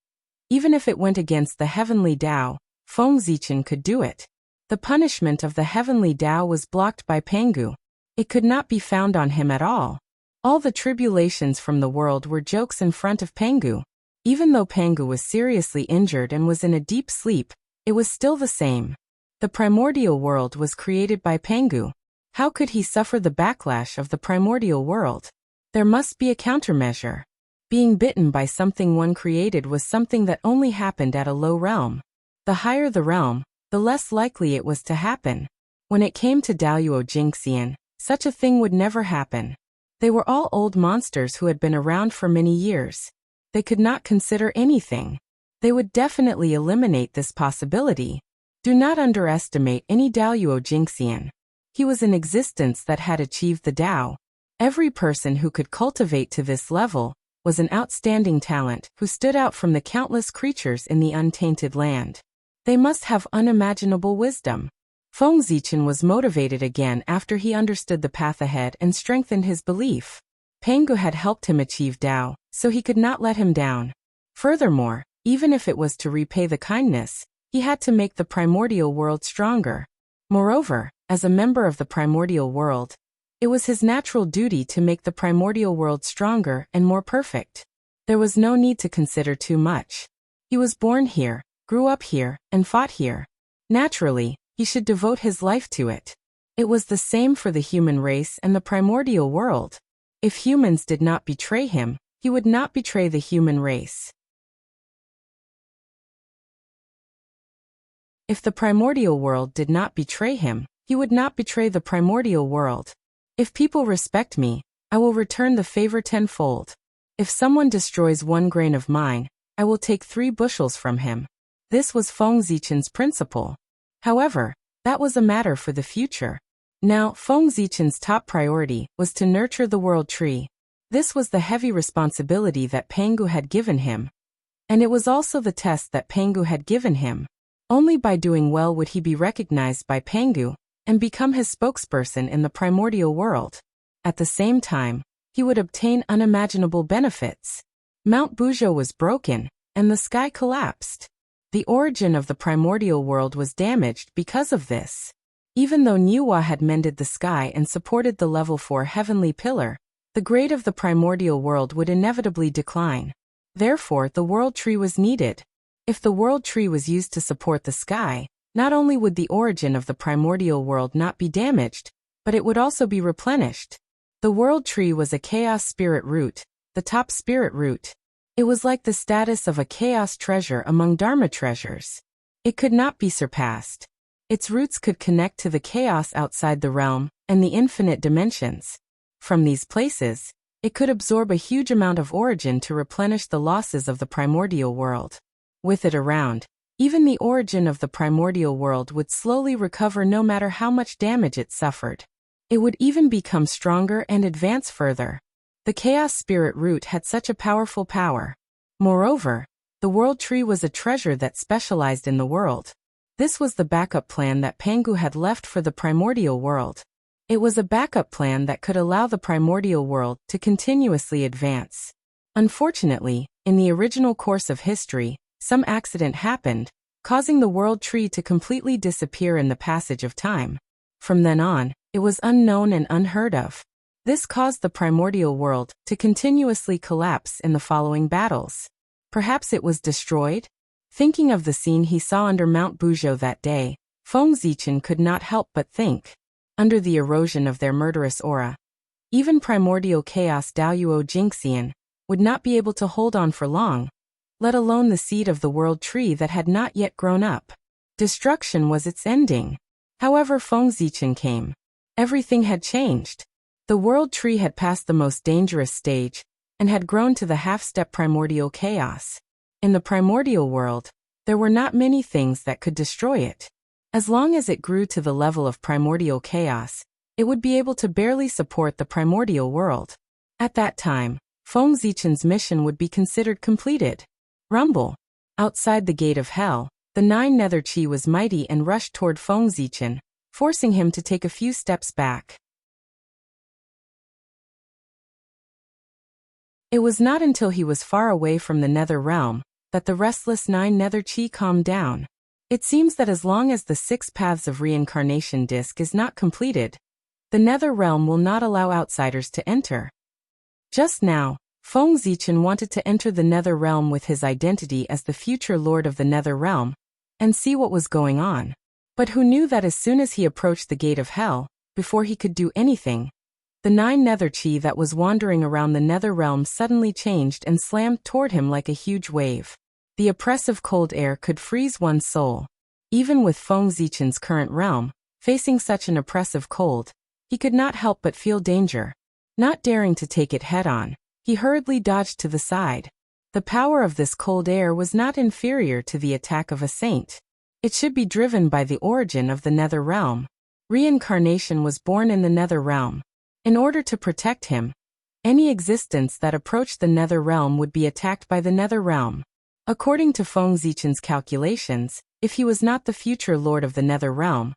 even if it went against the heavenly Tao, Feng Zichen could do it. The punishment of the heavenly Tao was blocked by Pengu. It could not be found on him at all. All the tribulations from the world were jokes in front of Pengu. Even though Pengu was seriously injured and was in a deep sleep, it was still the same. The primordial world was created by Pengu. How could he suffer the backlash of the primordial world? There must be a countermeasure. Being bitten by something one created was something that only happened at a low realm. The higher the realm, the less likely it was to happen. When it came to Daoyuo Jingxian, such a thing would never happen. They were all old monsters who had been around for many years. They could not consider anything. They would definitely eliminate this possibility. Do not underestimate any Daoyuo Jingxian. He was an existence that had achieved the Tao. Every person who could cultivate to this level was an outstanding talent who stood out from the countless creatures in the untainted land. They must have unimaginable wisdom. Feng Zichen was motivated again after he understood the path ahead and strengthened his belief. Pengu had helped him achieve Tao, so he could not let him down. Furthermore, even if it was to repay the kindness, he had to make the primordial world stronger. Moreover, as a member of the primordial world, it was his natural duty to make the primordial world stronger and more perfect. There was no need to consider too much. He was born here, grew up here, and fought here. Naturally, he should devote his life to it. It was the same for the human race and the primordial world. If humans did not betray him, he would not betray the human race. If the primordial world did not betray him, he would not betray the primordial world. If people respect me, I will return the favor tenfold. If someone destroys 1 grain of mine, I will take 3 bushels from him. This was Feng Zichen's principle. However, that was a matter for the future. Now, Feng Zichen's top priority was to nurture the world tree. This was the heavy responsibility that Pengu had given him. And it was also the test that Pengu had given him. Only by doing well would he be recognized by Pengu and become his spokesperson in the primordial world. At the same time, he would obtain unimaginable benefits. Mount Buzhou was broken, and the sky collapsed. The origin of the primordial world was damaged because of this. Even though Niwa had mended the sky and supported the level 4 heavenly pillar, the grade of the primordial world would inevitably decline. Therefore, the world tree was needed. If the world tree was used to support the sky, not only would the origin of the primordial world not be damaged, but it would also be replenished. The world tree was a chaos spirit root, the top spirit root. It was like the status of a chaos treasure among Dharma treasures. It could not be surpassed. Its roots could connect to the chaos outside the realm and the infinite dimensions. From these places, it could absorb a huge amount of origin to replenish the losses of the primordial world. With it around, even the origin of the primordial world would slowly recover no matter how much damage it suffered. It would even become stronger and advance further. The chaos spirit root had such a powerful power. Moreover, the world tree was a treasure that specialized in the world. This was the backup plan that Pengu had left for the primordial world. It was a backup plan that could allow the primordial world to continuously advance. Unfortunately, in the original course of history, some accident happened, causing the world tree to completely disappear in the passage of time. From then on, it was unknown and unheard of. This caused the primordial world to continuously collapse in the following battles. Perhaps it was destroyed? Thinking of the scene he saw under Mount Buzhou that day, Feng Zichen could not help but think. Under the erosion of their murderous aura, even primordial chaos Daoyuo Jingxian would not be able to hold on for long, let alone the seed of the world tree that had not yet grown up. Destruction was its ending. However, Feng Zichen came. Everything had changed. The world tree had passed the most dangerous stage and had grown to the half-step primordial chaos. In the primordial world, there were not many things that could destroy it. As long as it grew to the level of primordial chaos, it would be able to barely support the primordial world. At that time, Feng Zichen's mission would be considered completed. Rumble. Outside the gate of hell, the 9 nether chi was mighty and rushed toward Feng Zichen, forcing him to take a few steps back. It was not until he was far away from the nether realm that the restless 9 nether chi calmed down. It seems that as long as the 6 paths of reincarnation disc is not completed, the nether realm will not allow outsiders to enter. Just now, Feng Zichen wanted to enter the nether realm with his identity as the future lord of the nether realm and see what was going on. But who knew that as soon as he approached the gate of hell, before he could do anything, the 9 nether chi that was wandering around the nether realm suddenly changed and slammed toward him like a huge wave. The oppressive cold air could freeze one's soul. Even with Feng Zichen's current realm, facing such an oppressive cold, he could not help but feel danger. Not daring to take it head-on, he hurriedly dodged to the side. The power of this cold air was not inferior to the attack of a saint. It should be driven by the origin of the nether realm. Reincarnation was born in the nether realm. In order to protect him, any existence that approached the nether realm would be attacked by the nether realm. According to Feng Zichen's calculations, if he was not the future lord of the nether realm,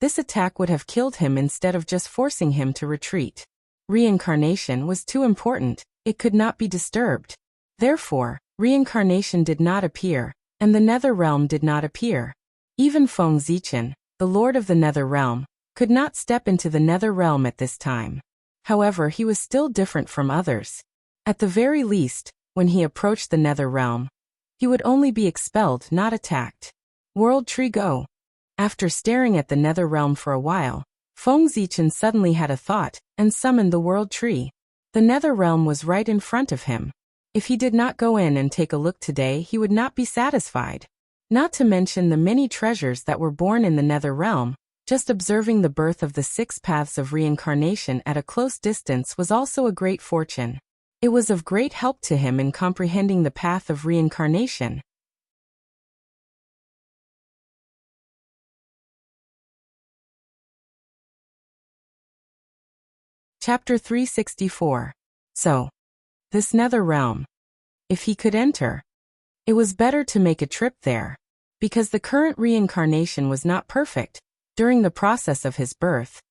this attack would have killed him instead of just forcing him to retreat. Reincarnation was too important, it could not be disturbed. Therefore, reincarnation did not appear, and the nether realm did not appear. Even Feng Zichen, the lord of the nether realm, could not step into the nether realm at this time. However, he was still different from others. At the very least, when he approached the nether realm, he would only be expelled, not attacked. World Tree Go. After staring at the nether realm for a while, Feng Zichen suddenly had a thought and summoned the world tree. The nether realm was right in front of him. If he did not go in and take a look today, he would not be satisfied. Not to mention the many treasures that were born in the nether realm. Just observing the birth of the 6 paths of reincarnation at a close distance was also a great fortune. It was of great help to him in comprehending the path of reincarnation. Chapter 364. So, this nether realm. If he could enter, it was better to make a trip there. Because the current reincarnation was not perfect. During the process of his birth,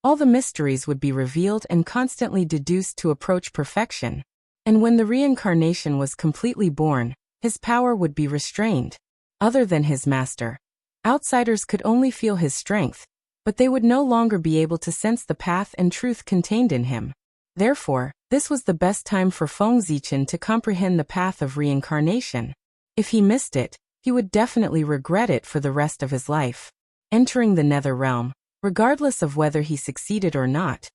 all the mysteries would be revealed and constantly deduced to approach perfection. And when the reincarnation was completely born, his power would be restrained. Other than his master, outsiders could only feel his strength, but they would no longer be able to sense the path and truth contained in him. Therefore, this was the best time for Feng Zichen to comprehend the path of reincarnation. If he missed it, he would definitely regret it for the rest of his life. Entering the nether realm, regardless of whether he succeeded or not,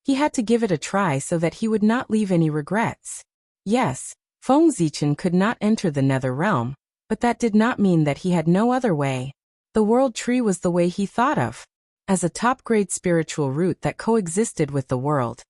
he had to give it a try so that he would not leave any regrets. Yes, Feng Zichen could not enter the nether realm, but that did not mean that he had no other way. The world tree was the way he thought of, as a top-grade spiritual root that coexisted with the world.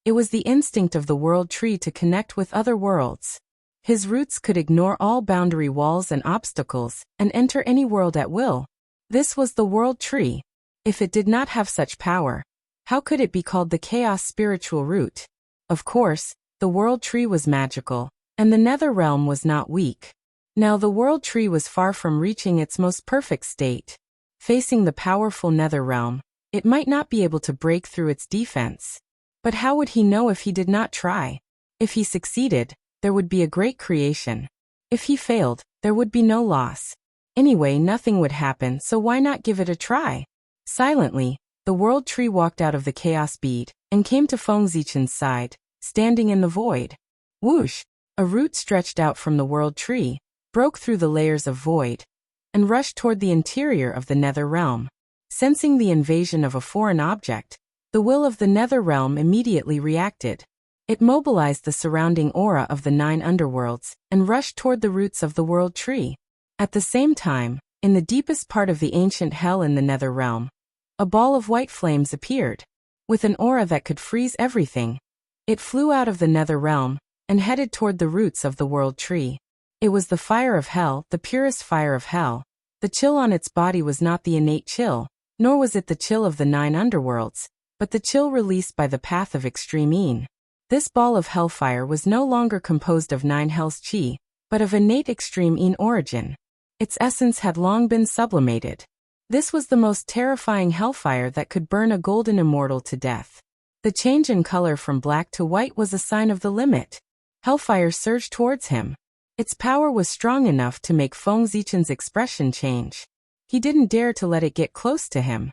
It was the instinct of the world tree to connect with other worlds. His roots could ignore all boundary walls and obstacles and enter any world at will. This was the world tree. If it did not have such power, how could it be called the chaos spiritual root? Of course, the world tree was magical, and the nether realm was not weak. Now the world tree was far from reaching its most perfect state. Facing the powerful nether realm, it might not be able to break through its defense. But how would he know if he did not try? If he succeeded, there would be a great creation. If he failed, there would be no loss. Anyway, nothing would happen, so why not give it a try? Silently, the world tree walked out of the chaos bead and came to Feng Zichen's side, standing in the void. Whoosh! A root stretched out from the world tree, broke through the layers of void, and rushed toward the interior of the nether realm. Sensing the invasion of a foreign object, the will of the nether realm immediately reacted. It mobilized the surrounding aura of the 9 underworlds and rushed toward the roots of the world tree. At the same time, in the deepest part of the ancient hell in the nether realm, a ball of white flames appeared. With an aura that could freeze everything, it flew out of the nether realm and headed toward the roots of the world tree. It was the fire of hell, the purest fire of hell. The chill on its body was not the innate chill, nor was it the chill of the 9 underworlds, but the chill released by the path of extreme Yin. This ball of hellfire was no longer composed of 9 hell's chi, but of innate extreme in origin. Its essence had long been sublimated. This was the most terrifying hellfire that could burn a golden immortal to death. The change in color from black to white was a sign of the limit. Hellfire surged towards him. Its power was strong enough to make Feng Zichen's expression change. He didn't dare to let it get close to him.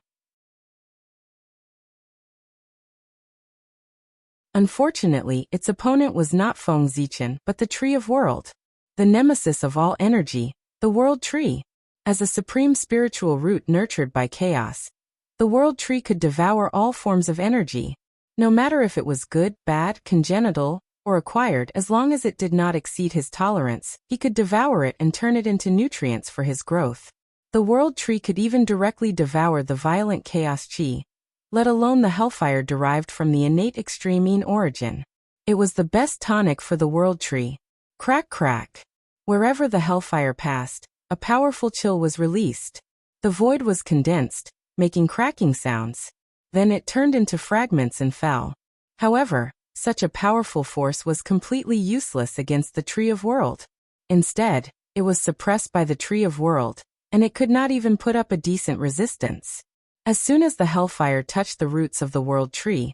Unfortunately, its opponent was not Feng Zichen, but the Tree of World. The nemesis of all energy, the World Tree. As a supreme spiritual root nurtured by chaos, the World Tree could devour all forms of energy. No matter if it was good, bad, congenital, or acquired, as long as it did not exceed his tolerance, he could devour it and turn it into nutrients for his growth. The World Tree could even directly devour the violent chaos chi, let alone the hellfire derived from the innate extreme in origin. It was the best tonic for the World Tree. Crack crack. Wherever the hellfire passed, a powerful chill was released. The void was condensed, making cracking sounds. Then it turned into fragments and fell. However, such a powerful force was completely useless against the Tree of World. Instead, it was suppressed by the Tree of World, and it could not even put up a decent resistance. As soon as the hellfire touched the roots of the World Tree,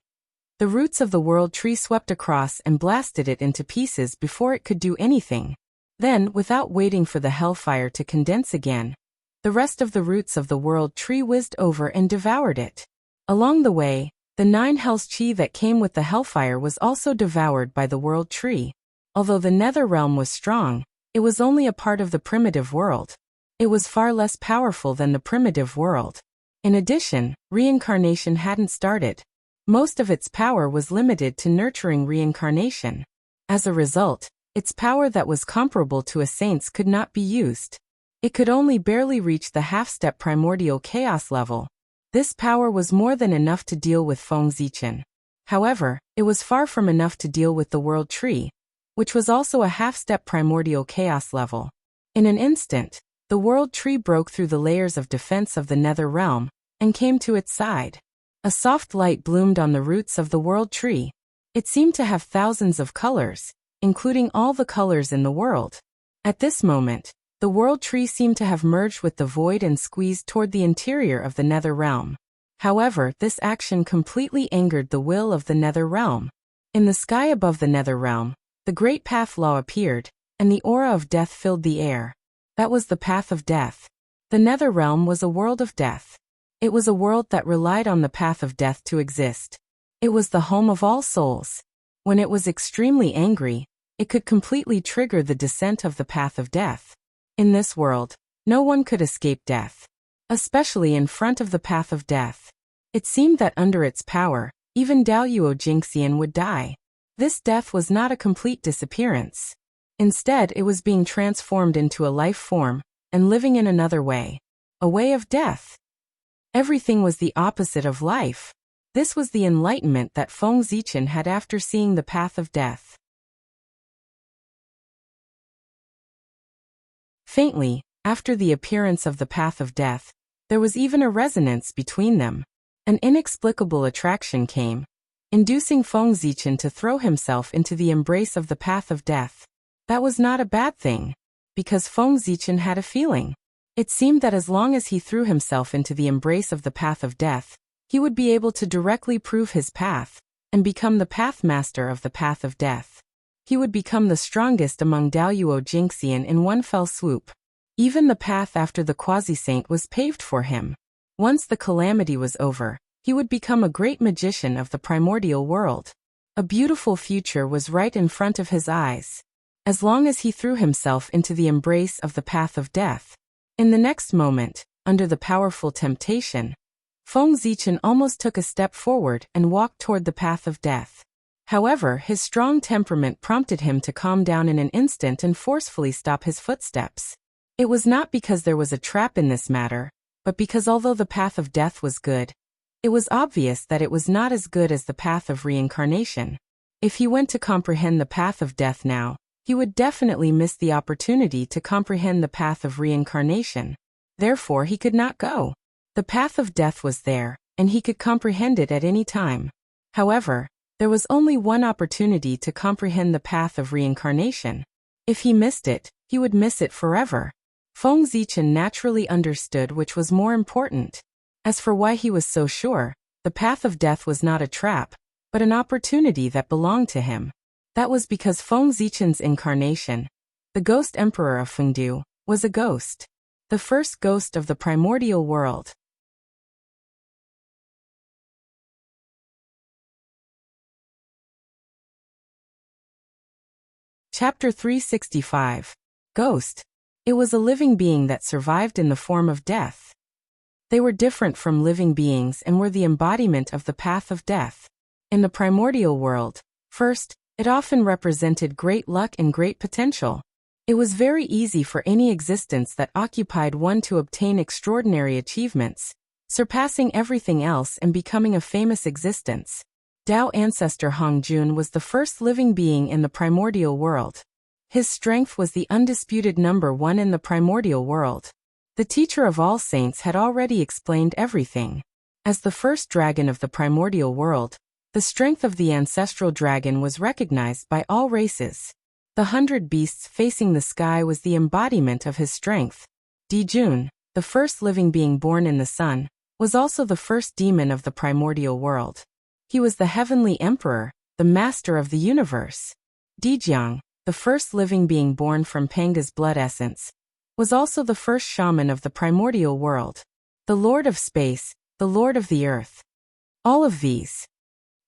the roots of the World Tree swept across and blasted it into pieces before it could do anything. Then, without waiting for the hellfire to condense again, the rest of the roots of the World Tree whizzed over and devoured it. Along the way, the 9 hells chi that came with the hellfire was also devoured by the World Tree. Although the Nether Realm was strong, it was only a part of the primitive world. It was far less powerful than the primitive world. In addition, reincarnation hadn't started. Most of its power was limited to nurturing reincarnation. As a result, its power that was comparable to a saint's could not be used. It could only barely reach the half-step primordial chaos level. This power was more than enough to deal with Feng Zichen. However, it was far from enough to deal with the World Tree, which was also a half-step primordial chaos level. In an instant, the World Tree broke through the layers of defense of the Nether Realm and came to its side. A soft light bloomed on the roots of the World Tree. It seemed to have thousands of colors, including all the colors in the world. At this moment, the World Tree seemed to have merged with the void and squeezed toward the interior of the Nether Realm. However, this action completely angered the will of the Nether Realm. In the sky above the Nether Realm, the Great Path Law appeared, and the aura of death filled the air. That was the path of death. The Nether Realm was a world of death. It was a world that relied on the path of death to exist. It was the home of all souls. When it was extremely angry, it could completely trigger the descent of the path of death. In this world, no one could escape death, especially in front of the path of death. It seemed that under its power, even Daoyuo Jingxian would die. This death was not a complete disappearance. Instead, it was being transformed into a life form and living in another way, a way of death. Everything was the opposite of life. This was the enlightenment that Feng Zichen had after seeing the path of death. Faintly, after the appearance of the path of death, there was even a resonance between them. An inexplicable attraction came, inducing Feng Zichen to throw himself into the embrace of the path of death. That was not a bad thing, because Feng Zichen had a feeling. It seemed that as long as he threw himself into the embrace of the path of death, he would be able to directly prove his path, and become the pathmaster of the path of death. He would become the strongest among Daoyuo Jingxian in one fell swoop. Even the path after the quasi-saint was paved for him. Once the calamity was over, he would become a great magician of the primordial world. A beautiful future was right in front of his eyes, as long as he threw himself into the embrace of the path of death. In the next moment, under the powerful temptation, Feng Zichen almost took a step forward and walked toward the path of death. However, his strong temperament prompted him to calm down in an instant and forcefully stop his footsteps. It was not because there was a trap in this matter, but because although the path of death was good, it was obvious that it was not as good as the path of reincarnation. If he went to comprehend the path of death now, he would definitely miss the opportunity to comprehend the path of reincarnation. Therefore, he could not go. The path of death was there, and he could comprehend it at any time. However, there was only one opportunity to comprehend the path of reincarnation. If he missed it, he would miss it forever. Feng Zichen naturally understood which was more important. As for why he was so sure, the path of death was not a trap, but an opportunity that belonged to him. That was because Feng Zichen's incarnation, the ghost emperor of Fengdu, was a ghost. The first ghost of the primordial world. Chapter 365. Ghost. It was a living being that survived in the form of death. They were different from living beings and were the embodiment of the path of death. In the primordial world, first, it often represented great luck and great potential. It was very easy for any existence that occupied one to obtain extraordinary achievements, surpassing everything else and becoming a famous existence. Tao ancestor Hongjun was the first living being in the primordial world. His strength was the undisputed number one in the primordial world. The teacher of all saints had already explained everything. As the first dragon of the primordial world, the strength of the ancestral dragon was recognized by all races. The 100 beasts facing the sky was the embodiment of his strength. Dijun, the first living being born in the sun, was also the first demon of the primordial world. He was the heavenly emperor, the master of the universe. Dijiang, the first living being born from Panga's blood essence, was also the first shaman of the primordial world. The lord of space, the lord of the earth. All of these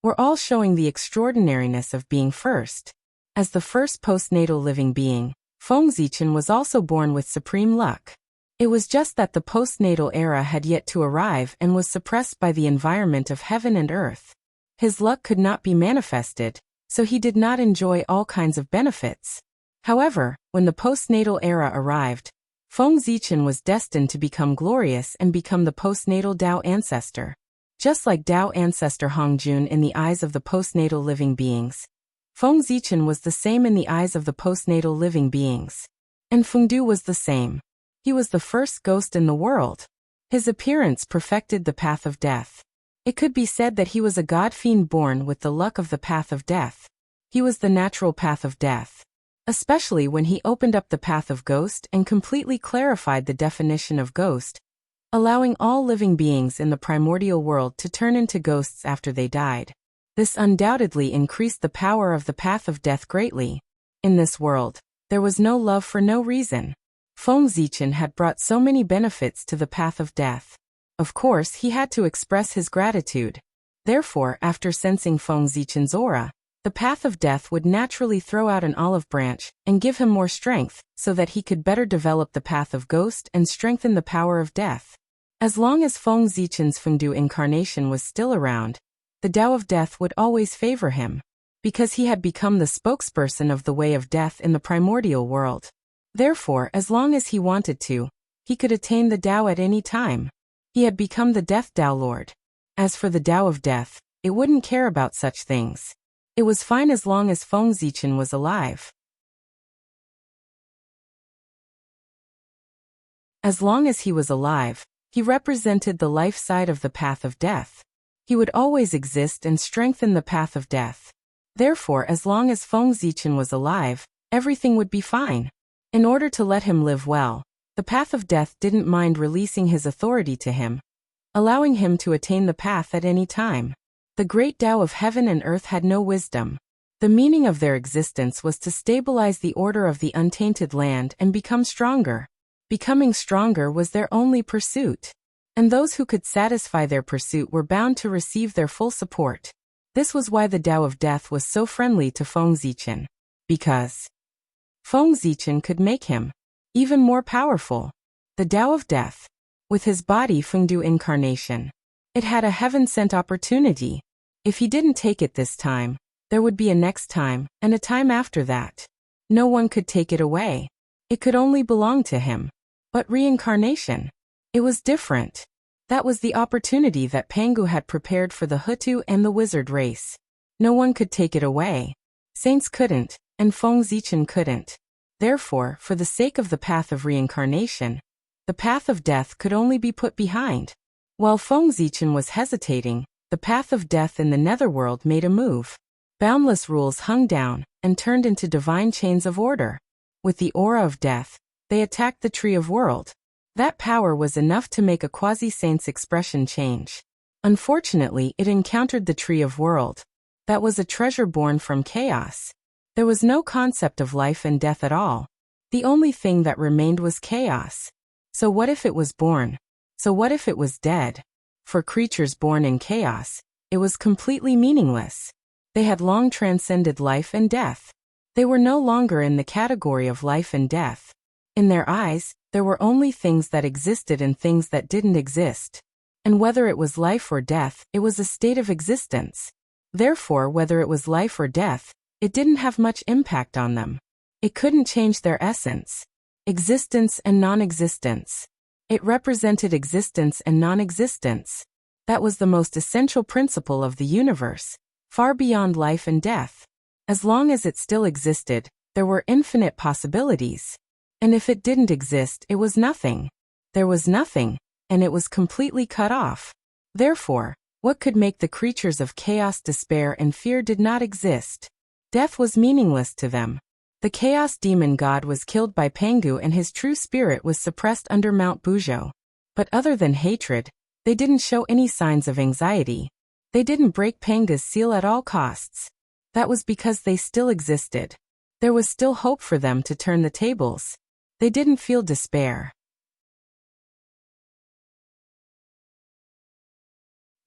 were all showing the extraordinariness of being first. As the first postnatal living being, Feng Zichen was also born with supreme luck. It was just that the postnatal era had yet to arrive and was suppressed by the environment of heaven and earth. His luck could not be manifested, so he did not enjoy all kinds of benefits. However, when the postnatal era arrived, Feng Zichen was destined to become glorious and become the postnatal Tao ancestor. Just like Tao ancestor Hongjun in the eyes of the postnatal living beings, Feng Zichen was the same in the eyes of the postnatal living beings. And Fengdu was the same. He was the first ghost in the world. His appearance perfected the path of death. It could be said that he was a god-fiend born with the luck of the path of death. He was the natural path of death. Especially when he opened up the path of ghost and completely clarified the definition of ghost, allowing all living beings in the primordial world to turn into ghosts after they died. This undoubtedly increased the power of the path of death greatly. In this world, there was no love for no reason. Feng Zichen had brought so many benefits to the path of death. Of course, he had to express his gratitude. Therefore, after sensing Feng Zichen's aura, the path of death would naturally throw out an olive branch and give him more strength so that he could better develop the path of ghost and strengthen the power of death. As long as Feng Zichen's Fengdu incarnation was still around, the Tao of death would always favor him, because he had become the spokesperson of the way of death in the primordial world. Therefore, as long as he wanted to, he could attain the Tao at any time. He had become the Death Tao Lord. As for the Tao of death, it wouldn't care about such things. It was fine as long as Feng Zichen was alive. As long as he was alive, he represented the life side of the path of death. He would always exist and strengthen the path of death. Therefore, as long as Feng Zichen was alive, everything would be fine. In order to let him live well, the path of death didn't mind releasing his authority to him, allowing him to attain the path at any time. The great Tao of heaven and earth had no wisdom. The meaning of their existence was to stabilize the order of the untainted land and become stronger. Becoming stronger was their only pursuit. And those who could satisfy their pursuit were bound to receive their full support. This was why the Tao of death was so friendly to Feng Zichen. Because Feng Zichen could make him even more powerful. The Tao of death, with his body Fengdu incarnation, it had a heaven-sent opportunity. If he didn't take it this time, there would be a next time, and a time after that. No one could take it away. It could only belong to him. But reincarnation, it was different. That was the opportunity that Pangu had prepared for the Hutu and the wizard race. No one could take it away. Saints couldn't, and Feng Zichen couldn't. Therefore, for the sake of the path of reincarnation, the path of death could only be put behind. While Feng Zichen was hesitating, the path of death in the netherworld made a move. Boundless rules hung down and turned into divine chains of order. With the aura of death, they attacked the Tree of World. That power was enough to make a quasi-saint's expression change. Unfortunately, it encountered the Tree of World. That was a treasure born from chaos. There was no concept of life and death at all. The only thing that remained was chaos. So what if it was born? So what if it was dead? For creatures born in chaos, it was completely meaningless. They had long transcended life and death. They were no longer in the category of life and death. In their eyes, there were only things that existed and things that didn't exist. And whether it was life or death, it was a state of existence. Therefore, whether it was life or death, it didn't have much impact on them. It couldn't change their essence. Existence and non-existence. It represented existence and non-existence. That was the most essential principle of the universe, far beyond life and death. As long as it still existed, there were infinite possibilities. And if it didn't exist, it was nothing. There was nothing, and it was completely cut off. Therefore, what could make the creatures of chaos despair and fear did not exist. Death was meaningless to them. The chaos demon god was killed by Pangu and his true spirit was suppressed under Mount Buzhou. But other than hatred, they didn't show any signs of anxiety. They didn't break Pangu's seal at all costs. That was because they still existed. There was still hope for them to turn the tables. They didn't feel despair.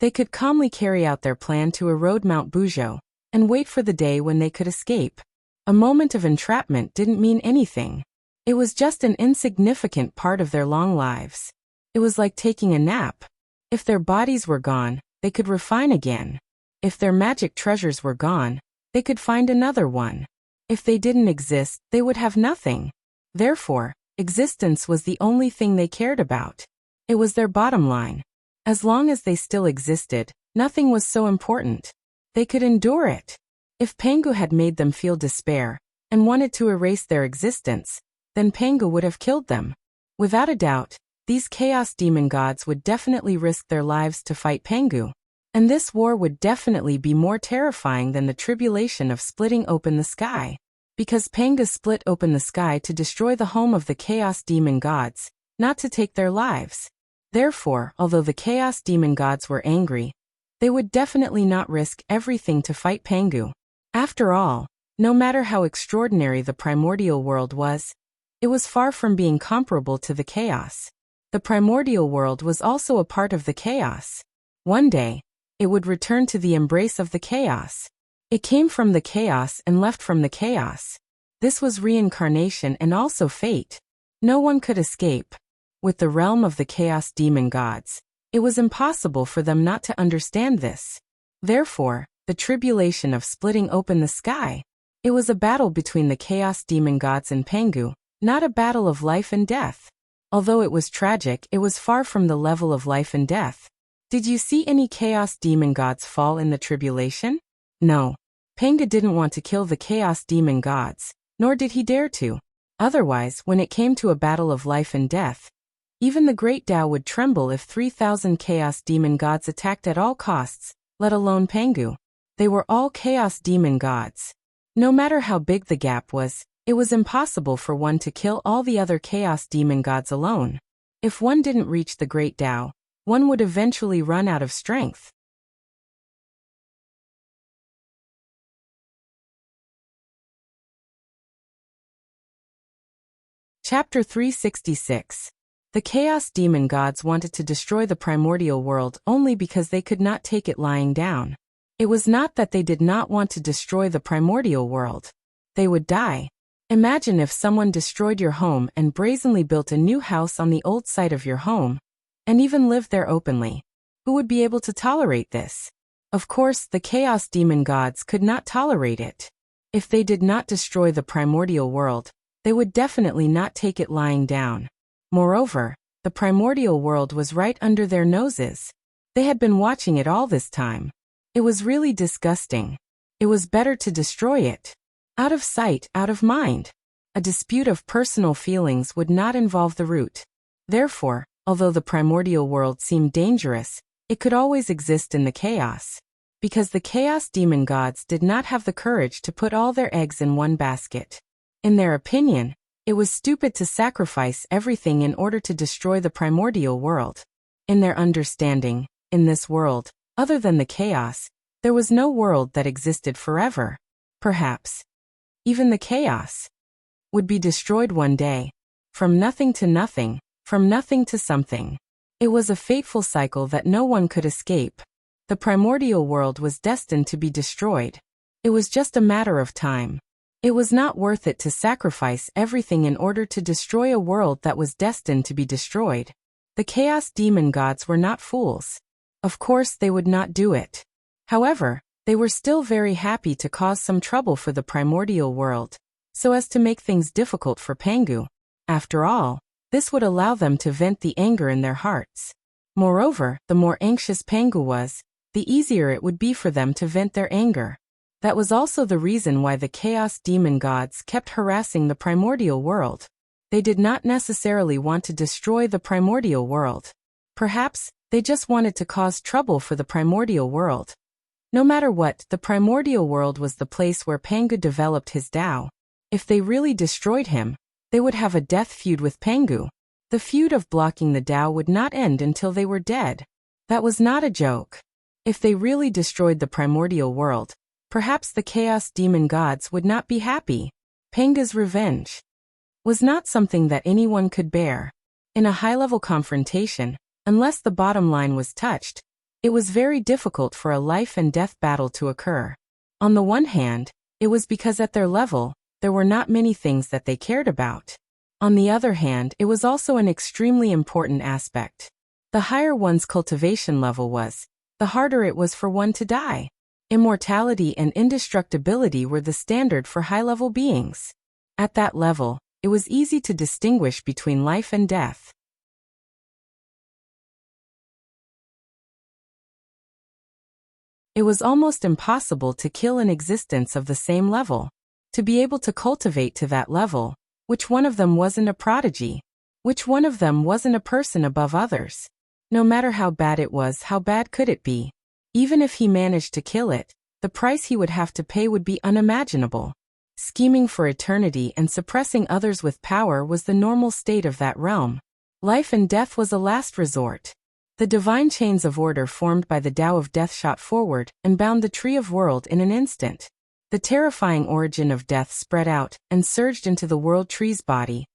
They could calmly carry out their plan to erode Mount Buzhou and wait for the day when they could escape. A moment of entrapment didn't mean anything. It was just an insignificant part of their long lives. It was like taking a nap. If their bodies were gone, they could refine again. If their magic treasures were gone, they could find another one. If they didn't exist, they would have nothing. Therefore, existence was the only thing they cared about. It was their bottom line. As long as they still existed, nothing was so important. They could endure it. If Pangu had made them feel despair and wanted to erase their existence, then Pangu would have killed them. Without a doubt, these chaos demon gods would definitely risk their lives to fight Pangu. And this war would definitely be more terrifying than the tribulation of splitting open the sky. Because Pangu split open the sky to destroy the home of the chaos demon gods, not to take their lives. Therefore, although the chaos demon gods were angry, they would definitely not risk everything to fight Pangu. After all, no matter how extraordinary the primordial world was, it was far from being comparable to the chaos. The primordial world was also a part of the chaos. One day, it would return to the embrace of the chaos. It came from the chaos and left from the chaos. This was reincarnation and also fate. No one could escape. With the realm of the chaos demon gods, it was impossible for them not to understand this. Therefore, the tribulation of splitting open the sky. It was a battle between the chaos demon gods and Pangu, not a battle of life and death. Although it was tragic, it was far from the level of life and death. Did you see any chaos demon gods fall in the tribulation? No. Pangu didn't want to kill the chaos demon gods, nor did he dare to. Otherwise, when it came to a battle of life and death, even the great Tao would tremble if 3,000 chaos demon gods attacked at all costs, let alone Pangu. They were all chaos demon gods. No matter how big the gap was, it was impossible for one to kill all the other chaos demon gods alone. If one didn't reach the great Tao, one would eventually run out of strength. Chapter 366. The chaos demon gods wanted to destroy the primordial world only because they could not take it lying down. It was not that they did not want to destroy the primordial world. They would die. Imagine if someone destroyed your home and brazenly built a new house on the old site of your home, and even lived there openly. Who would be able to tolerate this? Of course, the chaos demon gods could not tolerate it. If they did not destroy the primordial world, they would definitely not take it lying down. Moreover, the primordial world was right under their noses. They had been watching it all this time. It was really disgusting. It was better to destroy it. Out of sight, out of mind. A dispute of personal feelings would not involve the root. Therefore, although the primordial world seemed dangerous, it could always exist in the chaos. Because the chaos demon gods did not have the courage to put all their eggs in one basket. In their opinion, It was stupid to sacrifice everything in order to destroy the primordial world. In their understanding, in this world, other than the chaos, there was no world that existed forever. Perhaps even the chaos would be destroyed one day. From nothing to nothing, from nothing to something. It was a fateful cycle that no one could escape. The primordial world was destined to be destroyed. It was just a matter of time. It was not worth it to sacrifice everything in order to destroy a world that was destined to be destroyed. The chaos demon gods were not fools. Of course they would not do it. However, they were still very happy to cause some trouble for the primordial world, so as to make things difficult for Pengu. After all, this would allow them to vent the anger in their hearts. Moreover, the more anxious Pengu was, the easier it would be for them to vent their anger. That was also the reason why the chaos demon gods kept harassing the primordial world. They did not necessarily want to destroy the primordial world. Perhaps, they just wanted to cause trouble for the primordial world. No matter what, the primordial world was the place where Pengu developed his Tao. If they really destroyed him, they would have a death feud with Pengu. The feud of blocking the Tao would not end until they were dead. That was not a joke. If they really destroyed the primordial world, perhaps the chaos demon gods would not be happy. Pengu's revenge was not something that anyone could bear. In a high-level confrontation, unless the bottom line was touched, it was very difficult for a life-and-death battle to occur. On the one hand, it was because at their level, there were not many things that they cared about. On the other hand, it was also an extremely important aspect. The higher one's cultivation level was, the harder it was for one to die. Immortality and indestructibility were the standard for high-level beings. At that level, it was easy to distinguish between life and death. It was almost impossible to kill an existence of the same level. To be able to cultivate to that level, which one of them wasn't a prodigy? Which one of them wasn't a person above others? No matter how bad it was, how bad could it be? Even if he managed to kill it, the price he would have to pay would be unimaginable. Scheming for eternity and suppressing others with power was the normal state of that realm. Life and death was a last resort. The divine chains of order formed by the Tao of Death shot forward and bound the Tree of World in an instant. The terrifying origin of death spread out and surged into the World Tree's body,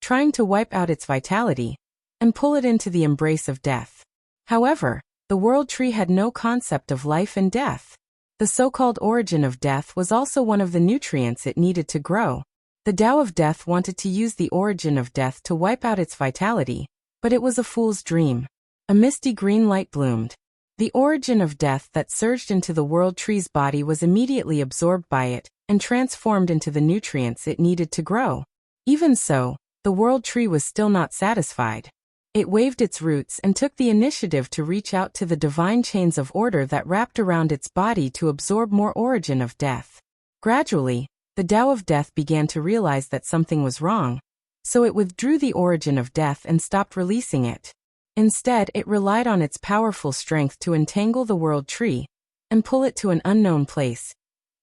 trying to wipe out its vitality and pull it into the embrace of death. However, the World Tree had no concept of life and death. The so-called origin of death was also one of the nutrients it needed to grow. The Tao of Death wanted to use the origin of death to wipe out its vitality, but it was a fool's dream. A misty green light bloomed. The origin of death that surged into the World Tree's body was immediately absorbed by it and transformed into the nutrients it needed to grow. Even so, the World Tree was still not satisfied. It waved its roots and took the initiative to reach out to the divine chains of order that wrapped around its body to absorb more origin of death. Gradually, the Tao of Death began to realize that something was wrong, so it withdrew the origin of death and stopped releasing it. Instead, it relied on its powerful strength to entangle the World Tree and pull it to an unknown place,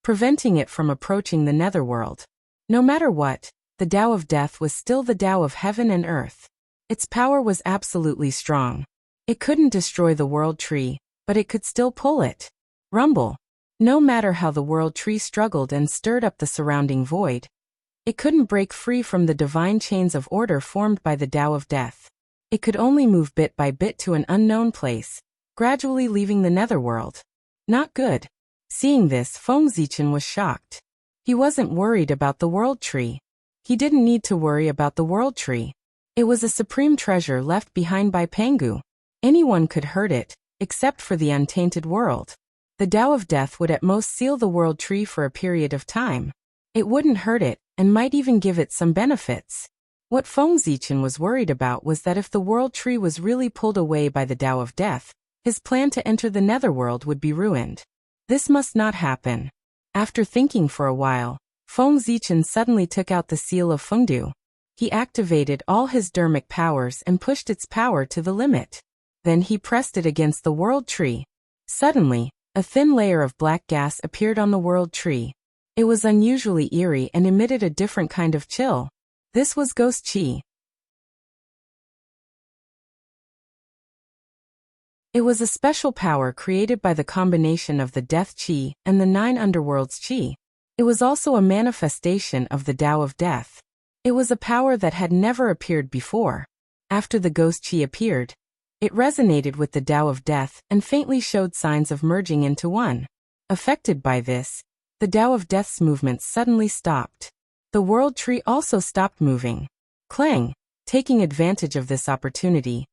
preventing it from approaching the netherworld. No matter what, the Tao of Death was still the Tao of heaven and earth. Its power was absolutely strong. It couldn't destroy the World Tree, but it could still pull it. Rumble. No matter how the World Tree struggled and stirred up the surrounding void, it couldn't break free from the divine chains of order formed by the Tao of Death. It could only move bit by bit to an unknown place, gradually leaving the netherworld. Not good. Seeing this, Feng Zichen was shocked. He wasn't worried about the World Tree. He didn't need to worry about the World Tree. It was a supreme treasure left behind by Pengu. Anyone could hurt it, except for the untainted world. The Tao of Death would at most seal the World Tree for a period of time. It wouldn't hurt it, and might even give it some benefits. What Feng Zichen was worried about was that if the World Tree was really pulled away by the Tao of Death, his plan to enter the netherworld would be ruined. This must not happen. After thinking for a while, Feng Zichen suddenly took out the seal of Fengdu. He activated all his dermic powers and pushed its power to the limit. Then he pressed it against the World Tree. Suddenly, a thin layer of black gas appeared on the World Tree. It was unusually eerie and emitted a different kind of chill. This was ghost qi. It was a special power created by the combination of the death qi and the 9 underworlds qi. It was also a manifestation of the Tao of death. It was a power that had never appeared before. After the ghost qi appeared, it resonated with the Tao of death and faintly showed signs of merging into one. Affected by this, the Tao of death's movements suddenly stopped. The world tree also stopped moving. Clang, taking advantage of this opportunity,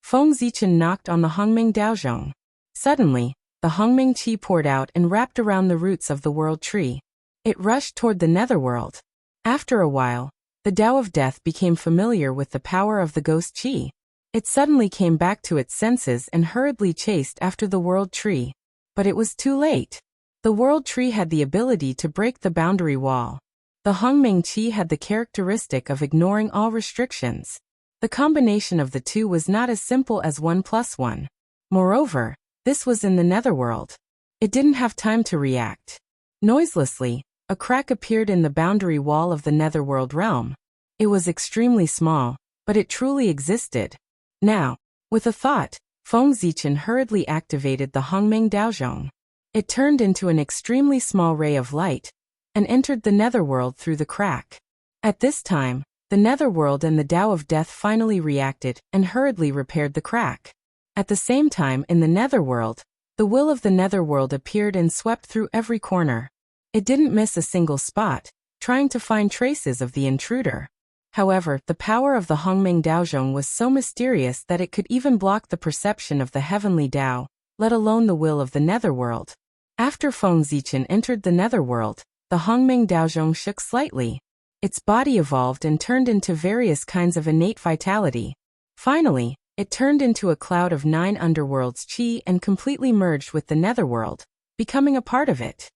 Feng Zichen knocked on the Hongming Daozhong. Suddenly, the Hongming qi poured out and wrapped around the roots of the world tree. It rushed toward the netherworld. After a while, the Tao of death became familiar with the power of the ghost qi. It suddenly came back to its senses and hurriedly chased after the world tree. But it was too late. The world tree had the ability to break the boundary wall. The Hongming qi had the characteristic of ignoring all restrictions. The combination of the two was not as simple as 1 plus 1. Moreover, this was in the netherworld. It didn't have time to react. Noiselessly, a crack appeared in the boundary wall of the netherworld realm. It was extremely small, but it truly existed. Now, with a thought, Feng Zichen hurriedly activated the Hongming Daozhong. It turned into an extremely small ray of light and entered the netherworld through the crack. At this time, the netherworld and the Tao of death finally reacted and hurriedly repaired the crack. At the same time in the netherworld, the will of the netherworld appeared and swept through every corner. It didn't miss a single spot, trying to find traces of the intruder. However, the power of the Hongming Daozhong was so mysterious that it could even block the perception of the heavenly Tao, let alone the will of the netherworld. After Feng Zichen entered the netherworld, the Hongming Daozhong shook slightly. Its body evolved and turned into various kinds of innate vitality. Finally, it turned into a cloud of 9 underworlds qi and completely merged with the netherworld, becoming a part of it.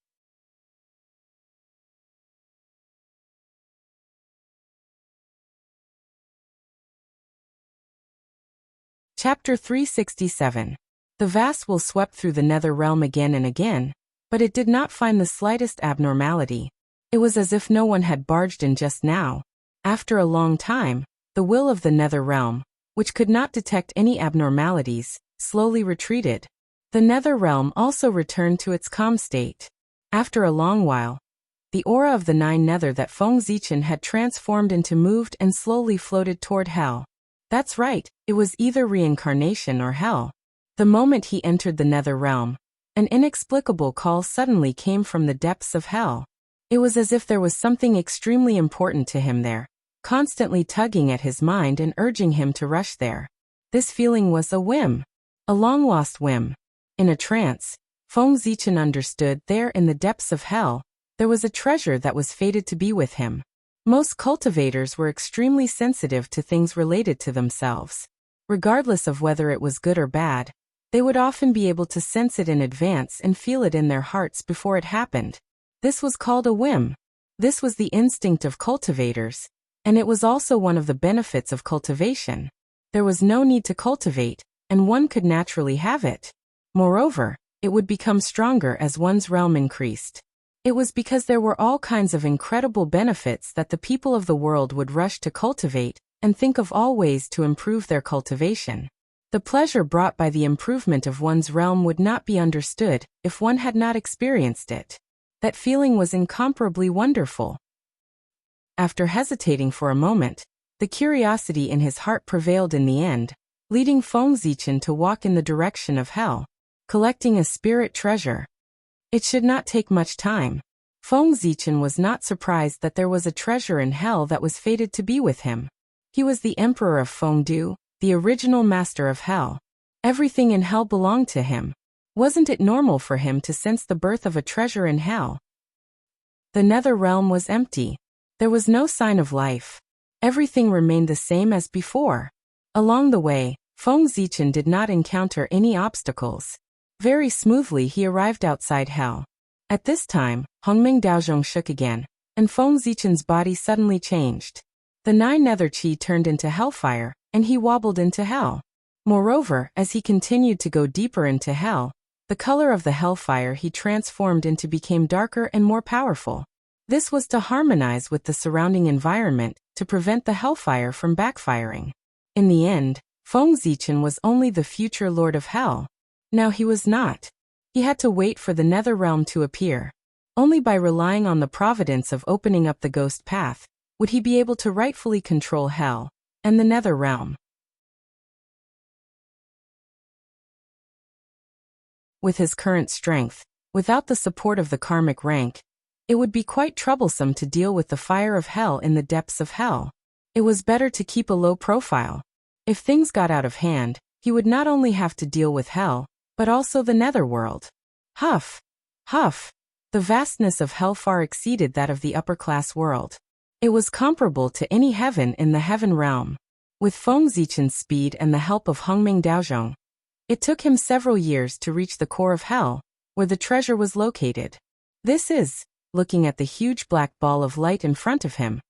Chapter 367. The vast will swept through the nether realm again and again, but it did not find the slightest abnormality. It was as if no one had barged in just now. After a long time, the will of the nether realm, which could not detect any abnormalities, slowly retreated. The nether realm also returned to its calm state. After a long while, the aura of the 9 nether that Feng Zichen had transformed into moved and slowly floated toward hell. That's right, it was either reincarnation or hell. The moment he entered the nether realm, an inexplicable call suddenly came from the depths of hell. It was as if there was something extremely important to him there, constantly tugging at his mind and urging him to rush there. This feeling was a whim, a long-lost whim. In a trance, Feng Zichen understood there in the depths of hell, there was a treasure that was fated to be with him. Most cultivators were extremely sensitive to things related to themselves. Regardless of whether it was good or bad, they would often be able to sense it in advance and feel it in their hearts before it happened. This was called a whim. This was the instinct of cultivators, and it was also one of the benefits of cultivation. There was no need to cultivate, and one could naturally have it. Moreover, it would become stronger as one's realm increased. It was because there were all kinds of incredible benefits that the people of the world would rush to cultivate and think of all ways to improve their cultivation. The pleasure brought by the improvement of one's realm would not be understood if one had not experienced it. That feeling was incomparably wonderful. After hesitating for a moment, the curiosity in his heart prevailed in the end, leading Feng Zichen to walk in the direction of hell, collecting a spirit treasure. It should not take much time. Feng Zichen was not surprised that there was a treasure in hell that was fated to be with him. He was the emperor of Fengdu, the original master of hell. Everything in hell belonged to him. Wasn't it normal for him to sense the birth of a treasure in hell? The nether realm was empty. There was no sign of life. Everything remained the same as before. Along the way, Feng Zichen did not encounter any obstacles. Very smoothly he arrived outside hell. At this time, Hongming Daozhong shook again, and Feng Zichen's body suddenly changed. The 9 nether qi turned into hellfire, and he wobbled into hell. Moreover, as he continued to go deeper into hell, the color of the hellfire he transformed into became darker and more powerful. This was to harmonize with the surrounding environment, to prevent the hellfire from backfiring. In the end, Feng Zichen was only the future Lord of Hell. Now he was not. He had to wait for the nether realm to appear. Only by relying on the providence of opening up the ghost path would he be able to rightfully control Hell and the nether realm. With his current strength, without the support of the karmic rank, it would be quite troublesome to deal with the fire of Hell in the depths of Hell. It was better to keep a low profile. If things got out of hand, he would not only have to deal with Hell, but also the netherworld. Huff! Huff! The vastness of Hell far exceeded that of the upper-class world. It was comparable to any heaven in the heaven realm. With Feng Zichen's speed and the help of Hongming Daozhong, it took him several years to reach the core of Hell, where the treasure was located. This is, looking at the huge black ball of light in front of him,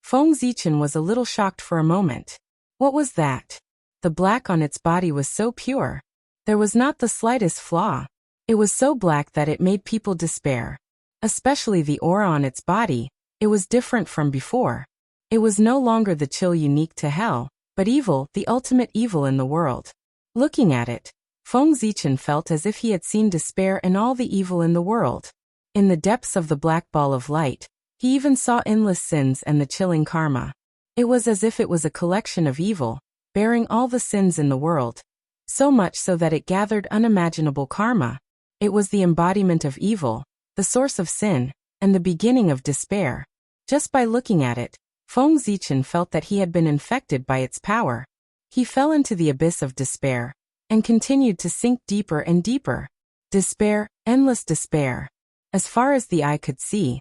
Feng Zichen was a little shocked for a moment. What was that? The black on its body was so pure. There was not the slightest flaw. It was so black that it made people despair. Especially the aura on its body, it was different from before. It was no longer the chill unique to Hell, but evil, the ultimate evil in the world. Looking at it, Feng Zichen felt as if he had seen despair and all the evil in the world. In the depths of the black ball of light, he even saw endless sins and the chilling karma. It was as if it was a collection of evil, bearing all the sins in the world, so much so that it gathered unimaginable karma. It was the embodiment of evil, the source of sin, and the beginning of despair. Just by looking at it, Feng Zichen felt that he had been infected by its power. He fell into the abyss of despair, and continued to sink deeper and deeper. Despair, endless despair. As far as the eye could see,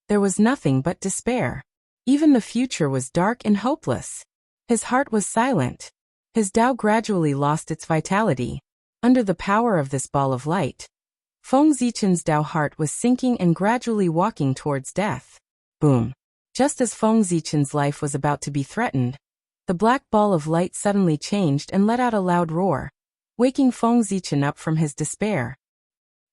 there was nothing but despair. Even the future was dark and hopeless. His heart was silent. His Tao gradually lost its vitality. Under the power of this ball of light, Feng Zichen's Tao heart was sinking and gradually walking towards death. Boom. Just as Feng Zichen's life was about to be threatened, the black ball of light suddenly changed and let out a loud roar, waking Feng Zichen up from his despair.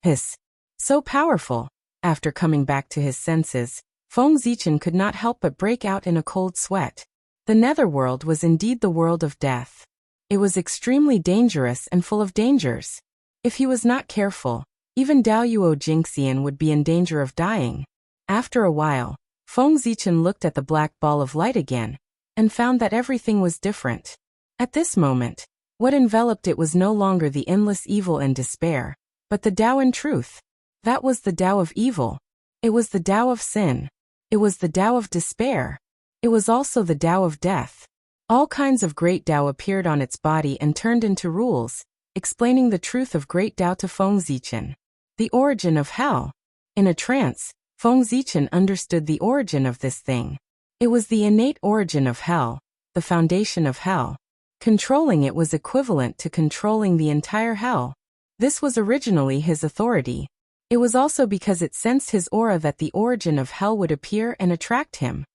Hiss! So powerful! After coming back to his senses, Feng Zichen could not help but break out in a cold sweat. The netherworld was indeed the world of death. It was extremely dangerous and full of dangers. If he was not careful, even Daoyuo Jingxian would be in danger of dying. After a while, Feng Zichen looked at the black ball of light again, and found that everything was different. At this moment, what enveloped it was no longer the endless evil and despair, but the Tao in truth. That was the Tao of evil. It was the Tao of sin. It was the Tao of despair. It was also the Tao of death. All kinds of great Tao appeared on its body and turned into rules, explaining the truth of great Tao to Feng Zichen. The origin of Hell. In a trance, Feng Zichen understood the origin of this thing. It was the innate origin of Hell, the foundation of Hell. Controlling it was equivalent to controlling the entire Hell. This was originally his authority. It was also because it sensed his aura that the origin of Hell would appear and attract him.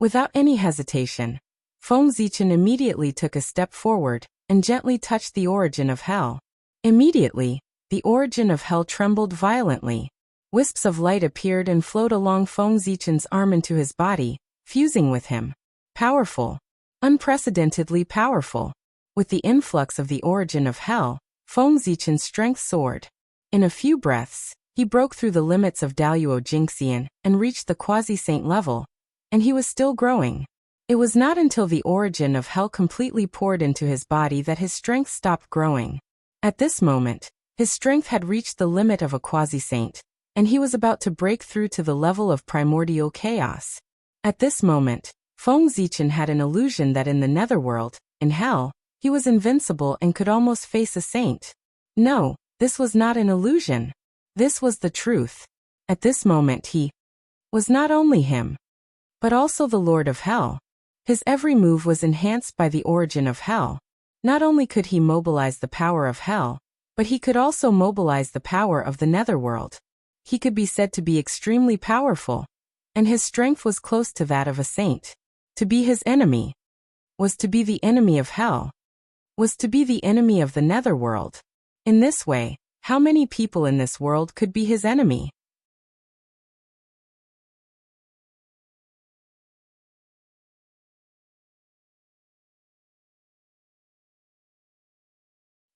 Without any hesitation, Feng Zichen immediately took a step forward and gently touched the origin of Hell. Immediately, the origin of Hell trembled violently. Wisps of light appeared and flowed along Feng Zichen's arm into his body, fusing with him. Powerful. Unprecedentedly powerful. With the influx of the origin of Hell, Feng Zichen's strength soared. In a few breaths, he broke through the limits of Daoyuo Jingxian and reached the quasi-saint level, and he was still growing. It was not until the origin of Hell completely poured into his body that his strength stopped growing. At this moment, his strength had reached the limit of a quasi-saint, and he was about to break through to the level of primordial chaos. At this moment, Feng Zichen had an illusion that in the netherworld, in Hell, he was invincible and could almost face a saint. No, this was not an illusion. This was the truth. At this moment he was not only him, but also the Lord of Hell. His every move was enhanced by the origin of Hell. Not only could he mobilize the power of Hell, but he could also mobilize the power of the netherworld. He could be said to be extremely powerful, and his strength was close to that of a saint. To be his enemy was to be the enemy of Hell, was to be the enemy of the netherworld. In this way, how many people in this world could be his enemy?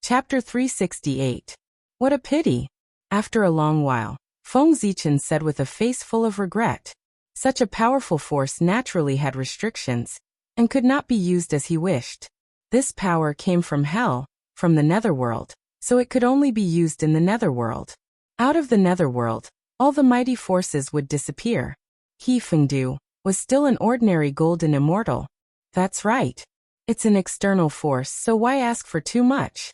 Chapter 368. What a pity. After a long while, Feng Zichen said with a face full of regret. Such a powerful force naturally had restrictions, and could not be used as he wished. This power came from hell, from the netherworld, so it could only be used in the netherworld. Out of the netherworld, all the mighty forces would disappear. He, Fengdu, was still an ordinary golden immortal. That's right. It's an external force, so why ask for too much?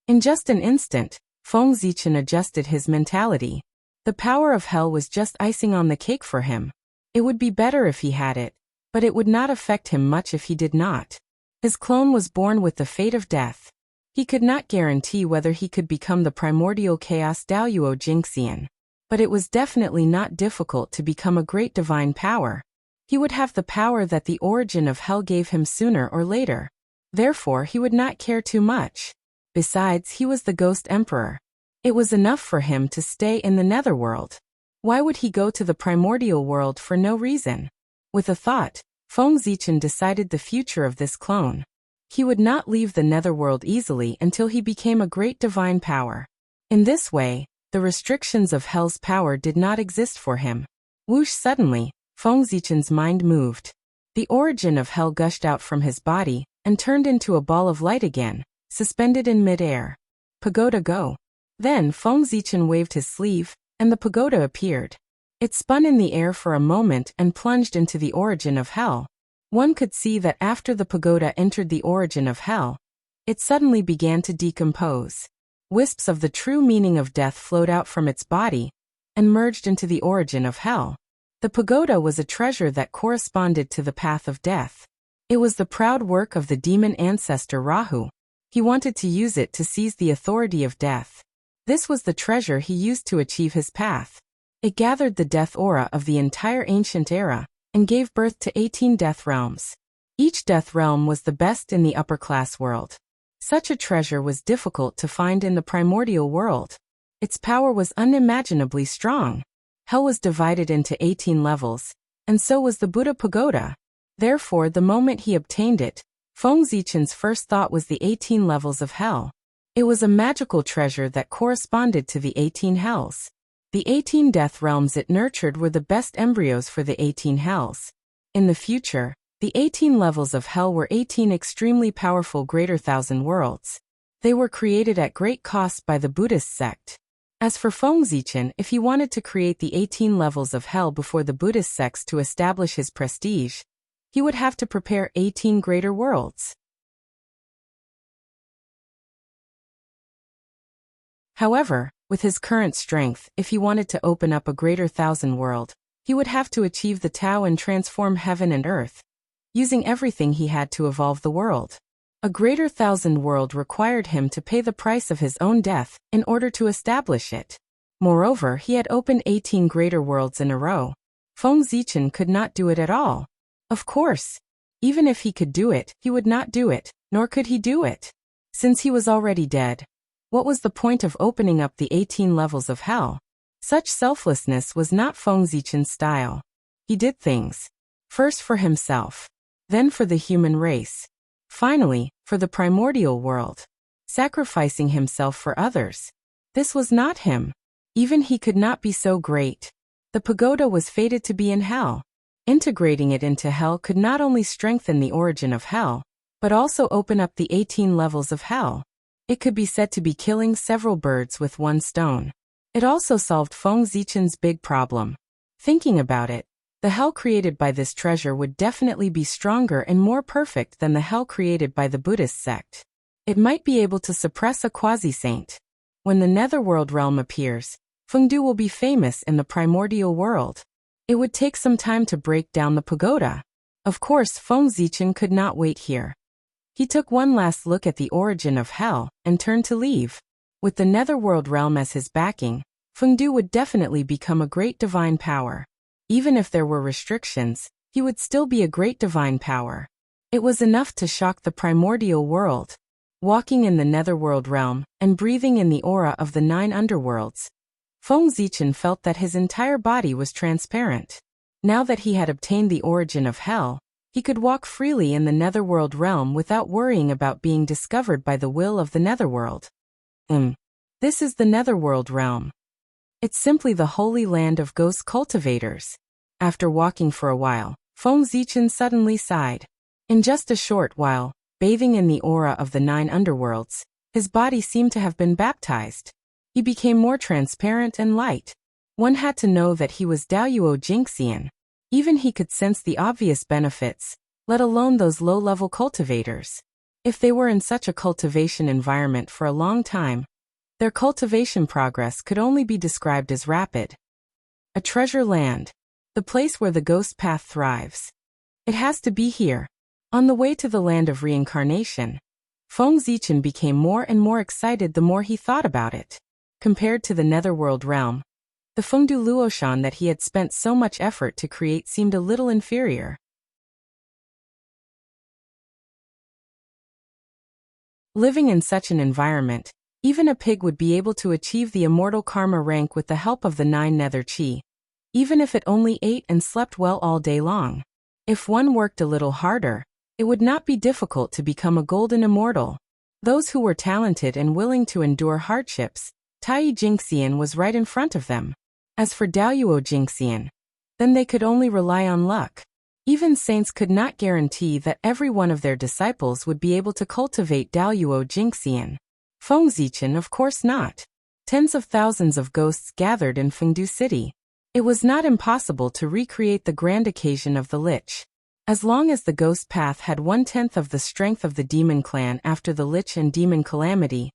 In just an instant, Feng Zichen adjusted his mentality. The power of hell was just icing on the cake for him. It would be better if he had it, but it would not affect him much if he did not. His clone was born with the fate of death. He could not guarantee whether he could become the primordial chaos Daoyuo Jingxian. But it was definitely not difficult to become a great divine power. He would have the power that the origin of hell gave him sooner or later. Therefore he would not care too much. Besides, he was the Ghost Emperor. It was enough for him to stay in the netherworld. Why would he go to the primordial world for no reason? With a thought, Feng Zichen decided the future of this clone. He would not leave the netherworld easily until he became a great divine power. In this way, the restrictions of hell's power did not exist for him. Whoosh! Suddenly, Feng Zichen's mind moved. The origin of hell gushed out from his body and turned into a ball of light again, suspended in mid-air. Pagoda go. Then Feng Zichen waved his sleeve, and the pagoda appeared. It spun in the air for a moment and plunged into the origin of hell. One could see that after the pagoda entered the origin of hell, it suddenly began to decompose. Wisps of the true meaning of death flowed out from its body and merged into the origin of hell. The pagoda was a treasure that corresponded to the path of death. It was the proud work of the demon ancestor Rahu. He wanted to use it to seize the authority of death. This was the treasure he used to achieve his path. It gathered the death aura of the entire ancient era and gave birth to 18 death realms. Each death realm was the best in the upper-class world. Such a treasure was difficult to find in the primordial world. Its power was unimaginably strong. Hell was divided into 18 levels, and so was the Buddha Pagoda. Therefore, the moment he obtained it, Feng Zichen's first thought was the 18 levels of hell. It was a magical treasure that corresponded to the 18 hells. The 18 death realms it nurtured were the best embryos for the 18 hells. In the future, the 18 levels of hell were 18 extremely powerful greater thousand worlds. They were created at great cost by the Buddhist sect. As for Feng Zichen, if he wanted to create the 18 levels of hell before the Buddhist sects to establish his prestige, he would have to prepare 18 greater worlds. However, with his current strength, if he wanted to open up a greater thousand world, he would have to achieve the Tao and transform heaven and earth, using everything he had to evolve the world. A greater thousand world required him to pay the price of his own death in order to establish it. Moreover, he had opened 18 greater worlds in a row. Feng Zichen could not do it at all. Of course, even if he could do it, he would not do it, nor could he do it. Since he was already dead, what was the point of opening up the 18 levels of hell? Such selflessness was not Feng Zichen's style. He did things first for himself, then for the human race, finally, for the primordial world, sacrificing himself for others. This was not him. Even he could not be so great. The pagoda was fated to be in hell. Integrating it into hell could not only strengthen the origin of hell, but also open up the 18 levels of hell. It could be said to be killing several birds with one stone. It also solved Feng Zichen's big problem. Thinking about it, the hell created by this treasure would definitely be stronger and more perfect than the hell created by the Buddhist sect. It might be able to suppress a quasi-saint. When the netherworld realm appears, Fengdu will be famous in the primordial world. It would take some time to break down the pagoda. Of course, Feng Zichen could not wait here. He took one last look at the origin of hell and turned to leave. With the netherworld realm as his backing, Fengdu would definitely become a great divine power. Even if there were restrictions, he would still be a great divine power. It was enough to shock the primordial world. Walking in the netherworld realm and breathing in the aura of the 9 underworlds, Feng Zichen felt that his entire body was transparent. Now that he had obtained the origin of hell, He could walk freely in the netherworld realm without worrying about being discovered by the will of the netherworld. This is the netherworld realm. It's simply the holy land of ghost cultivators. After walking for a while, Feng Zichen suddenly sighed. In just a short while, bathing in the aura of the 9 underworlds, his body seemed to have been baptized. He became more transparent and light. One had to know that he was Daoyuo Jingxian. Even he could sense the obvious benefits, let alone those low-level cultivators. If they were in such a cultivation environment for a long time, their cultivation progress could only be described as rapid. A treasure land. The place where the ghost path thrives. It has to be here. On the way to the land of reincarnation, Feng Zichen became more and more excited the more he thought about it. Compared to the netherworld realm, the Fengdu Luoshan that he had spent so much effort to create seemed a little inferior. Living in such an environment, even a pig would be able to achieve the immortal karma rank with the help of the 9 nether chi, even if it only ate and slept well all day long. If one worked a little harder, it would not be difficult to become a golden immortal. Those who were talented and willing to endure hardships, Tai Jingxian was right in front of them. As for Daoyuo Jingxian, then they could only rely on luck. Even saints could not guarantee that every one of their disciples would be able to cultivate Daoyuo Jingxian. Feng Zichen, of course not. Tens of thousands of ghosts gathered in Fengdu City. It was not impossible to recreate the grand occasion of the Lich. As long as the ghost path had 1/10 of the strength of the demon clan after the Lich and demon calamity,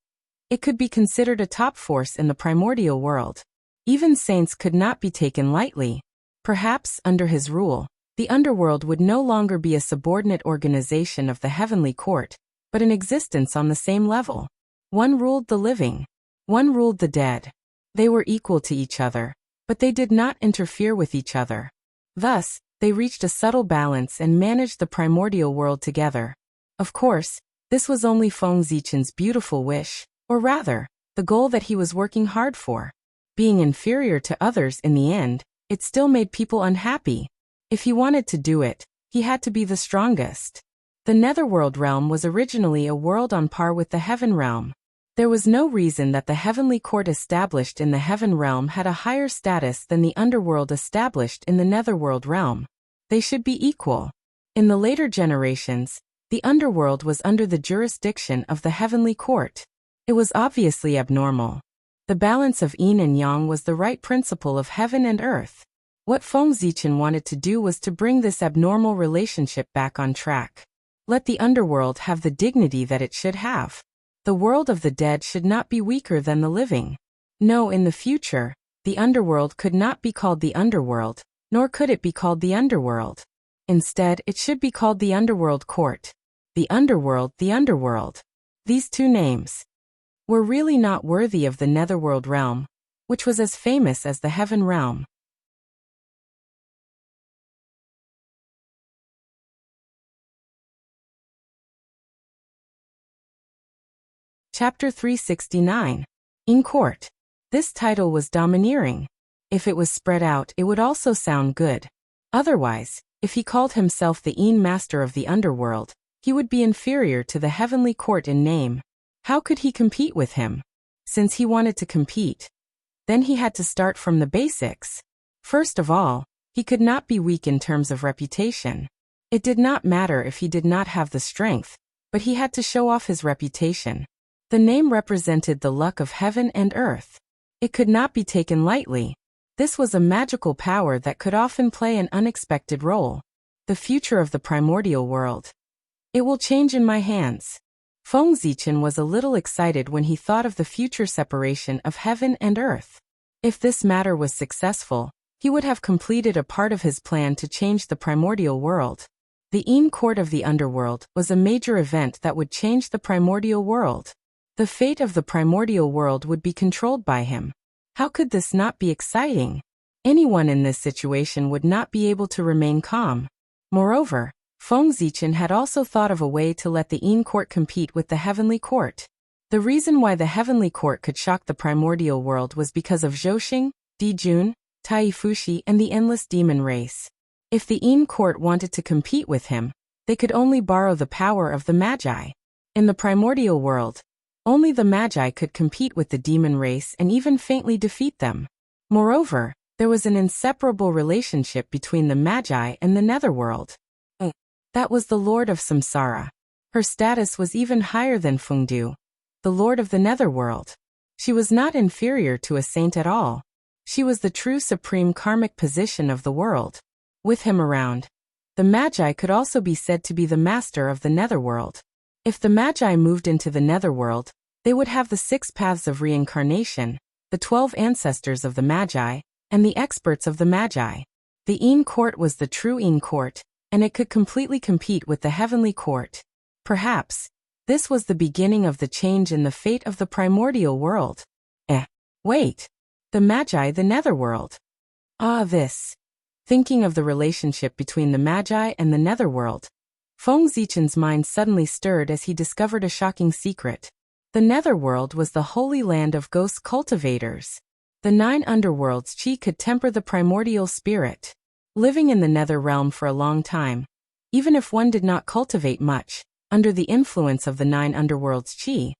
it could be considered a top force in the primordial world. Even saints could not be taken lightly. Perhaps, under his rule, the underworld would no longer be a subordinate organization of the heavenly court, but an existence on the same level. One ruled the living. One ruled the dead. They were equal to each other, but they did not interfere with each other. Thus, they reached a subtle balance and managed the primordial world together. Of course, this was only Feng Zichen's beautiful wish, or rather, the goal that he was working hard for. Being inferior to others in the end, it still made people unhappy. If he wanted to do it, he had to be the strongest. The netherworld realm was originally a world on par with the heaven realm. There was no reason that the heavenly court established in the heaven realm had a higher status than the underworld established in the netherworld realm. They should be equal. In the later generations, the underworld was under the jurisdiction of the heavenly court. It was obviously abnormal. The balance of yin and yang was the right principle of heaven and earth. What Feng Zichen wanted to do was to bring this abnormal relationship back on track. Let the underworld have the dignity that it should have. The world of the dead should not be weaker than the living. No, in the future, the underworld could not be called the underworld, nor could it be called the underworld. Instead, it should be called the underworld court. The underworld, the underworld. These two names were really not worthy of the netherworld realm, which was as famous as the heaven realm. Chapter 369. In Court. This title was domineering. If it was spread out, it would also sound good. Otherwise, if he called himself the Yin Master of the Underworld, he would be inferior to the heavenly court in name. How could he compete with him? Since he wanted to compete, then he had to start from the basics. First of all, he could not be weak in terms of reputation. It did not matter if he did not have the strength, but he had to show off his reputation. The name represented the luck of heaven and earth. It could not be taken lightly. This was a magical power that could often play an unexpected role. The future of the primordial world. It will change in my hands. Feng Zichen was a little excited when he thought of the future separation of heaven and earth. If this matter was successful, he would have completed a part of his plan to change the primordial world. The Yin Court of the Underworld was a major event that would change the primordial world. The fate of the primordial world would be controlled by him. How could this not be exciting? Anyone in this situation would not be able to remain calm. Moreover, Feng Zichen had also thought of a way to let the Yin Court compete with the Heavenly Court. The reason why the Heavenly Court could shock the primordial world was because of Zhouxing, Dijun, Taifushi, and the endless demon race. If the Een court wanted to compete with him, they could only borrow the power of the Magi. In the primordial world, only the Magi could compete with the demon race and even faintly defeat them. Moreover, there was an inseparable relationship between the Magi and the netherworld. That was the Lord of Samsara. Her status was even higher than Fengdu, the Lord of the netherworld. She was not inferior to a saint at all. She was the true supreme karmic position of the world. With him around, the Magi could also be said to be the master of the netherworld. If the Magi moved into the netherworld, they would have the 6 paths of reincarnation, the 12 ancestors of the Magi, and the experts of the Magi. The Een court was the true Een court, and it could completely compete with the heavenly court. Perhaps, this was the beginning of the change in the fate of the primordial world. Wait. The Magi, the netherworld. This. Thinking of the relationship between the Magi and the netherworld, Feng Zichen's mind suddenly stirred as he discovered a shocking secret. The netherworld was the holy land of ghost cultivators. The 9 underworlds Qi could temper the primordial spirit. Living in the nether realm for a long time, even if one did not cultivate much, under the influence of the 9 underworlds Qi,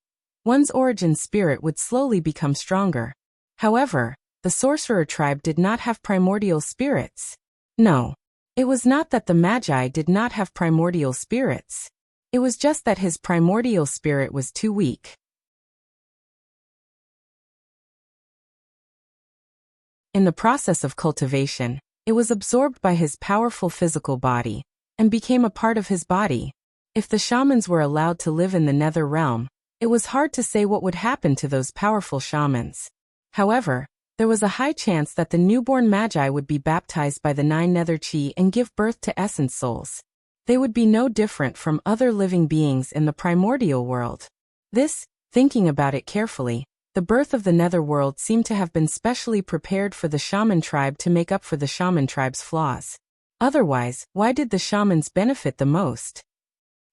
one's origin spirit would slowly become stronger. However, the sorcerer tribe did not have primordial spirits. No. It was not that the Magi did not have primordial spirits. It was just that his primordial spirit was too weak. In the process of cultivation, it was absorbed by his powerful physical body, and became a part of his body. If the shamans were allowed to live in the nether realm, it was hard to say what would happen to those powerful shamans. However, there was a high chance that the newborn Magi would be baptized by the 9 nether Qi and give birth to essence souls. They would be no different from other living beings in the primordial world. This, thinking about it carefully, the birth of the netherworld seemed to have been specially prepared for the shaman tribe to make up for the shaman tribe's flaws. Otherwise, why did the shamans benefit the most?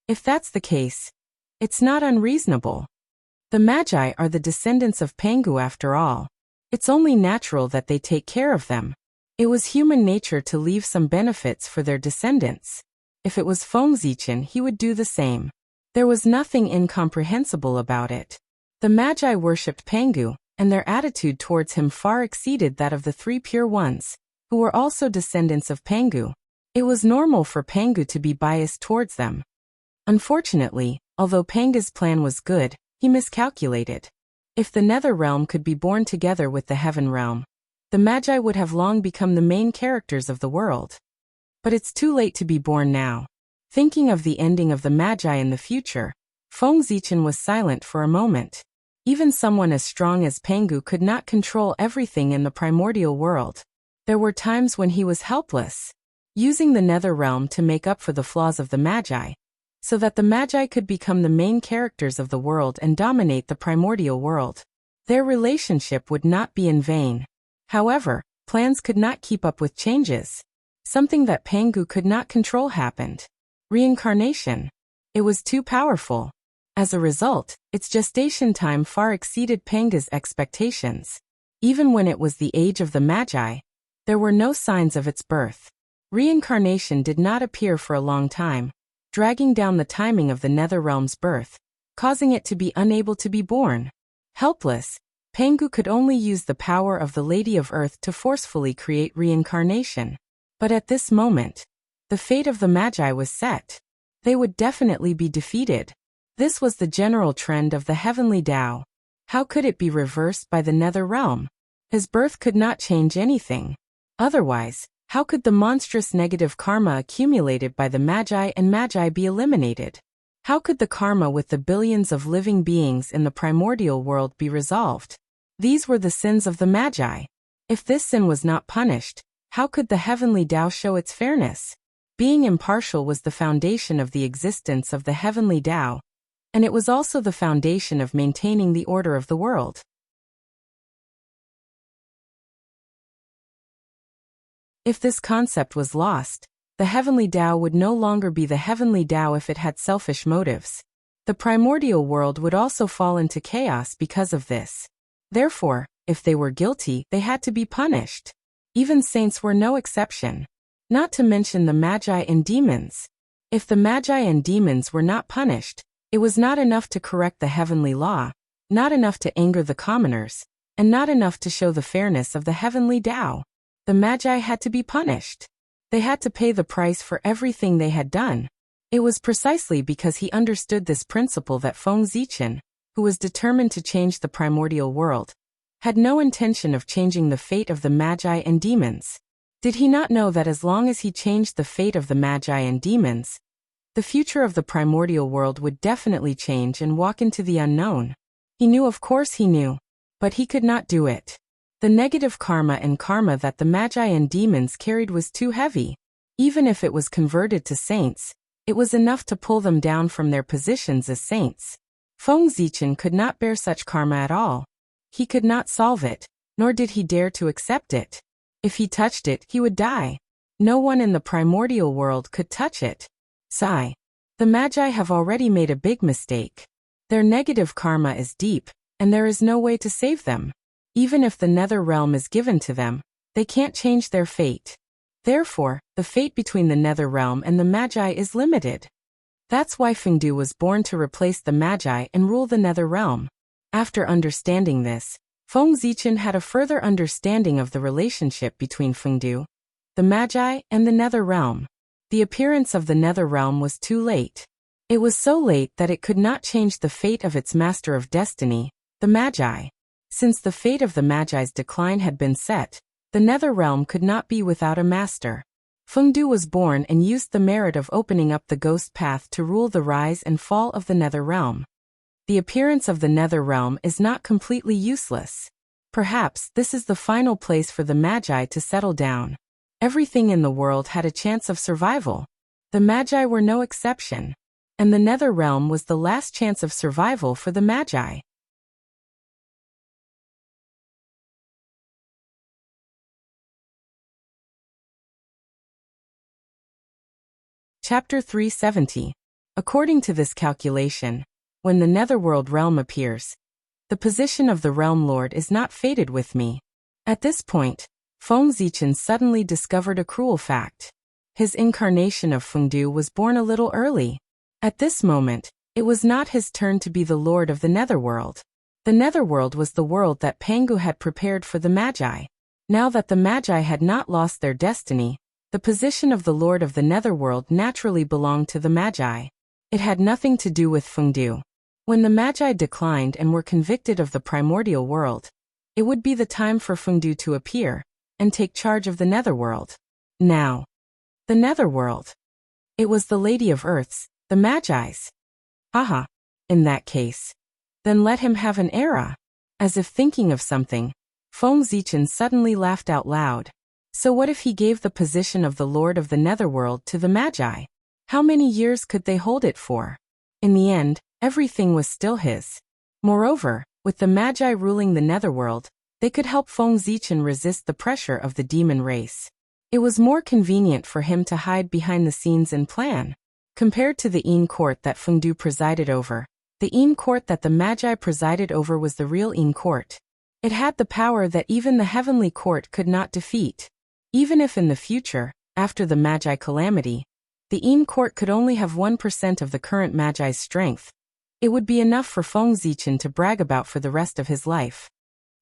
If that's the case, it's not unreasonable. The Magi are the descendants of Pangu after all. It's only natural that they take care of them. It was human nature to leave some benefits for their descendants. If it was Feng Zichen, he would do the same. There was nothing incomprehensible about it. The Magi worshipped Pangu, and their attitude towards him far exceeded that of the 3 pure ones, who were also descendants of Pangu. It was normal for Pangu to be biased towards them. Unfortunately, although Pangu's plan was good, he miscalculated. If the nether realm could be born together with the heaven realm, the Magi would have long become the main characters of the world. But it's too late to be born now. Thinking of the ending of the Magi in the future, Feng Zichen was silent for a moment. Even someone as strong as Pangu could not control everything in the primordial world. There were times when he was helpless, using the nether realm to make up for the flaws of the Magi, so that the Magi could become the main characters of the world and dominate the primordial world. Their relationship would not be in vain. However, plans could not keep up with changes. Something that Pangu could not control happened. Reincarnation. It was too powerful. As a result, its gestation time far exceeded Pangu's expectations. Even when it was the age of the Magi, there were no signs of its birth. Reincarnation did not appear for a long time, dragging down the timing of the nether realm's birth, causing it to be unable to be born. Helpless, Pangu could only use the power of the Lady of Earth to forcefully create reincarnation. But at this moment, the fate of the Magi was set. They would definitely be defeated. This was the general trend of the heavenly Tao. How could it be reversed by the nether realm? His birth could not change anything. Otherwise, how could the monstrous negative karma accumulated by the Magi and Magi be eliminated? How could the karma with the billions of living beings in the primordial world be resolved? These were the sins of the Magi. If this sin was not punished, how could the heavenly Tao show its fairness? Being impartial was the foundation of the existence of the heavenly Tao, and it was also the foundation of maintaining the order of the world. If this concept was lost, the heavenly Tao would no longer be the heavenly Tao if it had selfish motives. The primordial world would also fall into chaos because of this. Therefore, if they were guilty, they had to be punished. Even saints were no exception. not to mention the Magi and demons. If the Magi and demons were not punished, it was not enough to correct the heavenly law, not enough to anger the commoners, and not enough to show the fairness of the heavenly Tao. The Magi had to be punished. They had to pay the price for everything they had done. It was precisely because he understood this principle that Feng Zichen, who was determined to change the primordial world, had no intention of changing the fate of the Magi and demons. Did he not know that as long as he changed the fate of the Magi and demons, the future of the primordial world would definitely change and walk into the unknown? He knew, of course he knew, but he could not do it. The negative karma that the Magi and demons carried was too heavy. Even if it was converted to saints, it was enough to pull them down from their positions as saints. Feng Zichen could not bear such karma at all. He could not solve it, nor did he dare to accept it. If he touched it, he would die. No one in the primordial world could touch it. Sigh. The Magi have already made a big mistake. Their negative karma is deep, and there is no way to save them. Even if the nether realm is given to them, they can't change their fate. Therefore, the fate between the nether realm and the Magi is limited. That's why Fengdu was born to replace the Magi and rule the nether realm. After understanding this, Feng Zichen had a further understanding of the relationship between Fengdu, the Magi, and the nether realm. The appearance of the nether realm was too late. It was so late that it could not change the fate of its master of destiny, the Magi. Since the fate of the Magi's decline had been set, the nether realm could not be without a master. Fengdu was born and used the merit of opening up the ghost path to rule the rise and fall of the nether realm. The appearance of the nether realm is not completely useless. Perhaps this is the final place for the Magi to settle down. Everything in the world had a chance of survival. The Magi were no exception. And the nether realm was the last chance of survival for the Magi. Chapter 370. According to this calculation, when the netherworld realm appears, the position of the realm lord is not fated with me. At this point, Feng Zichen suddenly discovered a cruel fact. His incarnation of Fengdu was born a little early. At this moment, it was not his turn to be the lord of the netherworld. The netherworld was the world that Pangu had prepared for the Magi. Now that the Magi had not lost their destiny, the position of the lord of the netherworld naturally belonged to the Magi. It had nothing to do with Fengdu. When the Magi declined and were convicted of the primordial world, it would be the time for Fengdu to appear and take charge of the netherworld. Now, the netherworld. It was the Lady of Earth's, the Magi's. Haha. In that case, then let him have an era. As if thinking of something, Feng Zichen suddenly laughed out loud. So what if he gave the position of the Lord of the Netherworld to the Magi? How many years could they hold it for? In the end, everything was still his. Moreover, with the Magi ruling the Netherworld, they could help Feng Zichen resist the pressure of the demon race. It was more convenient for him to hide behind the scenes and plan. Compared to the Yin court that Fengdu presided over, the Yin court that the Magi presided over was the real Yin court. It had the power that even the heavenly court could not defeat. Even if in the future, after the Magi calamity, the Yin court could only have 1% of the current Magi's strength, it would be enough for Feng Zichen to brag about for the rest of his life.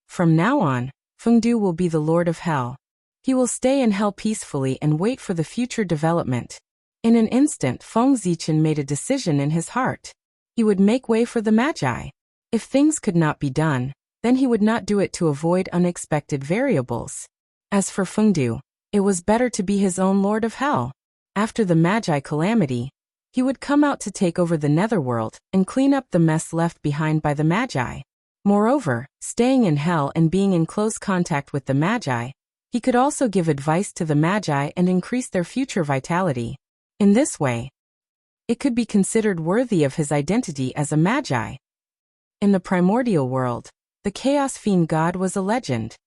From now on, Fengdu will be the Lord of Hell. He will stay in hell peacefully and wait for the future development. In an instant, Feng Zichen made a decision in his heart. He would make way for the Magi. If things could not be done, then he would not do it to avoid unexpected variables. As for Fengdu, it was better to be his own Lord of Hell. After the Magi calamity, he would come out to take over the Netherworld and clean up the mess left behind by the Magi. Moreover, staying in hell and being in close contact with the Magi, he could also give advice to the Magi and increase their future vitality. In this way, it could be considered worthy of his identity as a Magi. In the primordial world, the Chaos Fiend God was a legend.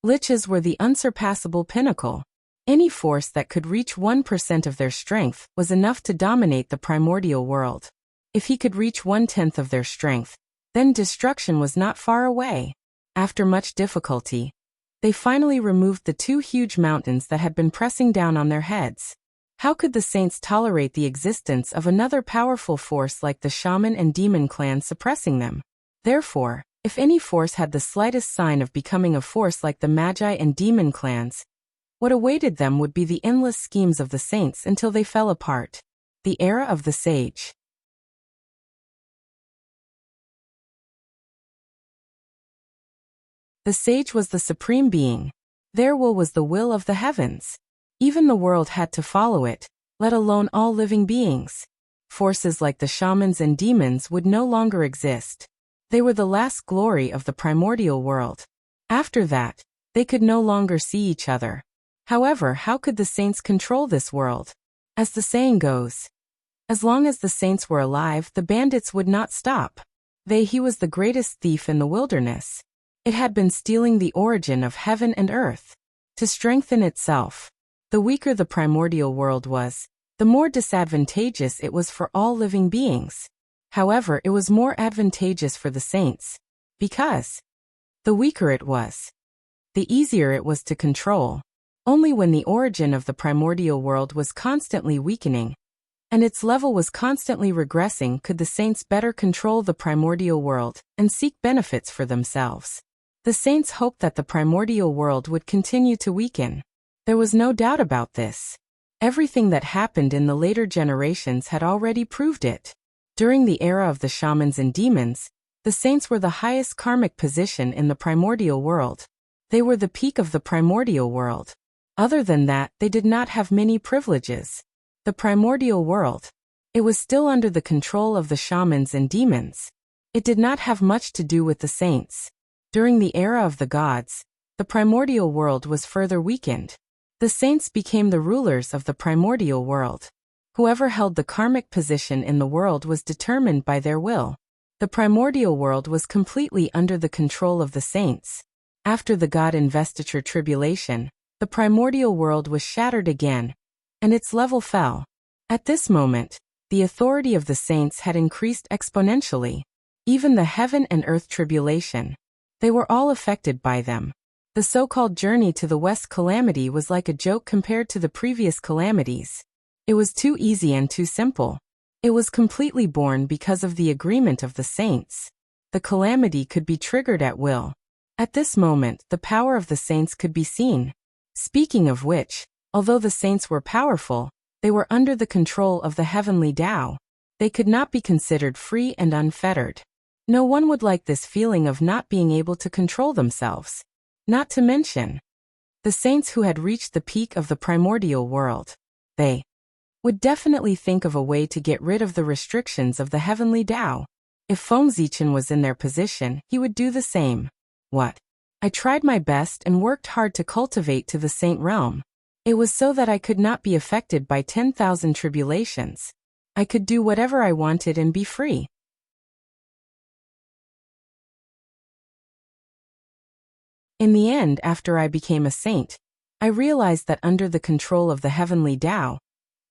Liches were the unsurpassable pinnacle. Any force that could reach 1% of their strength was enough to dominate the primordial world. If he could reach 1/10 of their strength, then destruction was not far away. After much difficulty, They finally removed the two huge mountains that had been pressing down on their heads. How could the saints tolerate the existence of another powerful force like the shaman and demon clan suppressing them? Therefore, if any force had the slightest sign of becoming a force like the magi and demon clans, what awaited them would be the endless schemes of the saints until they fell apart. The era of the sage. The sage was the supreme being. Their will was the will of the heavens. Even the world had to follow it, let alone all living beings. Forces like the shamans and demons would no longer exist. They were the last glory of the primordial world. After that, they could no longer see each other. However, how could the saints control this world? As the saying goes, as long as the saints were alive, the bandits would not stop. He was the greatest thief in the wilderness. It had been stealing the origin of heaven and earth. To strengthen itself, the weaker the primordial world was, the more disadvantageous it was for all living beings. However, it was more advantageous for the saints, because the weaker it was, the easier it was to control. Only when the origin of the primordial world was constantly weakening, and its level was constantly regressing, could the saints better control the primordial world and seek benefits for themselves. The saints hoped that the primordial world would continue to weaken. There was no doubt about this. Everything that happened in the later generations had already proved it. During the era of the shamans and demons, the saints were the highest karmic position in the primordial world. They were the peak of the primordial world. Other than that, they did not have many privileges. The primordial world. It was still under the control of the shamans and demons. It did not have much to do with the saints. During the era of the gods, the primordial world was further weakened. The saints became the rulers of the primordial world. Whoever held the karmic position in the world was determined by their will. The primordial world was completely under the control of the saints. After the god investiture tribulation, the primordial world was shattered again, and its level fell. At this moment, the authority of the saints had increased exponentially. Even the heaven and earth tribulation, they were all affected by them. The so-called journey to the West calamity was like a joke compared to the previous calamities. It was too easy and too simple. It was completely born because of the agreement of the saints. The calamity could be triggered at will. At this moment, the power of the saints could be seen. Speaking of which, although the saints were powerful, they were under the control of the heavenly Tao. They could not be considered free and unfettered. No one would like this feeling of not being able to control themselves. Not to mention the saints who had reached the peak of the primordial world. They would definitely think of a way to get rid of the restrictions of the heavenly Tao. If Feng Zichen was in their position, he would do the same. What? I tried my best and worked hard to cultivate to the saint realm. It was so that I could not be affected by 10,000 tribulations. I could do whatever I wanted and be free. In the end, after I became a saint, I realized that under the control of the heavenly Tao,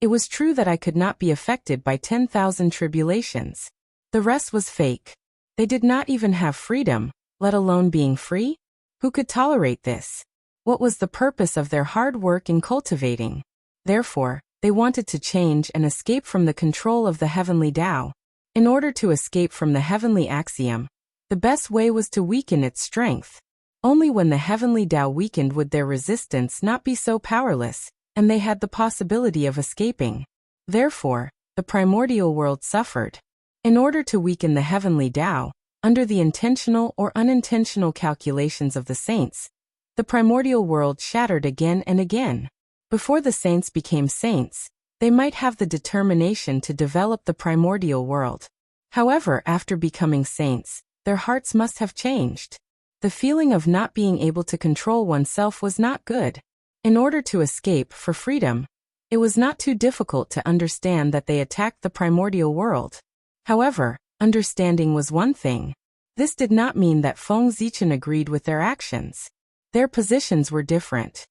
it was true that I could not be affected by 10,000 tribulations. The rest was fake. They did not even have freedom, let alone being free. Who could tolerate this? What was the purpose of their hard work in cultivating? Therefore, they wanted to change and escape from the control of the heavenly Tao. In order to escape from the heavenly axiom, the best way was to weaken its strength. Only when the heavenly Tao weakened would their resistance not be so powerless, and they had the possibility of escaping. Therefore, the primordial world suffered. In order to weaken the heavenly Tao, under the intentional or unintentional calculations of the saints, the primordial world shattered again and again. Before the saints became saints, they might have the determination to develop the primordial world. However, after becoming saints, their hearts must have changed. The feeling of not being able to control oneself was not good. In order to escape for freedom, it was not too difficult to understand that they attacked the primordial world. However, understanding was one thing. This did not mean that Feng Zichen agreed with their actions. Their positions were different.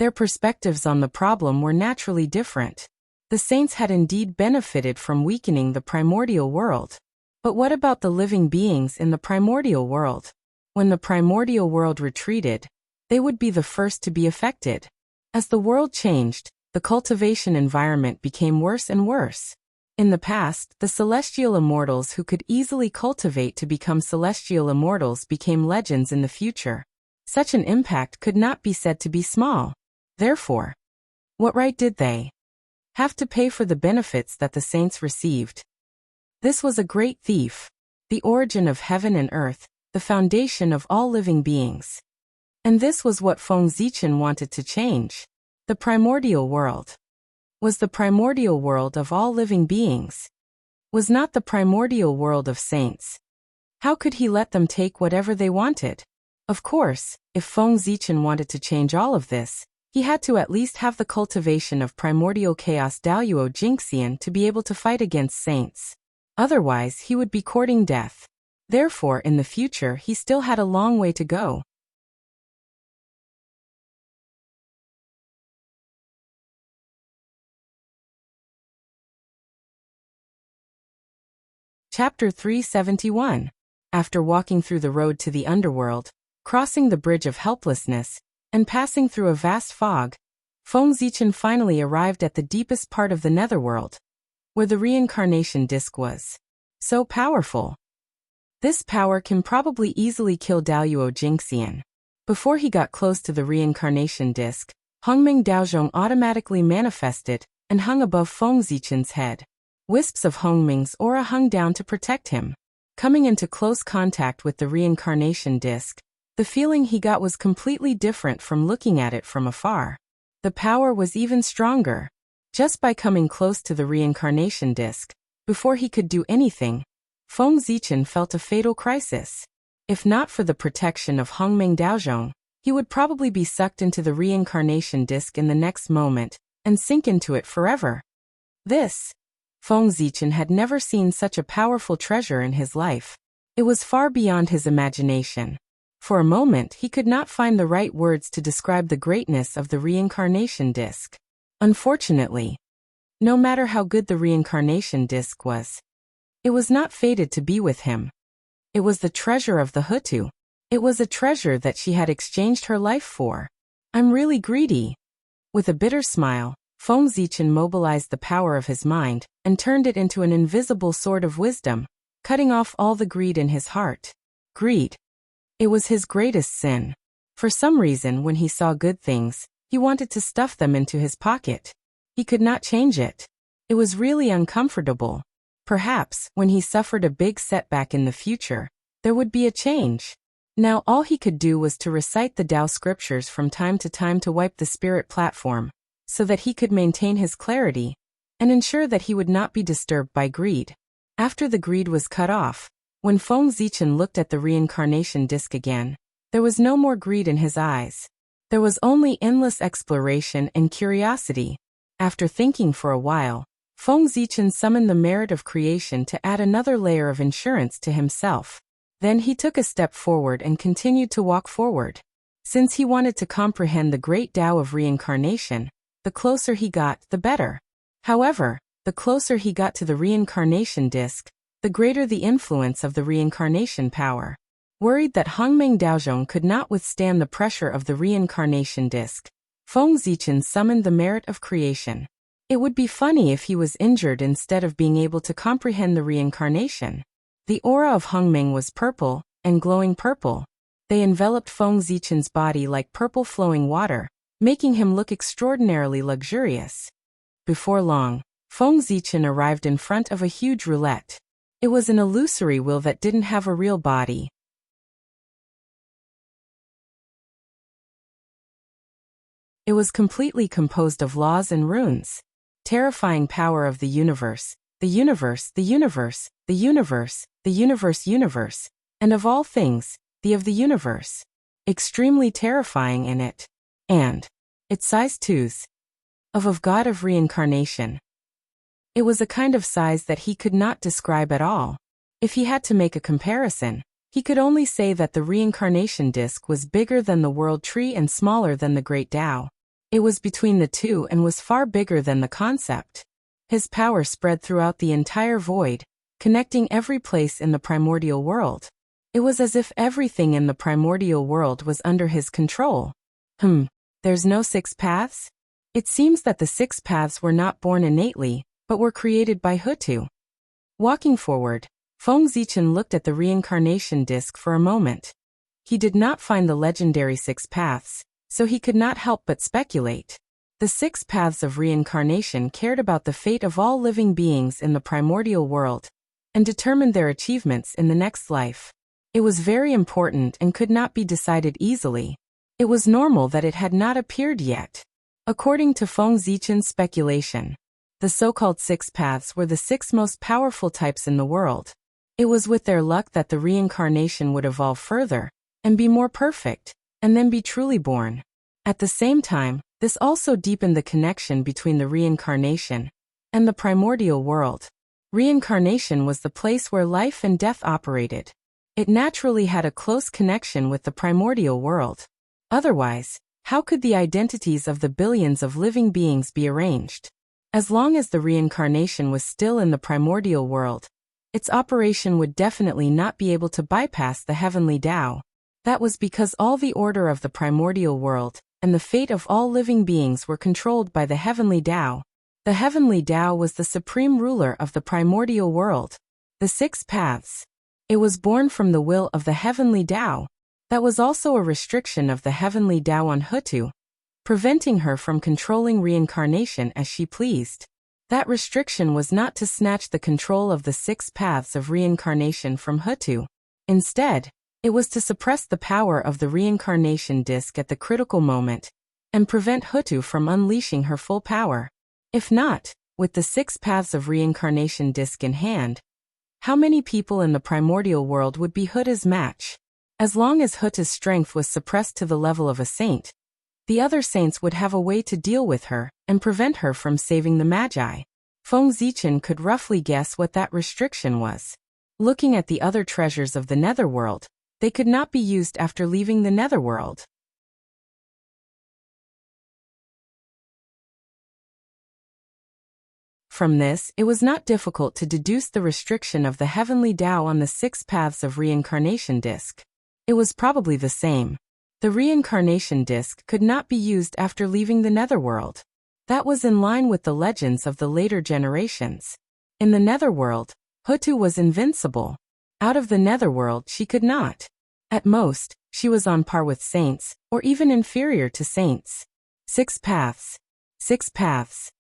Their perspectives on the problem were naturally different. The saints had indeed benefited from weakening the primordial world. But what about the living beings in the primordial world? When the primordial world retreated, they would be the first to be affected. As the world changed, the cultivation environment became worse and worse. In the past, the celestial immortals who could easily cultivate to become celestial immortals became legends in the future. Such an impact could not be said to be small. Therefore, what right did they have to pay for the benefits that the saints received? This was a great thief, the origin of heaven and earth, the foundation of all living beings. And this was what Feng Zichen wanted to change. The primordial world was the primordial world of all living beings. Was not the primordial world of saints. How could he let them take whatever they wanted? Of course, if Feng Zichen wanted to change all of this, he had to at least have the cultivation of primordial chaos Daoyuo Jingxian to be able to fight against saints. Otherwise, he would be courting death. Therefore, in the future, he still had a long way to go. Chapter 371. After walking through the road to the underworld, crossing the bridge of helplessness, and passing through a vast fog, Feng Zichen finally arrived at the deepest part of the netherworld, where the reincarnation disc was. So powerful. This power can probably easily kill Daoyuo Jingxian. Before he got close to the reincarnation disc, Hongming Daozhong automatically manifested and hung above Feng Zichen's head. Wisps of Hongming's aura hung down to protect him. Coming into close contact with the reincarnation disc, the feeling he got was completely different from looking at it from afar. The power was even stronger. Just by coming close to the reincarnation disc, before he could do anything, Feng Zichen felt a fatal crisis. If not for the protection of Hongming Daozhong, he would probably be sucked into the reincarnation disc in the next moment and sink into it forever. Feng Zichen had never seen such a powerful treasure in his life. It was far beyond his imagination. For a moment, he could not find the right words to describe the greatness of the reincarnation disc. Unfortunately, no matter how good the reincarnation disc was, it was not fated to be with him. It was the treasure of the Hutu. It was a treasure that she had exchanged her life for. I'm really greedy. With a bitter smile, Feng Zichen mobilized the power of his mind and turned it into an invisible sword of wisdom, cutting off all the greed in his heart. Greed. It was his greatest sin. For some reason, when he saw good things, he wanted to stuff them into his pocket. He could not change it. It was really uncomfortable. Perhaps, when he suffered a big setback in the future, there would be a change. Now all he could do was to recite the Tao scriptures from time to time to wipe the spirit platform, so that he could maintain his clarity and ensure that he would not be disturbed by greed. After the greed was cut off, when Feng Zichen looked at the reincarnation disc again, there was no more greed in his eyes. There was only endless exploration and curiosity. After thinking for a while, Feng Zichen summoned the merit of creation to add another layer of insurance to himself. Then he took a step forward and continued to walk forward. Since he wanted to comprehend the great Tao of reincarnation, the closer he got, the better. However, the closer he got to the reincarnation disc, the greater the influence of the reincarnation power. Worried that Hongming Daozhong could not withstand the pressure of the reincarnation disc, Feng Zichen summoned the merit of creation. It would be funny if he was injured instead of being able to comprehend the reincarnation. The aura of Hongming was purple, and glowing purple. They enveloped Feng Zichen's body like purple flowing water, making him look extraordinarily luxurious. Before long, Feng Zichen arrived in front of a huge roulette. It was an illusory wheel that didn't have a real body. It was completely composed of laws and runes. Terrifying power of the universe, the universe, the universe, the universe, the universe, universe, and of all things, the of the universe. Extremely terrifying in it. And its size twos. Of God of reincarnation. It was a kind of size that he could not describe at all. If he had to make a comparison, he could only say that the reincarnation disc was bigger than the world tree and smaller than the great Tao. It was between the two and was far bigger than the concept. His power spread throughout the entire void, connecting every place in the primordial world. It was as if everything in the primordial world was under his control. There's no six paths? It seems that the six paths were not born innately, but were created by Hutu. Walking forward, Feng Zichen looked at the reincarnation disc for a moment. He did not find the legendary six paths, so he could not help but speculate. The six paths of reincarnation cared about the fate of all living beings in the primordial world, and determined their achievements in the next life. It was very important and could not be decided easily. It was normal that it had not appeared yet. According to Feng Zichen's speculation, the so-called six paths were the six most powerful types in the world. It was with their luck that the reincarnation would evolve further, and be more perfect, and then be truly born. At the same time, this also deepened the connection between the reincarnation and the primordial world. Reincarnation was the place where life and death operated. It naturally had a close connection with the primordial world. Otherwise, how could the identities of the billions of living beings be arranged? As long as the reincarnation was still in the primordial world, its operation would definitely not be able to bypass the heavenly Tao. That was because all the order of the primordial world and the fate of all living beings were controlled by the heavenly Tao. The heavenly Tao was the supreme ruler of the primordial world. The six paths. It was born from the will of the heavenly Tao. That was also a restriction of the heavenly Tao on Hutu, preventing her from controlling reincarnation as she pleased. That restriction was not to snatch the control of the six paths of reincarnation from Hutu. Instead, it was to suppress the power of the reincarnation disc at the critical moment, and prevent Hutu from unleashing her full power. If not, with the six paths of reincarnation disc in hand, how many people in the primordial world would be Huta's match? As long as Huta's strength was suppressed to the level of a saint, the other saints would have a way to deal with her and prevent her from saving the Magi. Feng Zichen could roughly guess what that restriction was. Looking at the other treasures of the netherworld, they could not be used after leaving the netherworld. From this, it was not difficult to deduce the restriction of the heavenly Tao on the six paths of reincarnation disc. It was probably the same. The reincarnation disc could not be used after leaving the netherworld. That was in line with the legends of the later generations. In the netherworld, Hutu was invincible. Out of the netherworld she could not. At most, she was on par with saints, or even inferior to saints. Six paths. Six paths.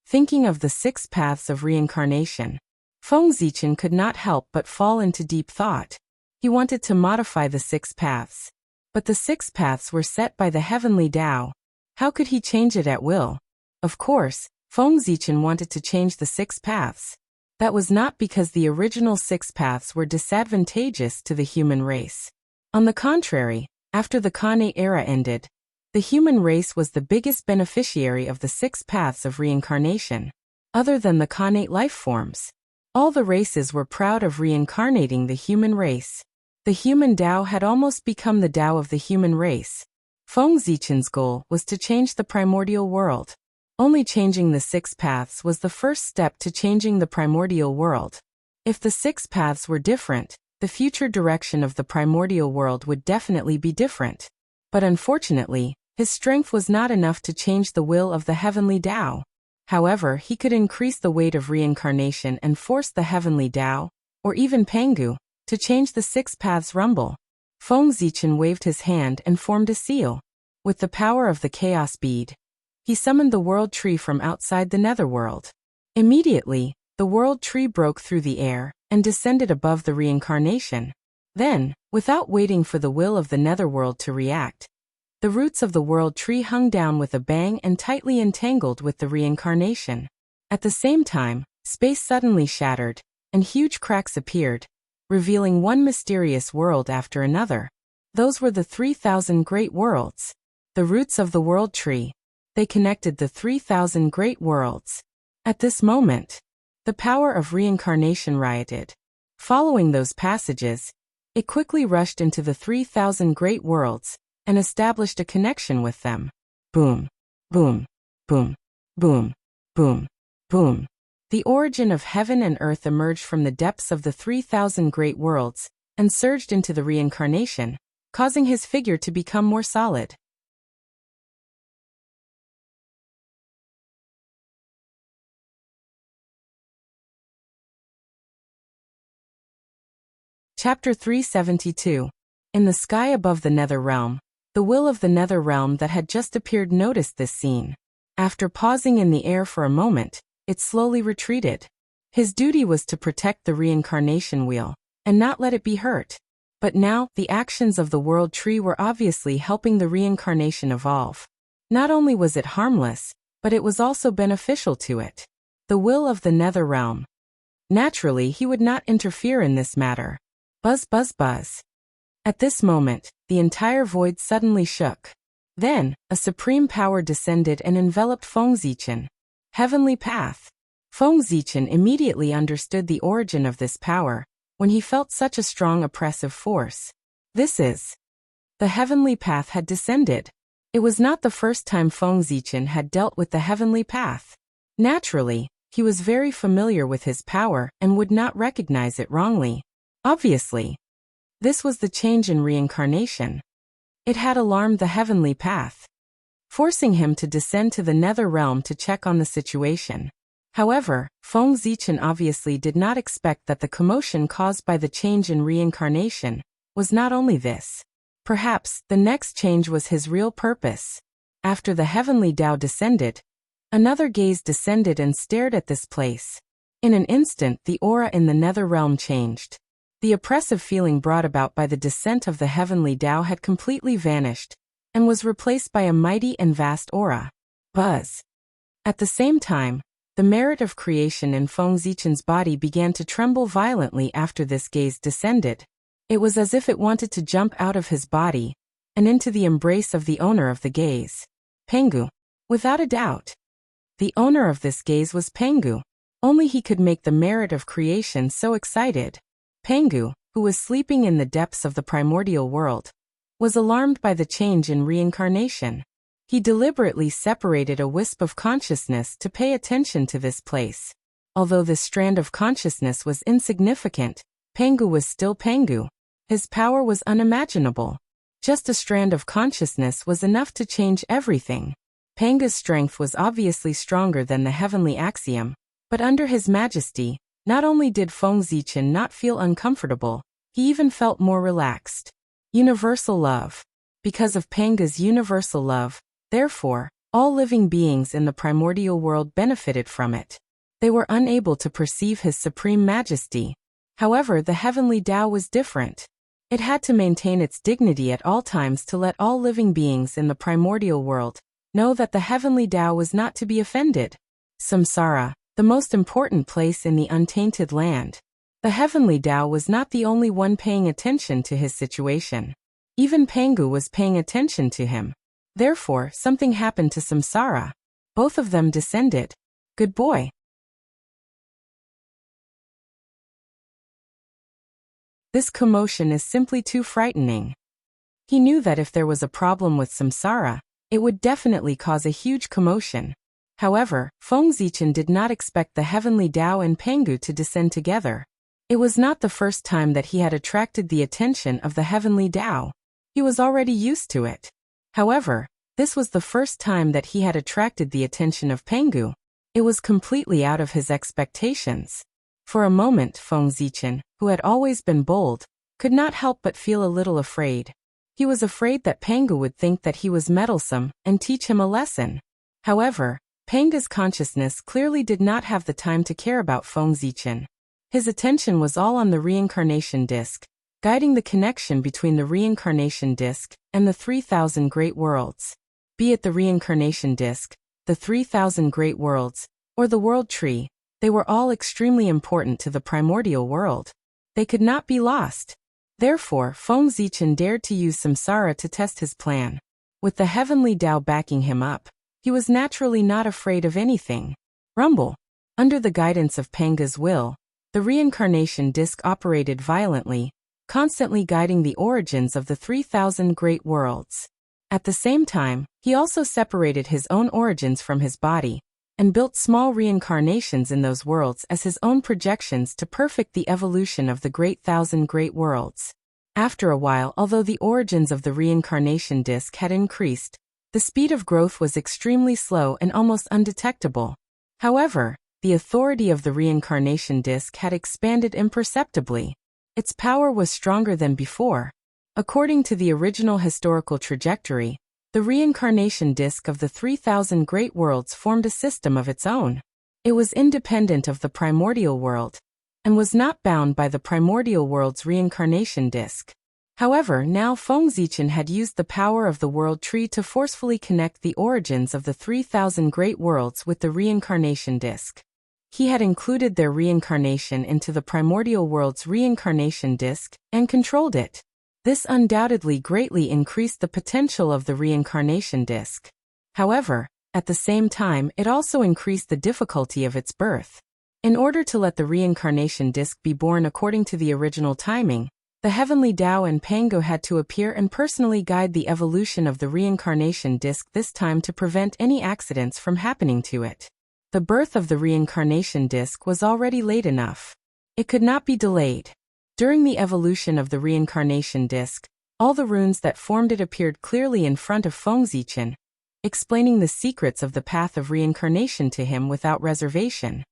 Thinking of the six paths of reincarnation, Feng Zichen could not help but fall into deep thought. He wanted to modify the six paths. But the six paths were set by the heavenly Tao. How could he change it at will? Of course, Feng Zichen wanted to change the six paths. That was not because the original six paths were disadvantageous to the human race. On the contrary, after the Kane era ended, the human race was the biggest beneficiary of the six paths of reincarnation. Other than the Khanate life forms, all the races were proud of reincarnating the human race. The human Tao had almost become the Tao of the human race. Feng Zichen's goal was to change the primordial world. Only changing the six paths was the first step to changing the primordial world. If the six paths were different, the future direction of the primordial world would definitely be different. But unfortunately, his strength was not enough to change the will of the heavenly Tao. However, he could increase the weight of reincarnation and force the heavenly Tao, or even Pangu, to change the six paths rumble. Feng Zichen waved his hand and formed a seal. With the power of the chaos bead, he summoned the world tree from outside the netherworld. Immediately, the world tree broke through the air and descended above the reincarnation. Then, without waiting for the will of the netherworld to react, the roots of the world tree hung down with a bang and tightly entangled with the reincarnation. At the same time, space suddenly shattered, and huge cracks appeared, revealing one mysterious world after another. Those were the 3,000 great worlds. The roots of the world tree. They connected the 3,000 great worlds. At this moment, the power of reincarnation rioted. Following those passages, it quickly rushed into the 3,000 great worlds and established a connection with them. Boom, boom, boom, boom, boom, boom. The origin of heaven and earth emerged from the depths of the 3,000 great worlds and surged into the reincarnation, causing his figure to become more solid. Chapter 372. In the sky above the Nether Realm. The will of the Nether Realm that had just appeared noticed this scene. After pausing in the air for a moment, it slowly retreated. His duty was to protect the reincarnation wheel, and not let it be hurt. But now, the actions of the world tree were obviously helping the reincarnation evolve. Not only was it harmless, but it was also beneficial to it. The will of the Nether Realm. Naturally, he would not interfere in this matter. Buzz buzz buzz. At this moment, the entire void suddenly shook. Then, a supreme power descended and enveloped Fengzichen. Heavenly Path. Fengzichen immediately understood the origin of this power, when he felt such a strong oppressive force. This is. The Heavenly Path had descended. It was not the first time Fengzichen had dealt with the Heavenly Path. Naturally, he was very familiar with his power and would not recognize it wrongly. Obviously. This was the change in reincarnation. It had alarmed the Heavenly Path, forcing him to descend to the Nether Realm to check on the situation. However, Fengzichen obviously did not expect that the commotion caused by the change in reincarnation was not only this. Perhaps the next change was his real purpose. After the Heavenly Tao descended, another gaze descended and stared at this place. In an instant, the aura in the Nether Realm changed. The oppressive feeling brought about by the descent of the Heavenly Tao had completely vanished, and was replaced by a mighty and vast aura. Buzz. At the same time, the merit of creation in Fengzichen's body began to tremble violently after this gaze descended. It was as if it wanted to jump out of his body, and into the embrace of the owner of the gaze. Pengu. Without a doubt. The owner of this gaze was Pengu. Only he could make the merit of creation so excited. Pengu, who was sleeping in the depths of the primordial world, was alarmed by the change in reincarnation. He deliberately separated a wisp of consciousness to pay attention to this place. Although this strand of consciousness was insignificant, Pengu was still Pengu. His power was unimaginable. Just a strand of consciousness was enough to change everything. Pengu's strength was obviously stronger than the heavenly axiom, but under his majesty, not only did Fengzichen not feel uncomfortable, he even felt more relaxed. Universal love. Because of Pengu's universal love, therefore, all living beings in the primordial world benefited from it. They were unable to perceive his supreme majesty. However, the heavenly Tao was different. It had to maintain its dignity at all times to let all living beings in the primordial world know that the heavenly Tao was not to be offended. Samsara, the most important place in the untainted land. The heavenly Tao was not the only one paying attention to his situation. Even Pengu was paying attention to him. Therefore, something happened to Samsara. Both of them descended. Good boy. This commotion is simply too frightening. He knew that if there was a problem with Samsara, it would definitely cause a huge commotion. However, Fengzichen did not expect the heavenly Tao and Pengu to descend together. It was not the first time that he had attracted the attention of the heavenly Tao. He was already used to it. However, this was the first time that he had attracted the attention of Pengu. It was completely out of his expectations. For a moment, Fengzichen, who had always been bold, could not help but feel a little afraid. He was afraid that Pengu would think that he was meddlesome and teach him a lesson. However, Pengu's consciousness clearly did not have the time to care about Fengzichen. His attention was all on the reincarnation disc, guiding the connection between the reincarnation disc and the 3,000 great worlds. Be it the reincarnation disc, the 3,000 great worlds, or the world tree, they were all extremely important to the primordial world. They could not be lost. Therefore, Fengzichen dared to use Samsara to test his plan. With the heavenly Tao backing him up, he was naturally not afraid of anything. Rumble. Under the guidance of Pengu's will, the reincarnation disc operated violently, constantly guiding the origins of the 3,000 great worlds. At the same time, he also separated his own origins from his body, and built small reincarnations in those worlds as his own projections to perfect the evolution of the great 1,000 great worlds. After a while, although the origins of the reincarnation disc had increased, the speed of growth was extremely slow and almost undetectable. However, the authority of the reincarnation disc had expanded imperceptibly. Its power was stronger than before. According to the original historical trajectory, the reincarnation disk of the 3,000 great worlds formed a system of its own. It was independent of the primordial world, and was not bound by the primordial world's reincarnation disk. However, now Feng Zichen had used the power of the world tree to forcefully connect the origins of the 3,000 great worlds with the reincarnation disk. He had included their reincarnation into the primordial world's reincarnation disk, and controlled it. This undoubtedly greatly increased the potential of the reincarnation disk. However, at the same time, it also increased the difficulty of its birth. In order to let the reincarnation disk be born according to the original timing, the heavenly Tao and Pangu had to appear and personally guide the evolution of the reincarnation disk, this time to prevent any accidents from happening to it. The birth of the reincarnation disk was already late enough. It could not be delayed. During the evolution of the reincarnation disk, all the runes that formed it appeared clearly in front of Feng Zichen, explaining the secrets of the path of reincarnation to him without reservation.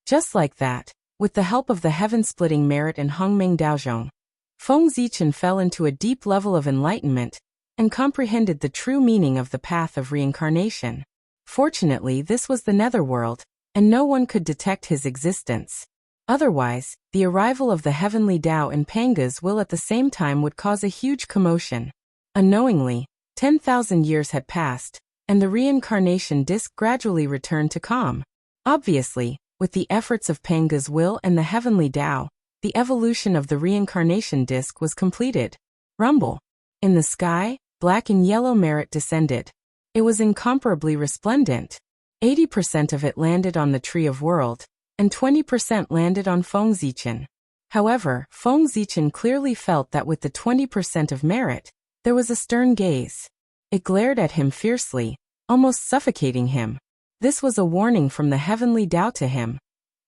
Just like that, with the help of the heaven-splitting merit and Hongmeng Daozhong, Feng Zichen fell into a deep level of enlightenment and comprehended the true meaning of the path of reincarnation. Fortunately, this was the netherworld, and no one could detect his existence. Otherwise, the arrival of the heavenly Tao in Panga's will at the same time would cause a huge commotion. Unknowingly, 10,000 years had passed, and the reincarnation disk gradually returned to calm. Obviously, with the efforts of Panga's will and the heavenly Tao, the evolution of the reincarnation disk was completed. Rumble. In the sky, black and yellow merit descended. It was incomparably resplendent. 80% of it landed on the Tree of World, and 20% landed on Feng Zichen. However, Feng Zichen clearly felt that with the 20% of merit, there was a stern gaze. It glared at him fiercely, almost suffocating him. This was a warning from the heavenly Tao to him,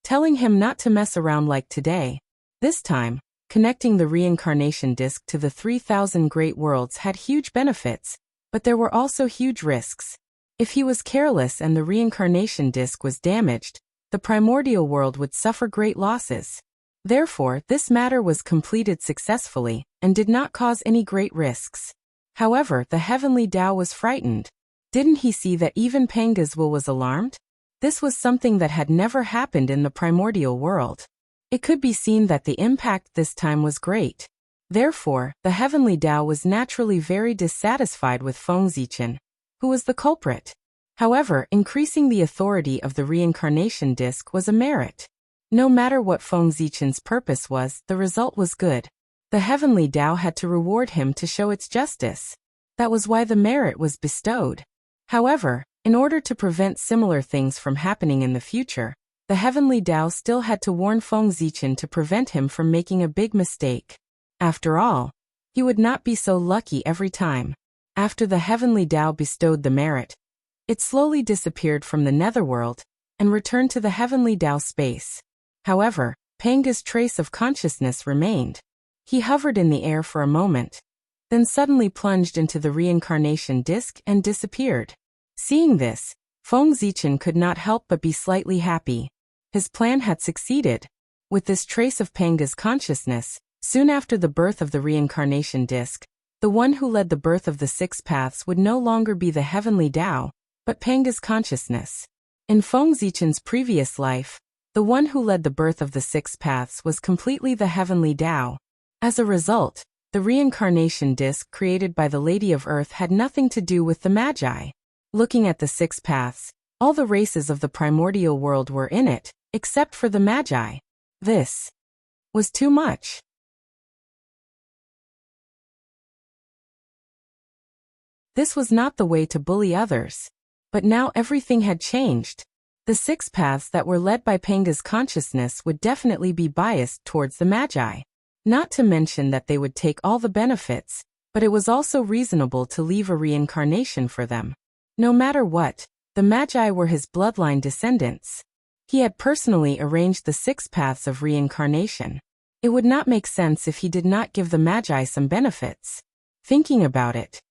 telling him not to mess around like today. This time, connecting the reincarnation disk to the 3,000 great worlds had huge benefits, but there were also huge risks. If he was careless and the reincarnation disk was damaged, the primordial world would suffer great losses. Therefore, this matter was completed successfully and did not cause any great risks. However, the heavenly Tao was frightened. Didn't he see that even Panga's will was alarmed? This was something that had never happened in the primordial world. It could be seen that the impact this time was great. Therefore, the heavenly Tao was naturally very dissatisfied with Feng Zichen, who was the culprit. However, increasing the authority of the reincarnation disk was a merit. No matter what Feng Zichen's purpose was, the result was good. The heavenly Tao had to reward him to show its justice. That was why the merit was bestowed. However, in order to prevent similar things from happening in the future, the heavenly Tao still had to warn Feng Zichen to prevent him from making a big mistake. After all, he would not be so lucky every time. After the heavenly Tao bestowed the merit, it slowly disappeared from the netherworld and returned to the heavenly Tao space. However, Panga's trace of consciousness remained. He hovered in the air for a moment, then suddenly plunged into the reincarnation disk and disappeared. Seeing this, Feng Zichen could not help but be slightly happy. His plan had succeeded. With this trace of Panga's consciousness, soon after the birth of the reincarnation disk, the one who led the birth of the six paths would no longer be the heavenly Tao, but Panga's consciousness. In Feng Zichen's previous life, the one who led the birth of the six paths was completely the heavenly Tao. As a result, the reincarnation disk created by the Lady of Earth had nothing to do with the Magi. Looking at the six paths, all the races of the primordial world were in it, except for the Magi. This was too much. This was not the way to bully others. But now everything had changed. The six paths that were led by Panga's consciousness would definitely be biased towards the Magi. Not to mention that they would take all the benefits, but it was also reasonable to leave a reincarnation for them. No matter what, the Magi were his bloodline descendants. He had personally arranged the six paths of reincarnation. It would not make sense if he did not give the Magi some benefits. Thinking about it,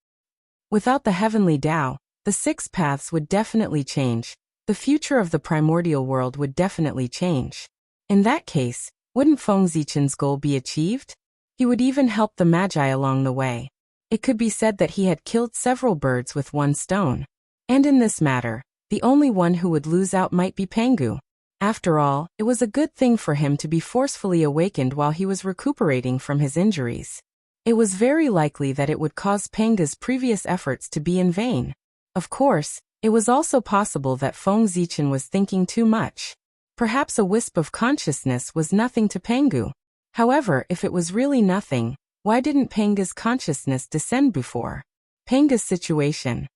without the heavenly Tao, the six paths would definitely change, The future of the primordial world would definitely change. In that case, wouldn't Feng Zichen's goal be achieved? He would even help the Magi along the way. It could be said that he had killed several birds with one stone. And in this matter, the only one who would lose out might be Pengu. After all, it was a good thing for him to be forcefully awakened while he was recuperating from his injuries. It was very likely that it would cause Pengu's previous efforts to be in vain. Of course, it was also possible that Feng Zichen was thinking too much. Perhaps a wisp of consciousness was nothing to Pengu. However, if it was really nothing, why didn't Pengu's consciousness descend before? Pengu's situation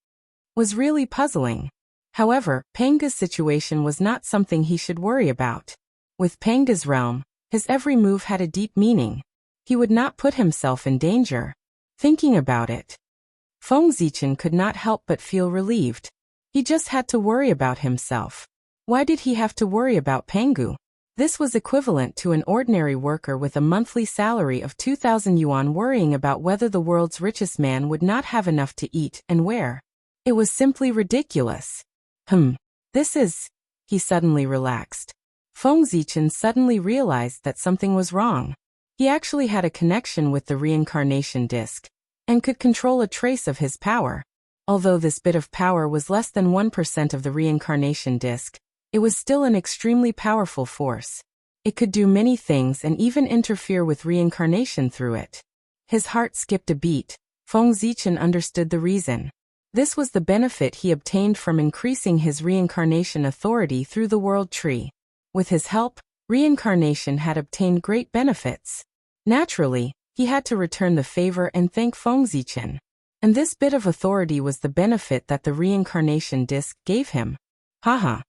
was really puzzling. However, Pengu's situation was not something he should worry about. With Pengu's realm, his every move had a deep meaning. He would not put himself in danger. Thinking about it, Feng Zichen could not help but feel relieved. He just had to worry about himself. Why did he have to worry about Pengu? This was equivalent to an ordinary worker with a monthly salary of 2,000 yuan worrying about whether the world's richest man would not have enough to eat and wear. It was simply ridiculous. He suddenly relaxed. Feng Zichen suddenly realized that something was wrong. He actually had a connection with the reincarnation disc, and could control a trace of his power. Although this bit of power was less than 1% of the reincarnation disc, it was still an extremely powerful force. It could do many things and even interfere with reincarnation through it. His heart skipped a beat. Feng Zichen understood the reason. This was the benefit he obtained from increasing his reincarnation authority through the world tree. With his help, reincarnation had obtained great benefits. Naturally, he had to return the favor and thank Feng Zichen. And this bit of authority was the benefit that the reincarnation disc gave him. Haha.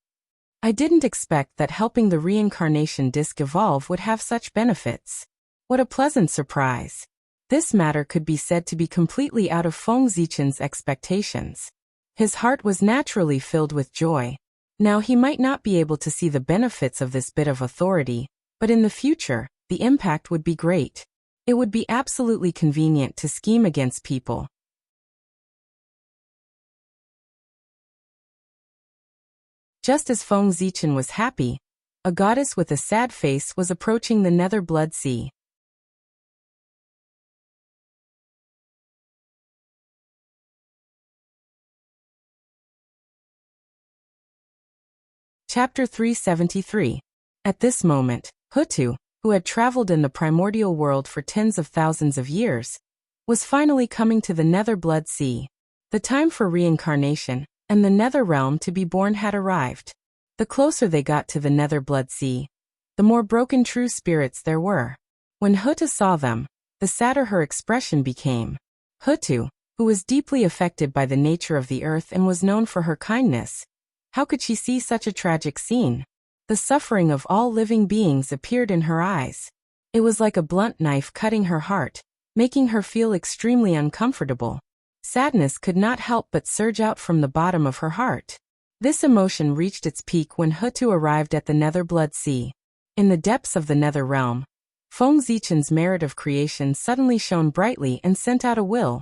I didn't expect that helping the reincarnation disc evolve would have such benefits. What a pleasant surprise. This matter could be said to be completely out of Feng Zichen's expectations. His heart was naturally filled with joy. Now he might not be able to see the benefits of this bit of authority, but in the future, the impact would be great. It would be absolutely convenient to scheme against people. Just as Feng Zichen was happy, a goddess with a sad face was approaching the Nether Blood Sea. Chapter 373. At this moment, Hutu, who had traveled in the primordial world for tens of thousands of years, was finally coming to the Nether Blood Sea. The time for reincarnation and the Nether realm to be born had arrived. The closer they got to the Nether Blood Sea, the more broken true spirits there were. When Hutu saw them, the sadder her expression became. Hutu, who was deeply affected by the nature of the earth and was known for her kindness, how could she see such a tragic scene? The suffering of all living beings appeared in her eyes. It was like a blunt knife cutting her heart, making her feel extremely uncomfortable. Sadness could not help but surge out from the bottom of her heart. This emotion reached its peak when Hutu arrived at the Nether Blood Sea. In the depths of the Nether realm, Feng Zichen's merit of creation suddenly shone brightly and sent out a will,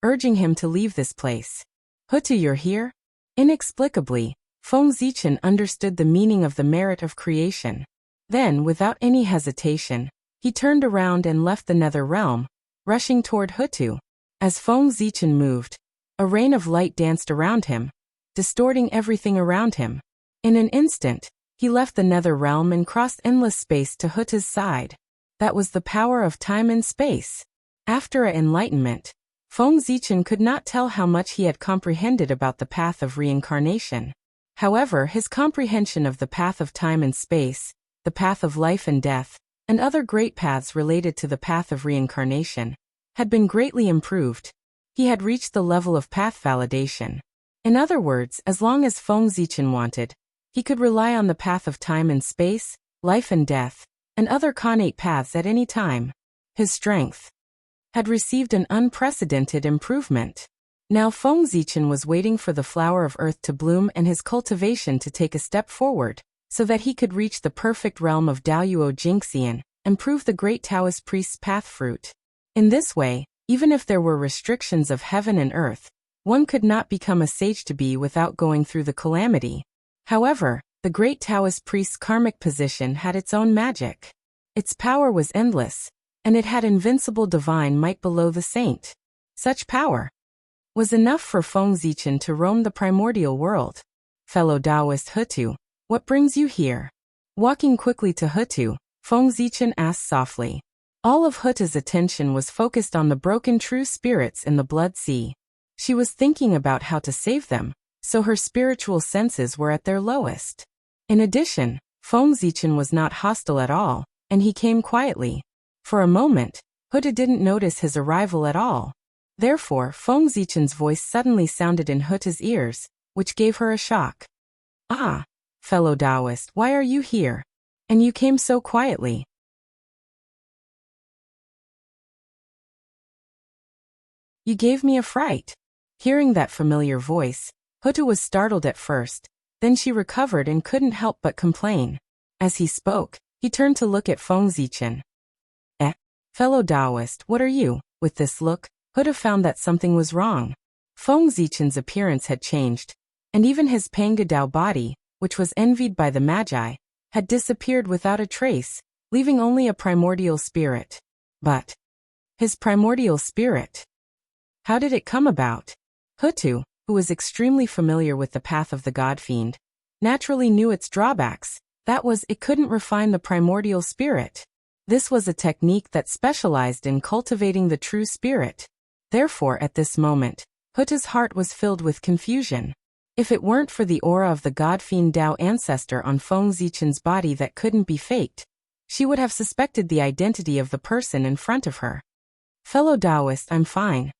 urging him to leave this place. Hutu, you're here? Inexplicably, Feng Zichen understood the meaning of the merit of creation. Then, without any hesitation, he turned around and left the Nether realm, rushing toward Hutu. As Feng Zichen moved, a rain of light danced around him, distorting everything around him. In an instant, he left the Nether realm and crossed endless space to Hutu's side. That was the power of time and space. After enlightenment, Feng Zichen could not tell how much he had comprehended about the path of reincarnation. However, his comprehension of the path of time and space, the path of life and death, and other great paths related to the path of reincarnation, had been greatly improved. He had reached the level of path validation. In other words, as long as Feng Zichen wanted, he could rely on the path of time and space, life and death, and other connate paths at any time. His strength had received an unprecedented improvement. Now Feng Zichen was waiting for the flower of earth to bloom and his cultivation to take a step forward, so that he could reach the perfect realm of Daoyuo Jingxian, and prove the great Taoist priest's path fruit. In this way, even if there were restrictions of heaven and earth, one could not become a sage to be without going through the calamity. However, the great Taoist priest's karmic position had its own magic. Its power was endless, and it had invincible divine might below the saint. Such power was enough for Feng Zichen to roam the primordial world. Fellow Taoist Hutu, what brings you here? Walking quickly to Hutu, Feng Zichen asked softly. All of Huta's attention was focused on the broken true spirits in the blood sea. She was thinking about how to save them, so her spiritual senses were at their lowest. In addition, Feng Zichen was not hostile at all, and he came quietly. For a moment, Huta didn't notice his arrival at all. Therefore, Feng Zichen's voice suddenly sounded in Huta's ears, which gave her a shock. Ah, fellow Taoist, why are you here? And you came so quietly. You gave me a fright. Hearing that familiar voice, Huta was startled at first, then she recovered and couldn't help but complain. As he spoke, he turned to look at Feng Zichen. Fellow Taoist, what are you? With this look, Huta found that something was wrong. Feng Zichen's appearance had changed, and even his Pangu Dao body, which was envied by the Magi, had disappeared without a trace, leaving only a primordial spirit. But his primordial spirit? How did it come about? Hutu, who was extremely familiar with the path of the God-fiend, naturally knew its drawbacks. That was, it couldn't refine the primordial spirit. This was a technique that specialized in cultivating the true spirit. Therefore, at this moment, Huta's heart was filled with confusion. If it weren't for the aura of the God-fiend Dao ancestor on Feng Zichen's body that couldn't be faked, she would have suspected the identity of the person in front of her. Fellow Taoist, I'm fine.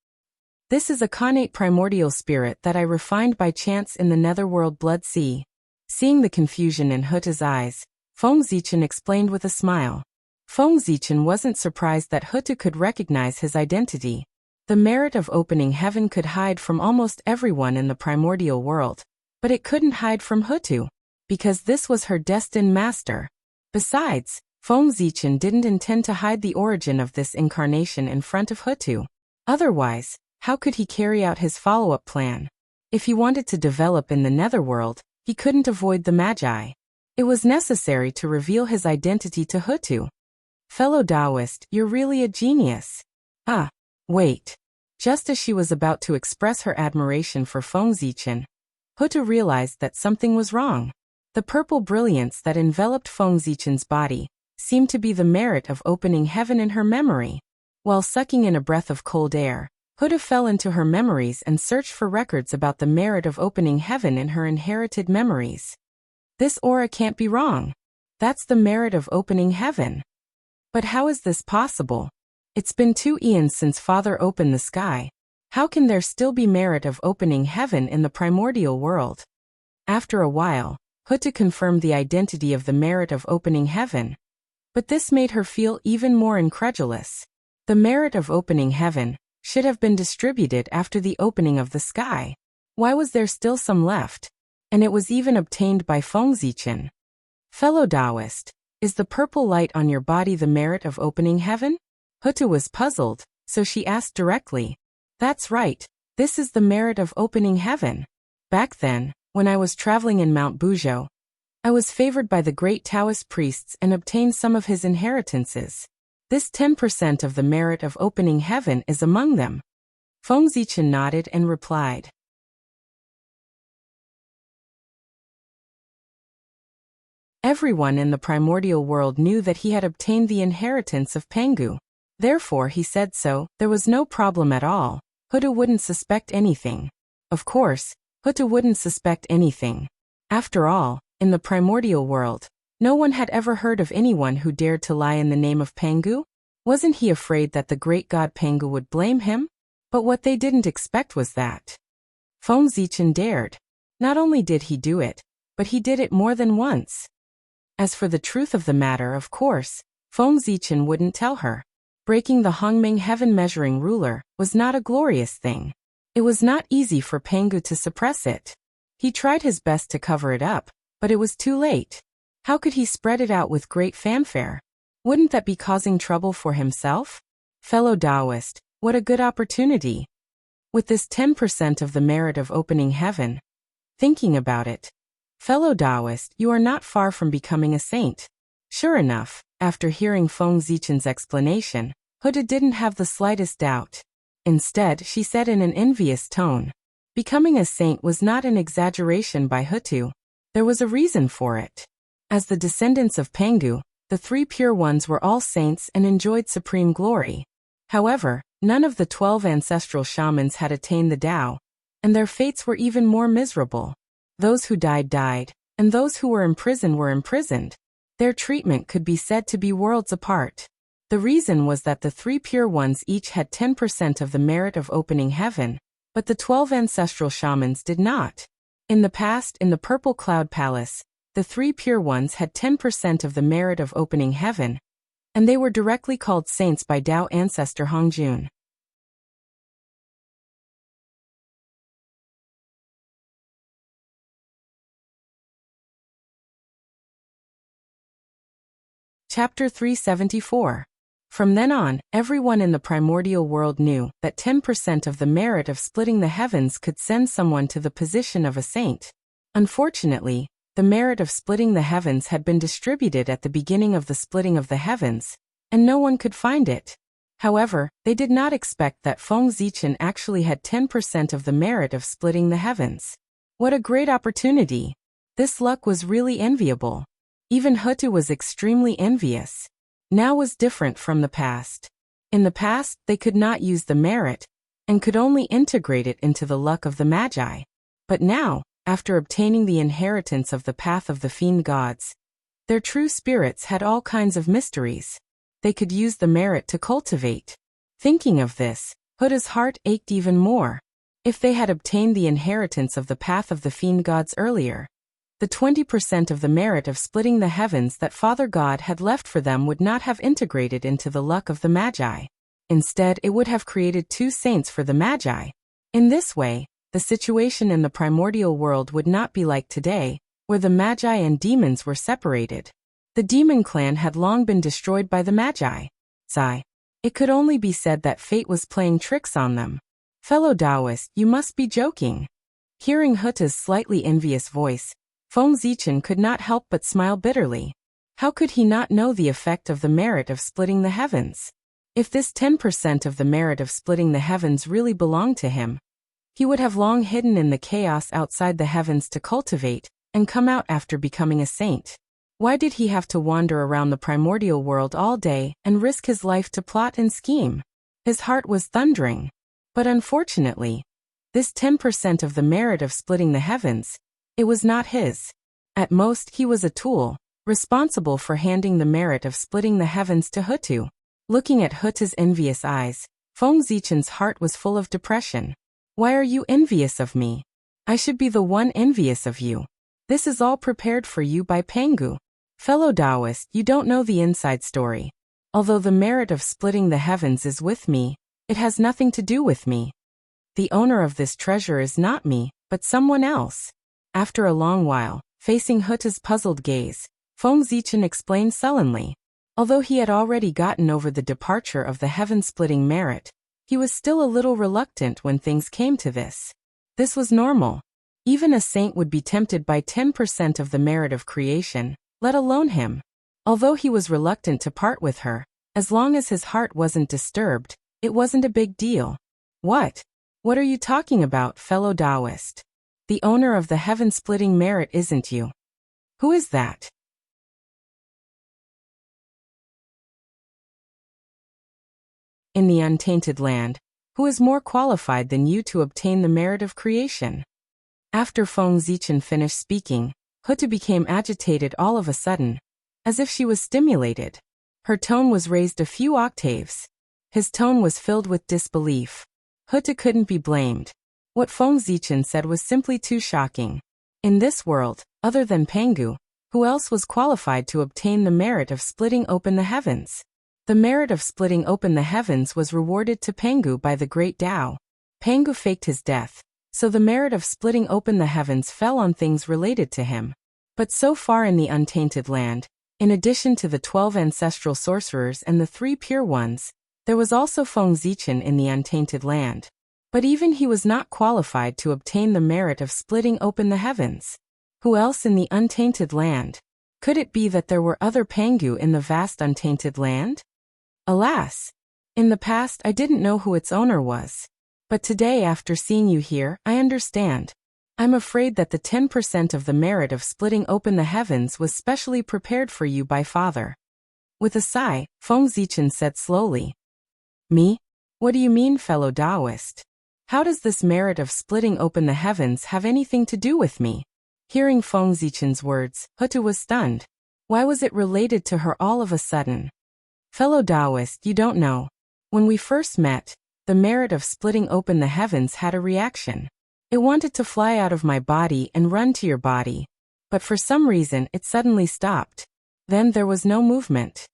This is a connate primordial spirit that I refined by chance in the netherworld blood sea. Seeing the confusion in Huta's eyes, Feng Zichen explained with a smile. Feng Zichen wasn't surprised that Hutu could recognize his identity. The merit of opening heaven could hide from almost everyone in the primordial world, but it couldn't hide from Hutu, because this was her destined master. Besides, Feng Zichen didn't intend to hide the origin of this incarnation in front of Hutu. Otherwise, how could he carry out his follow-up plan? If he wanted to develop in the netherworld, he couldn't avoid the Magi. It was necessary to reveal his identity to Hutu. Fellow Taoist, you're really a genius. Ah, wait. Just as she was about to express her admiration for Feng Zichen, Hutu realized that something was wrong. The purple brilliance that enveloped Feng Zichen's body seemed to be the merit of opening heaven in her memory. While sucking in a breath of cold air, Hutu fell into her memories and searched for records about the merit of opening heaven in her inherited memories. This aura can't be wrong. That's the merit of opening heaven. But how is this possible? It's been 2 eons since Father opened the sky. How can there still be merit of opening heaven in the primordial world? After a while, Hutu confirmed the identity of the merit of opening heaven. But this made her feel even more incredulous. The merit of opening heaven should have been distributed after the opening of the sky. Why was there still some left? And it was even obtained by Feng Zichen. Fellow Taoist, is the purple light on your body the merit of opening heaven? Hutu was puzzled, so she asked directly. That's right, this is the merit of opening heaven. Back then, when I was traveling in Mount Buzhou, I was favored by the great Taoist priests and obtained some of his inheritances. This 10% of the merit of opening heaven is among them. Feng Zichen nodded and replied. Everyone in the primordial world knew that he had obtained the inheritance of Pangu. Therefore he said so, there was no problem at all. Hutu wouldn't suspect anything. Of course, Hutu wouldn't suspect anything. After all, in the primordial world, no one had ever heard of anyone who dared to lie in the name of Pangu. Wasn't he afraid that the great god Pangu would blame him? But what they didn't expect was that Feng Zichen dared. Not only did he do it, but he did it more than once. As for the truth of the matter, of course, Feng Zichen wouldn't tell her. Breaking the Hongming heaven measuring ruler was not a glorious thing. It was not easy for Pangu to suppress it. He tried his best to cover it up, but it was too late. How could he spread it out with great fanfare? Wouldn't that be causing trouble for himself? Fellow Taoist, what a good opportunity. With this 10% of the merit of opening heaven. Thinking about it, Fellow Taoist, you are not far from becoming a saint. Sure enough, after hearing Feng Zichen's explanation, Huda didn't have the slightest doubt. Instead, she said in an envious tone, becoming a saint was not an exaggeration by Hutu. There was a reason for it. As the descendants of Pengu, the three pure ones were all saints and enjoyed supreme glory. However, none of the 12 ancestral shamans had attained the Tao, and their fates were even more miserable. Those who died died, and those who were imprisoned. Their treatment could be said to be worlds apart. The reason was that the three pure ones each had 10% of the merit of opening heaven, but the 12 ancestral shamans did not. In the past, in the Purple Cloud Palace, the three pure ones had 10% of the merit of opening heaven, and they were directly called saints by Tao ancestor Hongjun. Chapter 374. From then on, everyone in the primordial world knew that 10% of the merit of splitting the heavens could send someone to the position of a saint. Unfortunately, the merit of splitting the heavens had been distributed at the beginning of the splitting of the heavens, and no one could find it. However, they did not expect that Feng Zichen actually had 10% of the merit of splitting the heavens. What a great opportunity! This luck was really enviable. Even Hutu was extremely envious. Now was different from the past. In the past, they could not use the merit, and could only integrate it into the luck of the Magi. But now, after obtaining the inheritance of the path of the fiend gods, their true spirits had all kinds of mysteries. They could use the merit to cultivate. Thinking of this, Huda's heart ached even more. If they had obtained the inheritance of the path of the fiend gods earlier, the 20% of the merit of splitting the heavens that Father God had left for them would not have integrated into the luck of the Magi. Instead, it would have created two saints for the Magi. In this way, the situation in the primordial world would not be like today, where the Magi and demons were separated. The demon clan had long been destroyed by the Magi. Sigh. It could only be said that fate was playing tricks on them. Fellow Taoist, you must be joking. Hearing Huta's slightly envious voice, Feng Zichen could not help but smile bitterly. How could he not know the effect of the merit of splitting the heavens? If this 10% of the merit of splitting the heavens really belonged to him, he would have long hidden in the chaos outside the heavens to cultivate, and come out after becoming a saint. Why did he have to wander around the primordial world all day and risk his life to plot and scheme? His heart was thundering. But unfortunately, this 10% of the merit of splitting the heavens, it was not his. At most, he was a tool, responsible for handing the merit of splitting the heavens to Hutu. Looking at Huta's envious eyes, Feng Zichen's heart was full of depression. Why are you envious of me? I should be the one envious of you. This is all prepared for you by Pengu. Fellow Taoist, you don't know the inside story. Although the merit of splitting the heavens is with me, it has nothing to do with me. The owner of this treasure is not me, but someone else. After a long while, facing Huta's puzzled gaze, Feng Zichen explained sullenly. Although he had already gotten over the departure of the heaven-splitting merit, he was still a little reluctant when things came to this. This was normal. Even a saint would be tempted by 10% of the merit of creation, let alone him. Although he was reluctant to part with her, as long as his heart wasn't disturbed, it wasn't a big deal. What? What are you talking about, fellow Taoist? The owner of the heaven-splitting merit isn't you. Who is that? In the untainted land, who is more qualified than you to obtain the merit of creation? After Feng Zichen finished speaking, Hutu became agitated all of a sudden, as if she was stimulated. Her tone was raised a few octaves. His tone was filled with disbelief. Hutu couldn't be blamed. What Feng Zichen said was simply too shocking. In this world, other than Pengu, who else was qualified to obtain the merit of splitting open the heavens? The merit of splitting open the heavens was rewarded to Pengu by the great Tao. Pengu faked his death, so the merit of splitting open the heavens fell on things related to him. But so far in the untainted land, in addition to the 12 ancestral sorcerers and the 3 pure ones, there was also Feng Zichen in the untainted land. But even he was not qualified to obtain the merit of splitting open the heavens. Who else in the untainted land? Could it be that there were other Pangu in the vast untainted land? Alas! In the past I didn't know who its owner was. But today, after seeing you here, I understand. I'm afraid that the 10% of the merit of splitting open the heavens was specially prepared for you by Father. With a sigh, Feng Zichen said slowly. Me? What do you mean, fellow Taoist? How does this merit of splitting open the heavens have anything to do with me? Hearing Feng Zichen's words, Hutu was stunned. Why was it related to her all of a sudden? Fellow Taoist, you don't know. When we first met, the merit of splitting open the heavens had a reaction. It wanted to fly out of my body and run to your body. But for some reason it suddenly stopped. Then there was no movement.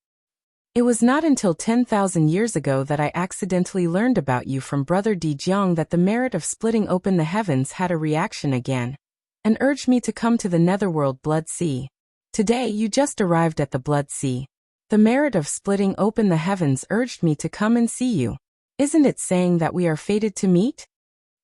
It was not until 10,000 years ago that I accidentally learned about you from Brother Di Jiang that the merit of splitting open the heavens had a reaction again, and urged me to come to the netherworld Blood Sea. Today you just arrived at the Blood Sea. The merit of splitting open the heavens urged me to come and see you. Isn't it saying that we are fated to meet?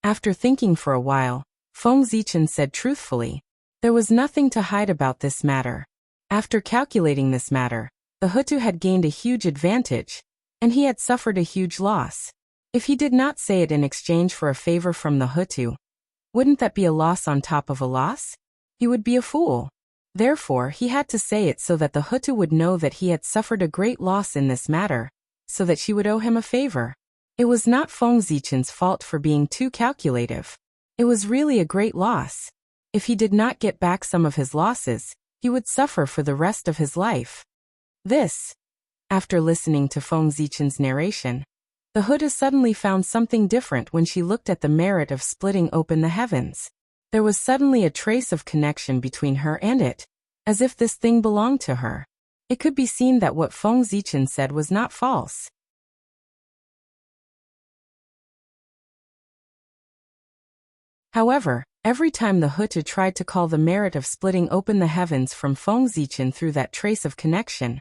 After thinking for a while, Feng Zichen said truthfully, there was nothing to hide about this matter. After calculating this matter, the Hutu had gained a huge advantage, and he had suffered a huge loss. If he did not say it in exchange for a favor from the Hutu, wouldn't that be a loss on top of a loss? He would be a fool. Therefore, he had to say it so that the Hutu would know that he had suffered a great loss in this matter, so that she would owe him a favor. It was not Feng Zichen's fault for being too calculative. It was really a great loss. If he did not get back some of his losses, he would suffer for the rest of his life. This. After listening to Feng Zichen's narration, the Hutu suddenly found something different when she looked at the merit of splitting open the heavens. There was suddenly a trace of connection between her and it, as if this thing belonged to her. It could be seen that what Feng Zichen said was not false. However, every time the Hutu tried to call the merit of splitting open the heavens from Feng Zichen through that trace of connection,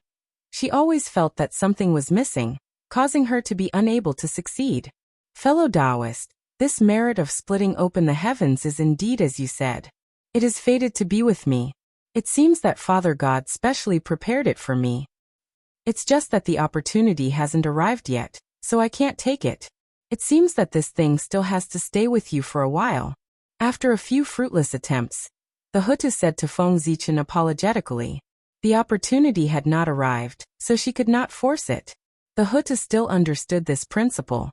she always felt that something was missing, causing her to be unable to succeed. Fellow Taoist, this merit of splitting open the heavens is indeed as you said. It is fated to be with me. It seems that Father God specially prepared it for me. It's just that the opportunity hasn't arrived yet, so I can't take it. It seems that this thing still has to stay with you for a while. After a few fruitless attempts, the Hutu said to Feng Zichen apologetically. The opportunity had not arrived, so she could not force it. The Hutu still understood this principle.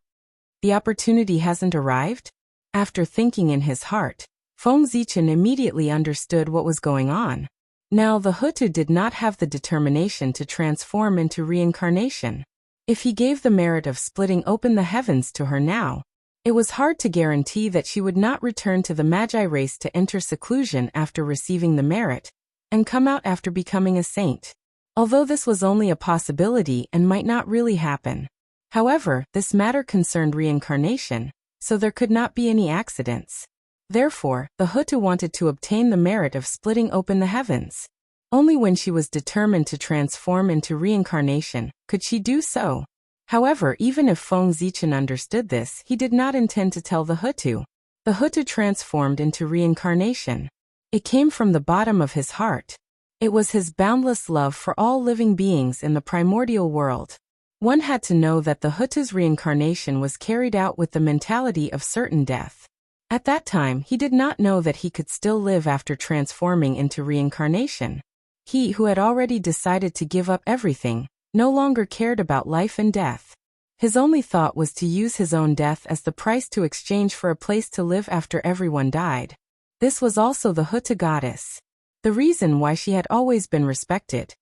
The opportunity hasn't arrived? After thinking in his heart, Feng Zichen immediately understood what was going on. Now the Hutu did not have the determination to transform into reincarnation. If he gave the merit of splitting open the heavens to her now, it was hard to guarantee that she would not return to the Magi race to enter seclusion after receiving the merit, and come out after becoming a saint. Although this was only a possibility and might not really happen. However, this matter concerned reincarnation, so there could not be any accidents. Therefore, the Hutu wanted to obtain the merit of splitting open the heavens. Only when she was determined to transform into reincarnation could she do so. However, even if Feng Zichen understood this, he did not intend to tell the Hutu. The Hutu transformed into reincarnation. It came from the bottom of his heart. It was his boundless love for all living beings in the primordial world. One had to know that the Hutu's reincarnation was carried out with the mentality of certain death. At that time, he did not know that he could still live after transforming into reincarnation. He who had already decided to give up everything, no longer cared about life and death. His only thought was to use his own death as the price to exchange for a place to live after everyone died. This was also the Hutu goddess. The reason why she had always been respected.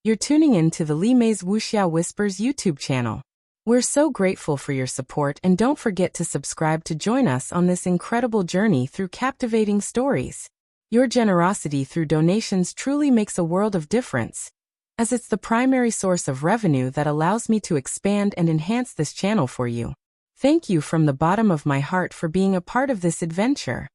You're tuning in to the Li Mei's Wuxia Whispers YouTube channel. We're so grateful for your support, and don't forget to subscribe to join us on this incredible journey through captivating stories. Your generosity through donations truly makes a world of difference, as it's the primary source of revenue that allows me to expand and enhance this channel for you. Thank you from the bottom of my heart for being a part of this adventure.